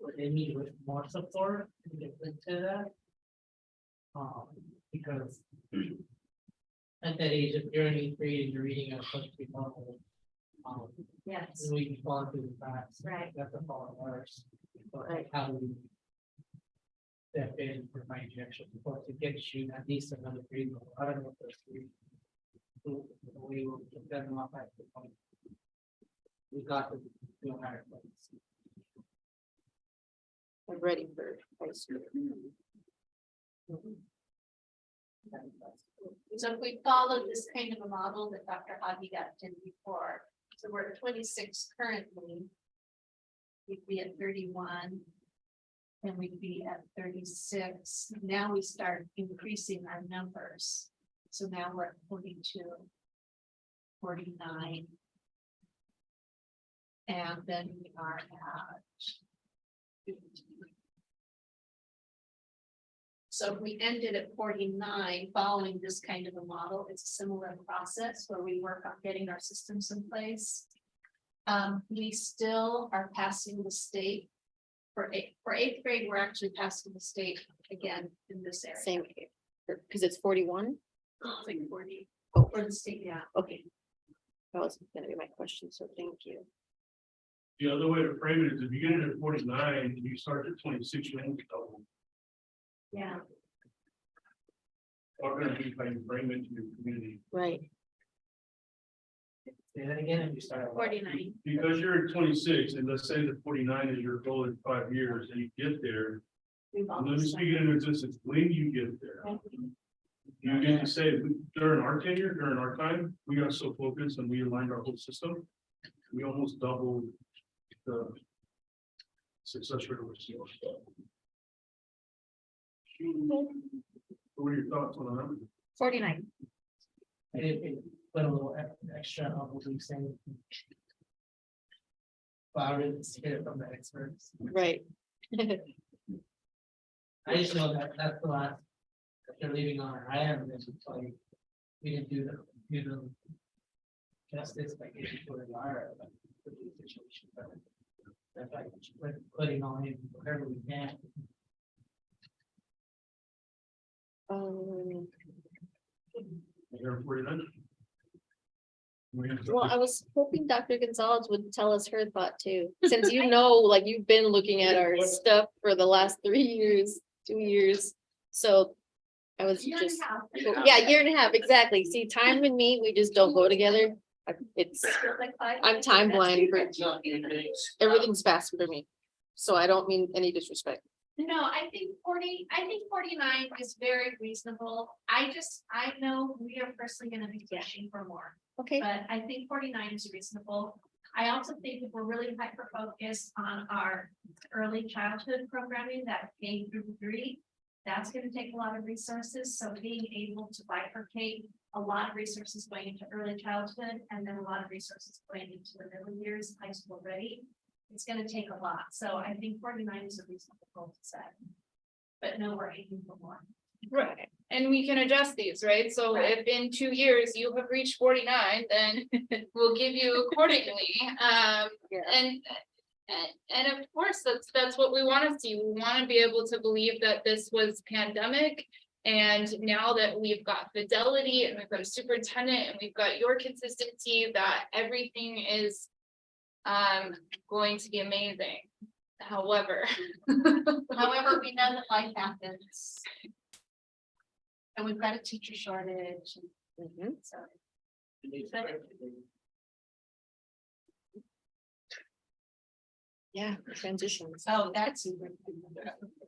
Would they need with more support to get into that? Because at that age, if you're in eighth grade and you're reading at such a level, Yes. we can fall through the cracks. Right. That's a fall worse. But Right. how do we step in and provide you extra support to get you at least another grade level? I don't know if there's three. We will get them off at the point. We got to do a higher place. I'm ready for high school. So if we follow this kind of a model that Dr. Hagi got did before, so we're at 26 currently. We'd be at 31. And we'd be at 36. Now we start increasing our numbers. So now we're at 42. 49. And then we are at 50. So if we ended at 49, following this kind of a model, it's a similar process where we work on getting our systems in place. We still are passing the state. For eighth grade, we're actually passing the state again in this area. Same, because it's 41. It's like 40. Oh. For the state, yeah. Okay. That was gonna be my question, so thank you. The other way to frame it is if you get in at 49, and you start at 26, you only double. Yeah. Or gonna be how you frame it to your community. Right. Say that again, and you start. 49. Because you're at 26, and let's say that 49 is your goal in 5 years, and you get there, We've let me almost speak it into existence, when you get there. You get to say, during our tenure, during our time, we got so focused and we aligned our whole system. We almost doubled the success rate we're seeing. What are your thoughts on the number? 49. It put a little extra on what we saying. But I didn't hear it from the experts. Right. I just know that that's the last. If they're leaving on our hand, it's like, we didn't do the justice by getting to the wire. Situation, but that's like putting on in whatever we can. You're at 49? Well, I was hoping Dr. Gonzalez would tell us her thought too, since you know, like you've been looking at our stuff for the last 3 years, 2 years. So I was Year and a just, half. yeah, year and a half, exactly. See, time and me, we just don't go together. It's, Feels like 5 I'm years. time That's blind for, good. everything's fast for me. So I don't mean any disrespect. No, I think 49 is very reasonable. I know we are personally gonna be pushing for more, Okay. but I think 49 is reasonable. I also think if we're really hyper focused on our early childhood programming, that K through 3, that's gonna take a lot of resources. So being able to bifurcate a lot of resources going into early childhood and then a lot of resources going into the middle years, high school ready. It's gonna take a lot, so I think 49 is a reasonable goal to set. But no, we're aiming for more. Right, and we can adjust these, right? So Right. if in 2 years you have reached 49, then we'll give you accordingly. Yeah. And of course, that's what we want to see. We want to be able to believe that this was pandemic. And now that we've got fidelity and we've got a superintendent and we've got your consistency, that everything is going to be amazing. However. However, we know that life happens. And we've got a teacher shortage, Mhm. so. Yeah, transitions. Oh, that's.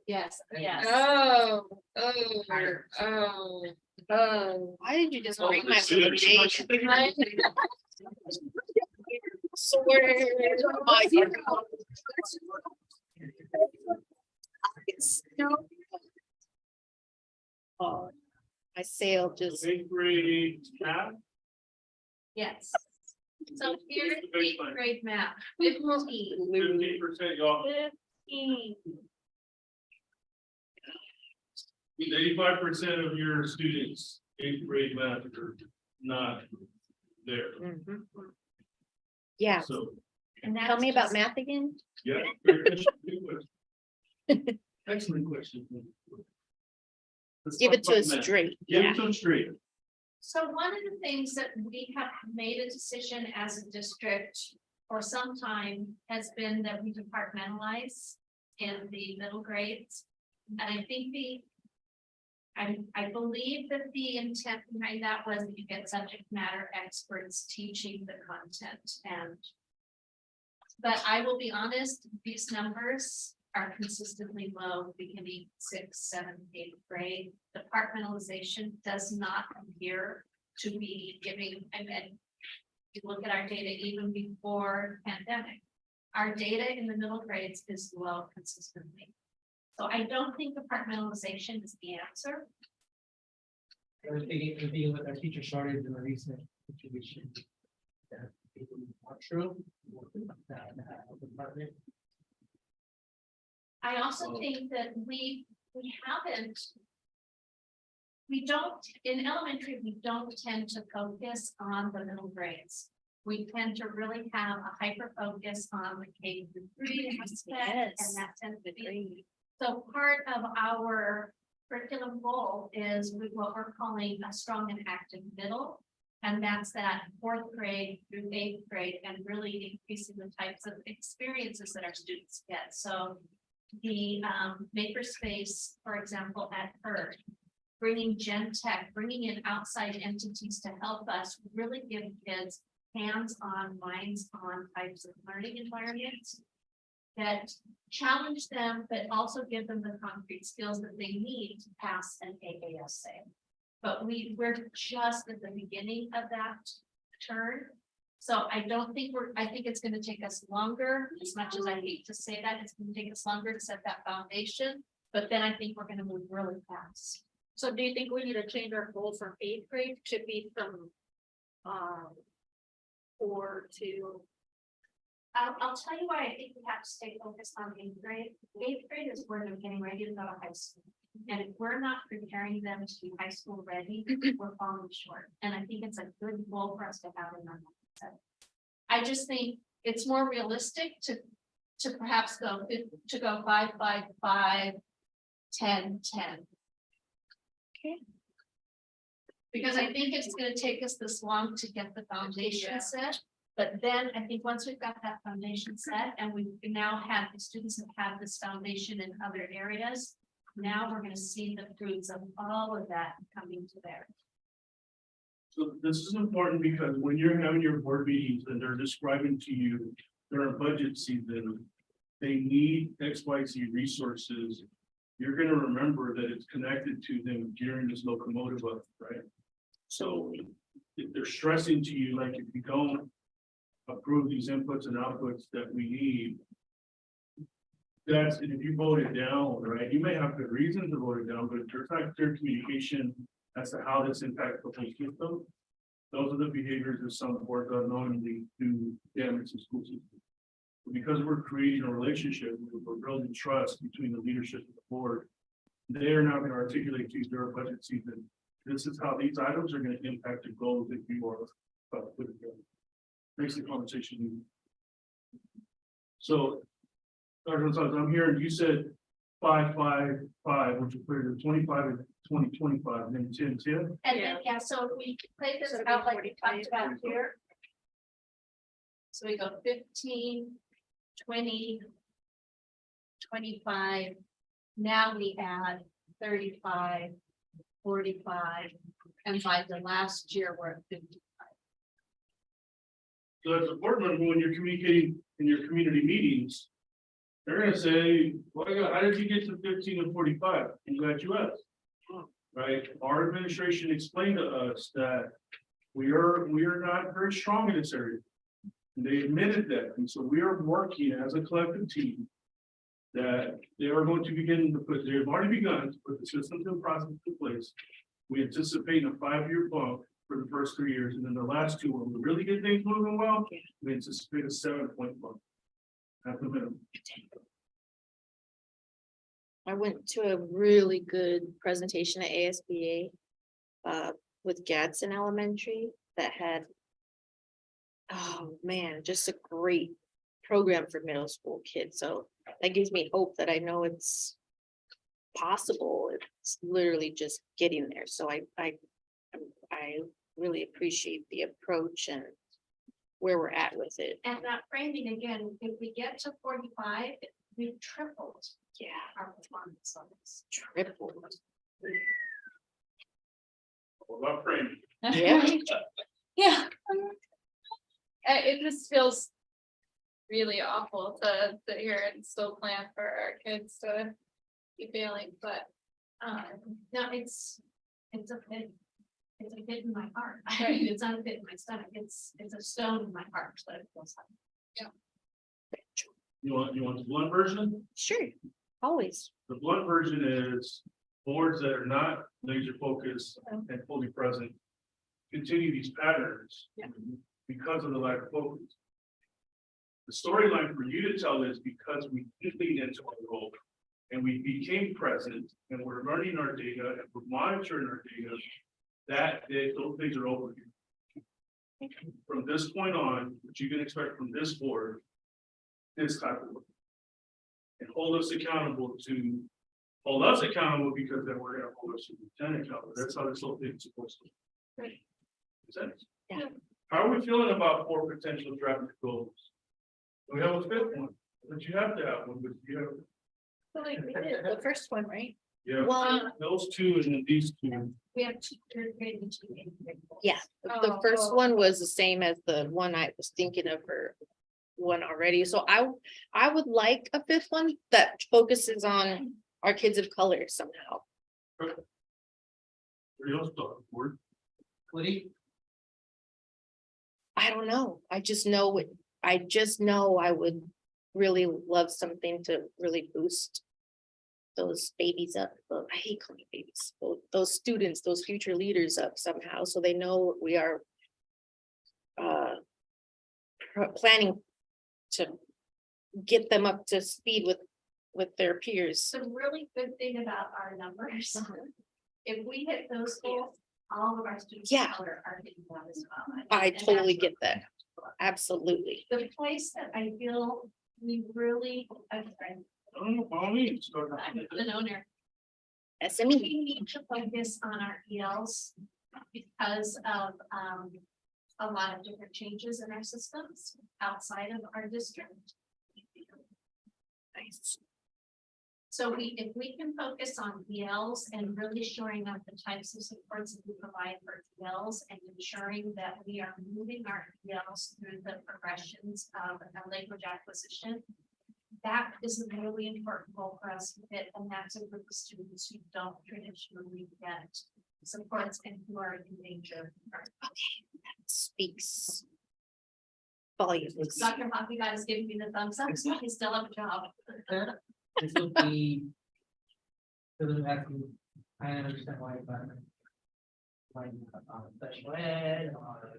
Yes, yes. Oh. Why did you just Oh, break my see, recommendation? I- Swear. My God. Oh, my sail just, Eighth grade math, Yes. So here's What's the eighth baseline? grade math. 15%, y'all. 15. 85% of your students, eighth grade math are not there. mhm. Yeah, So And Tell me about just- math again. Yeah. Great question, good question. Excellent question. Let's Give talk it to about us math. straight. Give Yeah. it to them straight. So one of the things that we have made a decision as a district for some time has been that we compartmentalize in the middle grades. And I think I believe that the intent behind that was that you get subject matter experts teaching the content and. But I will be honest, these numbers are consistently low, beginning 6th, 7th, 8th grade. Departmentalization does not appear to be giving, and then you look at our data even before pandemic. Our data in the middle grades is low consistently. So I don't think departmentalization is the answer. I was thinking with our teacher shortage in a recent situation. That people are true. That department. I also think that we haven't. We don't, in elementary, we don't tend to focus on the middle grades. We tend to really have a hyper focus on the K-3 aspect, and that tends to be. So part of our curriculum goal is what we're calling a strong and active middle. And that's that 4th grade through 8th grade and really increasing the types of experiences that our students get. So the makerspace, for example, at Hurd, bringing Gen Tech, bringing in outside entities to help us really give kids hands-on, minds-on types of learning environments that challenge them, but also give them the concrete skills that they need to pass an AASA. But we're just at the beginning of that turn. So I don't think I think it's gonna take us longer, as much as I hate to say that, it's gonna take us longer to set that foundation. But then I think we're gonna move really fast. So do you think we need to change our goal from 8th grade to be from 4 to? I'll tell you why I think we have to stay focused on 8th grade. 8th grade is where they're getting ready to go to high school. And if we're not preparing them to be high school ready, we're falling short. And I think it's a good goal for us to have in our mindset. I just think it's more realistic to perhaps go 5, 5, 5, 10, 10. Okay. Because I think it's gonna take us this long to get the foundation set. But then I think once we've got that foundation set and we now have the students that have this foundation in other areas. Now we're gonna see the fruits of all of that coming to bear. So this is important because when you're having your board meetings and they're describing to you during budget season, they need XYZ resources. You're gonna remember that it's connected to them during this locomotive up, right? So if they're stressing to you, like if you don't approve these inputs and outputs that we need. And if you vote it down, right, you may have good reason to vote it down, but if there's not clear communication as to how this impacts the whole system. Those are the behaviors that some boards unknowingly do damage the school system. But because we're creating a relationship, we're building trust between the leadership and the board. They are now going to articulate to you during budget season. This is how these items are going to impact the goals that you are putting together. Makes the conversation easy. So, Dr. Gonzalez, I'm hearing you said 5, 5, 5, which is clear to 25 and 20, 25, and then 10, 10. And then, yeah, so if we play this out like we talked about here. So we go 15, 20, 25. Now we add 35, 45, and by the last year, we're at 55. So as a board member, when you're communicating in your community meetings, they're gonna say, well, how did you get to 15 and 45? I'm glad you asked. Right? Our administration explained to us that we are not very strong in this area. And they admitted that. And so we are working as a collective team that they are going to begin to put, they've already begun to put the systems and processes in place. We anticipate a 5-year bump for the first 3 years, and then the last 2, when we really get things moving well, we anticipate a 7-point bump. At the minimum. I went to a really good presentation at ASBA with Gadsden Elementary that had, oh man, just a great program for middle school kids. So that gives me hope that I know it's possible. It's literally just getting there. So I really appreciate the approach and where we're at with it. And that framing, again, if we get to 45, we've tripled Yeah, our performance levels. triple. What about framing? Yeah. Yeah. It just feels really awful to hear and still plan for our kids to be failing, but No, it's a pit. It's a pit in my heart. Right. It's not a pit in my stomach. It's a stone in my heart, but it feels like. You want the blunt version? Sure, always. The blunt version is boards that are not laser focused and fully present. Continue these patterns. Yeah. Because of the lack of focus. The storyline for you to tell is because we did lean into our role. And we became present and we're learning our data and we're monitoring our data. Those things are over. From this point on, what you can expect from this board. This type of work. And hold us accountable because then we're gonna hold us to the accountable. That's how this whole thing's supposed to. Right. Make sense? Yeah. How are we feeling about 4 potential traffic goals? We have a 5th one, but you have to have one, but you have, So like we did the first one, right? yeah, Well, those 2 and then these 2. We have 2 third grade and 2 eighth grade. yeah, the first one was the same as the one I was thinking of for one already. So I would like a 5th one that focuses on our kids of color somehow. Where else thought, word? Woody? I don't know. I just know I would really love something to really boost those babies up. Well, I hate calling babies, those students, those future leaders up somehow, so they know we are planning to get them up to speed with their peers. The really good thing about our numbers, if we hit those goals, all of our students of Yeah. color are hitting that as well. I And totally that's get that. Absolutely. The place that I feel we really, I don't know, follow me. I'm an owner. SME. We need to focus on our ELs because of a lot of different changes in our systems outside of our district. Nice. So if we can focus on ELs and really shoring up the types of supports that we provide for ELs and ensuring that we are moving our ELs through the progressions of a language acquisition. That is a really important goal for us to hit, and that's a group of students who don't traditionally get supports and who are in danger. Speaks volumes. Dr. Hoppy guys giving me the thumbs up, so I still have a job. This will be. Doesn't have to, I understand why, but. Like, special ed or.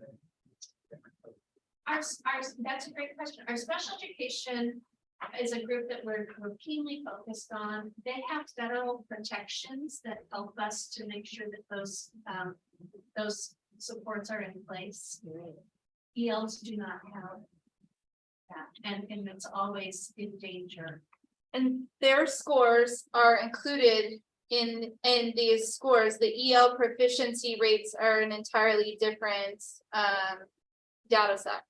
That's a great question. Our special education is a group that we're keenly focused on. They have federal protections that help us to make sure that those supports are in place. ELs do not have that, and it's always in danger. and their scores are included in these scores. The EL proficiency rates are an entirely different data set.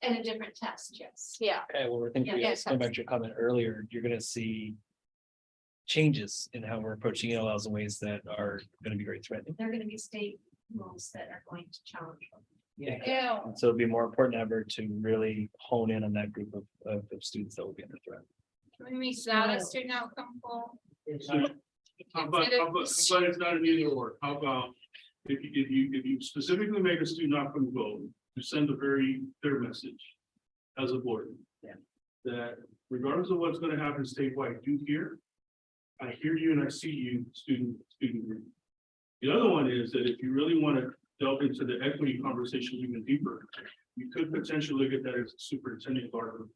And a different test, yes. Yeah. Okay, well, we're thinking, Yeah, going back to your comment earlier, you're gonna see changes in how we're approaching ELLs in ways that are gonna be very threatening. They're gonna be state rules that are going to challenge them. Yeah. And so it'd be more important ever to really hone in on that group of students that will be under threat. Can we make that a student outcome goal? How about it's not an either or? How about if you specifically make a student outcome goal, you send a very clear message as a board. Yeah. That regardless of what's gonna happen statewide, you hear. I hear you and I see you, student group. The other one is that if you really want to delve into the equity conversation even deeper, you could potentially look at that as a superintendent guard.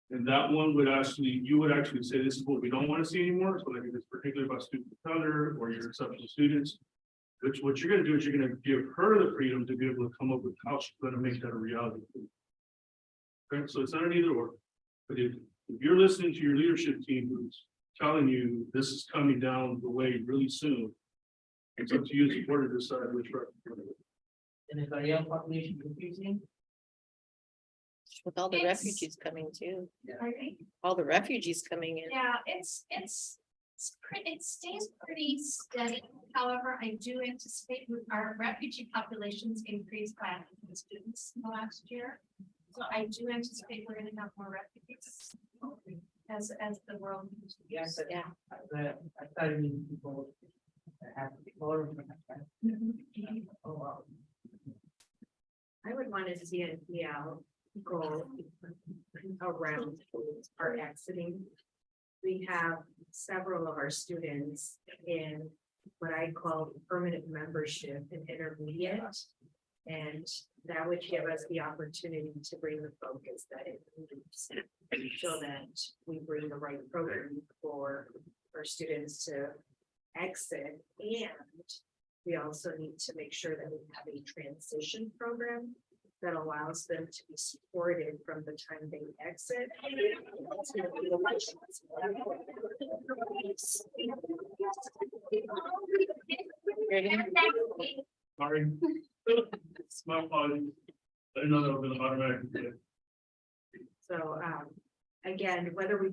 And that one would you would actually say, this is what we don't want to see anymore. So like if it's particularly about student of color or your exceptional students, Which what you're gonna do is you're gonna give her the freedom to be able to come up with how she's gonna make that a reality. Okay, so it's not an either or. But if you're listening to your leadership team who's telling you this is coming down the way really soon, it's up to you as a board to decide which route. And is our young population increasing? With all the It's- refugees coming too, I think, all the refugees coming in. yeah, it stays pretty steady. However, I do anticipate with our refugee populations increased by 100 students in the last year. So I do anticipate we're gonna have more refugees as the world. Yes. Yeah. I thought it means people that have to be more. Oh, wow. I would want to see an EL go around our exiting. We have several of our students in what I call permanent membership in intermediate. And that would give us the opportunity to bring the focus that it needs, so that we bring the right program for our students to exit. And we also need to make sure that we have a transition program that allows them to be supported from the time they exit. Sorry. It's my fault. I didn't know that was an automatic. So, again, whether we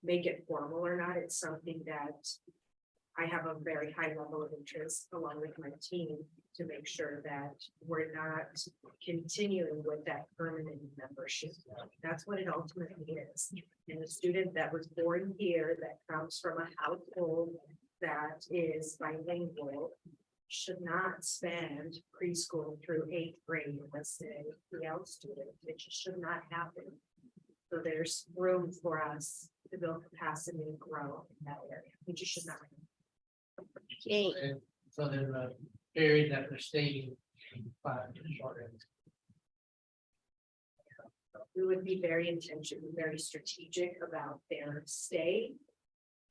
make it formal or not, it's something that I have a very high level of interest along with my team to make sure that we're not continuing with that permanent membership. That's what it ultimately is. And a student that was born here, that comes from a household that is bilingual, should not spend preschool through 8th grade as a EL student. It just should not happen. So there's room for us to build capacity and grow in that area. It just should not. Yay. And so there's a period that they're staying. Short. We would be very intentional, very strategic about their stay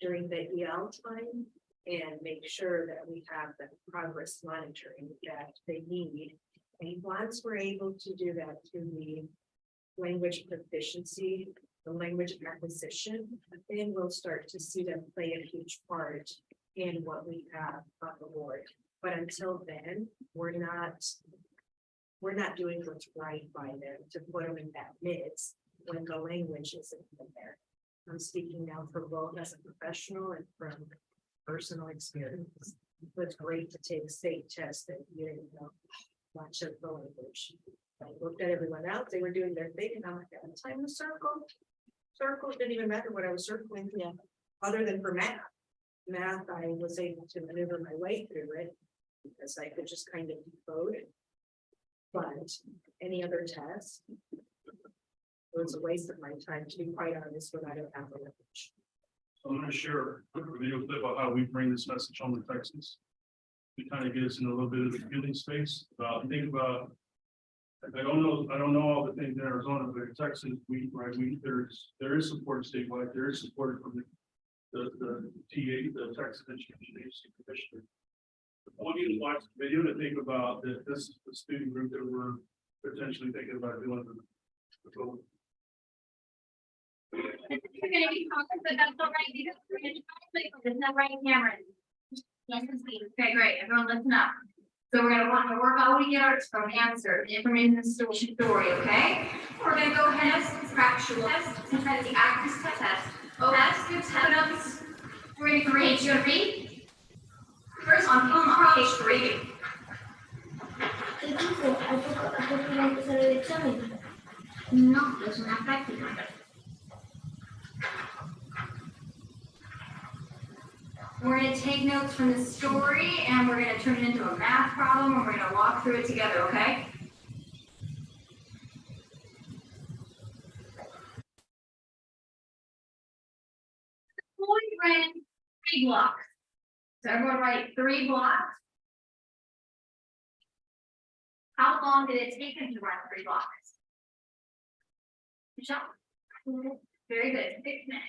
during the EL time and make sure that we have the progress monitoring that they need. And once we're able to do that through the language proficiency, the language acquisition, then we'll start to see them play a huge part in what we have on the board. But until then, we're not doing what's right by them to put them in that midst when the language isn't in there. I'm speaking now for both as a professional and from personal experience. It's great to take state tests that you know, much of the language. I looked at everyone else, they were doing their thing, and I'm like, at the time the circles didn't even matter what I was circling, other than for math. Math, I was able to maneuver my way through it because I could just kind of decode it. But any other test, it was a waste of my time, to be quite honest, when I don't have the language. I'm gonna share a video clip about how we bring this message home to Texas. To kind of get us in a little bit of the feeling space think about. I don't know all the things in Arizona, but in Texas, there is support statewide, there is support from the TA, the Texas Education Agency Commissioner. I want you to watch the video to think about that this is the student group that we're potentially thinking about doing the program. You're gonna be talking, but that's all right. You just bring it, there's no right, Cameron. Yes, please. Okay, great. Everyone listen up. So we're gonna want to work all we get from answer the information in the story, okay? We're gonna go ahead and factual test, since that's the accuracy test. Oh, that's good. Put up. We're gonna read. You gonna read? First on page 3. No, es una práctica. We're going to take notes from the story and we're going to turn it into a math problem and we're going to walk through it together, okay? Floyd ran 3 blocks. So everyone write 3 blocks. How long did it take him to run 3 blocks? Michelle? Very good. 6 minutes.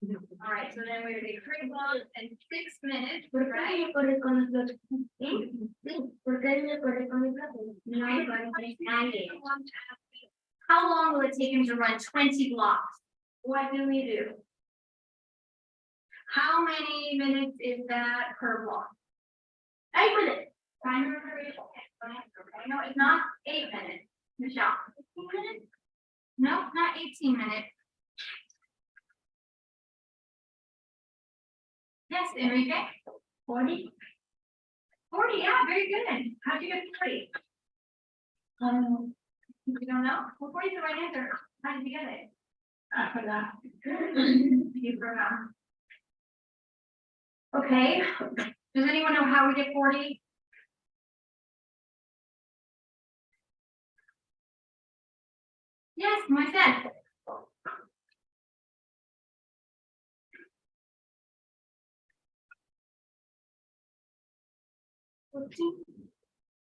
All right, so then we're gonna do curriculum in 6 minutes, ¿Por qué right? no corre con los dos? ¿Por qué no corre con mi plato? No corre con nadie. How long will it take him to run 20 blocks? What do we do? How many minutes is that per block? 8 minutes. Timer for 8. Okay, no, it's not 8 minutes. Michelle. 15 minutes? No, not 18 minutes. Yes, Enrique? 40? 40, yeah, very good. How'd you get 40? You don't know? Well, 40 is the right answer. How did you get it? I forgot. You forgot. Okay, does anyone know how we get 40? Yes, myself.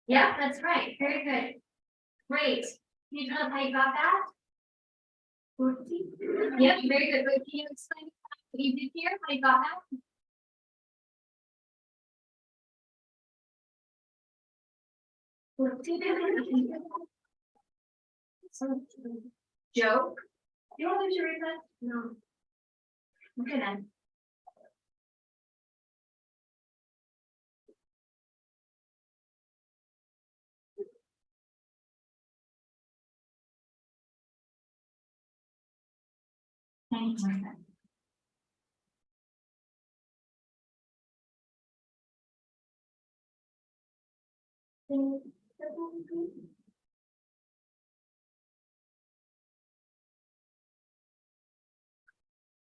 Yeah, that's right. Very good. Great. Can you tell us how you got that? 14. Yep, very good. But can you explain what you did here? How you got that? Joke? You want to lose your recess? No. Okay then. Thank you.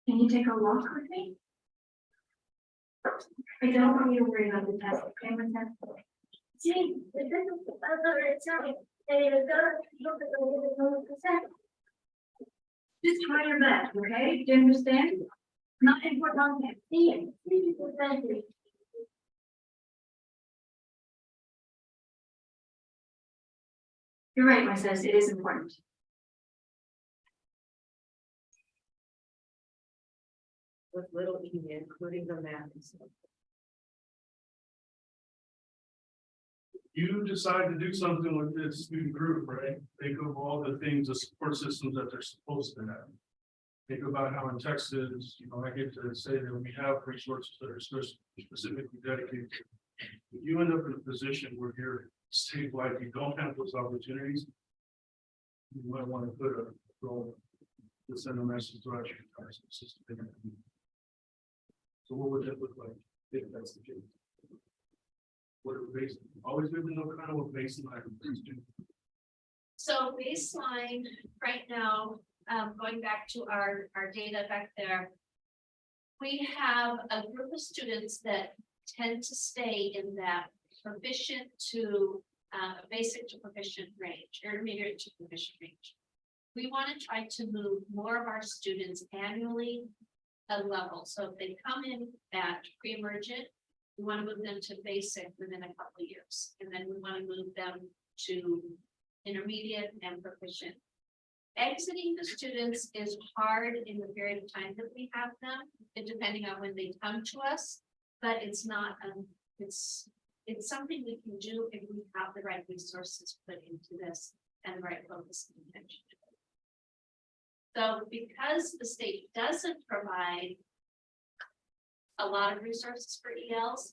Can you take a walk with me? I don't want you to worry about the test, okay, with that? Sí, Just try your best, okay? Do you understand? Not important. sí, sí, importante. You're right, my sis, it is important. With little e, including the math and stuff. You decide to do something with this student group, right? Think of all the things, the support systems that they're supposed to have. Think about how in Texas, I get to say that we have resources that are specifically dedicated. If you end up in a position where you're statewide, you don't have those opportunities. You might want to put a role to send a message throughout your entire system. So what would that look like if that's the case? What are we always been no kind of a baseline. So baseline right now, going back to our data back there. We have a group of students that tend to stay in that proficient to basic to proficient range, intermediate to proficient range. We want to try to move more of our students annually a level. So if they come in at pre-emergent, we want to move them to basic within a couple of years. And then we want to move them to intermediate and proficient. Exiting the students is hard in the period of time that we have them, and depending on when they come to us, but it's not, it's something we can do if we have the right resources put into this and the right focus and attention. So because the state doesn't provide a lot of resources for ELs,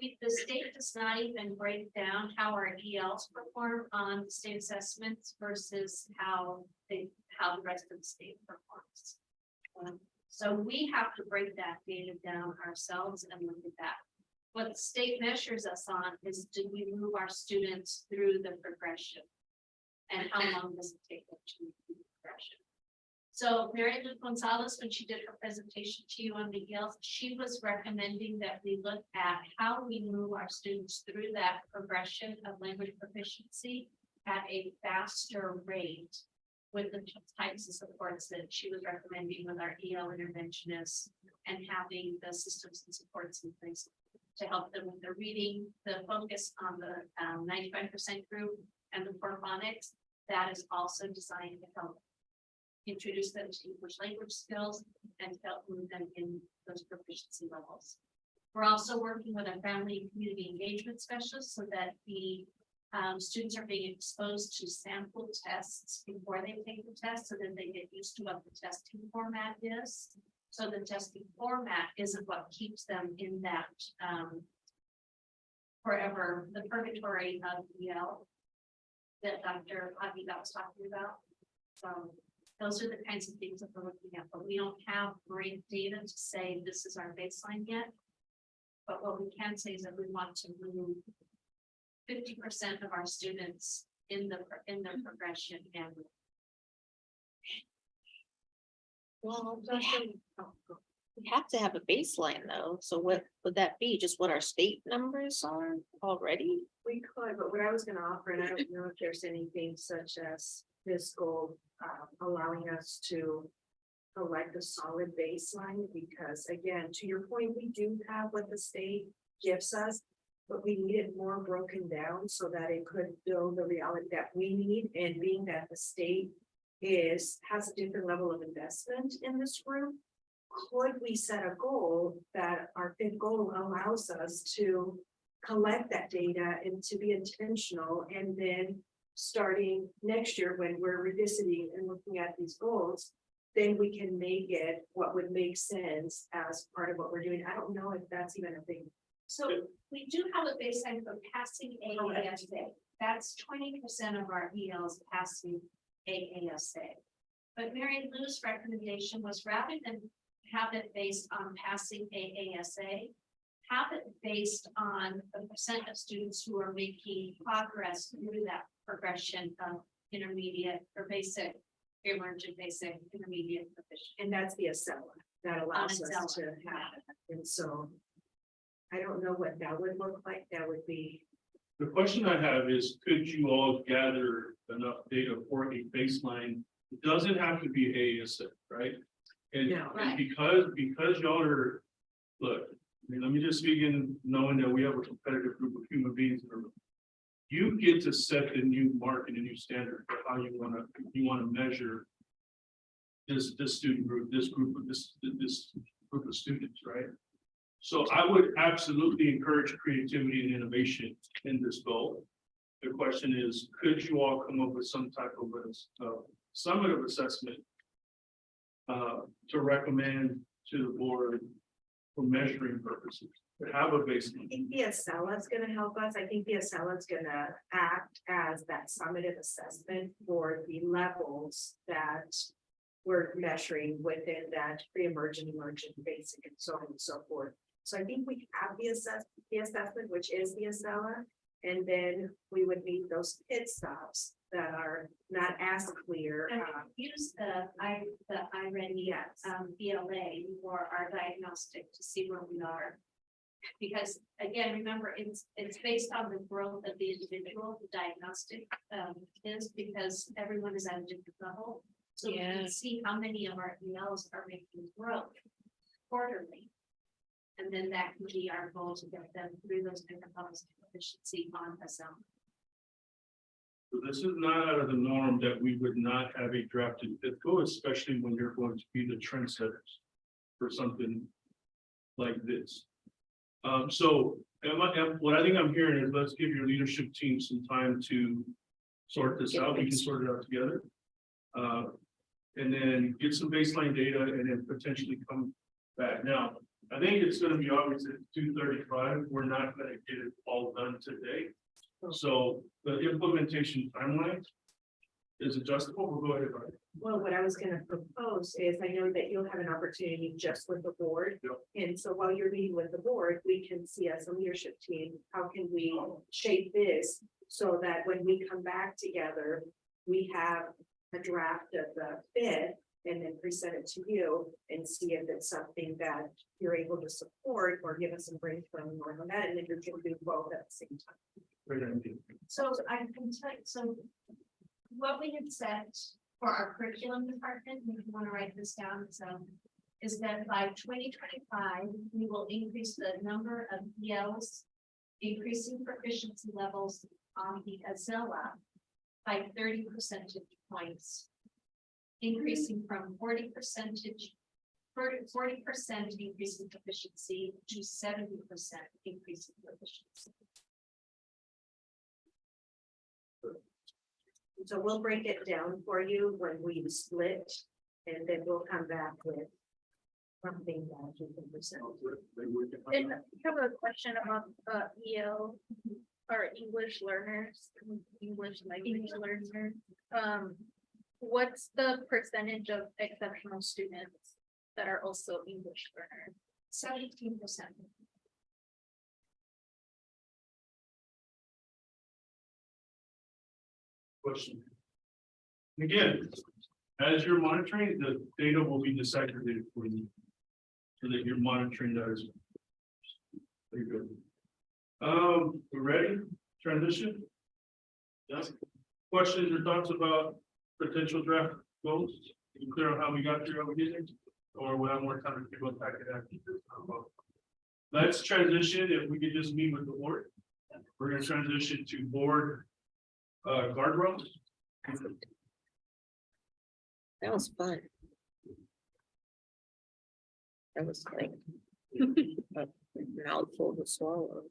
the state does not even break down how our ELs perform on the state assessments versus how the rest of the state performs. So we have to break that data down ourselves and look at that. What the state measures us on is, did we move our students through the progression? And how long does it take them to move through the progression? So Mary Lou Gonzalez, when she did her presentation to you on the ELs, she was recommending that we look at how we move our students through that progression of language proficiency at a faster rate with the types of supports that she was recommending with our EL interventionists and having the systems and supports in place to help them with the reading, the focus on the 95% group and the core phonics. That is also designed to help introduce them to English language skills, and help move them in those proficiency levels. We're also working with a family and community engagement specialist so that the students are being exposed to sample tests before they take the test, so that they get used to what the testing format is. So the testing format isn't what keeps them in that forever, the purgatory of EL that Dr. Aviva was talking about. So those are the kinds of things that we're looking at, but we don't have great data to say this is our baseline yet. But what we can say is that we want to move 50% of our students in their progression and. Well, we have to have a baseline though, so what would that be? Just what our state numbers are already? We could, but what I was gonna offer, and I don't know if there's anything such as this goal, allowing us to collect a solid baseline, because again, to your point, we do have what the state gives us, but we need it more broken down so that it could build the reality that we need, and being that the state has a different level of investment in this group. Could we set a goal that our fifth goal allows us to collect that data and to be intentional, and then starting next year when we're revisiting and looking at these goals, then we can make it what would make sense as part of what we're doing. I don't know if that's even a thing. So we do have a baseline for passing AASA. That's 20% of our ELs passing AASA. But Mary Lou's recommendation was, rather than have it based on passing AASA, have it based on the percent of students who are making progress through that progression of intermediate or basic, emergent, basic, intermediate, proficient. And that's the Acela that allows us Acela. to have it. And so I don't know what that would look like. That would be, The question I have is, could you all gather enough data for a baseline? It doesn't have to be AASA, right? And No. and because y'all are, look, I mean, let me just speak in knowing that we have a competitive group of human beings in the room. You get to set the new mark and the new standard for how you wanna measure this student group, this group of students, right? So I would absolutely encourage creativity and innovation in this goal. The question is, could you all come up with some type of summative assessment to recommend to the board for measuring purposes, to have a I baseline? think the Acela is gonna help us. I think the Acela is gonna act as that summative assessment for the levels that we're measuring within that pre-emergent, emergent, basic, and so on and so forth. So I think we have the assessment, which is the Acela, and then we would need those pit stops that are not as clear. And use the iReady BLA for our diagnostic to see where we are. Because again, remember, it's based on the growth of the individual, the diagnostic is, because everyone is at a different level. So we can see how many of our ELs are making growth quarterly. And then that can be our goal to get them through those different levels of efficiency on Acela. So this is not out of the norm that we would not have a drafted fifth goal, especially when you're going to be the trendsetters for something like this. So what I think I'm hearing is, let's give your leadership team some time to sort this out. We can sort it out together. And then get some baseline data and then potentially come back. Now, I think it's gonna be obvious at 2:35, we're not gonna get it all done today. So the implementation timeline is adjustable. We'll go ahead, right? Well, what I was gonna propose is, I know that you'll have an opportunity just with the board. Yep. And so while you're meeting with the board, we can see as a leadership team, how can we shape this so that when we come back together, we have a draft of the bid and then present it to you and see if it's something that you're able to support or give us some brainstorming on that, and then you're going to do both at the same time. Great idea. So I can tell you, so what we had set for our curriculum department, if you want to write this down, so is that by 2025, we will increase the number of ELs, increasing proficiency levels on the Acela by 30 percentage points increasing from 40% increase in proficiency to 70% increase in proficiency. So we'll break it down for you when we split, and then we'll come back with something that you can present. And I have a question about EL or English learners, English language learners. What's the percentage of exceptional students that are also English learners? 17%. Question. Again, as you're monitoring, the data will be disaggregated for you. So that you're monitoring those. Very good. We're ready? Transition? Yes. Questions or thoughts about potential draft goals? You clear on how we got through over here? Or we'll have more time to go back and after this. Let's transition, if we could just meet with the board. We're gonna transition to board guardrails. That was fun. That was like a mouthful to swallow.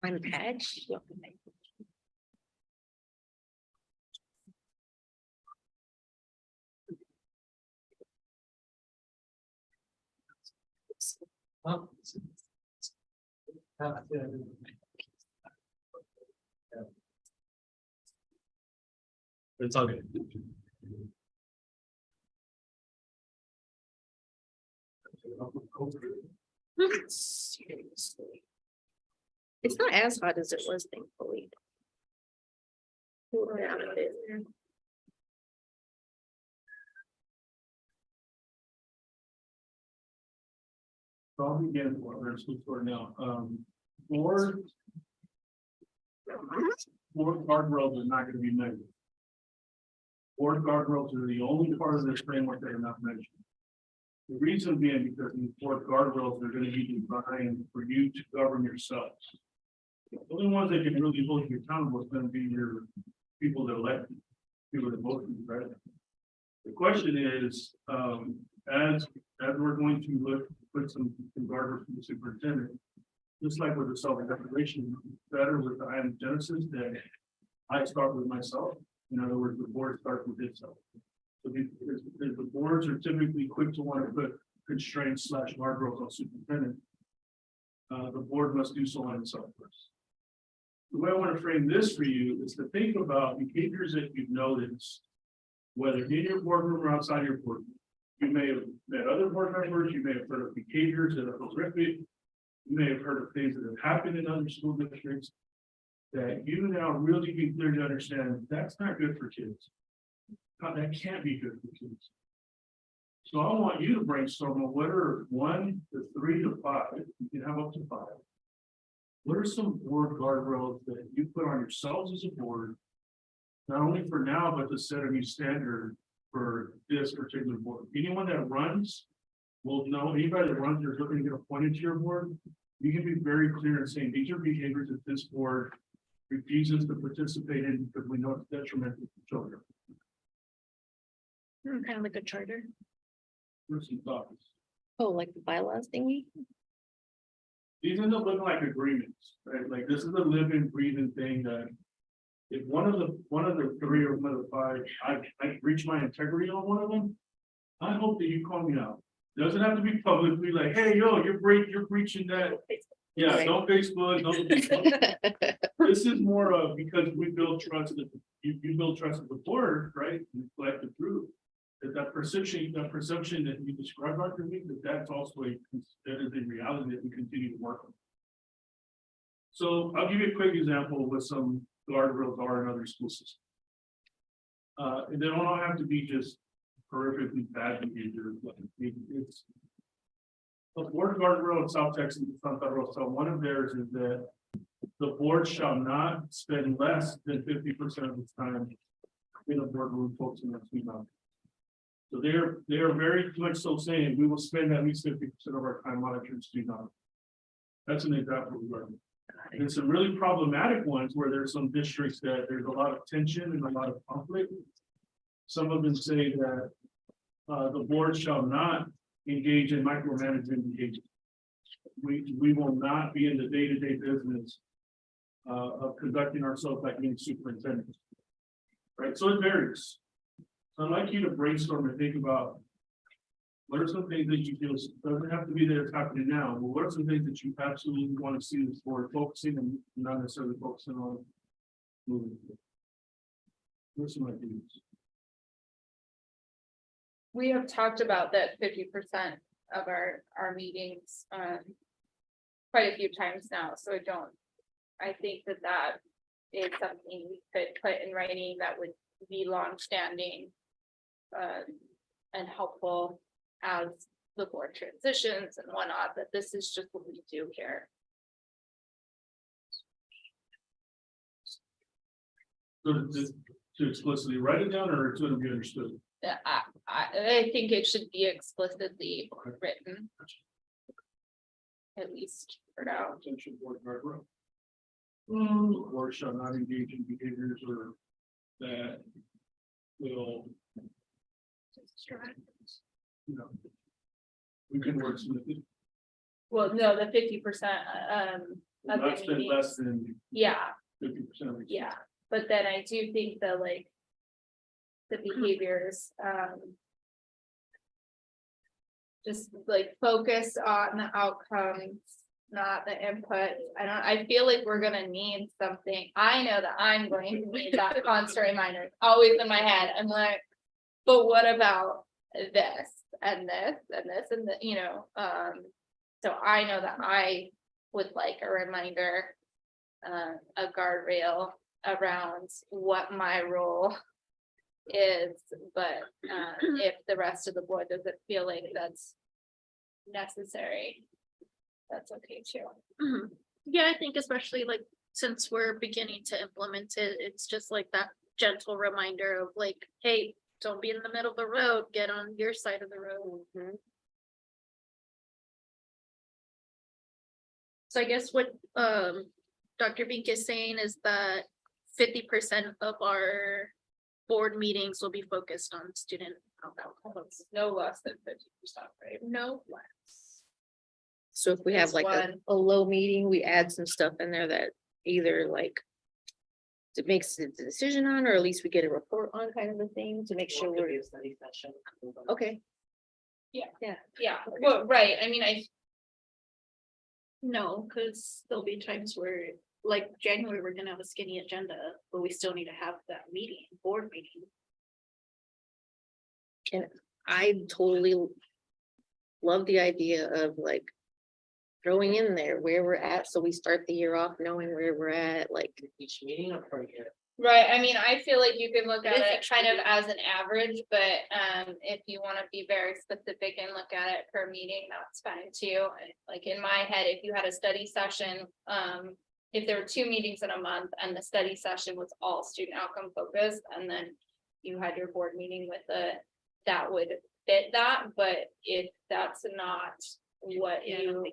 Unpatched. It's all good. Seriously. It's not as hot as it was, thankfully. Cool down a bit. So I'll begin what we're supposed to now. Board guardrails are not gonna be measured. Board guardrails are the only part of this framework that are not mentioned. The reason being because these board guardrails are gonna be designed for you to govern yourselves. The only ones that can really hold you accountable is gonna be your people that elect you, people that vote for you, right? The question is, as we're going to look, put some guardrails for the superintendent, just like with the self-declaration, better with the item genesis that I start with myself. In other words, the board starts with itself. So the boards are typically quick to want to put constraints / guardrails on superintendent. The board must do so on itself first. The way I want to frame this for you is to think about behaviors that you've noticed, whether in your boardroom or outside your boardroom. You may have met other board members, you may have heard of behaviors that are horrific. You may have heard of things that have happened in other school districts. That you now really be clear to understand that's not good for kids. That can't be good for kids. So I want you to brainstorm on what are 1 to 3 to 5, you can have up to 5. What are some board guardrails that you put on yourselves as a board? Not only for now, but to set a new standard for this particular board. Anyone that runs will know, anybody that runs is looking to get appointed to your board. You can be very clear in saying these are behaviors that this board refuses to participate in because we know it's detrimental to children. Kind of like a charter. Here's some thoughts. Oh, like the bylaws thingy? These end up looking like agreements, right? Like this is a living, breathing thing that if one of the 3 or 1 of the 5, I reach my integrity on one of them, I hope that you call me out. Doesn't have to be publicly like, hey, yo, you're breaching that. Yeah, Right. don't Facebook, don't. This is more of because we build trust, you build trust with the board, right? You collect the proof. That perception that you described, Dr. Meek, that's also that is a reality that we continue to work on. So I'll give you a quick example of what some guardrails are in other school systems. And they don't all have to be just horrifically bad behavior. It's The board guardrail in South Texas, Santa Rosa, one of theirs is that the board shall not spend less than 50% of its time in a boardroom focusing on student outcomes. So they are very much so saying, we will spend at least 50% of our time monitoring student outcomes. That's an example of guardrail. And some really problematic ones where there's some districts that there's a lot of tension and a lot of conflict. Some of them say that the board shall not engage in micromanagement engagement. We will not be in the day-to-day business of conducting ourselves like being superintendents. Right, so it varies. So I'd like you to brainstorm and think about what are some things that you feel, doesn't have to be that it's happening now, but what are some things that you absolutely want to see this board focusing and not necessarily focusing on moving forward? What's some ideas? We have talked about that 50% of our meetings, quite a few times now, so I think that is something we could put in writing that would be longstanding. And helpful as the board transitions and whatnot, that this is just what we do here. So to explicitly write it down or to be understood? I think it should be explicitly written. At least for now. Attention board guardrail. Or shall not engage in behaviors or that will. You know. We can work some. Well, no, the 50%, of Not the spend meetings. less than Yeah, 50% of it. yeah, but then I do think that like. The behaviors, just like focus on the outcomes, not the input. I feel like we're gonna need something. I know that I'm going to need that constant reminder, it's always in my head. I'm like, but what about this and this and this and the, you know, so I know that I would like a reminder, a guardrail around what my role is, but if the rest of the board doesn't feel like that's necessary, that's okay too. Yeah, I think especially like since we're beginning to implement it, it's just like that gentle reminder of like, hey, don't be in the middle of the road, get on your side of the road. So I guess what Dr. Bink is saying is that 50% of our board meetings will be focused on student outcomes. No less than 50%, right? No less. So if we have That's like one. a low meeting, we add some stuff in there that either like. It makes the decision on, or at least we get a report on kind of a thing to make sure we're. Okay. Yeah, well, right, I mean, No, because there'll be times where, like January, we're gonna have a skinny agenda, but we still need to have that meeting, board meeting. I totally love the idea of like throwing in there where we're at, so we start the year off knowing where we're at, like. Each meeting or per year? right, I mean, I feel like you can look It at is it kind of extreme. as an average, but if you want to be very specific and look at it per meeting, that's fine too. Like in my head, if you had a study session, if there were 2 meetings in a month and the study session was all student outcome focused, and then you had your board meeting with that would fit that, but if that's not what you,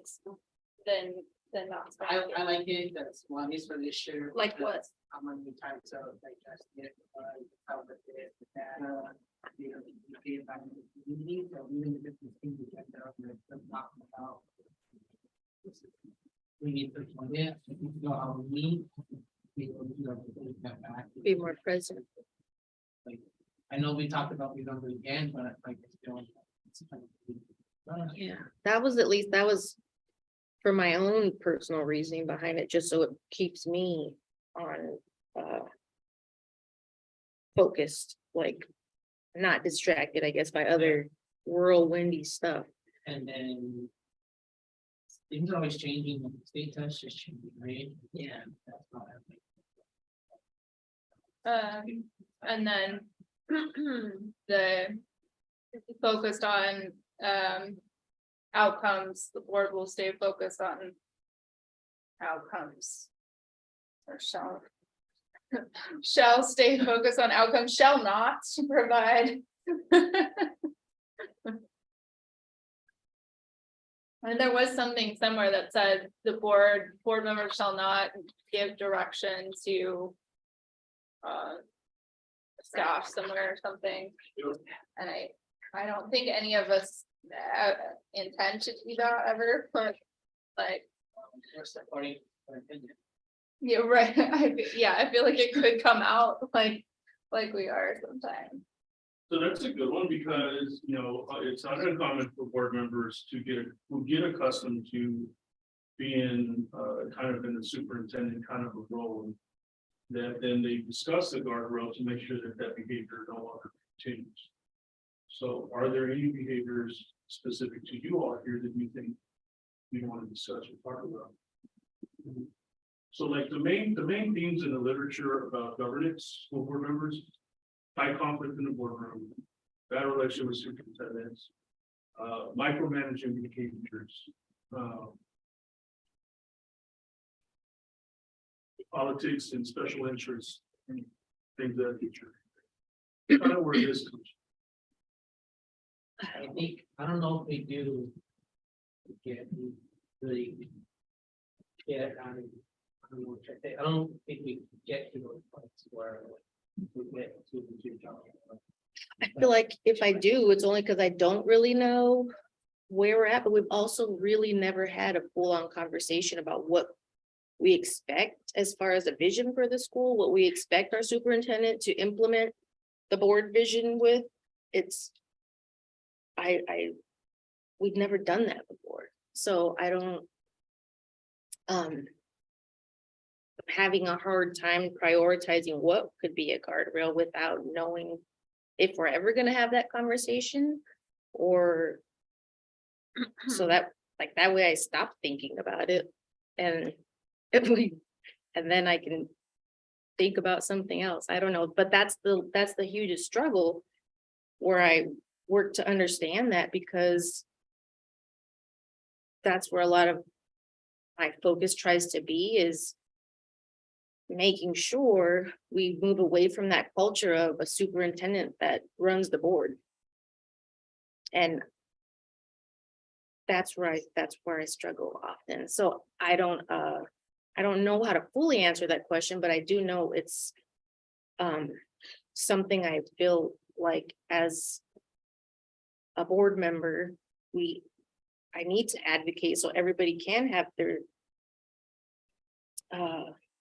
then that's fine. I like it, that's one is for this year. Like what? How many times digest it, how much it is, the data, you know, the feedback, we need to really different things to get there, we're talking about. We need to plan it, we know how we need. We will do that back. Be more present. Like, I know we talked about these numbers again, but like it's still. Yeah, that was for my own personal reasoning behind it, just so it keeps me on focused, like not distracted, I guess, by other whirlwindy stuff. And then. Things are always changing, the state test is changing, right? Yeah. That's not happening. And then the focused on outcomes, the board will stay focused on outcomes. Or shall stay focused on outcomes, shall not provide. And there was something somewhere that said the board members shall not give direction to staff somewhere or something. And I don't think any of us intend to do that ever, but like, yeah, right. I feel like it could come out like we are sometimes. So that's a good one because, you know, it's not uncommon for board members to get accustomed to being kind of in the superintendent kind of a role. That then they discuss the guardrail to make sure that that behavior no longer continues. So are there any behaviors specific to you all here that you think you want to discuss or talk about? So like the main themes in the literature about governance, school board members, high conflict in the boardroom, bad relationship with superintendents, micromanaging behaviors, politics and special interests, and things of that nature. Kind of where this comes. I think, I don't know if we do. Get really. Get on. I don't think we get to those points where. We get to the job. I feel like if I do, it's only because I don't really know where we're at, but we've also really never had a full-on conversation about what we expect as far as a vision for the school, what we expect our superintendent to implement the board vision with. It's, we've never done that before, so I don't, having a hard time prioritizing what could be a guardrail without knowing if we're ever going to have that conversation, or so that like that way I stop thinking about it and then I can think about something else. I don't know, but that's the hugest struggle where I work to understand that, because that's where a lot of my focus tries to be, is making sure we move away from that culture of a superintendent that runs the board. And that's where I struggle often. So I don't know how to fully answer that question, but I do know it's something I feel like as a board member, I need to advocate so everybody can have their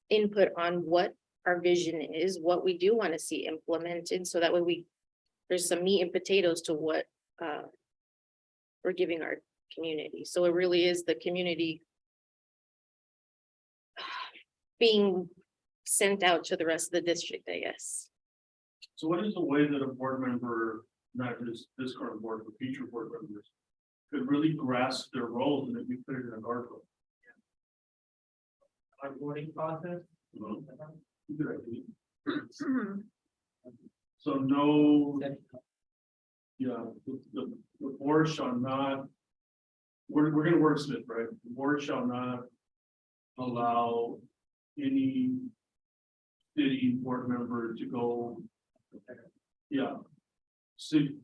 input on what our vision is, what we do want to see implemented, so that way there's some meat and potatoes to what we're giving our community. So it really is the community being sent out to the rest of the district, I guess. So what is the way that a board member, not just this current board, but future board members, could really grasp their roles and if you put it in an article? Onboarding process. Good idea. So no, yeah, the board shall not, we're gonna wordsmith, right? The board shall not allow any city board member to go. Yeah. City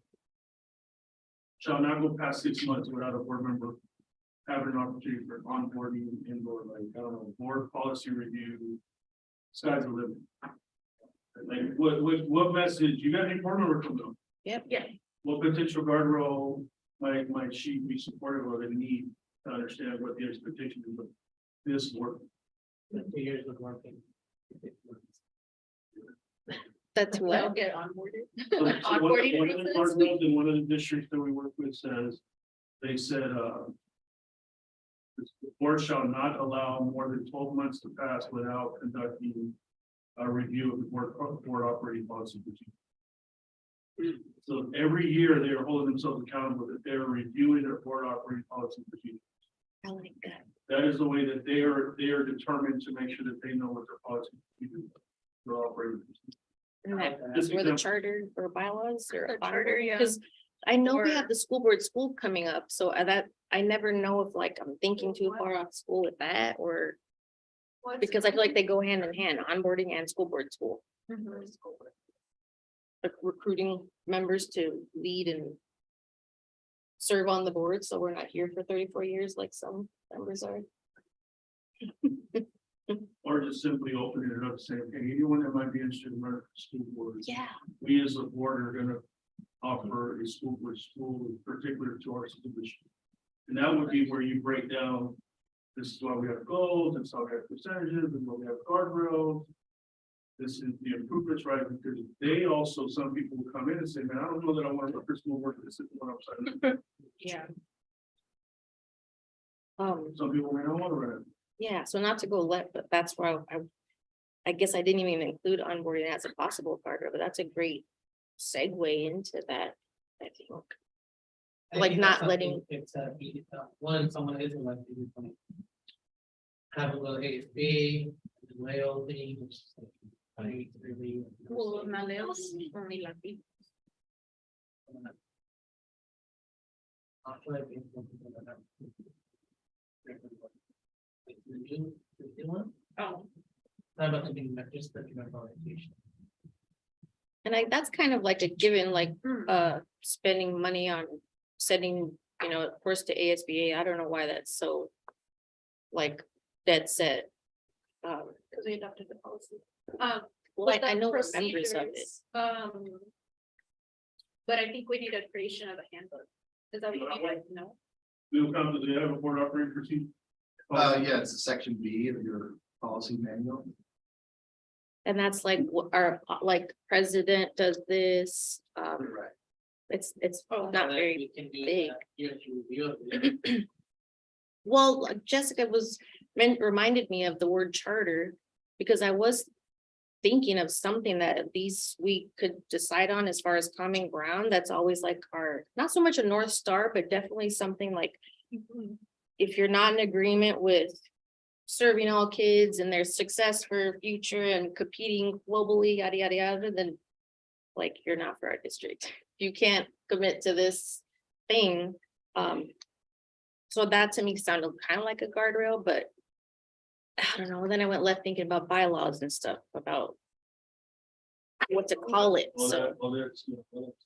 shall not go past 6 months without a board member having an opportunity for onboarding and board, like, I don't know, board policy review. Sky's the limit. Like, what message, you got any board member coming up? Yep. Yeah. What potential guardrail might she be supportive of and need to understand what the expectation is of this work? 2 years of working. That's I'll what, get onboarded. So one Onboarding of the process. guardrails in one of the districts that we work with says, they said, the board shall not allow more than 12 months to pass without conducting a review of the board operating policy procedure. So every year they are holding themselves accountable that they're reviewing their board operating policy procedure. I like that. That is the way that they are determined to make sure that they know what their policy procedures are operating. And Just that's where the example. charter or bylaws or. The charter, yeah. Because I know we Or- have the school board school coming up, so I never know if like I'm thinking too far off school with that or. Because I feel like they go hand in hand, onboarding and school board school. Like recruiting members to lead and. Serve on the board, so we're not here for 34 years like some members are. Or just simply opening it up, saying, hey, anyone that might be interested in running for school board. Yeah. We as a board are gonna offer a school board school particular to our subdivision. And that would be where you break down, this is why we have goals, this is why we have percentages, and what we have guardrails. This is the improvements, right? Because they also, some people will come in and say, man, I don't know that I want to work for school board, this is what I'm saying. Yeah. Some people may not want to run it. Yeah, so not to go left, but that's why I guess I didn't even include onboarding as a possible part, but that's a great segue into that, I think. I Like think not that's letting- something It's one, someone is elected, you can have a little ASB, loyalty, which is like, I need to really. Well, no, Leo's only lucky. I feel like it's something that I have to- Like, the new one, Oh, not about thinking about just thinking about orientation. And that's kind of like a given, like, mm, spending money on sending, of course, to ASBA. I don't know why that's so. Like, dead set. because we adopted the policy. Well, But I the know we're members of it. procedures, But I think we need a creation of a handbook. Is that what you guys know? We'll come to the board operating procedure. Yeah, it's section B of your policy manual. And that's like, our, like, president does this, Right. it's Oh, not So that very we can do big. that yearly review of it. Well, Jessica reminded me of the word charter, because I was thinking of something that at least we could decide on as far as common ground. That's always like our, not so much a North Star, but definitely something like, if you're not in agreement with serving all kids and their success for future and competing globally, yada, yada, yada, then like, you're not for our district. You can't commit to this thing. So that to me sounded kind of like a guardrail, but I don't know. Then I went left thinking about bylaws and stuff about what to call it. So,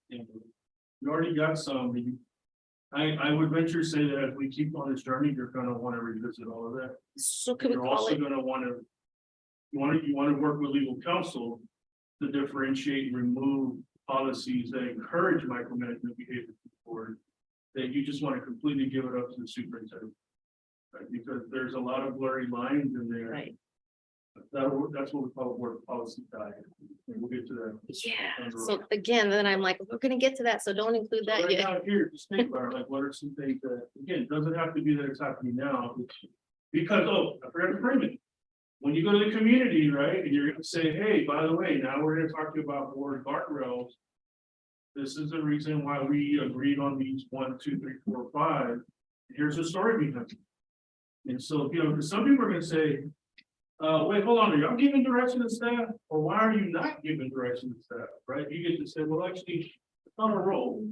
You already got some, but I would venture to say that if we keep on this journey, you're gonna want to revisit all of that. so can we You're call also it? gonna want to. You want to work with legal counsel to differentiate and remove policies that encourage micromanagement behavior forward. That you just want to completely give it up to the superintendent. Right, because there's a lot of blurry lines in there. Right. That's what we call a word policy guide. We'll get to that. Yeah. So again, then I'm like, we're gonna get to that, so don't include that Right yet. now here, just think about it, like, what are some things that, again, it doesn't have to be that it's happening now. Because, oh, I forgot to frame it. When you go to the community, right, and you're gonna say, hey, by the way, now we're gonna talk to you about board guardrails. This is the reason why we agreed on these 1, 2, 3, 4, 5. Here's the story behind it. And so, because some people are gonna say, wait, hold on, are y'all giving direction to staff? Or why are you not giving direction to staff, right? You get to say, well, actually, it's on a roll.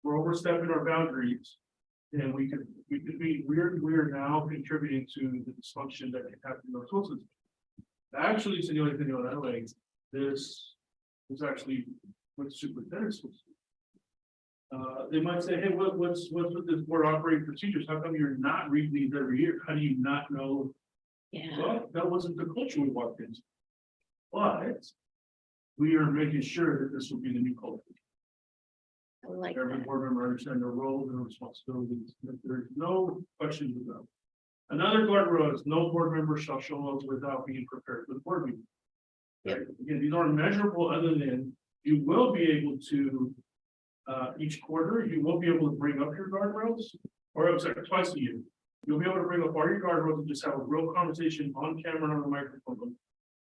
We're overstepping our boundaries. And we're now contributing to the dysfunction that can happen in our school system. Actually, so the only thing on that way, this is actually what superintendent's supposed to do. They might say, hey, what's with this board operating procedures? How come you're not reading these every year? How do you not know? Yeah, Well, that wasn't the culture we walked into. But we are making sure that this will be the new culture. I like Every that. board member understand their roles and responsibilities. There's no questions about. Another guardrail is no board member shall show up without being prepared for the board meeting. Right? Again, these aren't measurable other than you will be able to. Each quarter, you will be able to bring up your guardrails, or I'm sorry, twice a year. You'll be able to bring up all your guardrails and just have a real conversation on camera and on the microphone.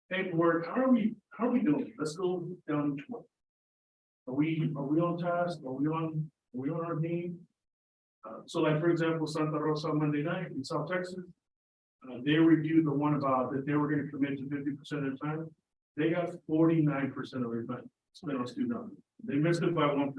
Hey, board, how are we doing? Let's go down each one. Are we on task? Are we on our game? So like, for example, Santa Rosa Monday night in South Texas. They reviewed the one about that they were gonna commit to 50% of the time. They got 49% of their time spent on student. They missed it by 1%.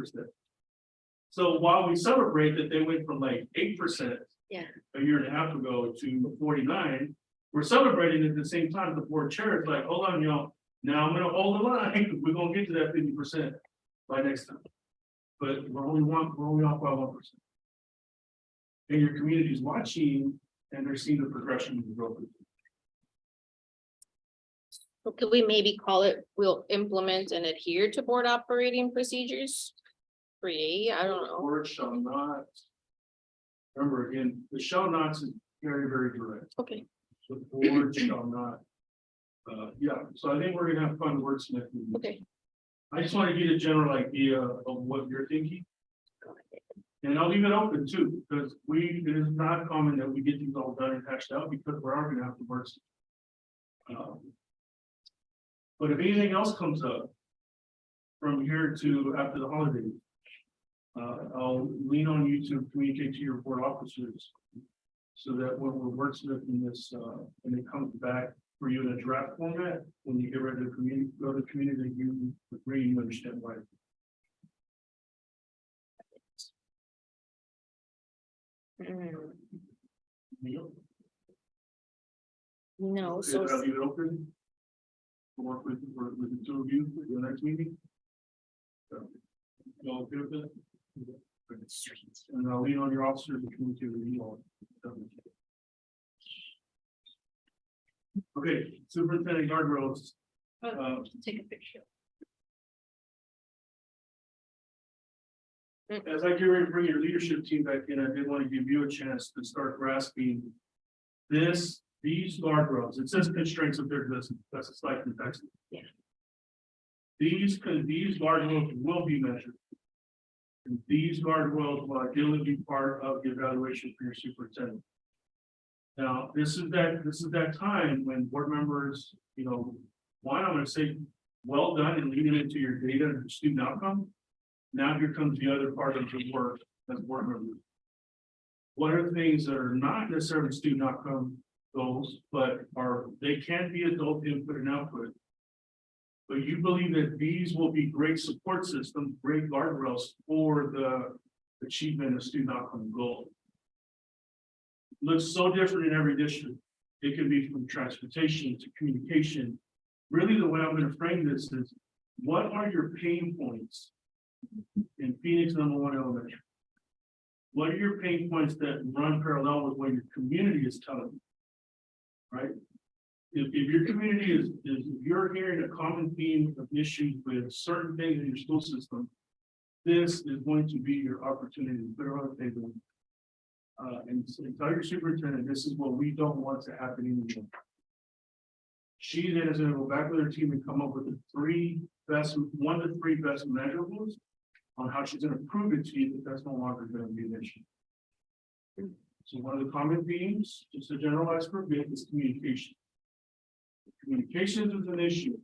So while we celebrate that they went from like 8%. Yeah. A year and a half ago to 49, we're celebrating at the same time, the board chair is like, hold on, y'all. Now I'm gonna hold the line, we're gonna get to that 50% by next time. But we're only off by 1%. And your community's watching and they're seeing the progression of the growth. So could we maybe call it, we'll implement and adhere to board operating procedures? Create, I don't know. Board shall not. Remember again, the shall nots is very, very direct. Okay. The board shall not. Yeah, so I think we're gonna have fun wordsmithing. Okay. I just want to get a general idea of what you're thinking. And I'll leave it open too, because it is not common that we get these all done and hashed out because we are gonna have to work. But if anything else comes up from here to after the holidays, I'll lean on you to communicate to your board officers so that when we're wordsmithing this, and it comes back for you in a draft format, when you get ready to go to the community, you agree, you understand why. No, So so I'll leave it open. Work with the two of you for the next meeting. So, you all good with that? And I'll lean on your officers to communicate with you all. Okay, superintendent guardrails. Take a picture. As I get ready to bring your leadership team back in, I did want to give you a chance to start grasping these guardrails. It says constraints of their business. That's a slight context. Yeah. These guardrails will be measured. And these guardrails will ideally be part of the evaluation for your superintendent. Now, this is that time when board members, one, I'm going to say, well done in leading into your data and student outcome. Now here comes the other part of the work as board members. What are the things that are not necessarily student outcome goals, but they can be adult input and output. But you believe that these will be great support systems, great guardrails for the achievement of student outcome goal. Looks so different in every district. It can be from transportation to communication. Really, the way I'm going to frame this is, what are your pain points in Phoenix #1 Elementary? What are your pain points that run parallel with what your community is telling you? Right? If your community is if you're hearing a common theme of issues with certain things in your school system, this is going to be your opportunity to put it on the table. And tell your superintendent, this is what we don't want to happen anymore. She then is going to go back with her team and come up with the 1 to 3 best measurables on how she's going to prove it to you that that's no longer going to be an issue. So one of the common themes, just to generalize for a bit, is communication. Communications is an issue.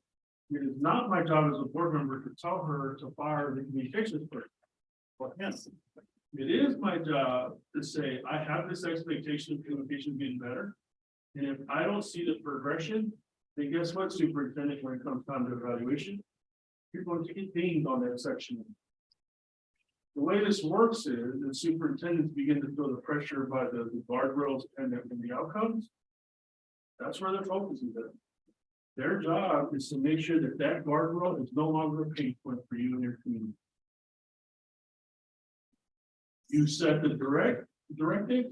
It is not my job as a board member to tell her to fire the communications person. Well, yes, it is my job to say, I have this expectation of communication getting better. And if I don't see the progression, then guess what, superintendent, when it comes time to evaluation, you're going to get dinged on that section. The way this works is the superintendents begin to feel the pressure by the guardrails and the outcomes. That's where their focus is at. Their job is to make sure that that guardrail is no longer a pain point for you and your community. You set the directive,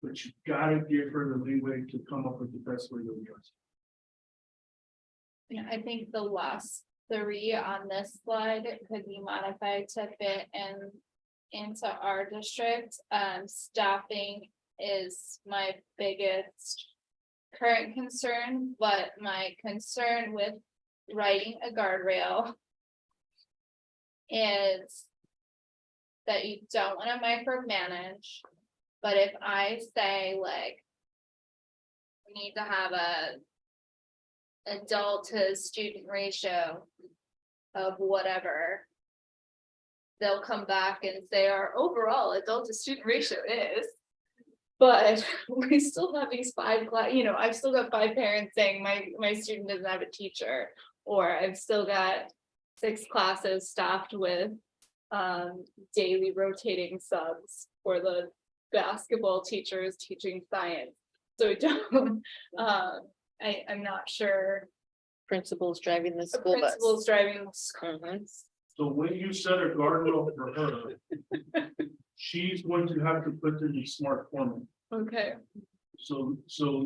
but you gotta give her the leeway to come up with the best way to address it. Yeah, I think the last 3 on this slide could be modified to fit into our district. Staffing is my biggest current concern, but my concern with writing a guardrail is that you don't want to micromanage, but if I say like, we need to have a adult to student ratio of whatever, they'll come back and say our overall adult to student ratio is, but we still have these 5 class, I've still got 5 parents saying my student doesn't have a teacher, or I've still got 6 classes staffed with daily rotating subs for the basketball teachers teaching science. So we don't, I'm not sure. Principals driving the The school bus. principal's driving the school Mhm. bus. So when you set a guardrail for her, she's going to have to put in the smart format. Okay, So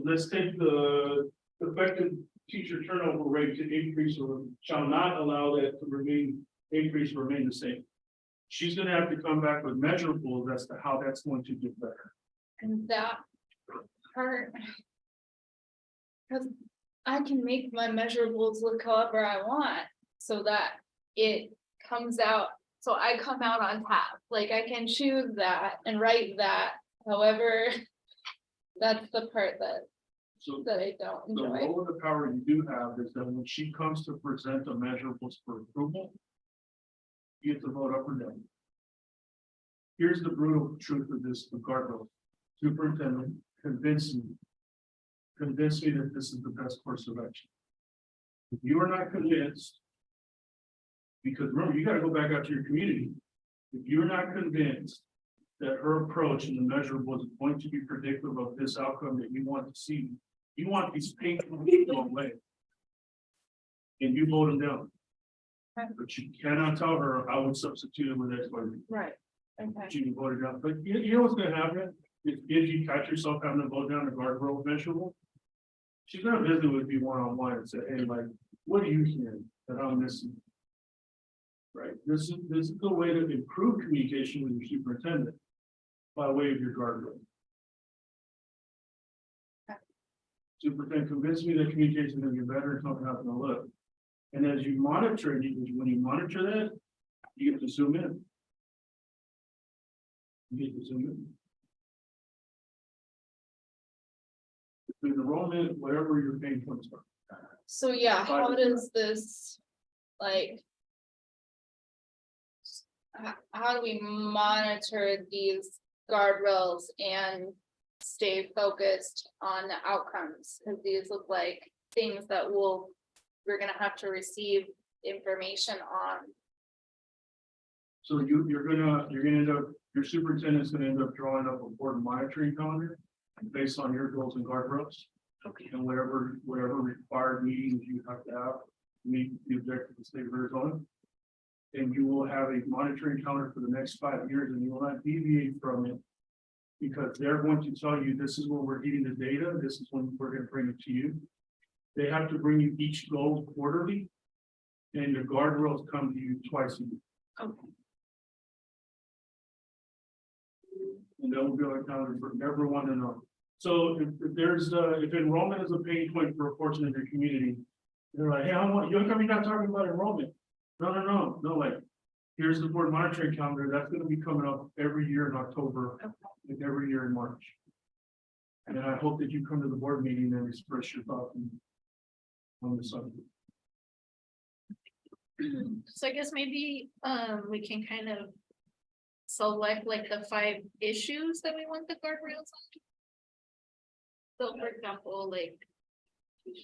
let's take the effective teacher turnover rate to increase or shall not allow that to remain the same. She's gonna have to come back with measurables as to how that's going to get better. and that part. Cause I can make my measurables look however I want, so that it comes out, so I come out on top, like I can choose that and write that, however. That's the part So that I don't the enjoy. role of the power you do have is that when she comes to present the measurables for approval, you have to vote up or down. Here's the brutal truth of this guardrail. Superintendent, convince me that this is the best course of action. If you are not convinced, because remember, you gotta go back out to your community. If you're not convinced that her approach and the measurable is going to be predictive of this outcome that you want to see, you want these painful to go away. And you vote them down. But you cannot tell her I would substitute it with X, Y, Z. Right, okay. She can vote it down, but you know what's gonna happen? If you catch yourself having to vote down a guardrail measurable. She's gonna visit with you one-on-one and say, hey, like, what are you hearing that I'm missing? Right, this is the way to improve communication with your superintendent. By way of your guardrail. Superintendent, convince me that communication is gonna get better and something happened to look. And as you monitor it, when you monitor that, you get to zoom in. You get to zoom in. Between enrollment, wherever your pain comes from. So yeah, how does this, like. How do we monitor these guardrails and stay focused on the outcomes? Cause these look like things that we're gonna have to receive information on. So you're gonna end up, your superintendent's gonna end up drawing up a board monitoring calendar based on your goals and guardrails. Okay. And whatever required meetings you have to have, to meet the objective of the state of Arizona. And you will have a monitoring calendar for the next 5 years, and you will not deviate from it. Because they're going to tell you, this is where we're getting the data, this is when we're gonna bring it to you. They have to bring you each goal quarterly. And your guardrails come to you twice a year. Okay. And that will be on a calendar for everyone to know. So if enrollment is a pain point for a portion of your community, they're like, hey, you're not talking about enrollment. No, like, here's the board monitoring calendar, that's gonna be coming up every year in October, and every year in March. And I hope that you come to the board meeting and express your thoughts on the subject. So I guess maybe we can kind of select like the 5 issues that we want the guardrails on. So for example, like,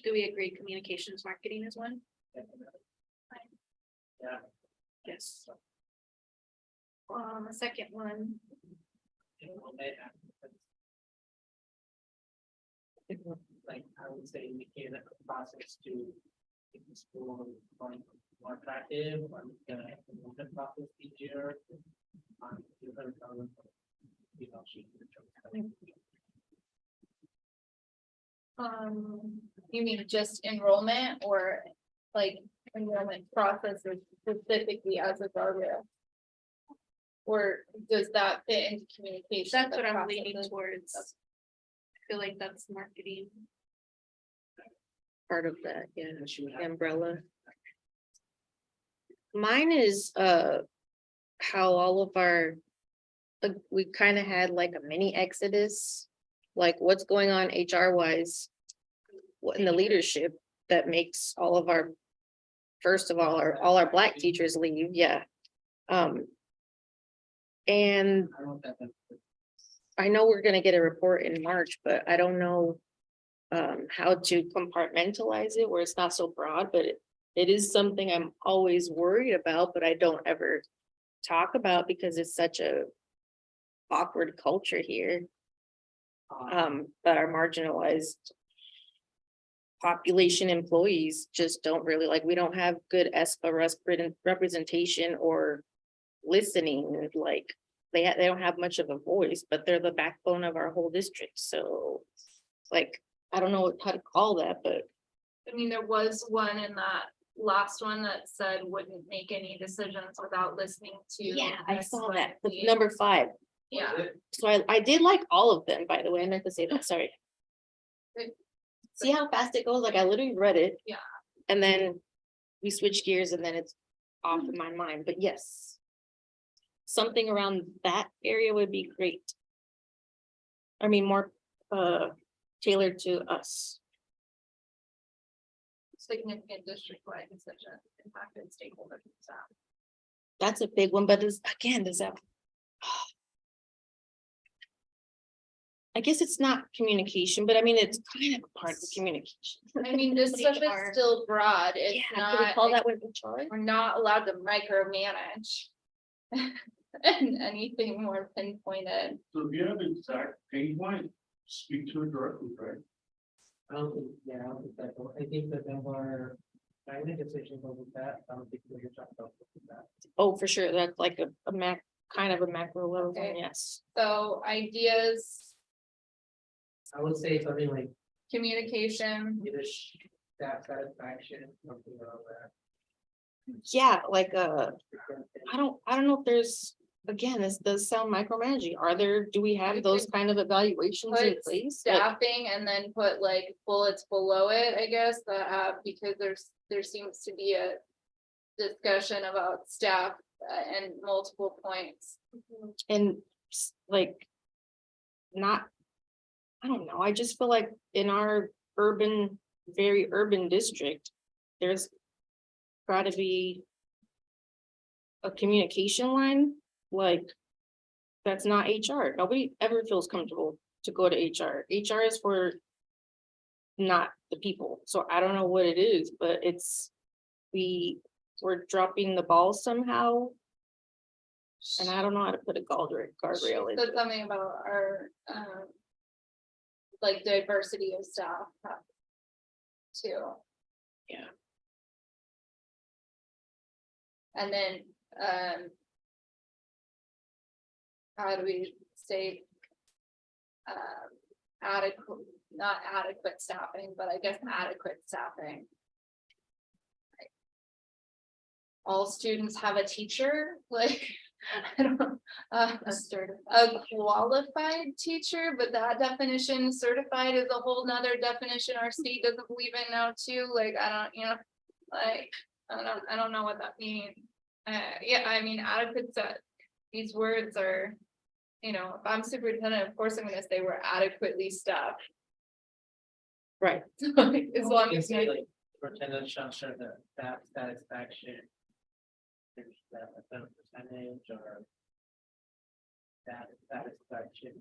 do we agree communications marketing is one? Yeah. Yes. The second one, Like, I would say indicate that the process to make the school more attractive, or gonna move the process easier. You know, You mean just enrollment or like enrollment processes specifically as a guardrail? Or does that fit into communication? that's the what I'm leaning processes? towards. I feel like that's marketing. Part of that, yeah, she would have- umbrella. Mine is, how all of our, we kind of had like a mini exodus. Like what's going on HR wise. What in the leadership that makes all of our, first of all, all our Black teachers leave, yeah. And I don't think that. I know we're gonna get a report in March, but I don't know. How to compartmentalize it where it's not so broad, but it is something I'm always worried about, but I don't ever talk about because it's such a awkward culture here. But our marginalized population employees just don't really like, we don't have good ESPA representation or listening, like they don't have much of a voice, but they're the backbone of our whole district. So like, I don't know how to call that, but I mean, there was one in that last one that said wouldn't make any decisions without listening to. yeah, I Ms. saw that. Wendy. Number 5. Yeah, So I did like all of them, by the way. I meant to say that, sorry. Good. See how fast it goes? Like I literally read it. Yeah. And then we switch gears and then it's off of my mind, but yes. Something around that area would be great. I mean, more tailored to us. significant district-wide decision impacted stakeholders and staff. That's a big one, but does that? I guess it's not communication, but I mean, it's kind of a part of the communication. I mean, this stuff is HR. still broad. It's Yeah, can we not, call that one HR? we're not allowed to micromanage. And anything more pinpointed. So if you have an exact pain point, speak to it directly, right? I don't think, yeah, I don't think that, I think that there were, I made decisions over that, I don't think we were talking about that. Oh, for sure. That's like a kind of a macro level, one, Okay. yes. So ideas, I would say something like communication, leadership, staff satisfaction, something around that. Yeah, like I don't know if there's, again, this does sound micromanaging. Do we have those kind of evaluations in put place? Like, staffing, and then put like bullets below it, I guess, that have, because there seems to be a discussion about staff and multiple points. and like, not, I don't know, I just feel like in our very urban district, there's gotta be a communication line, like, that's not HR. Nobody ever feels comfortable to go to HR. HR is for not the people. So I don't know what it is, but we're dropping the ball somehow. And I don't know how to put a guardrail in. Said something about our, like diversity of staff. Too. Yeah. And then, how do we say? Adequate, not adequate staffing, but I guess adequate staffing. All students have a teacher, like, I don't know, a qualified teacher, but that definition, certified, is a whole nother definition our state doesn't believe in now too, like, I don't know what that means. Yeah, I mean, adequate set, these words are, if I'm superintendent, of course I'm gonna say we're adequately staffed. Right. As long as Say you, like, superintendent shall ensure that staff satisfaction. There's that a certain percentage or. That satisfaction.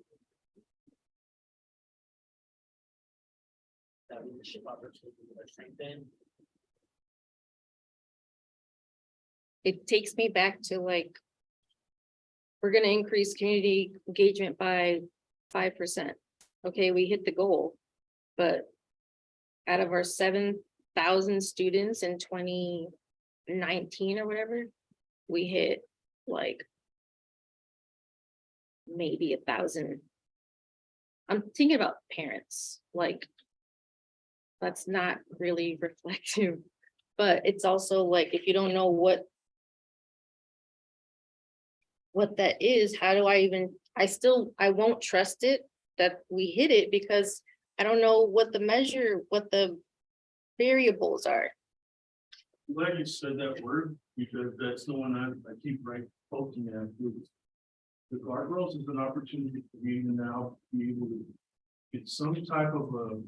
That leadership opportunity or strengthen. It takes me back to like, we're gonna increase community engagement by 5%. Okay, we hit the goal, but out of our 7,000 students in 2019 or whatever, we hit like maybe 1,000. I'm thinking about parents, like, that's not really reflective, but it's also like, if you don't know what that is, how do I even, I won't trust it that we hit it because I don't know what the variables are. I'm glad you said that word, because that's the one I keep poking at. The guardrails is an opportunity for me to now be able to get some type of a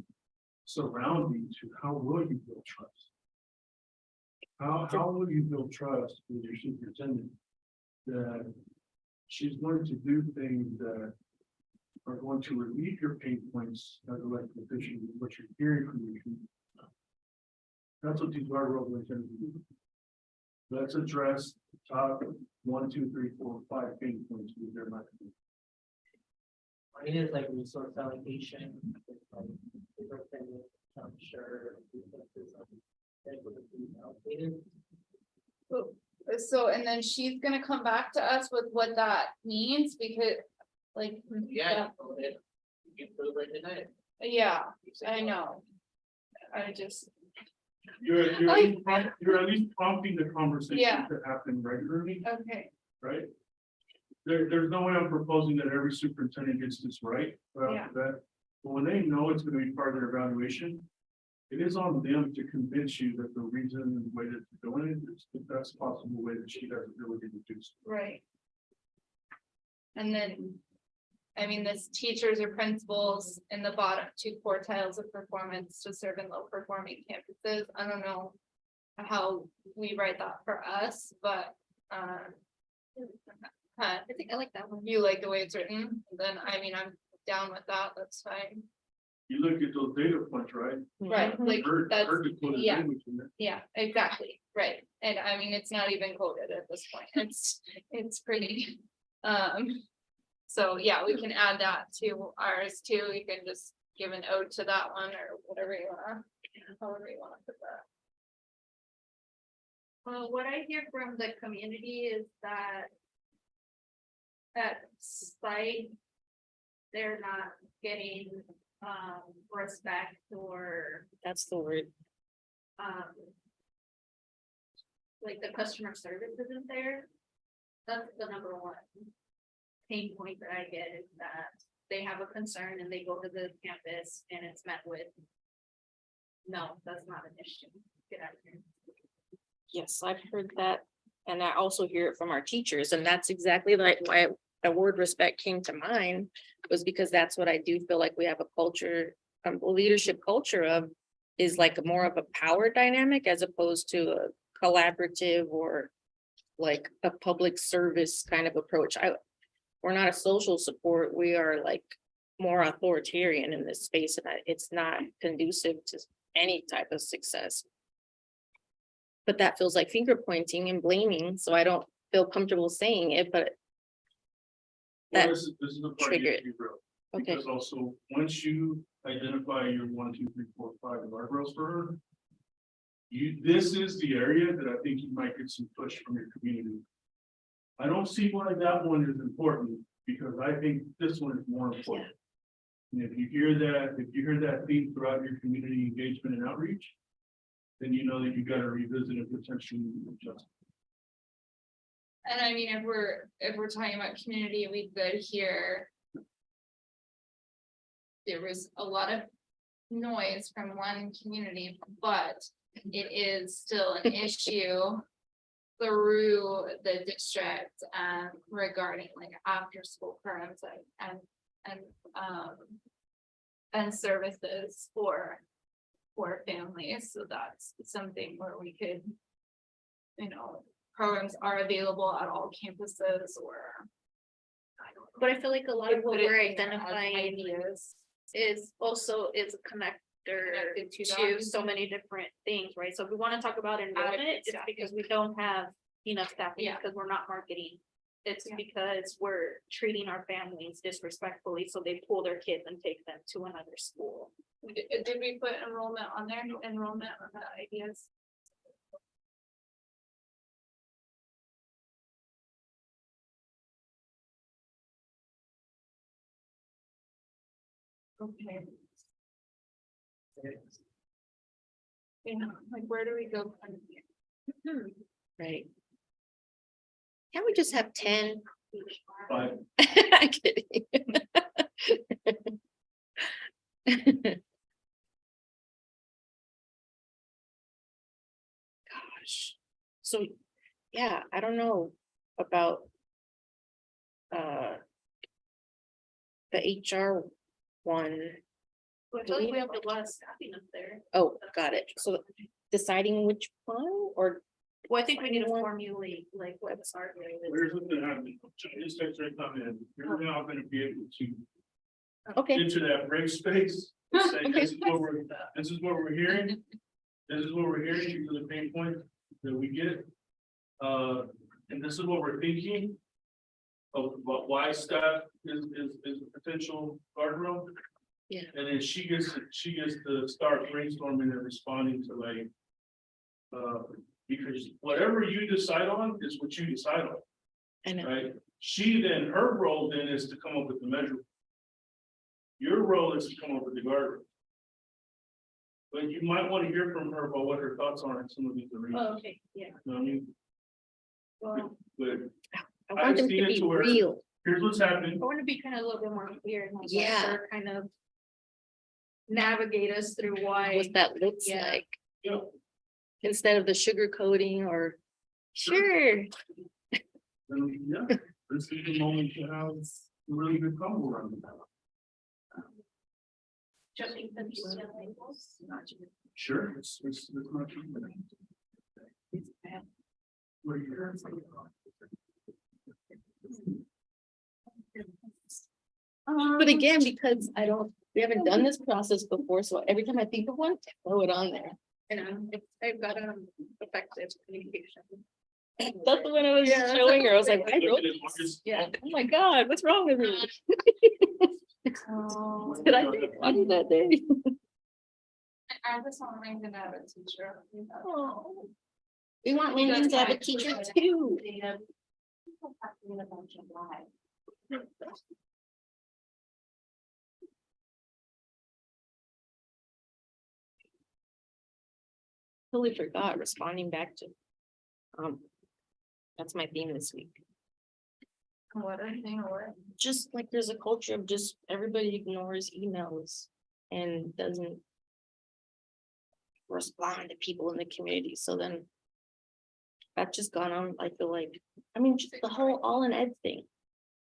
surrounding to how will you build trust? How will you build trust with your superintendent that she's going to do things that are going to relieve your pain points as elected officials, what you're hearing from your community? That's what these guardrails are intended to do. Let's address the top 1, 2, 3, 4, 5 pain points with their life. It is like resource allocation. It's like different things, I'm sure. So, and then she's gonna come back to us with what that means, because, like. Yeah. You prove it tonight. Yeah, I know. I just, You're I- at least prompting the conversation Yeah. to happen regularly, okay, right? There's no way I'm proposing that every superintendent gets this right right off the bat. But when they know it's gonna be part of their evaluation, it is on them to convince you that the reason and the way that they're doing it is the best possible way that she has the ability to do so. right. And then, I mean, this teachers or principals in the bottom 2 quartiles of performance to serve in low performing campuses. I don't know how we write that for us, but, I think I like that one. You like the way it's written, then I mean, I'm down with that, that's fine. You look at those data points, right? Right, like, Heard that's, decoded yeah. language in there. yeah, exactly, right, and I mean, it's not even coded at this point, it's pretty. So, yeah, we can add that to ours too, we can just give an ode to that one or whatever you wanna, however you wanna put that. Well, what I hear from the community is that at site, they're not getting respect or That's the word. Like the customer service isn't there. That's the number one pain point that I get is that they have a concern and they go to the campus and it's met with. No, that's not an issue. Get out of here. Yes, I've heard that, and I also hear it from our teachers, and that's exactly like why the word respect came to mind. Was because that's what I do feel like we have a culture, a leadership culture of, is like more of a power dynamic as opposed to a collaborative or like a public service kind of approach. We're not a social support, we are like more authoritarian in this space, and it's not conducive to any type of success. But that feels like finger pointing and blaming, so I don't feel comfortable saying it, but Well, that this is the part you triggered. have to be real. okay, Because also, once you identify your 1, 2, 3, 4, 5 guardrails for her. This is the area that I think you might get some push from your community. I don't see why that one is important, because I think this one is more important. And if you hear that theme throughout your community engagement and outreach, then you know that you gotta revisit and potentially adjust. And I mean, if we're talking about community, we could hear. There was a lot of noise from one community, but it is still an issue. Through the district regarding like after school programs and services for families, so that's something where we could. Programs are available at all campuses or. But I feel like a lot of what Put it we're in there as identifying ideas. is also is a connector Connected to to that. so many different things, right? So if we want to talk about enrollment, it's staffing. because we don't have enough staffing, Yeah. because we're not marketing. It's Yeah. because we're treating our families disrespectfully, so they pull their kids and take them to another school. Did we put enrollment on there, enrollment ideas? Okay. Like, where do we go from here? right. Can't we just have 10? But I'm kidding. Gosh, so, yeah, I don't know about. The HR one. But I feel like we have a lot of staffing up there. Oh, got it. So deciding which one or, Well, I think we need to Anyone? formulate like what's our. here's what's gonna happen. This next right come in, you're now gonna be able to okay, into that break space. Say, this is what we're hearing. This is what we're hearing, these are the pain points that we get. and this is what we're thinking of why staff is a potential guardrail. Yeah. And then she gets to start brainstorming and responding to like, because whatever you decide on is what you decide on, I know. right? Her role then is to come up with the measure. Your role is to come up with the guardrail. But you might want to hear from her about what her thoughts are on some of these arenas. Oh, okay, yeah. You know what I mean? Well, But I want them to seen it be to where- real. here's what's happening. I want to be kind of a little bit more clear and also Yeah. her kind of navigate us through why. What that looks Yeah. like, Yeah. instead of the sugar coating or, sure, And yeah, this is the moment to have a really good combo around it. Jumping from these young labels. Sure. It's not. but again, because we haven't done this process before, so every time I think of one, throw it on there. I've got effective communication. That's the one I was showing her, I was like, I wrote this. Yeah, oh my God, what's wrong with me? Did I think funny that day? I just want to have a teacher. Oh. We want Lincoln to have a teacher too. Totally forgot responding back to. That's my theme this week. What I think, what? Just like there's a culture of just everybody ignores emails and doesn't respond to people in the community. So then that's just gone on, I feel like, I mean, just the whole all in ed thing.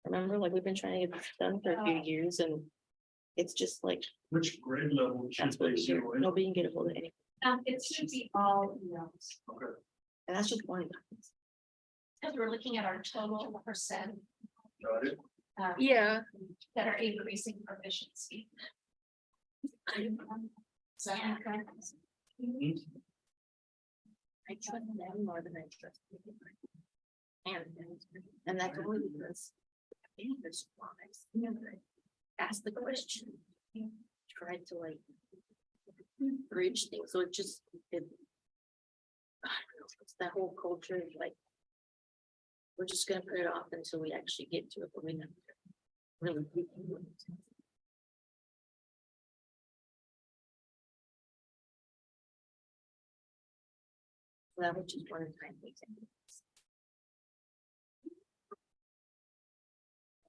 Remember, like we've been trying to get this done for a few years and it's just like, Which grade level should that's what they we do. zero in? Nobody can get a hold of anything. It should be all emails. Okay. And that's just one. Because we're looking at our total percent. Got it. Yeah. That are increasing proficiency. So, Mhm. I trust them more than I trust. And that's only because. I think there's wise. Ask the question. Try to like. Bridge things, so it's that whole culture of like. We're just gonna put it off until we actually get to it, but we never really. Do it. So that was just one time.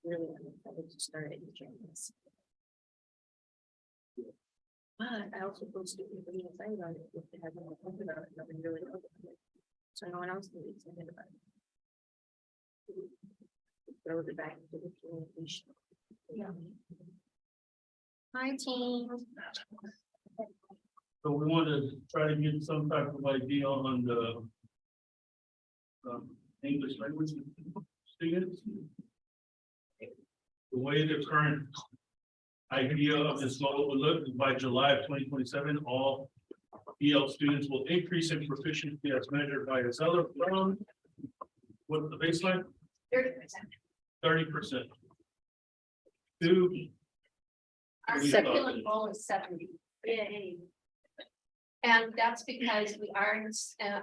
Really, I'm excited to start enjoying this. But I also feel stupid for being excited about it if they haven't talked about it, nothing really. So no one else can be excited about it. Throw it back into the communication. Yeah. Hi, team. So we want to try to get some type of idea on the. English language students. The way the current idea of this model will look is by July of 2027, all EL students will increase in proficiency as measured by a Zeller from. What's the baseline? 30%. To. our curriculum goal is 70. Yay. And that's because we are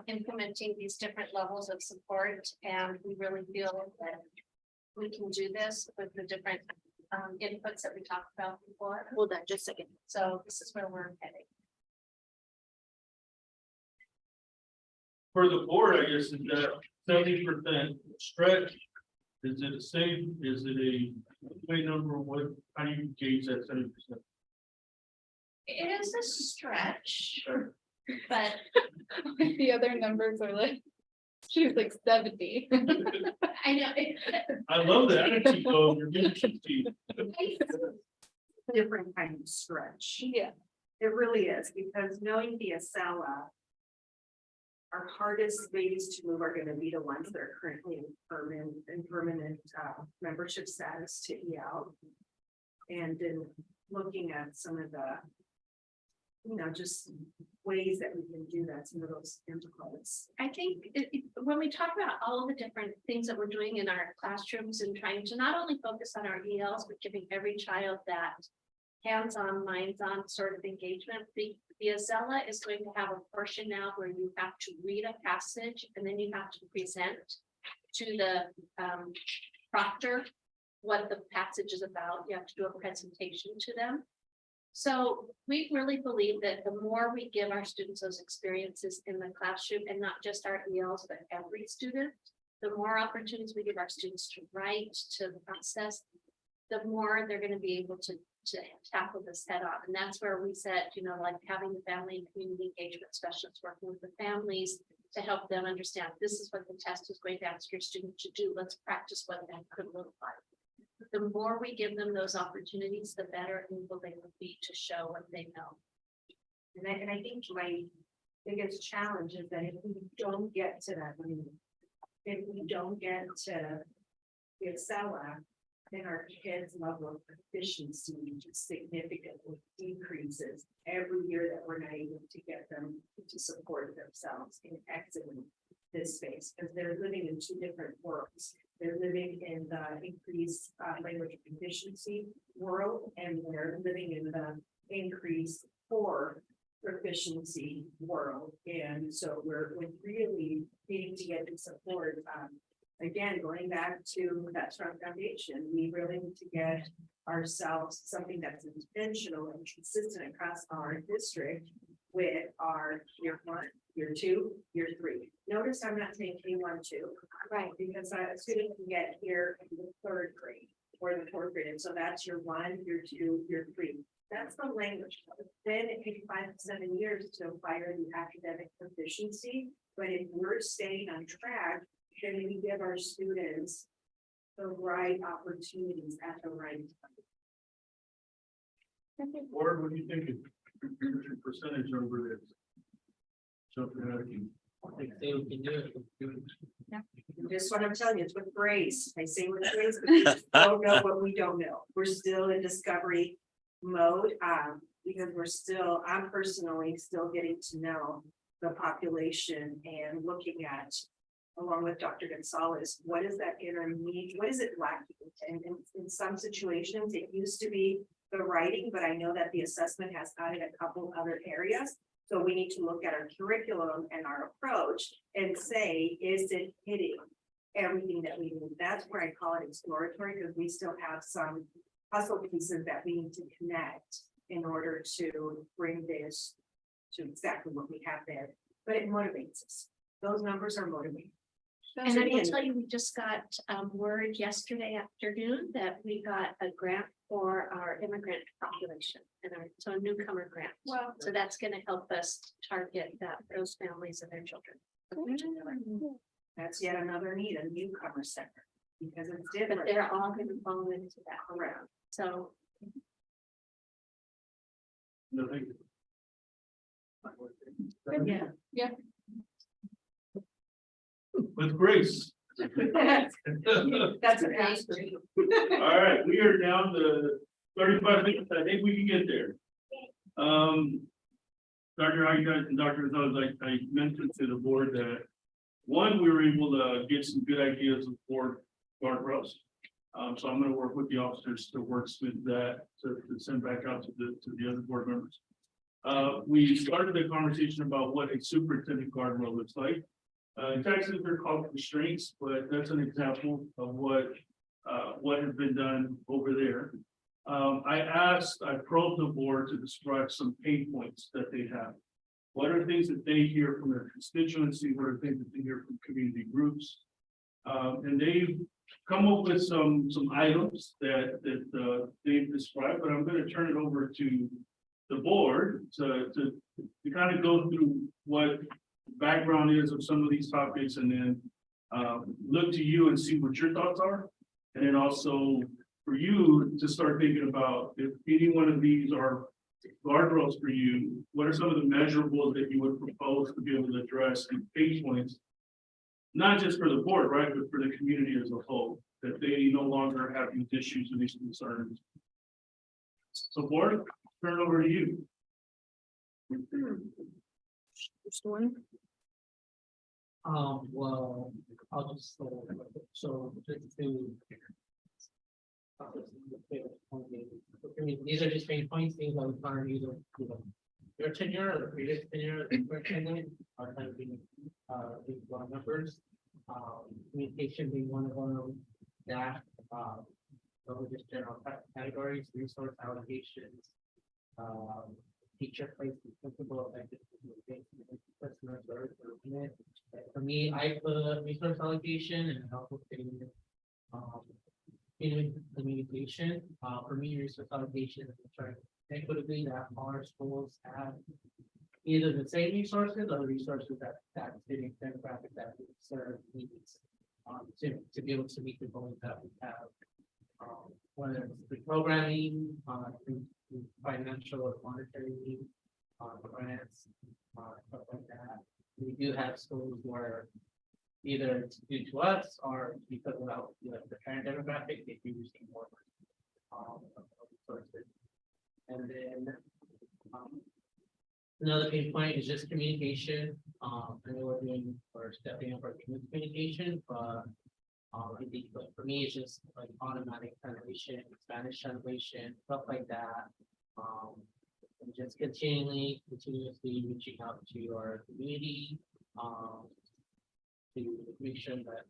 implementing these different levels of support, and we really feel that we can do this with the different inputs that we talked about before. Hold on just a second. So this is where we're heading. For the board, I guess, is that 70% stretch. Is it a safe? Is it a way number? What, how do you gauge that 70%? It is a stretch, but The other numbers are like, she was like 70. I know. I love the attitude of your leadership team. Different kind of stretch. Yeah. It really is, because knowing the Acela. Our hardest ways to move are gonna be the ones that are currently in permanent membership status to EL. And then looking at some of the you know, just ways that we can do that, some of those intercalls. I think when we talk about all of the different things that we're doing in our classrooms and trying to not only focus on our ELs, but giving every child that hands-on, minds-on sort of engagement, the Azella is going to have a portion now where you have to read a passage and then you have to present to the proctor what the passage is about. You have to do a presentation to them. So we really believe that the more we give our students those experiences in the classroom, and not just our ELs, but every student, the more opportunities we give our students to write, to process, the more they're going to be able to tackle this head on. And that's where we said, you know, like having the family and community engagement specialists working with the families to help them understand this is what the test is going to ask your student to do. Let's practice what that could look like. The more we give them those opportunities, the better able they will be to show what they know. And I think my biggest challenge is that if we don't get to that, if we don't get to the Excella, then our kids' level of proficiency just significantly decreases every year that we're not able to get them to support themselves in exiting this space, because they're living in two different worlds. They're living in the increased language proficiency world, and they're living in the increased core proficiency world. And so we're really needing to get the support. Again, going back to that strong foundation, we really need to get ourselves something that's intentional and consistent across our district with our year 1, year 2, year 3. Notice I'm not saying K1, 2, right? Because a student can get here in the 3rd grade or the 4th grade. And so that's year 1, year 2, year 3. That's the language. Then it takes 5 to 7 years to acquire the academic proficiency. But if we're staying on track, then we give our students the right opportunities at the right time. Board, what do you think? Percentage over this? Something out of you. Just what I'm telling you, it's with grace. I say with grace, but we don't know what we don't know. We're still in discovery mode, because I'm personally still getting to know the population and looking at, along with Dr. Gonzalez, what is that inner need? What is it lacking? And in some situations, it used to be the writing, but I know that the assessment has added a couple other areas. So we need to look at our curriculum and our approach and say, is it hitting everything that we need? That's where I call it exploratory, because we still have some puzzle pieces that we need to connect in order to bring this to exactly what we have there. But it motivates us. Those numbers are motivating. And I will tell you, we just got word yesterday afternoon that we got a grant for our immigrant population and so a newcomer grant. Wow. So that's going to help us target those families and their children. That's yet another need, a newcomer center, because it's But different. they're all going to fall into that program. So No, thank you. yeah. With grace. That's an answer. All right, we are down to 35 minutes. I think we can get there. Dr. Hyde and Dr. Gonzalez, I mentioned to the board that one, we were able to get some good ideas for guardrails. So I'm going to work with the officers to work with that to send back out to the other board members. We started the conversation about what a superintendent guardrail looks like. In Texas, they're called constraints, but that's an example of what has been done over there. I probed the board to describe some pain points that they have. What are things that they hear from their constituency? What are things that they hear from community groups? And they've come up with some items that they've described, but I'm going to turn it over to the board to kind of go through what background is of some of these topics, and then look to you and see what your thoughts are. And then also for you to start thinking about if any one of these are guardrails for you, what are some of the measurables that you would propose to be able to address and pain points, not just for the board, right, but for the community as a whole, that they no longer have these issues and these concerns. So board, turn it over to you. Just one. Well, I'll just, so just to. These are just main points, things I was trying to use, your tenure or the previous tenure, the current tenure, are kind of being, these board members. Communication being one of them, that, those are just general categories, resource allocations. Teacher place, principal, customer service. For me, I put resource allocation and also communication, for me, resource allocation is trying equitably that our schools have either the same resources or the resources that city demographic that we serve needs. To be able to meet the goals that we have. Whether it's the programming, through financial or monetary needs, grants, stuff like that. We do have schools where either it's due to us or because of the parent demographic, they do receive more resources. And then another main point is just communication. I know we're doing or stepping up our communication, but I think for me it's just like automatic translation, Spanish translation, stuff like that. And just continuously reaching out to our community. To make sure that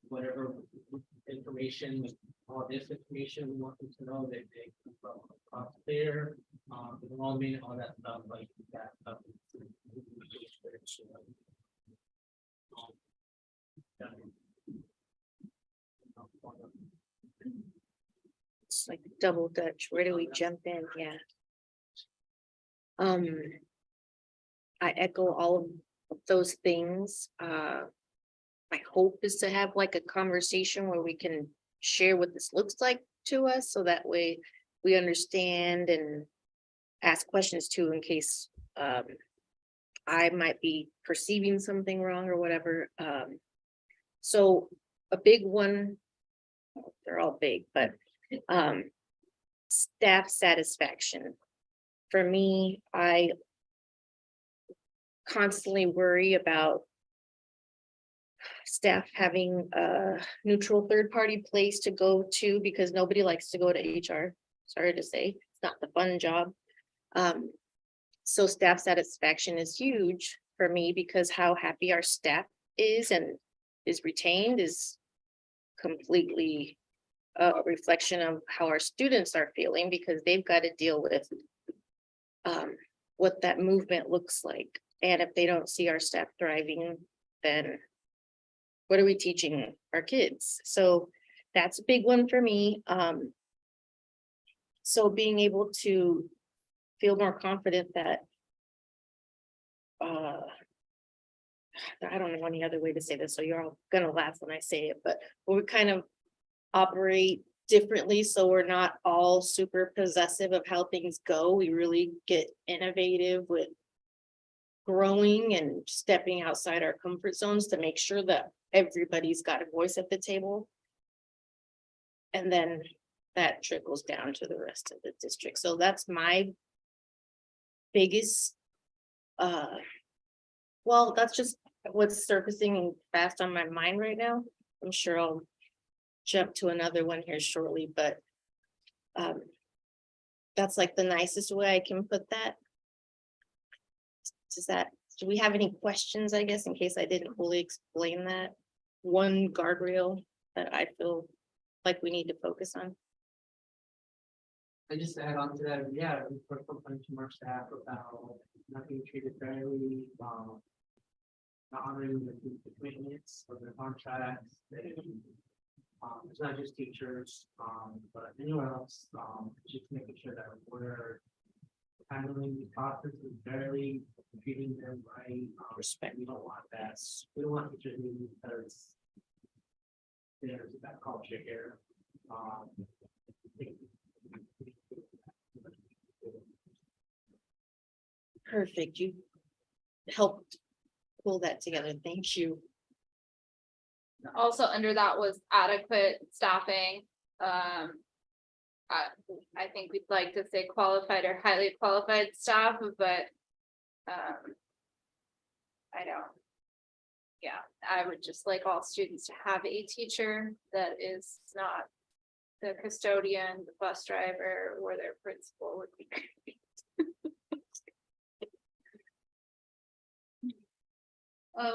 whatever information, all this information we want them to know that they come from across there, enrollment, all that stuff like that stuff. It's like double Dutch. Where do we jump in? Yeah. I echo all of those things. My hope is to have like a conversation where we can share what this looks like to us, so that way we understand and ask questions too, in case I might be perceiving something wrong or whatever. So a big one, they're all big, but staff satisfaction. For me, I constantly worry about staff having a neutral third-party place to go to, because nobody likes to go to HR. Sorry to say, it's not the fun job. So staff satisfaction is huge for me, because how happy our staff is and is retained is completely a reflection of how our students are feeling, because they've got to deal with what that movement looks like. And if they don't see our staff thriving, then what are we teaching our kids? So that's a big one for me. So being able to feel more confident that I don't know any other way to say this, so you're all gonna laugh when I say it, but we kind of operate differently, so we're not all super possessive of how things go. We really get innovative with growing and stepping outside our comfort zones to make sure that everybody's got a voice at the table. And then that trickles down to the rest of the district. So that's my biggest, well, that's just what's surfacing fast on my mind right now. I'm sure I'll jump to another one here shortly, but that's like the nicest way I can put that. Do we have any questions, I guess, in case I didn't fully explain that? One guardrail that I feel like we need to focus on. I just add on to that, yeah, we're complaining to our staff about not being treated fairly, not honoring the commitments or the contracts. It's not just teachers, but anywhere else, just making sure that we're handling the processes fairly, treating them right. Respect. We don't want that. We don't want teachers leaving because there's that culture here. Perfect. You helped pull that together. Thank you. Also under that was adequate staffing. I think we'd like to say qualified or highly qualified staff, but I don't. Yeah, I would just like all students to have a teacher that is not the custodian, the bus driver, or their principal would be great.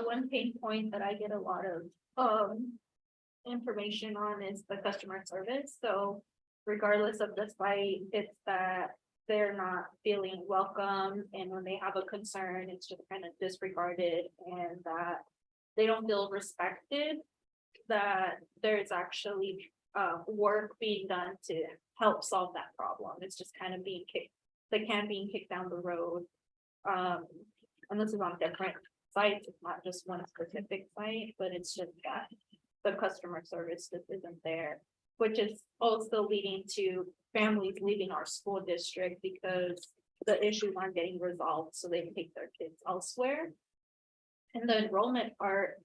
One pain point that I get a lot of, information on is the customer service, so regardless of the site, it's that they're not feeling welcome, and when they have a concern, it's just kind of disregarded, and that they don't feel respected, that there's actually, work being done to help solve that problem, it's just kind of being kicked, the can being kicked down the road. And this is on different sites, it's not just one specific site, but it's just that the customer service just isn't there, which is also leading to families leaving our school district because the issues aren't getting resolved, so they take their kids elsewhere. And the enrollment part,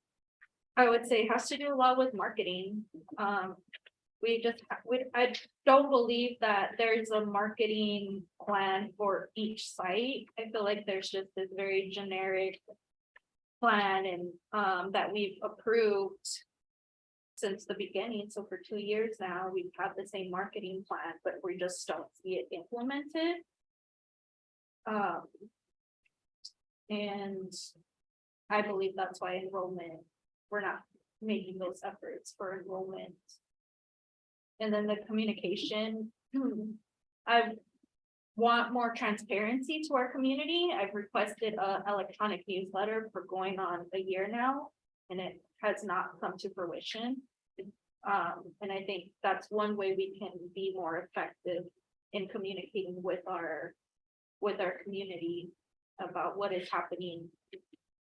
I would say, has to do a lot with marketing. I don't believe that there's a marketing plan for each site. I feel like there's just this very generic plan and that we've approved since the beginning. So for 2 years now, we've had the same marketing plan, but we just don't see it implemented. And I believe that's why enrollment, we're not making those efforts for enrollment. And then the communication, I want more transparency to our community. I've requested an electronic newsletter for going on a year now, and it has not come to fruition. And I think that's one way we can be more effective in communicating with our community about what is happening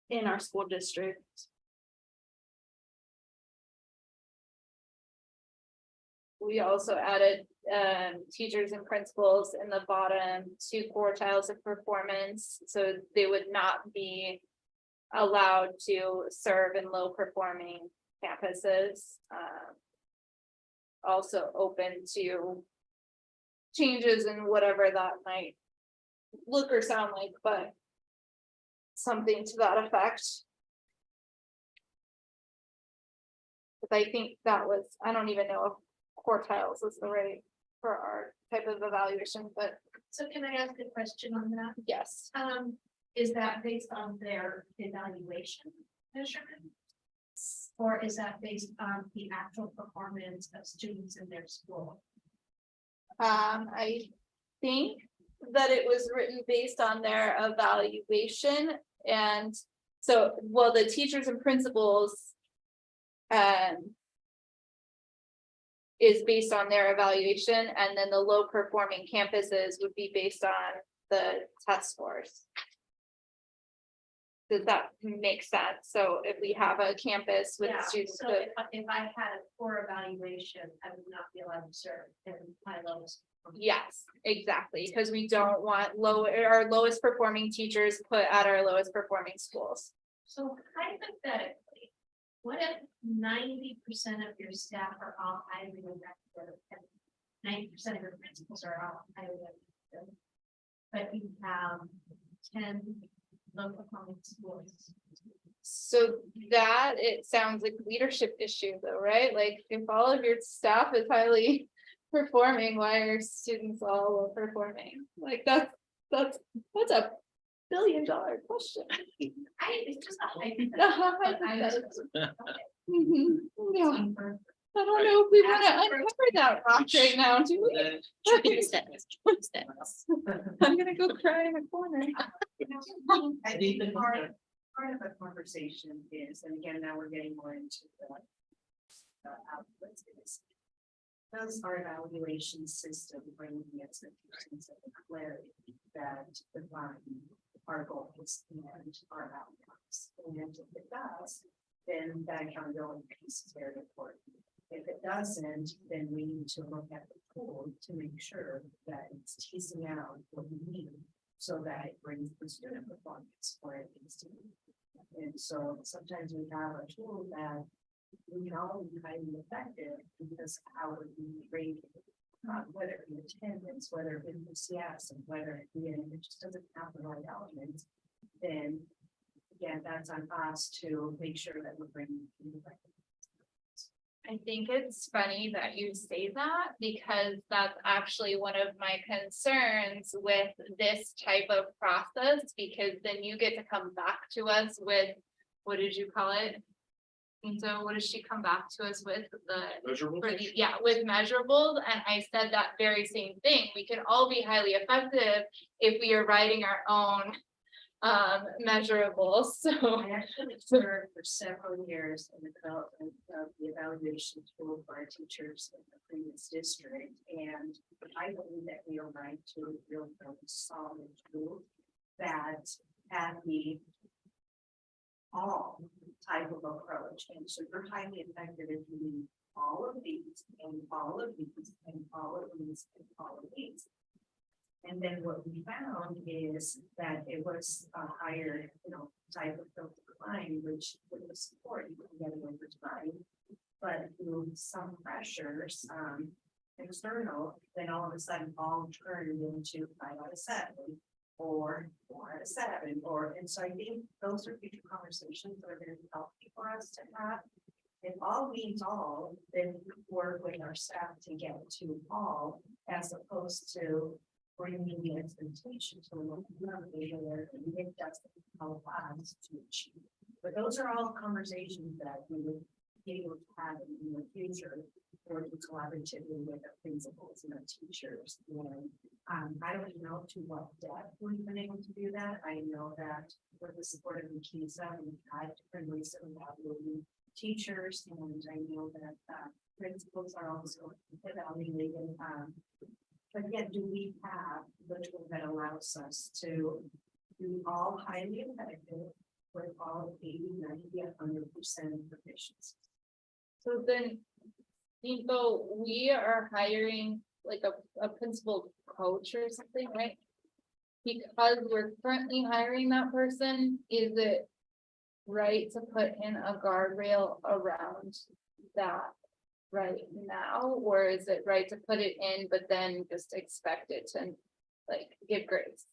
in our school district. We also added teachers and principals in the bottom 2 quartiles of performance, so they would not be allowed to serve in low performing campuses. Also open to changes in whatever that might look or sound like, but something to that effect. But I think that was, I don't even know if quartiles is the right for our type of evaluation, but So can I ask a question on that? yes. Is that based on their evaluation measurement? Or is that based on the actual performance of students in their school? I think that it was written based on their evaluation, and so, well, the teachers and principals is based on their evaluation, and then the low performing campuses would be based on the test scores. Does that make sense? So if we have a campus with Yeah, students so that, if I had a poor evaluation, I would not be allowed to serve in my lowest. yes, exactly, because we don't want our lowest performing teachers put at our lowest performing schools. So hypothetically, what if 90% of your staff are all highly effective and 90% of your principals are all highly effective? But you have 10 low performing schools. So that, it sounds like leadership issue though, right? Like if all of your staff is highly performing, why are students all low performing? Like that's a $1 billion question. It's just a hypothetical. Mhm. Yeah, I don't know if we want to uncover that rock right now, do we? I'm gonna go cry in a corner. I think the part of the conversation is, and again, now we're getting more into the outputs is. Does our evaluation system bring the expectations of the clarity that define our goals and our outcomes? And if it does, then that accountability piece is very important. If it doesn't, then we need to look at the tool to make sure that it's teasing out what we need so that it brings the student performance where it needs to be. And so sometimes we have a tool that we can all be highly effective because how would we rate whether it be attendance, whether it be enthusiasm, whether it be, and it just doesn't have the right elements. then again, that's on us to make sure that we're bringing. I think it's funny that you say that because that's actually one of my concerns with this type of process, because then you get to come back to us with, what did you call it? And so what does she come back to us with? Measurable? Yeah, with measurables. And I said that very same thing. We can all be highly effective if we are writing our own measurables. So I actually served for several years in the development of the evaluation tool for our teachers in the previous district. And I believe that we are right to build a solid tool that at the all type of approach. And so you're highly effective if you need all of these and all of these and all of these and all of these. And then what we found is that it was a higher, type of filter line, which with the support you can get it over time. But through some pressures, external, then all of a sudden all turned into 5 out of 7 or 4 out of 7, and so I think those are future conversations that are going to be healthy for us to have. If all means all, then we work with our staff to get to all, as opposed to bringing the expectation to a local level where it doesn't allow us to achieve. But those are all conversations that we would be able to have in the future, working collaboratively with our principals and our teachers. And I don't know to what depth we've been able to do that. I know that with the support of the KISA, we've had different ways that we have with teachers, and I know that principals are also evaluating. But yet, do we have the tool that allows us to be all highly effective with all 80, 90, 100% proficiency? So then, Nico, we are hiring like a principal coach or something, right? Because we're currently hiring that person, is it right to put in a guardrail around that right now? Or is it right to put it in, but then just expect it to like give grace?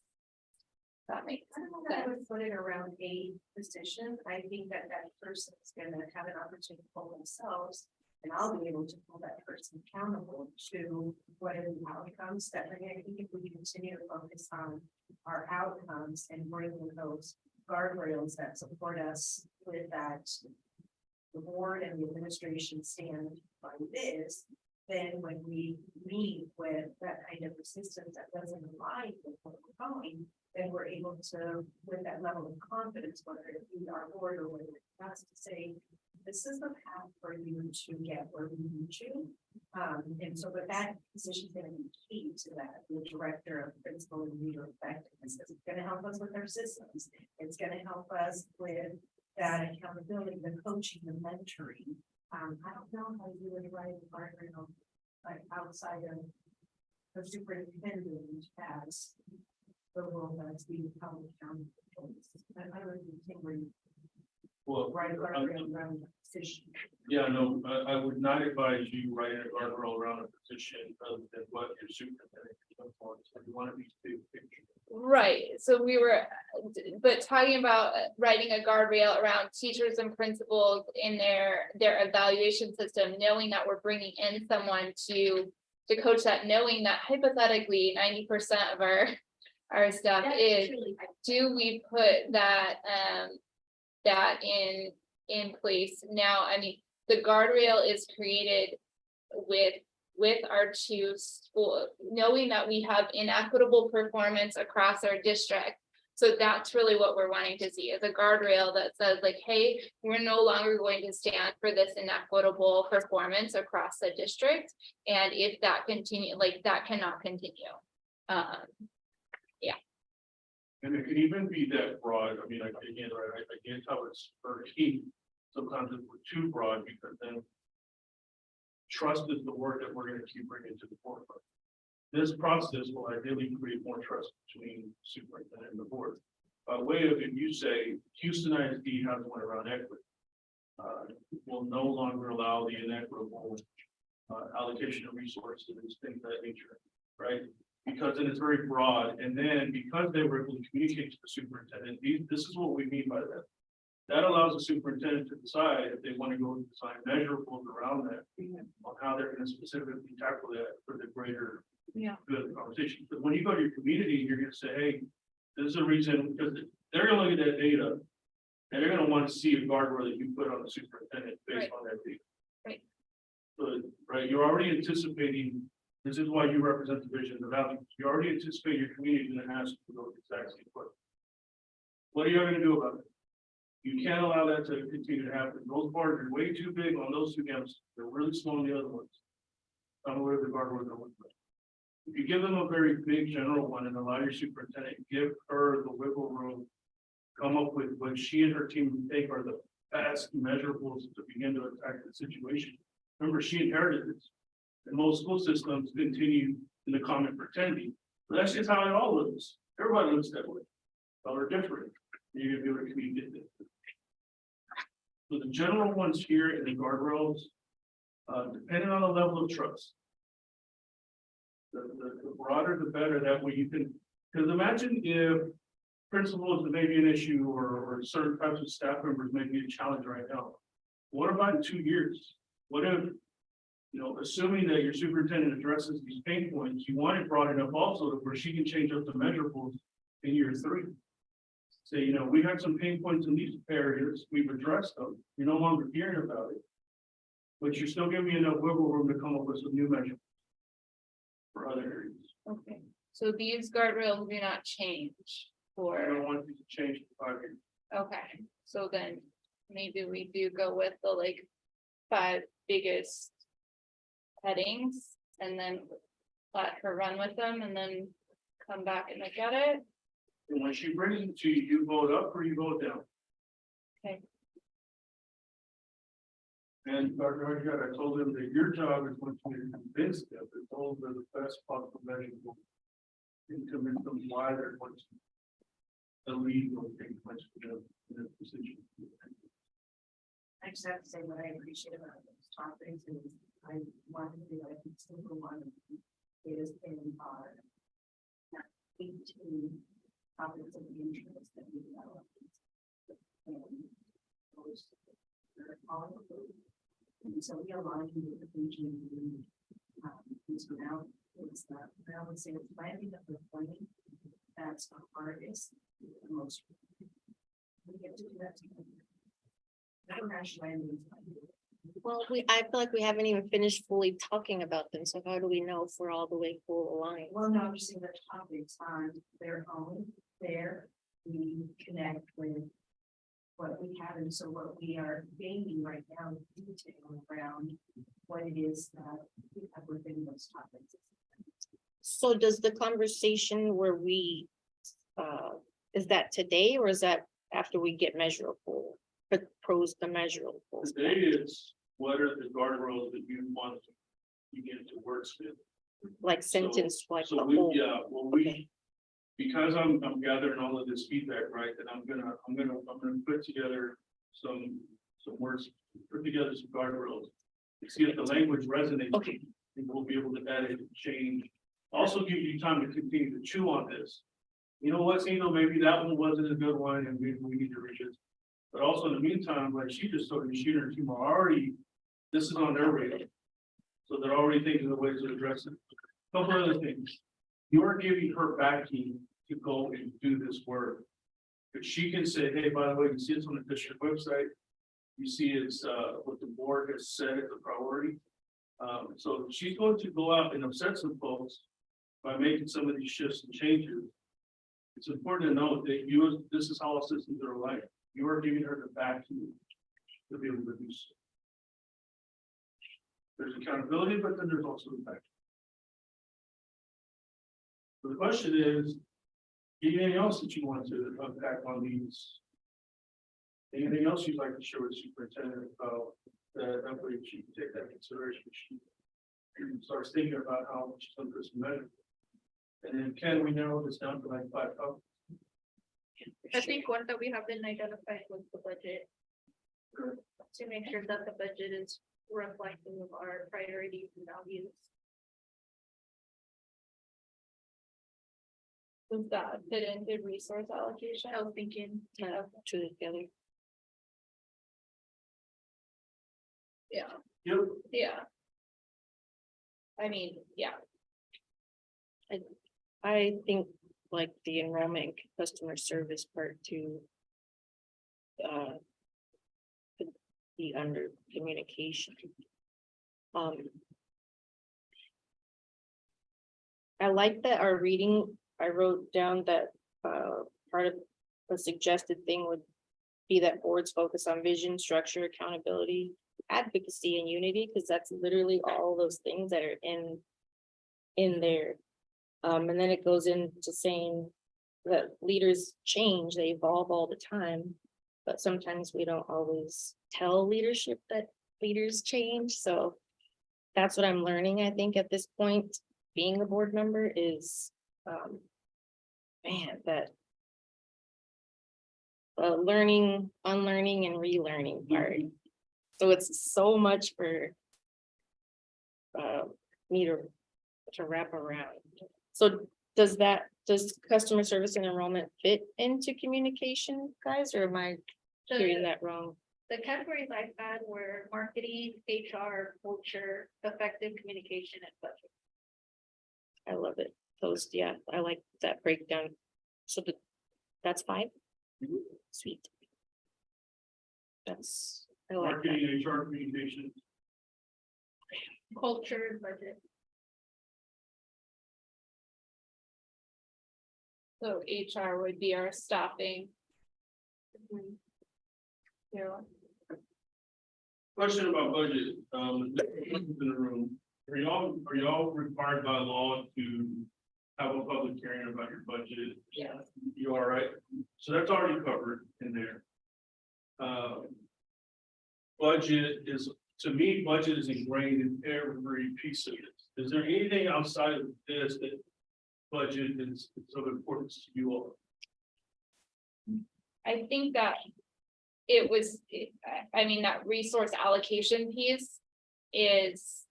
That makes I don't know that I sense. would put it around a position. I think that that person is going to have an opportunity to pull themselves, and I'll be able to hold that person accountable to whatever the outcomes that I think if we continue to focus on our outcomes and bring those guardrails that support us with that, the board and the administration stand by this, then when we meet with that kind of resistance that doesn't align with what we're going, then we're able to, with that level of confidence, whether it be our board or whether it's us, to say, this is the path for you to get where we need you. And so, but that position is going to be key to that, the director of principal and leader effectiveness. It's going to help us with our systems. It's going to help us with that accountability, the coaching, the mentoring. I don't know how you would write a guardrail like outside of the superintendent as the role that's being held accountable. I don't think we're Well, right around the position. yeah, no, I would not advise you writing a guardrail around a position other than what your superintendent is looking for. So you want to be big picture. Right, so we were, but talking about writing a guardrail around teachers and principals in their evaluation system, knowing that we're bringing in someone to coach that, knowing that hypothetically 90% of our staff That's is, truly- do we put that that in place now? I mean, the guardrail is created with our two school, knowing that we have inequitable performance across our district. So that's really what we're wanting to see, is a guardrail that says like, hey, we're no longer going to stand for this inequitable performance across the district. And if that continue, like that cannot continue. And it can even be that broad. I mean, again, right, I get how it's very, sometimes if we're too broad, because then trust is the word that we're going to keep bringing to the forefront. This process will ideally create more trust between superintendent and the board. By way of, if you say Houston ISD has one around equity, will no longer allow the inequitable allocation of resources, things of that nature, right? Because then it's very broad, and then because they were able to communicate to the superintendent, this is what we mean by that. That allows the superintendent to decide if they want to go and design measurables around that. On how they're gonna specifically tackle that for the greater. Yeah. Good of the conversation, but when you go to your community, you're gonna say, hey, this is a reason, because they're gonna look at that data. And they're gonna want to see a guardrail that you put on the superintendent based on that data. Right. So, right, you're already anticipating, this is why you represent the vision, the value, you already anticipate your community is gonna ask for those exact same questions. What are you gonna do about it? You can't allow that to continue to happen, those bars are way too big on those two campuses, they're really small on the other ones. I don't know where the guardrails are with that. If you give them a very big general one and allow your superintendent, give her the wiggle room. Come up with what she and her team think are the best measurables to begin to attack the situation. Remember, she inherited this. And most school systems continue in the common pretending, but that's just how it all looks. Everybody looks that way. But we're different. You're gonna be able to communicate that. So the general ones here in the guardrails, depending on the level of trust. The broader, the better, that way you can, because imagine if principals may be an issue or certain types of staff members may be a challenge right now. What about in 2 years? What if, assuming that your superintendent addresses these pain points, you want it brought enough also to where she can change up the measurables in year 3. Say, we had some pain points in these areas, we've addressed them, you're no longer hearing about it. But you're still giving me enough wiggle room to come up with some new measures for other areas. Okay, so these guardrails do not change I for, don't want you to change the 5 years. okay, so then maybe we do go with the 5 biggest headings and then let her run with them and then come back and look at it. And when she brings it to you, you vote up or you vote down. Okay. And Dr. Hardigan, I told him that your job is going to convince them that those are the best possible measurable. And convince them why they're going to. The lead will take place in this position. I just have to say what I appreciate about those topics is I want to do, I think, single one is in our 18 topics of interest that we develop. And those are all of them. And so we align with the region. So now it's that, I would say it's landing of the plane. That's the hardest, the most. We get to do that together. Well, I feel like we haven't even finished fully talking about them, so how do we know if we're all the way full aligned? Well, no, I'm just saying the topics on their own, we connect with what we have, and so what we are gaining right now is detail around what it is that we have within those topics. So does the conversation where we, is that today or is that after we get measurable? Propose the measurable. Today is what are the guardrails that you want to begin to wordsmith? Like sentence, like the So we, whole. yeah, well, because I'm gathering all of this feedback, right, then I'm gonna put together some words, put together some guardrails. See if the language resonates. Okay. And we'll be able to edit and change. Also give you time to continue to chew on this. You know what, maybe that one wasn't a good one and maybe we need to reach it. But also in the meantime, like she just told me, she and her team are already, this is on their radar. So they're already thinking of ways to address it. Couple other things. You're giving her backing to go and do this work. But she can say, hey, by the way, you see this on the district website. You see it's what the board has said is a priority. So she's going to go out and upset some folks by making some of these shifts and changes. It's important to note that this is how all systems are like. You are giving her the backing to be able to do so. There's accountability, but then there's also the backing. So the question is, anything else that you want to unpack on these? Anything else you'd like to share with the superintendent about that way she can take that consideration? She starts thinking about how she's going to measure. And then can we narrow this down to like 5 topics? I think one that we have been identified was the budget. To make sure that the budget is reflective of our priorities and values. Does that fit into resource allocation? I was thinking, Two together. Yeah. Yep. Yeah. I mean, yeah, I think like the enrollment and customer service part too. Could be under communication. I like that our reading, I wrote down that part of a suggested thing would be that boards focus on vision, structure, accountability, advocacy, and unity, because that's literally all those things that are in there. And then it goes into saying that leaders change, they evolve all the time, but sometimes we don't always tell leadership that leaders change, so that's what I'm learning, I think, at this point, being a board member is, man, that learning, unlearning, and relearning part. So it's so much for me to wrap around. So does customer service and enrollment fit into communication, guys, or am I hearing that wrong? the categories I've had were marketing, HR, culture, effective communication, and budget. I love it. Those, yeah, I like that breakdown. So that's 5. Sweet. That's, I like that. Marketing, HR, communication. Culture and budget. So HR would be our staffing. Yeah. Question about budget, in the room, are y'all required by law to have a public hearing about your budget? Yeah. You are, right? So that's already covered in there. Budget is, to me, budget is ingrained in every piece of it. Is there anything outside of this that budget is of importance to you all? I think that it was, I mean, that resource allocation piece is,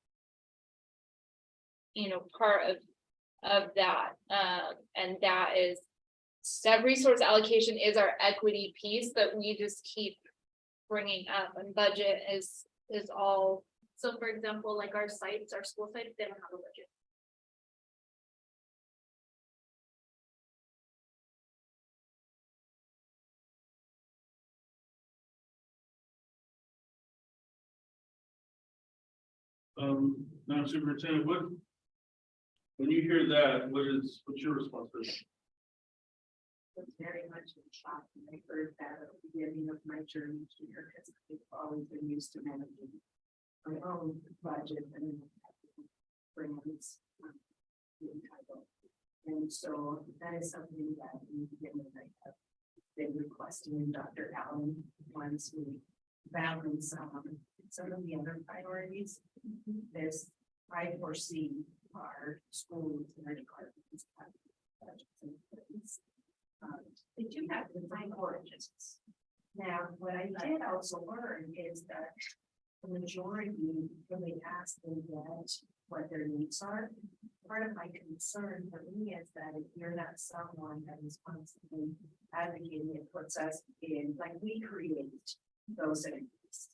you know, part of that, and that is, that resource allocation is our equity piece that we just keep bringing up, and budget is all. So for example, like our sites, our school sites, they don't have a budget. Madam Superintendent, when you hear that, what's your responsibility? Was very much in shock when I heard that at the beginning of my journey here, because I've always been used to managing my own budget and brands. And so that is something that in the beginning I have been requesting Dr. Allen once we balance some of the other priorities. This, I foresee our schools and our departments have budgets in place. They do have design origins. Now, what I did also learn is that the majority, when they ask them that what their needs are, part of my concern for me is that if you're not someone that is constantly advocating, it puts us in, like, we create those entities.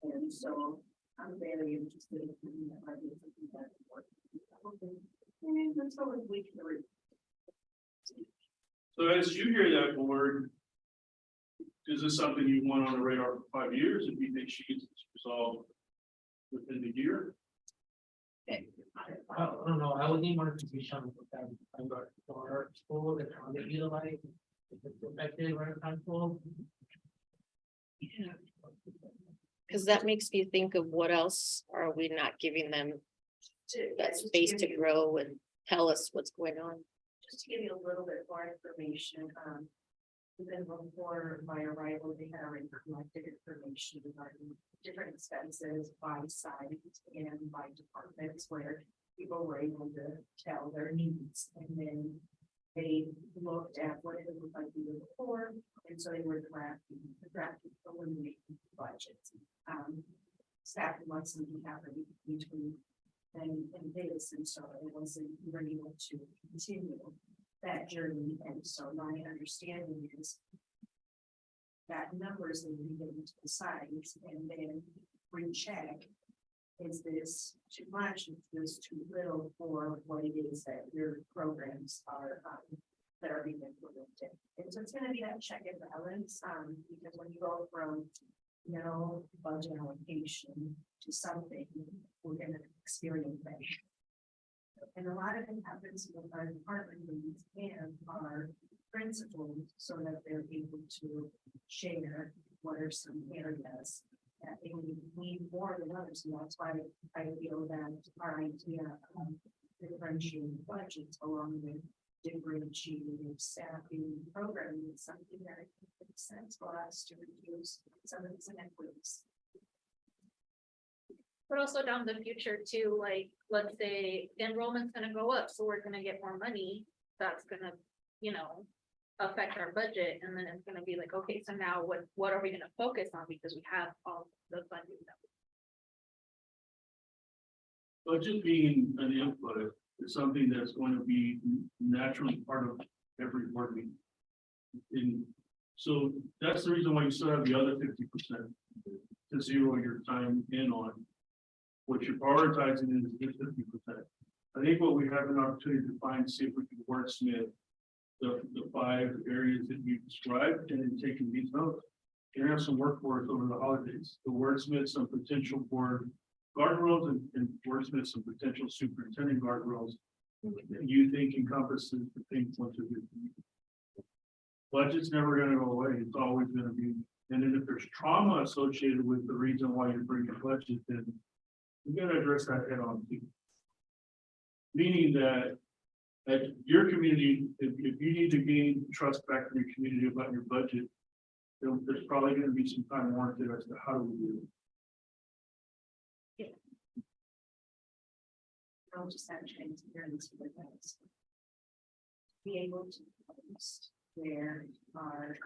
And so I'm very interested in that. And that's always we can read. So as you hear that, board, is this something you want on the radar for 5 years, if you think she gets this resolved within the year? I don't know, I would need more information on that, for our school and how they utilize, if it's effective or harmful. Yeah. Because that makes me think of what else are we not giving them that space to grow and tell us what's going on. Just to give you a little bit more information, even before my arrival, they had already collected information regarding different expenses by site and by departments where people were able to tell their needs. And then they looked at what it looked like the year before, and so they were drafting eliminating budgets. Staffing was something happening between and this, and so it wasn't, we were able to continue. that journey, and so my understanding is that numbers that we get into the sides and then recheck. Is this too much? Is this too little for what it is that your programs are, that are being implemented? And so it's gonna be that check and balance, because when you go from no budget allocation to something, we're gonna experience that. And a lot of it happens with our department leads and our principals, so that they're able to share what are some areas that they need more than others. And that's why I feel that our idea of differentiating budgets along with differentiating staffing programming is something that I think makes sense for us to reduce some of these inequities. But also down the future too, like, let's say the enrollment's gonna go up, so we're gonna get more money. That's gonna, you know, affect our budget, and then it's gonna be like, okay, so now what are we gonna focus on, because we have all the funding. Budget being an input is something that's going to be naturally part of every board meeting. And so that's the reason why you still have the other 50% to zero your time in on. What you're prioritizing is this 50%. I think what we have an opportunity to find, see if we can wordsmith the 5 areas that you described, and then taking these notes. You're gonna have some work for us over the holidays, to wordsmith some potential for guardrails and wordsmith some potential superintendent guardrails that you think encompasses the pain points of your community. Budget's never gonna go away, it's always gonna be, and then if there's trauma associated with the reason why you're bringing a budget, then you gotta address that head on too. Meaning that at your community, if you need to gain trust back from your community about your budget, then there's probably gonna be some time warranted as to how do we do it. I'll just have transparency with us. Be able to post where our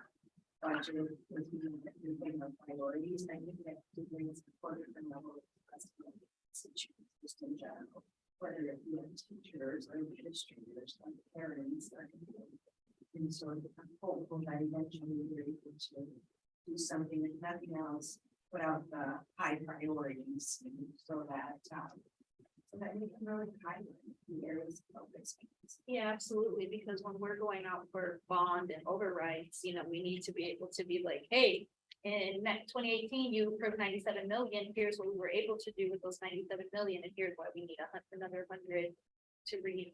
budget was being the priorities. I think that to bring support at the level of just in general, whether it be teachers or administrators or parents. And so I'm hopeful that eventually we're able to do something, if nothing else, put out the high priorities so that we can really highlight the areas of focus. Yeah, absolutely, because when we're going out for bond and overrides, you know, we need to be able to be like, hey, in 2018, you approved 97 million, here's what we were able to do with those 97 million, and here's why we need another 100 to read.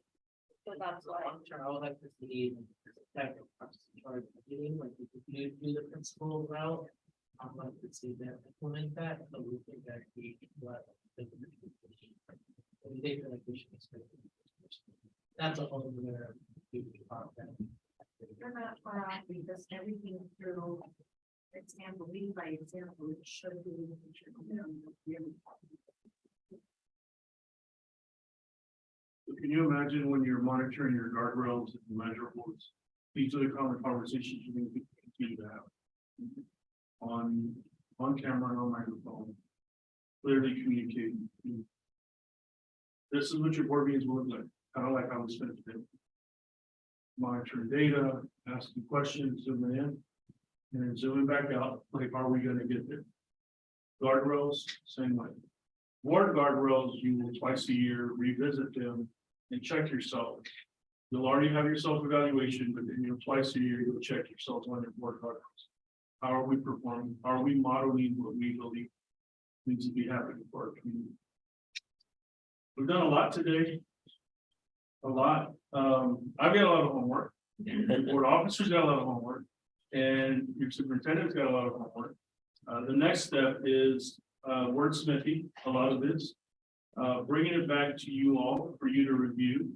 So that's why. I would like to see like if you do the principal route, I'd like to see them implement that, but we think that we what they feel like we should expect. That's a whole other. We're not far off because everything through example, lead by example, it should be. Really. Can you imagine when you're monitoring your guardrails and measurables, these are the common conversations you need to continue to have on camera and on microphone, clearly communicating. This is what your board meetings will look like, kind of like how we spent today. Monitoring data, asking questions, zooming in, and then zooming back out, like, are we gonna get there? Guardrails, same way. Board guardrails, you will twice a year revisit them and check yourself. You'll already have your self-evaluation, but then twice a year, you'll check yourself on your board guardrails. How are we performing? Are we modeling what we believe needs to be happening for our community? We've done a lot today. A lot. I've got a lot of homework. The board officers got a lot of homework, and your superintendent's got a lot of homework. The next step is wordsmithing a lot of this, bringing it back to you all for you to review.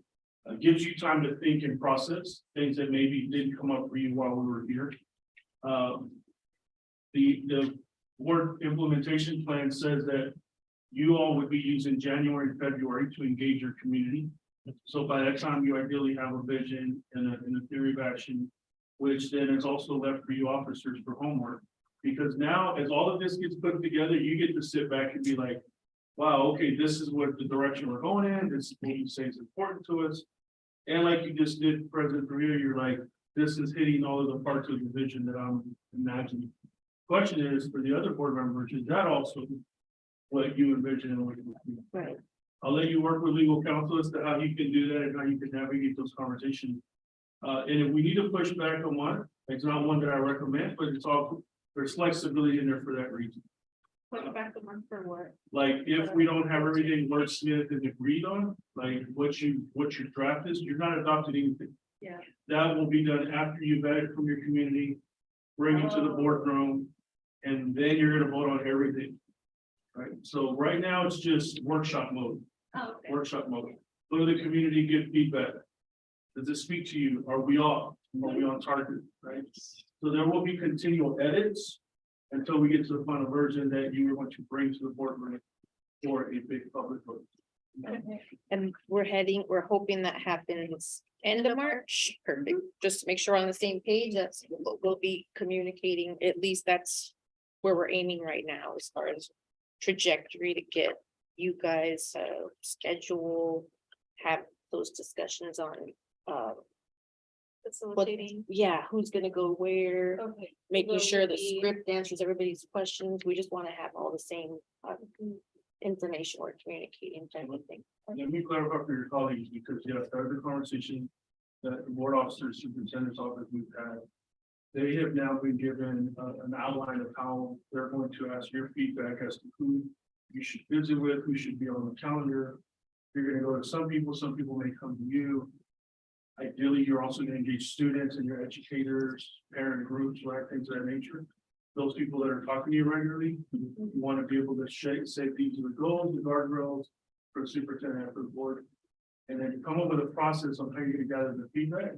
Gives you time to think and process things that maybe didn't come up for you while we were here. The board implementation plan says that you all would be using January, February to engage your community. So by that time, you ideally have a vision and a theory of action, which then is also left for you officers for homework. Because now, as all of this gets put together, you get to sit back and be like, wow, okay, this is what the direction we're going in. This is what you say is important to us. And like you just did, President Perea, you're like, this is hitting all of the parts of the vision that I'm imagining. Question is, for the other board members, is that also what you envision and what you? Right. I'll let you work with legal counsel as to how you can do that and how you can navigate those conversations. And if we need to push back on one, it's not one that I recommend, but it's all, there's flexibility in there for that reason. Put back the month for what? Like, if we don't have everything wordsmith and agreed on, like what your draft is, you're not adopting anything. Yeah. That will be done after you vet it from your community, bring it to the boardroom, and then you're gonna vote on everything. Right, so right now it's just workshop mode, Oh, okay. workshop mode. Go to the community, give feedback. Does it speak to you? Are we off? Are we on target? Right? So there will be continual edits until we get to the final version that you want to bring to the boardroom for a big public vote. And we're hoping that happens end of March. Perfect. Just to make sure we're on the same page, that's what we'll be communicating. At least that's where we're aiming right now as far as trajectory to get you guys schedule, have those discussions on Facilitating. yeah, who's gonna go where, Okay. making Will sure the we- script answers everybody's questions. We just want to have all the same information we're communicating type of thing. Let me clarify for your colleagues, because yes, that was a conversation that the board officers, superintendent's office we've had. They have now been given an outline of how they're going to ask your feedback as to who you should visit with, who should be on the calendar. You're gonna go to some people may come to you. Ideally, you're also gonna engage students and your educators, parent groups, right, things of that nature. Those people that are talking to you regularly, you want to be able to say these are the goals, the guardrails for the superintendent and for the board. And then come up with a process on how you're gonna gather the feedback.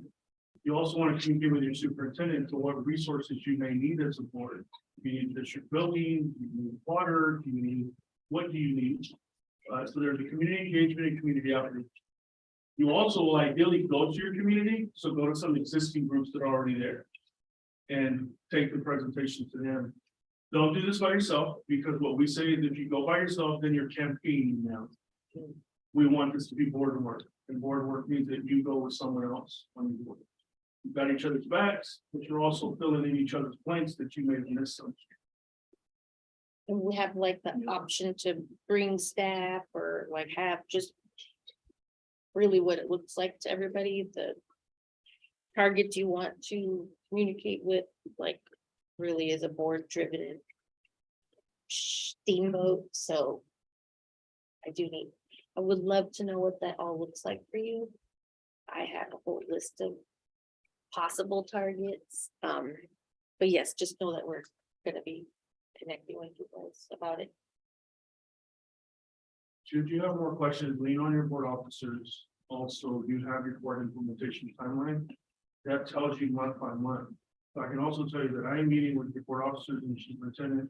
You also want to communicate with your superintendent to what resources you may need as a board. You need district building, you need water, you need, what do you need? So there's a community engagement and community outreach. You also will ideally go to your community, so go to some existing groups that are already there. And take the presentation to them. Don't do this by yourself, because what we say is if you go by yourself, then you're campaigning now. We want this to be board work, and board work means that you go with someone else on your board. You've got each other's backs, but you're also filling in each other's blanks that you may have missed some. And we have like the option to bring staff or like have just really what it looks like to everybody, the targets you want to communicate with, like really is a board driven steamboat, so I would love to know what that all looks like for you. I have a whole list of possible targets, but yes, just know that we're gonna be connecting with you guys about it. Should you have more questions, lean on your board officers. Also, you have your board implementation timeline. That tells you month by month. So I can also tell you that I am meeting with your board officers and superintendent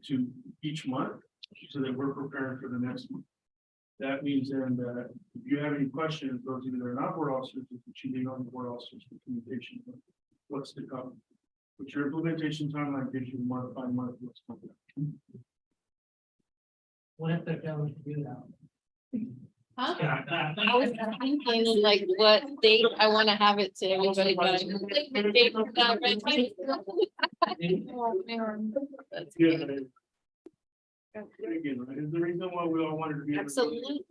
to each month, so that we're preparing for the next month. That means then that if you have any questions, those of you that are not board officers, you should lean on the board officers for communication. What's to come? But your implementation timeline gives you month by month what's coming. What if they're going to do that? Huh? I was thinking like what date I want to have it to everybody. But the date is not ready. That's Yeah. good. Again, right, is the reason why we all wanted to be. able to- Absolutely,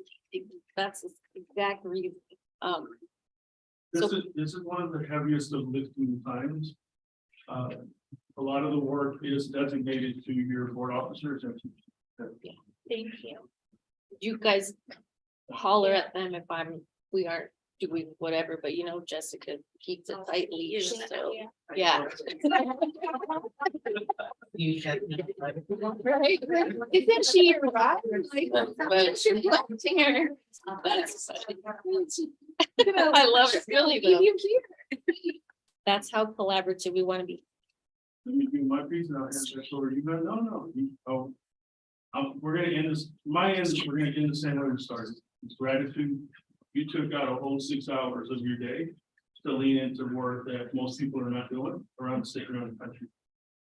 that's the exact reason. This is one of the heaviest of lifting times. A lot of the work is designated to your board officers and. Thank you. You guys holler at them if we aren't doing whatever, but you know, Jessica keeps it tight leash, so, yeah. You said. Right, isn't she your rock? But she's watching her. That's funny. I love it, really though. That's how collaborative we want to be. Let me do my piece and I'll answer the story. You go, no, we're gonna end this, my end is, we're gonna end the same way we started. It's gratitude. You took out a whole 6 hours of your day to lean into work that most people are not doing around the state, around the country.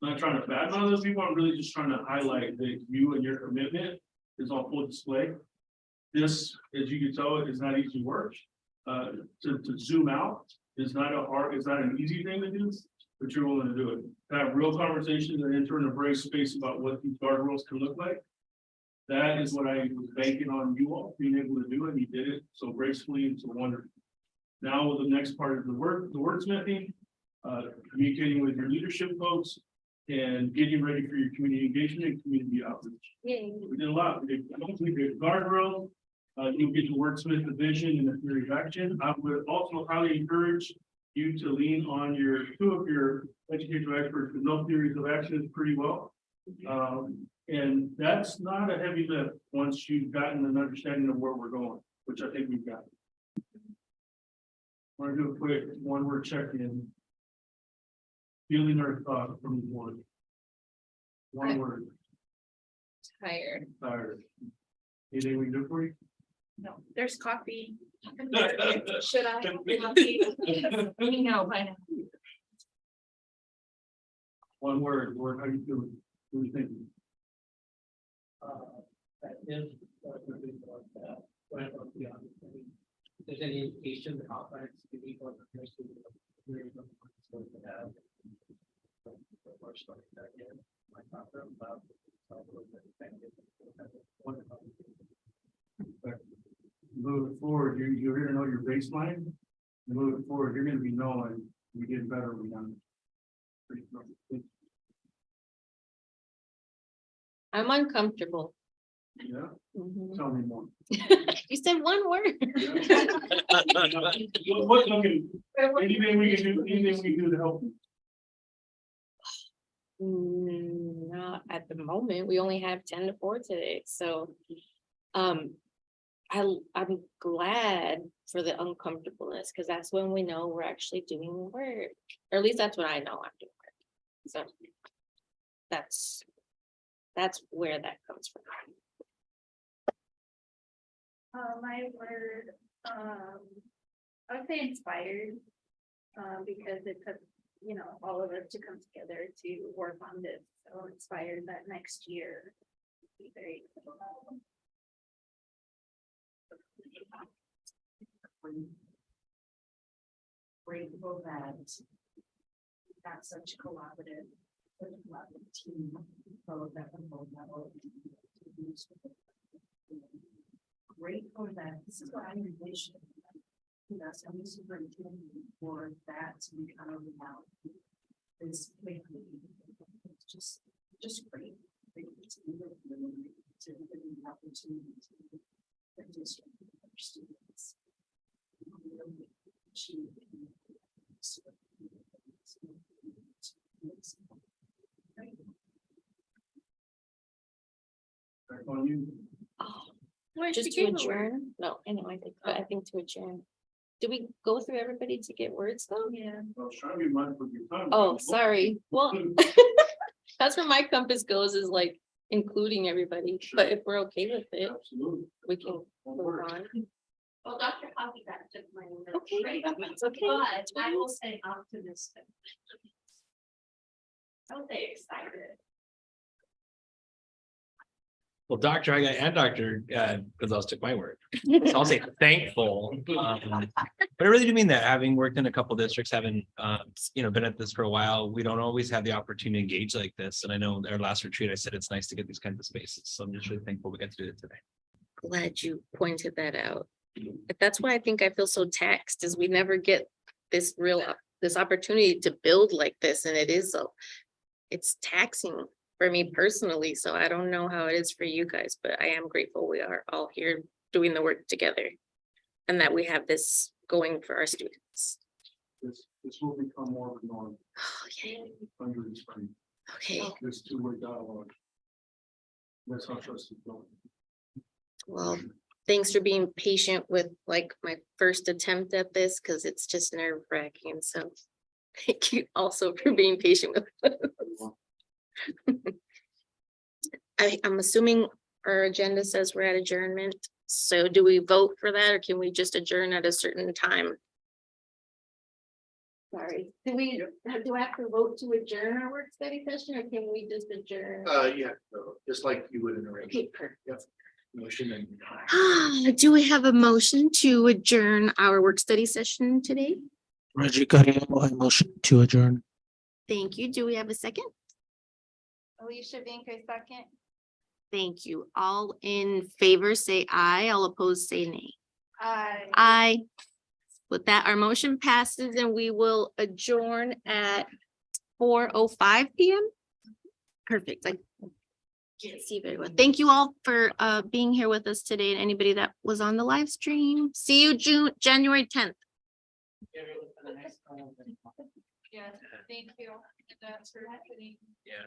I'm not trying to badmouth those people. I'm really just trying to highlight that you and your commitment is on full display. This, as you can tell, is not easy work. to zoom out is not it's not an easy thing to do, but you're willing to do it. To have real conversations and enter in a brave space about what these guardrails can look like. That is what I was banking on you all being able to do, and you did it so gracefully and so wonderfully. Now, the next part of the wordsmithing, communicating with your leadership folks and getting ready for your community engagement and community outreach. We did a lot. We did guardrails. You'll get to wordsmith the vision and the theory of action. I would also highly encourage you to lean on two of your educational experts, because no theories of action is pretty well. And that's not a heavy lift once you've gotten an understanding of where we're going, which I think we've got. I want to do a quick one-word check-in. Feeling or thought from the board. One word. Tired. Tired. Anything we can do for you? No, there's coffee. Should I? have coffee? We know by now. One word, how you doing? What are you thinking? That is, if there's any indication that outlines to be able to make sure that we're going to have. Moving forward, you're gonna know your baseline. Moving forward, you're gonna be knowing we get better, we done. I'm uncomfortable. Yeah, Mhm. tell me more. You said one word. Anything we can do to help you? Not at the moment. We only have 10 to 4 today, so I'm glad for the uncomfortableness, because that's when we know we're actually doing work, or at least that's what I know I'm doing work. So that's where that comes from. My word, I would say inspired, because it took, all of us to come together to work on this. So inspired that next year will be very. Grateful that we've got such collaborative team, both at the whole level. Grateful that this is what I envisioned. So I'm superintendent for that to become a reality. This quickly, it's just great. To be with them, to give them the opportunity to the district, our students. Really achieve. Back on you. Just to adjourn? No, I know, I think to adjourn. Did we go through everybody to get words though? Yeah. I was trying to be mindful of your time. Oh, sorry. Well, that's where my compass goes, is like including everybody, but if we're okay with it, Absolutely. we can move on. Well, Dr. Coffee that took my. Okay, that's okay. But I will say optimistic. I'll say excited. Well, Dr. and Dr. Gonzalez took my word. So I'll say thankful. But I really do mean that, having worked in a couple districts, having been at this for a while, we don't always have the opportunity to engage like this. And I know our last retreat, I said it's nice to get these kinds of spaces. So I'm just really thankful we got to do it today. Glad you pointed that out. But that's why I think I feel so taxed, is we never get this opportunity to build like this. And it's taxing for me personally. So I don't know how it is for you guys, but I am grateful we are all here doing the work together, and that we have this going for our students. This will become more of a norm. Okay. Under the spring. Okay. This two-way dialogue. That's how trust is going. Well, thanks for being patient with like my first attempt at this, because it's just nerve-wracking. So thank you also for being patient with us. I'm assuming our agenda says we're at adjournment. So do we vote for that, or can we just adjourn at a certain time? Sorry, do I have to vote to adjourn our work study session, or can we just adjourn? Yeah, just like you would in a range. Okay, perfect. Yep. Motion and. Do we have a motion to adjourn our work study session today? Reggie Carrillo, I motion to adjourn. Thank you. Do we have a second? Alicia Vinca, second. Thank you. All in favor, say aye. All opposed, say nay. Aye. Aye. With that, our motion passes and we will adjourn at 4:05 PM. Perfect. I can't see very well. Thank you all for being here with us today and anybody that was on the live stream. See you January 10th. Yes, thank you. That's for happening. Yeah.